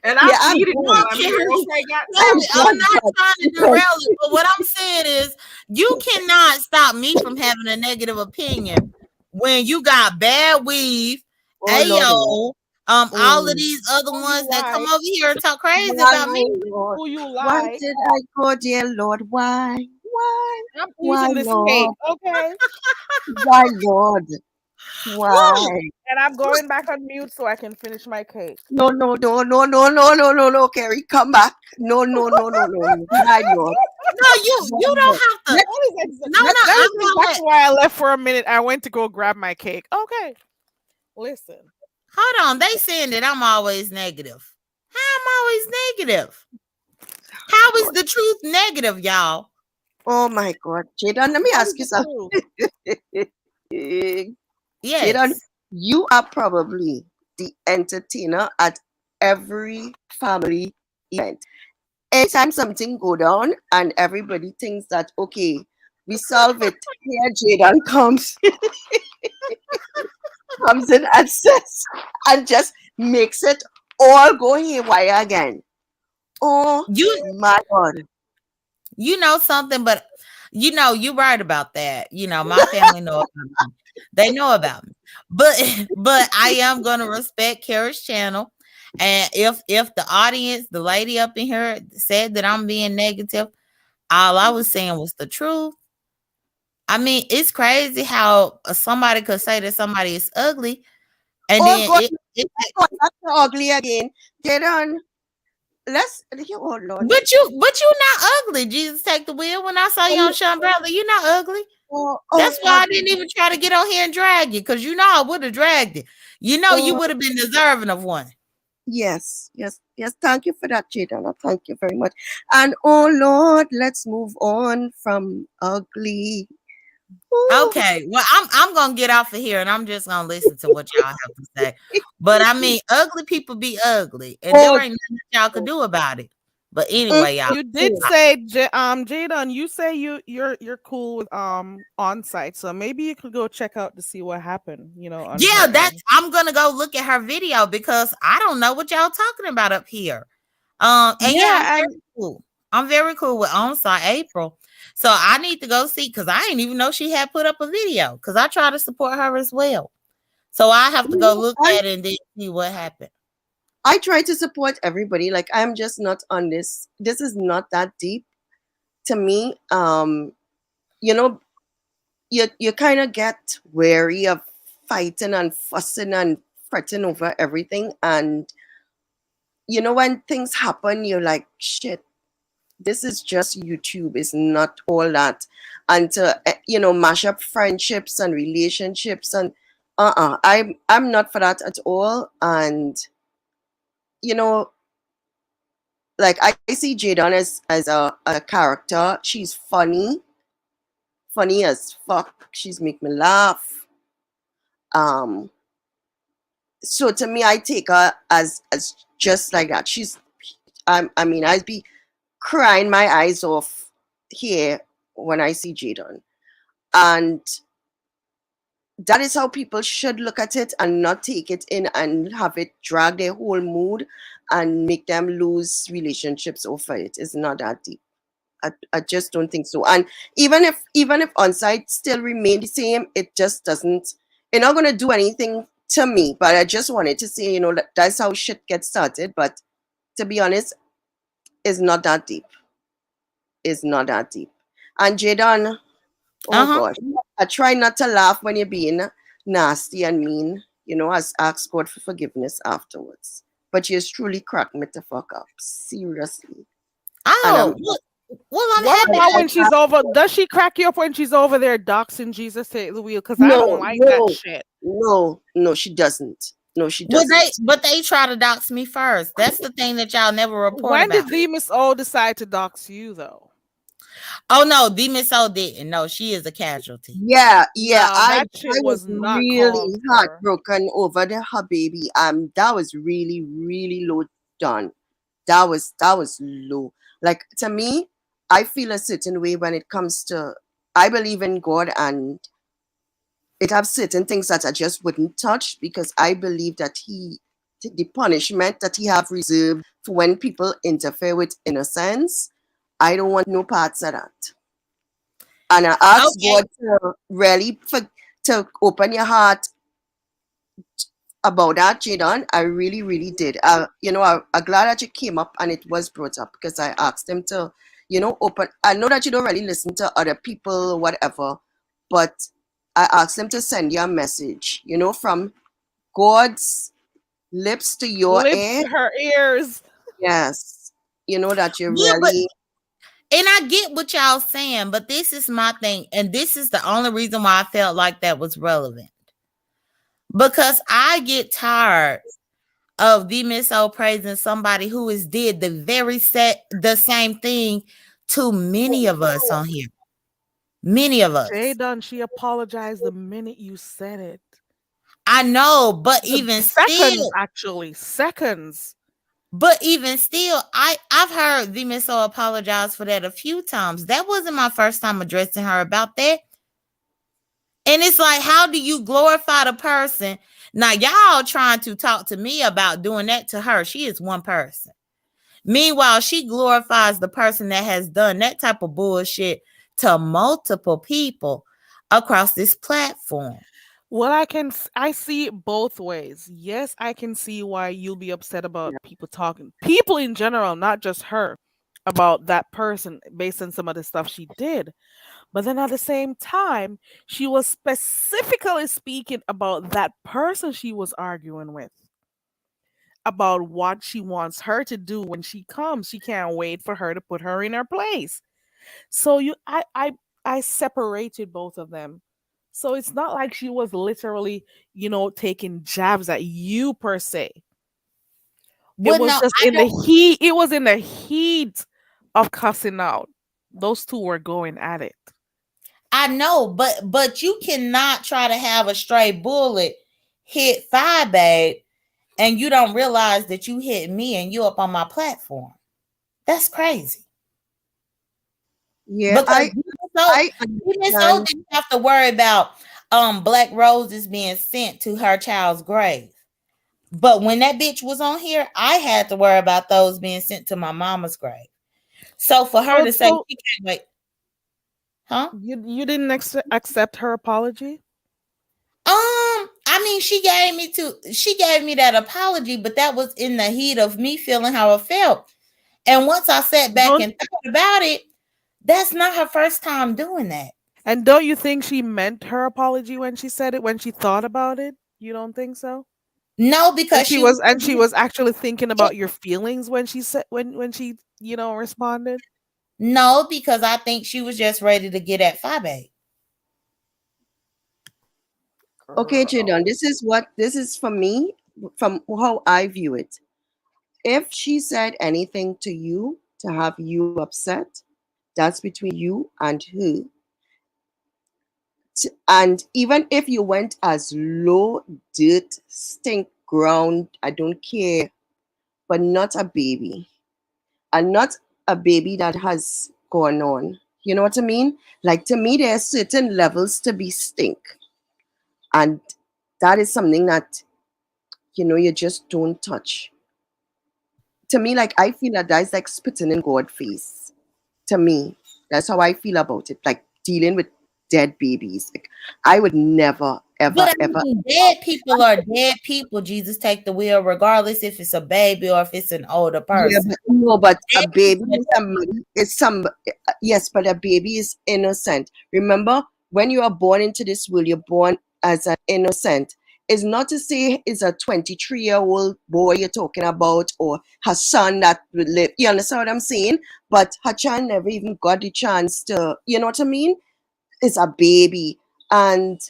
And I needed one. I'm here. Okay, I'm not trying to derail it, but what I'm saying is you cannot stop me from having a negative opinion when you got bad weave, Ayo, all of these other ones that come over here and talk crazy about me. Who you Why like? did I go, dear Lord? Why? I'm Why, eating this Lord? cake, okay? Why, Lord? Why? And I'm going back on mute so I can finish my cake. No, Carrie, come back. No. Why, Lord? No, you don't have to. That is exactly why I left for a minute. I went to go grab my cake. Okay. Listen. Hold on. They saying that I'm always negative. How am I always negative? How is the truth negative, y'all? Oh my God. Jada, let me ask you something. Yes. Jada, you are probably the entertainer at every family event. Anytime something go down and everybody thinks that, okay, we solve it, here Jada comes in and says, and just makes it all go haywire again. Oh my God. You know something, but you know, you're right about that. You know, my family know about me. They know about me. But I am gonna respect Kara's channel. And if the audience, the lady up in here said that I'm being negative, all I was saying was the truth. I mean, it's crazy how somebody could say that somebody is ugly, and then God, that's ugly again. Get on. Oh Lord. But you not ugly. Jesus take the wheel. When I saw you on Sean Bradley, you're not ugly. That's why I didn't even try to get on here and drag you, because you know I would have dragged it. You know you would have been deserving of one. Yes. Thank you for that, Jada. Thank you very much. And oh Lord, let's move on from ugly. Ooh. Okay, well, I'm gonna get off of here and I'm just gonna listen to what y'all have to say. But I mean, ugly people be ugly, and there ain't nothing y'all could do about it. But anyway, y'all. You did say, Jada, you say you're cool with on site, so maybe you could go check out to see what happened. You know. Yeah, I'm gonna go look at her video because I don't know what y'all talking about up here. And I'm very cool. I'm very cool with on-site April. So I need to go see, because I didn't even know she had put up a video, because I try to support her as well. So I have to go look at it and then see what happened. I try to support everybody. Like, I'm just not on this. This is not that deep to me. You know, you kind of get wary of fighting and fussing and fretting over everything. And, you know, when things happen, you're like, shit, this is just YouTube. It's not all that. And to, you know, mash up friendships and relationships and I'm not for that at all. And, you know, like I see Jadon as a character. She's funny as fuck. She's make me laugh. So to me, I take her as just like that. I mean, I'd be crying my eyes off here when I see Jadon. And that is how people should look at it and not take it in and have it drag their whole mood and make them lose relationships over it. It's not that deep. I just don't think so. And even if on-site still remain the same, it just doesn't, it's not gonna do anything to me. But I just wanted to say, that's how shit gets started. But to be honest, it's not that deep. It's not that deep. And Jadon, oh gosh, I try not to laugh when you're being nasty and mean. Ask God for forgiveness afterwards. But you truly cracked me the fuck up. Seriously. Oh, well, I'm What happy. about when she's over? Does she crack you up when she's over there doxing Jesus take the wheel? Because I don't like that shit. No, she doesn't. No, she Well, doesn't. but they try to dox me first. That's the thing that y'all never report When about. did the Miss O decide to dox you though? Oh no, the Miss O didn't. No, she is a casualty. Yeah. No, I that shit was not really called for. heartbroken over her baby. That was really, really low down. That was low. Like, to me, I feel a certain way when it comes to, I believe in God, and it have certain things that I just wouldn't touch, because I believe that the punishment that he have reserved for when people interfere with innocence, I don't want no parts of that. And I ask God to really to open your heart about that, Jadon. I really, really did. I'm glad that you came up and it was brought up, because I asked him to, open. I know that you don't really listen to other people, whatever, but I asked him to send you a message, from God's lips to your lips ear. to her ears. Yes. That you really. And I get what y'all saying, but this is my thing. And this is the only reason why I felt like that was relevant. Because I get tired of the Miss O praising somebody who has did the same thing to many of us on here. Many of us. Jadon, she apologized the minute you said it. I know, but even seconds, still, actually seconds. But even still, I've heard the Miss O apologize for that a few times. That wasn't my first time addressing her about that. And it's like, how do you glorify the person? Now, y'all trying to talk to me about doing that to her. She is one person. Meanwhile, she glorifies the person that has done that type of bullshit to multiple people across this platform. Well, I see it both ways. Yes, I can see why you'll be upset about people in general, not just her, about that person based on some of the stuff she did. But then at the same time, she was specifically speaking about that person she was arguing with, about what she wants her to do when she comes. She can't wait for her to put her in her place. So I separated both of them. So it's not like she was literally, taking jabs at you per se. It was in the heat of cussing out. Those two were going at it. I know, but you cannot try to have a stray bullet hit Phi Babe and you don't realize that you hit me and you up on my platform. That's crazy. Yeah, because Miss O didn't have to worry about black roses being sent to her child's grave. But when that bitch was on here, I had to worry about those being sent to my mama's grave. So for her to say she can't wait. Huh? You didn't accept her apology? I mean, she gave me that apology, but that was in the heat of me feeling how I felt. And once I sat back and thought about it, that's not her first time doing that. And don't you think she meant her apology when she said it, when she thought about it? You don't think so? No, because she was actually thinking about your feelings when she said when she responded. No, because I think she was just ready to get at Phi Babe. Okay, Jadon, this is for me, from how I view it. If she said anything to you to have you upset, that's between you and her. And even if you went as low, dirt, stink, ground. I don't care, but not a baby. And not a baby that has gone on. You know what I mean? Like, to me, there are certain levels to be stink. And that is something that, you just don't touch. To me, like, I feel that is like spitting in God's face. To me, that's how I feel about it. Like, dealing with dead babies. Like, I would never, ever, But I ever. mean, dead people are dead people. Jesus take the wheel, regardless if it's a baby or if it's an older Yeah, person. but no, but a Dead baby people are is somebody. Is some yes, but a baby is innocent. Remember, when you are born into this world, you're born as an innocent. It's not to say it's a 23-year-old boy you're talking about or her son that would live. You understand what I'm saying? But her child never even got the chance to. You know what I mean? It's a baby, and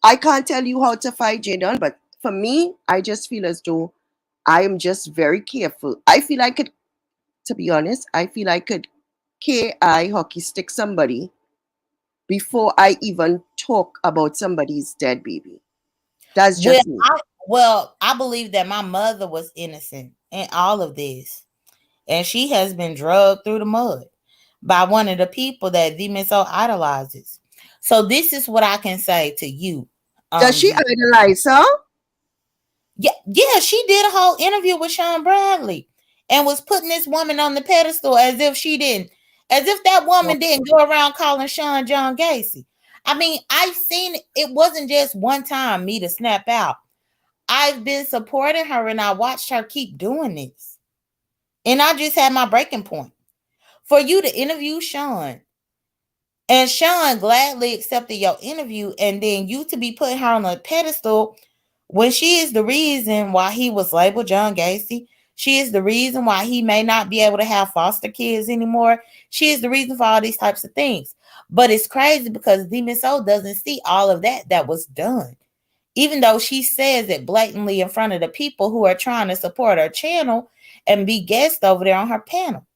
I can't tell you how to fight Jadon, but for me, I just feel as though I am just very careful. I feel I could, to be honest, I feel I could KI hockey stick somebody before I even talk about somebody's dead baby. That's Well, just me. I believe that my mother was innocent in all of this, and she has been drugged through the mud by one of the people that Demon so idolizes. So this is what I can say to you. Does she idolize her? Yeah, she did a whole interview with Sean Bradley and was putting this woman on the pedestal as if that woman didn't go around calling Sean John Gacy. I mean, I've seen it wasn't just one time me to snap out. I've been supporting her and I watched her keep doing this. And I just had my breaking point. For you to interview Sean and Sean gladly accepted your interview, and then you to be putting her on a pedestal when she is the reason why he was labeled John Gacy. She is the reason why he may not be able to have foster kids anymore. She is the reason for all these types of things. But it's crazy because Demon Soul doesn't see all of that was done. Even though she says it blatantly in front of the people who are trying to support her channel and be guests over there on her panel.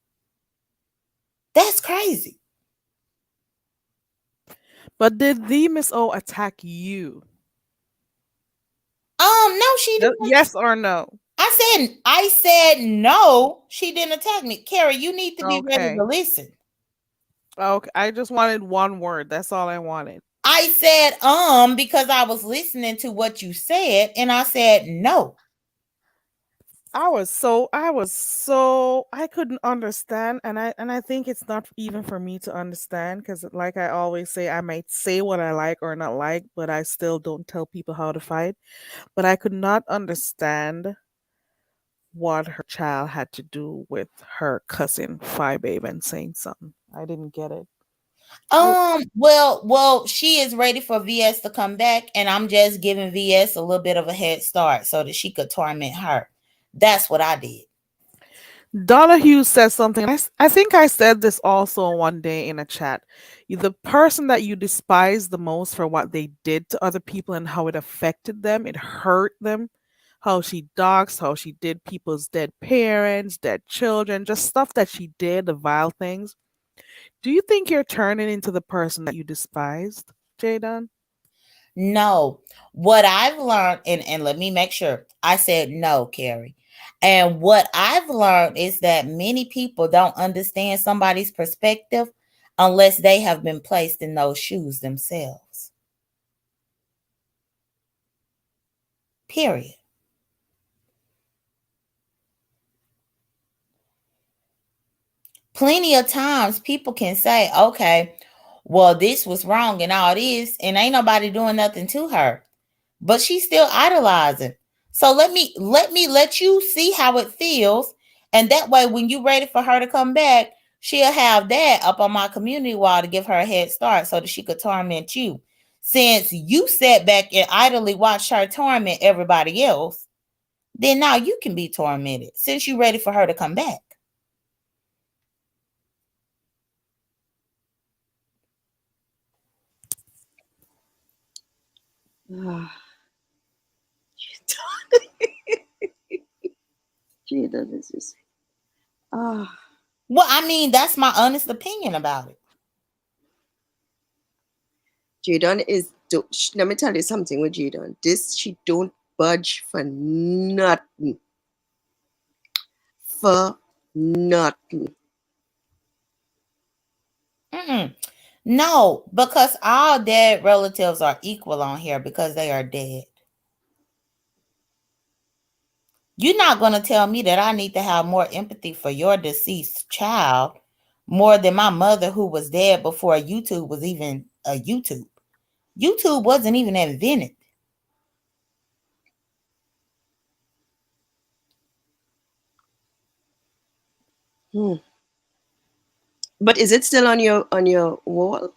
That's crazy. But did the Miss O attack you? No, she didn't. Yes or no? I said no, she didn't attack me. Carrie, you need to be ready to listen. Okay, I just wanted one word. That's all I wanted. I said because I was listening to what you said, and I said no. I couldn't understand, and I think it's not even for me to understand, because like I always say, I might say what I like or not like, but I still don't tell people how to fight. But I could not understand what her child had to do with her cousin Phi Babe and saying something. I didn't get it. Well, she is ready for VS to come back, and I'm just giving VS a little bit of a head start so that she could torment her. That's what I did. Donahue said something. I think I said this also one day in a chat. The person that you despise the most for what they did to other people and how it affected them, it hurt them, how she doxed, how she did people's dead parents, dead children, just stuff that she did, the vile things. Do you think you're turning into the person that you despised, Jadon? No. What I've learned, and let me make sure, I said no, Carrie. And what I've learned is that many people don't understand somebody's perspective unless they have been placed in those shoes themselves. Period. Plenty of times people can say, okay, well, this was wrong and all this, and ain't nobody doing nothing to her. But she's still idolizing. So let you see how it feels. And that way, when you're ready for her to come back, she'll have that up on my community wall to give her a head start so that she could torment you. Since you sat back and idly watched her torment everybody else, then now you can be tormented since you're ready for her to come back. Jadon is just. Well, I mean, that's my honest opinion about it. Jadon is. Let me tell you something with Jadon. She don't budge for nothing. For nothing. No, because all dead relatives are equal on here because they are dead. You're not going to tell me that I need to have more empathy for your deceased child more than my mother who was dead before YouTube was even a YouTube. YouTube wasn't even invented. But is it still on your wall?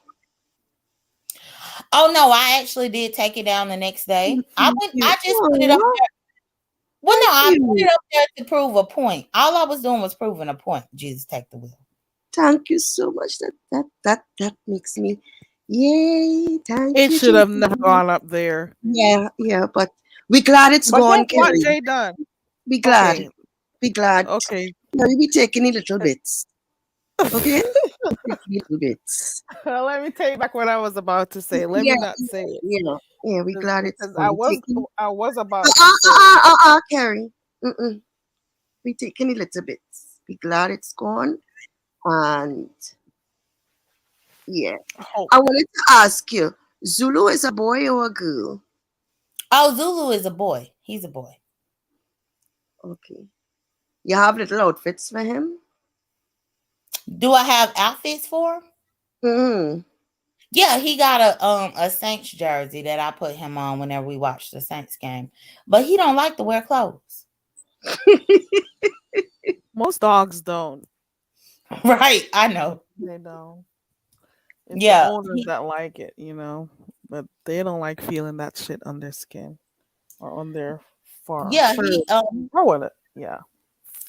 Oh no, I actually did take it down the next day. I just put it up there. Well, no, I put it up there to prove a point. All I was doing was proving a point. Jesus, take the wheel. Thank you so much. That makes me, yay! Thank It you. should have never gone up there. Yeah, but we're glad it's But gone, guess what, Kerry. Jay done? Be glad. Okay. Be glad. Okay. Now we be taking it little bits. Okay? Little bits. Let me take back what I was about to say. Let me not say it. Yeah, we glad it's Because gone. I was about to say Kerry. We taking it little bits. Be glad it's gone. And yeah. I wanted to ask you, Zulu is a boy or a girl? Oh, Zulu is a boy. He's a boy. Okay. You have little outfits for him? Do I have outfits for him? Yeah, he got a Saints jersey that I put him on whenever we watch the Saints game. But he don't like to wear clothes. Most dogs don't. Right, I know. They don't. It's Yeah. the owners that like it, but they don't like feeling that shit on their skin or on their fur. Yeah, Yeah.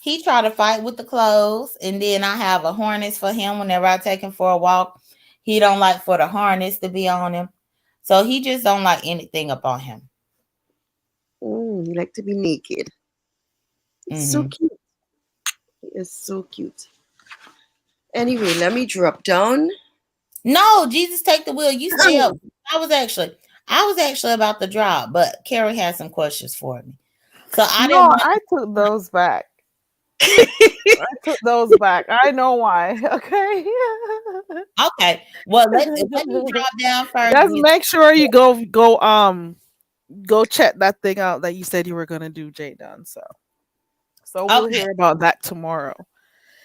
He tried to fight with the clothes, and then I have a harness for him whenever I take him for a walk. He don't like for the harness to be on him. So he just don't like anything up on him. He like to be naked. It's so cute. It's so cute. Anyway, let me drop down. No, Jesus, take the wheel. You stay up. I was actually about to drop, but Carrie had some questions for me. So I took those back. I took those back. I know why. Okay. Okay. Well, let me drop down first. Just make sure you go check that thing out that you said you were gonna do, Jayden. So we'll hear about that tomorrow.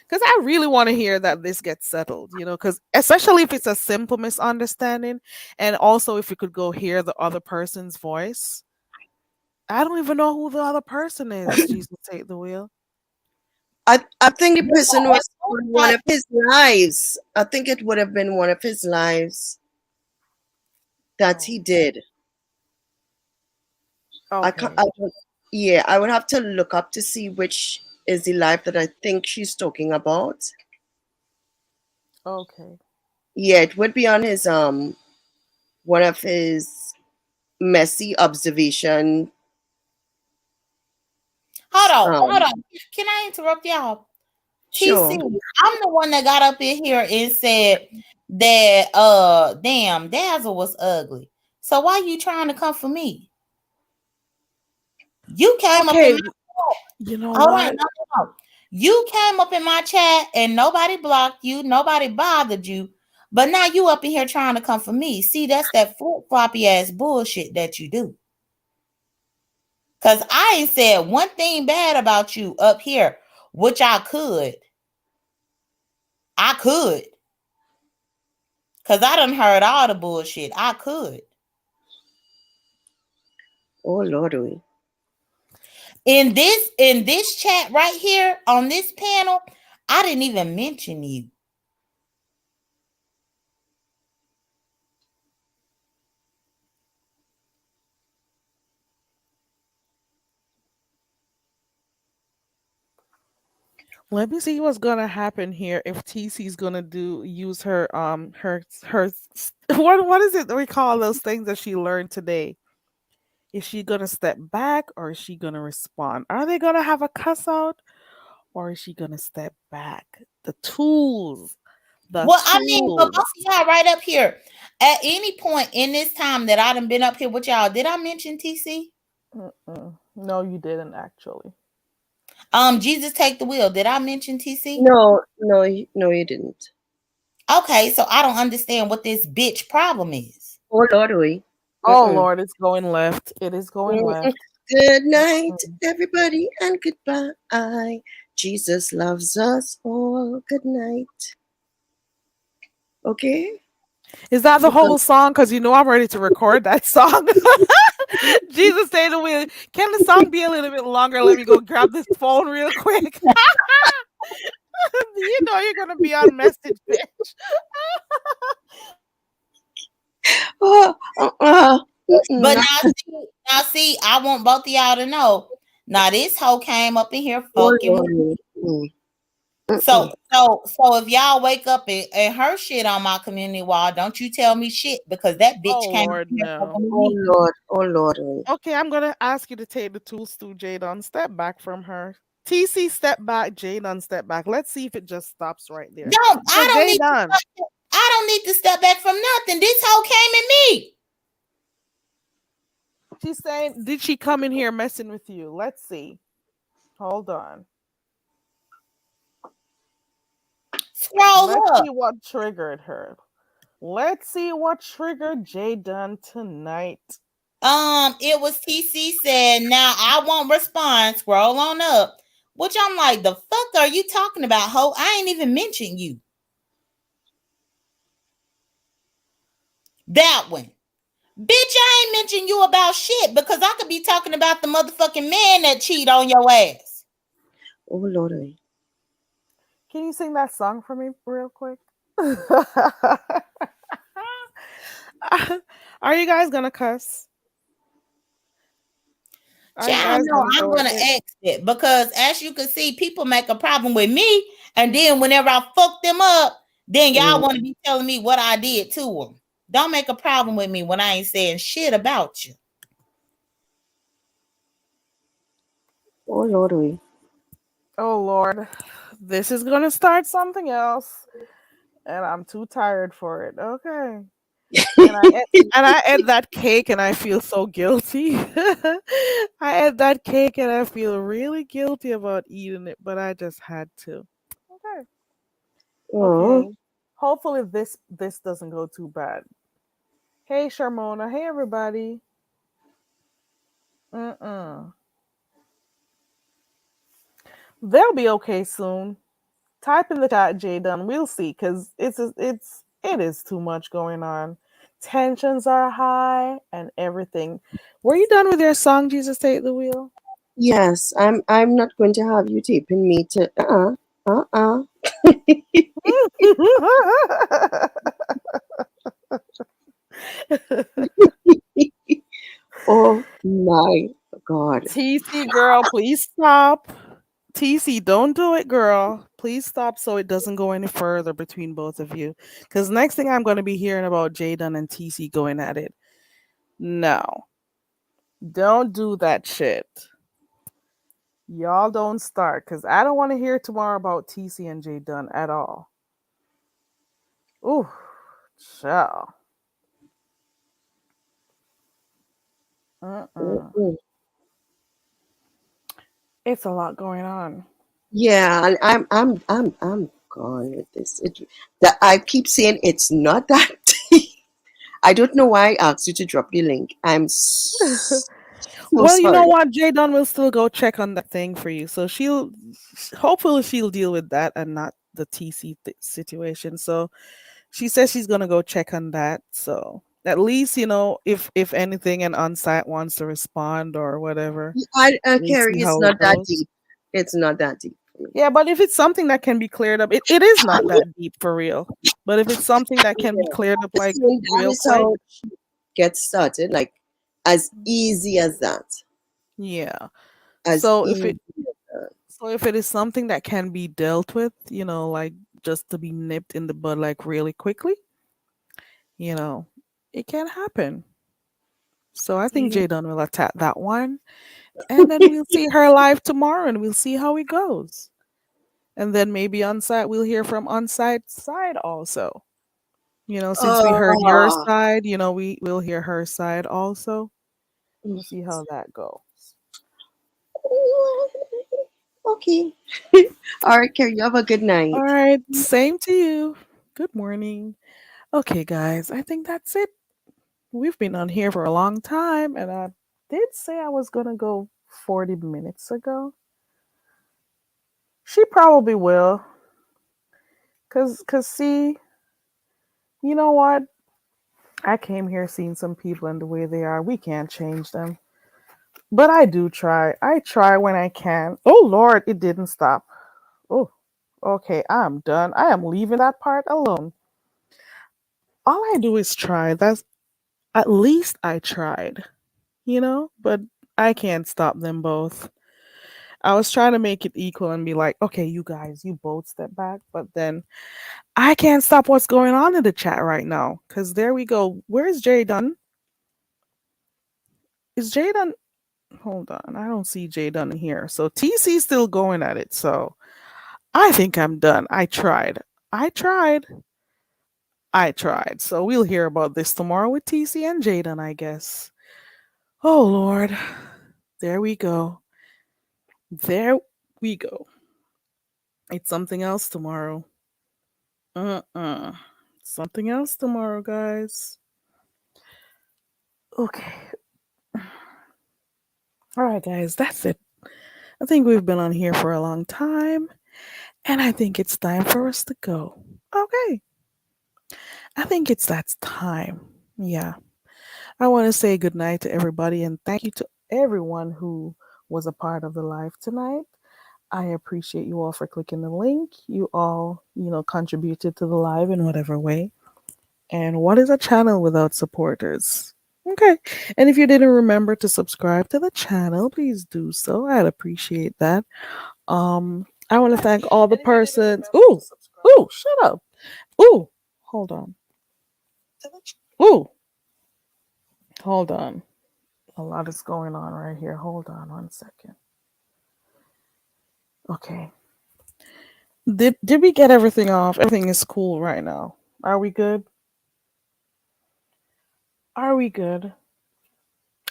Because I really want to hear that this gets settled, because especially if it's a simple misunderstanding, and also if you could go hear the other person's voice. I don't even know who the other person is. Jesus, take the wheel. I think the person was one of his lives. I think it would have been one of his lives that he did. Okay. I would have to look up to see which is the life that I think she's talking about. Okay. Yeah, it would be on his one of his messy observation. Hold on. Can I interrupt y'all? Sure. TC, I'm the one that got up in here and said that damn, Dazzle was ugly. So why you trying to come for me? You came up in my chat. You came up in my chat and nobody blocked you, nobody bothered you, but now you up in here trying to come for me. See, that's that flip-floppy ass bullshit that you do. Because I ain't said one thing bad about you up here, which I could. Because I done heard all the bullshit. I could. Oh, Lord. In this chat right here on this panel, I didn't even mention you. Let me see what's gonna happen here if TC's gonna use her what is it that we call those things that she learned today? Is she gonna step back or is she gonna respond? Are they gonna have a cuss out or is she gonna step back? The tools. But both of y'all right up here. At any point in this time that I done been up here with y'all, did I mention TC? No, you didn't actually. Jesus take the wheel. Did I mention TC? No, no, you didn't. Okay, so I don't understand what this bitch problem is. Oh Lord, we. Oh Lord, it's going left. It is going left. Good night, everybody, and goodbye. Jesus loves us all. Good night. Okay. Is that the whole song? Because you know I'm ready to record that song. Jesus say the wheel. Can the song be a little bit longer? Let me go grab this phone real quick. You know you're gonna be on message, bitch. But now see, I want both of y'all to know. Now this hoe came up in here fucking with me. So if y'all wake up and her shit on my community wall, don't you tell me shit because that bitch came Lord, up here no. fucking with me. Oh Lord. Okay, I'm gonna ask you to take the tools to Jadon. Step back from her. TC, step back. Jadon, step back. Let's see if it just stops right there. No, So Jadon, I don't need to step back from nothing. This hoe came at me. she's saying, did she come in here messing with you? Let's see. Hold on. Scroll Let's up. see what triggered her. Let's see what triggered Jadon tonight. It was TC said, now I won't respond. Scroll on up. Which I'm like, the fuck are you talking about, ho? I ain't even mentioned you. That one. Bitch, I ain't mentioned you about shit because I could be talking about the motherfucking man that cheat on your ass. Oh Lord. Can you sing that song for me real quick? Are you guys gonna cuss? Child, no, I'm gonna exit because as you can see, people make a problem with me, and then whenever I fuck them up, then y'all want to be telling me what I did to them. Don't make a problem with me when I ain't saying shit about you. Oh Lord. Oh Lord, this is gonna start something else, and I'm too tired for it. Okay. And I ate that cake and I feel so guilty. I ate that cake and I feel really guilty about eating it, but I just had to. Okay. Okay. Hopefully this doesn't go too bad. Hey Sharmona. Hey everybody. They'll be okay soon. Type in the chat, Jadon. We'll see, because it is too much going on. Tensions are high and everything. Were you done with your song, Jesus Take the Wheel? Yes, I'm not going to have you taping me to Oh my God. TC girl, please stop. TC, don't do it, girl. Please stop so it doesn't go any further between both of you. Because next thing I'm going to be hearing about Jadon and TC going at it. No. Don't do that shit. Y'all don't start, because I don't want to hear tomorrow about TC and Jadon at all. Ooh, child. It's a lot going on. Yeah, and I'm gone with this. I keep saying it's not that deep. I don't know why I asked you to drop the link. I'm so Well, sorry. you know what? Jadon will still go check on that thing for you. So hopefully she'll deal with that and not the TC situation. So she says she's gonna go check on that. So at least if anything, an on-site wants to respond or whatever. Carrie, it's not that deep. It's not that deep. Yeah, but if it's something that can be cleared up, it is not that deep for real. But if it's something that can be cleared up like real quick, get started like as easy as that. Yeah. So if it is something that can be dealt with, like just to be nipped in the bud like really quickly, it can happen. So I think Jadon will attack that one. And then we'll see her live tomorrow and we'll see how it goes. And then maybe on site we'll hear from on site side also. Since we heard your side, we'll hear her side also. We'll see how that goes. Okay. All right, Carrie, you have a good night. All right, same to you. Good morning. Okay, guys, I think that's it. We've been on here for a long time, and I did say I was gonna go 40 minutes ago. She probably will. Cause see, you know what? I came here seeing some people and the way they are. We can't change them. But I do try. I try when I can. Oh Lord, it didn't stop. Oh, okay, I'm done. I am leaving that part alone. All I do is try. That's at least I tried, but I can't stop them both. I was trying to make it equal and be like, okay, you guys, you both step back, but then I can't stop what's going on in the chat right now. Cause there we go. Where's Jay Dunn? Is Jay Dunn? Hold on, I don't see Jay Dunn here. So TC's still going at it. So I think I'm done. I tried. I tried. I tried. So we'll hear about this tomorrow with TC and Jay Dunn, I guess. Oh Lord. There we go. There we go. It's something else tomorrow. Something else tomorrow, guys. Okay. All right, guys, that's it. I think we've been on here for a long time, and I think it's time for us to go. Okay. I think it's that time. Yeah. I want to say good night to everybody and thank you to everyone who was a part of the live tonight. I appreciate you all for clicking the link. You all, contributed to the live in whatever way. And what is a channel without supporters? Okay. And if you didn't remember to subscribe to the channel, please do so. I'd appreciate that. I want to thank all the persons. Ooh, shut up. Ooh, hold on. Ooh, hold on. A lot is going on right here. Hold on 1 second. Okay. Did we get everything off? Everything is cool right now. Are we good? Are we good?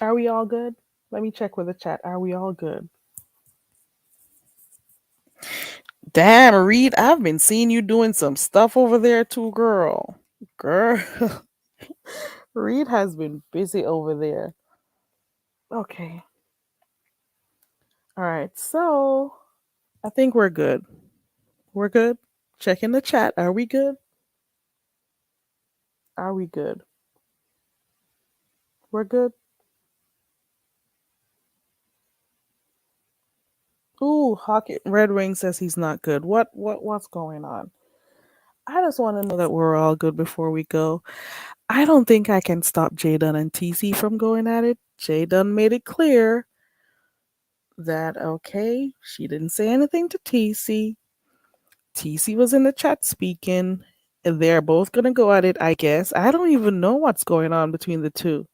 Are we all good? Let me check with the chat. Are we all good? Damn, Reed, I've been seeing you doing some stuff over there too, girl. Girl. Reed has been busy over there. Okay. All right. So, I think we're good. We're good. Check in the chat. Are we good? Are we good? We're good. Ooh, Hockey Red Wing says he's not good. What's going on? I just want to know that we're all good before we go. I don't think I can stop Jay Dunn and TC from going at it. Jay Dunn made it clear that okay, she didn't say anything to TC. TC was in the chat speaking. And they're both gonna go at it, I guess. I don't even know what's going on between the two.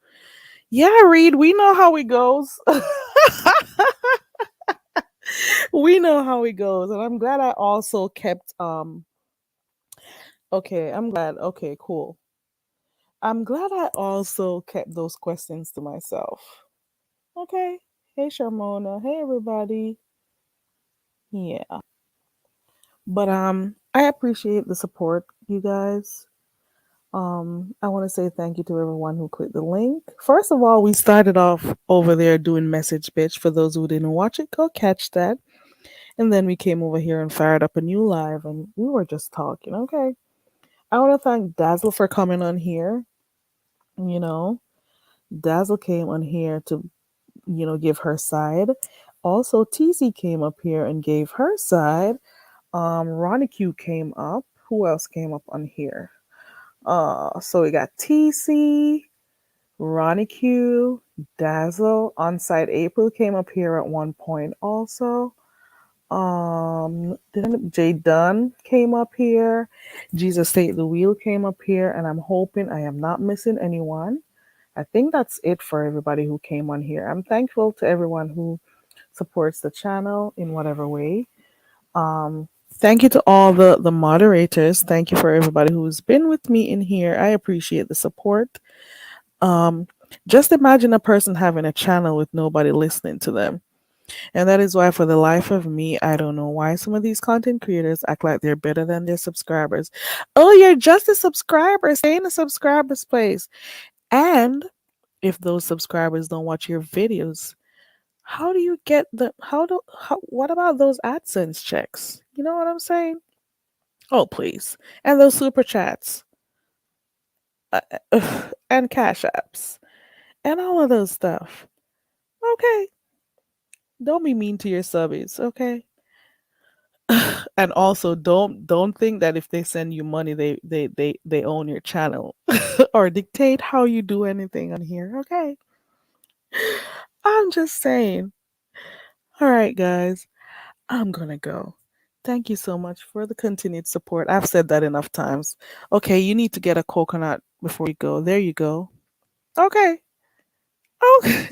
Yeah, Reed, we know how it goes. We know how it goes. And I'm glad I also kept okay, I'm glad. Okay, cool. I'm glad I also kept those questions to myself. Okay. Hey Sharmona. Hey everybody. Yeah. But I appreciate the support, you guys. I want to say thank you to everyone who clicked the link. First of all, we started off over there doing Message Bitch. For those who didn't watch it, go catch that. And then we came over here and fired up a new live and we were just talking. Okay. I want to thank Dazzle for coming on here. Dazzle came on here to, give her side. Also, TC came up here and gave her side. Ronnie Q came up. Who else came up on here? So we got TC, Ronnie Q, Dazzle, Onside April came up here at one point also. Jay Dunn came up here. Jesus State the Wheel came up here, and I'm hoping I am not missing anyone. I think that's it for everybody who came on here. I'm thankful to everyone who supports the channel in whatever way. Thank you to all the moderators. Thank you for everybody who's been with me in here. I appreciate the support. Just imagine a person having a channel with nobody listening to them. And that is why, for the life of me, I don't know why some of these content creators act like they're better than their subscribers. Oh, you're just a subscriber. Stay in the subscribers place. And if those subscribers don't watch your videos, how do you get the what about those AdSense checks? You know what I'm saying? Oh, please. And those super chats, and cash apps and all of those stuff. Okay. Don't be mean to your subbies, okay? And also don't think that if they send you money they own your channel or dictate how you do anything on here, okay? I'm just saying. All right, guys. I'm gonna go. Thank you so much for the continued support. I've said that enough times. Okay, you need to get a coconut before you go. There you go. Okay. Okay.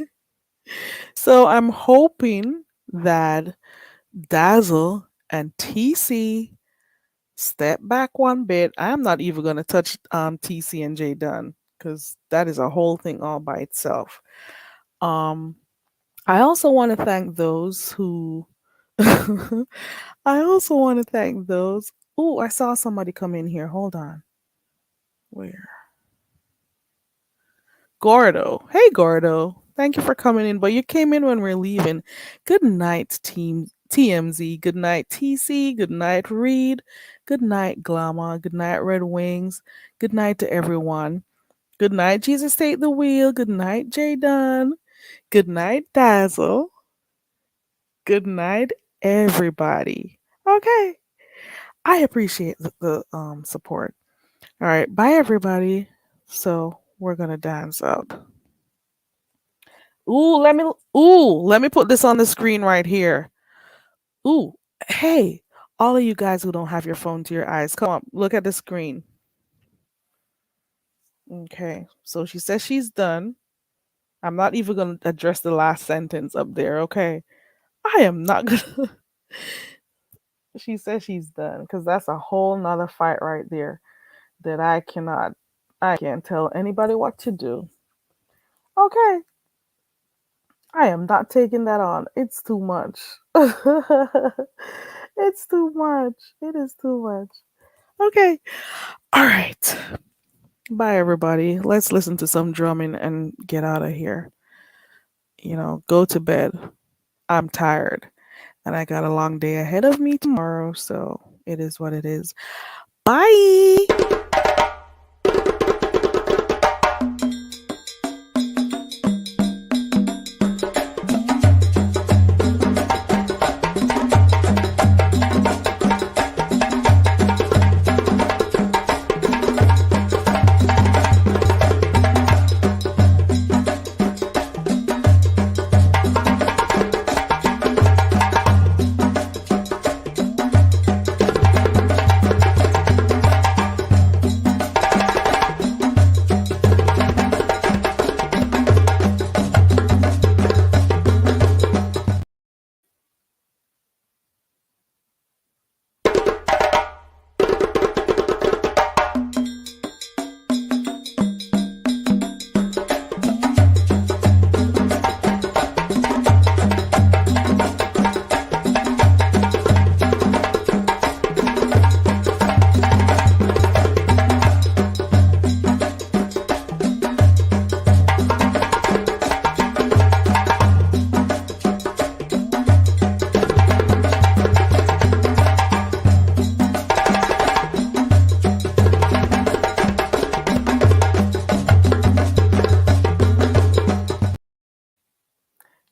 So I'm hoping that Dazzle and TC step back one bit. I'm not even gonna touch TC and J Dunn because that is a whole thing all by itself. Um I also want to thank those who I also want to thank those. Oh, I saw somebody come in here. Hold on. Where? Gordo. Hey, Gordo. Thank you for coming in, but you came in when we're leaving. Good night, team TMZ. Good night, TC. Good night, Reed. Good night, Glama. Good night, Red Wings. Good night to everyone. Good night, Jesus Take the Wheel. Good night, J Dunn. Good night, Dazzle. Good night, everybody. Okay. I appreciate the support. All right, bye everybody. So we're gonna dance out. Let me put this on the screen right here. Ooh, hey, all of you guys who don't have your phone to your eyes, come on, look at the screen. Okay, so she says she's done. I'm not even gonna address the last sentence up there, okay? I am not gonna She says she's done, because that's a whole nother fight right there that I can't tell anybody what to do. Okay. I am not taking that on. It's too much. It's too much. It is too much. Okay. All right. Bye, everybody. Let's listen to some drumming and get out of here. Go to bed. I'm tired. And I got a long day ahead of me tomorrow. So it is what it is. Bye.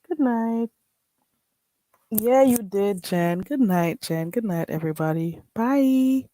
Good night. Yeah, you did, Jen. Good night, Jen. Good night, everybody. Bye.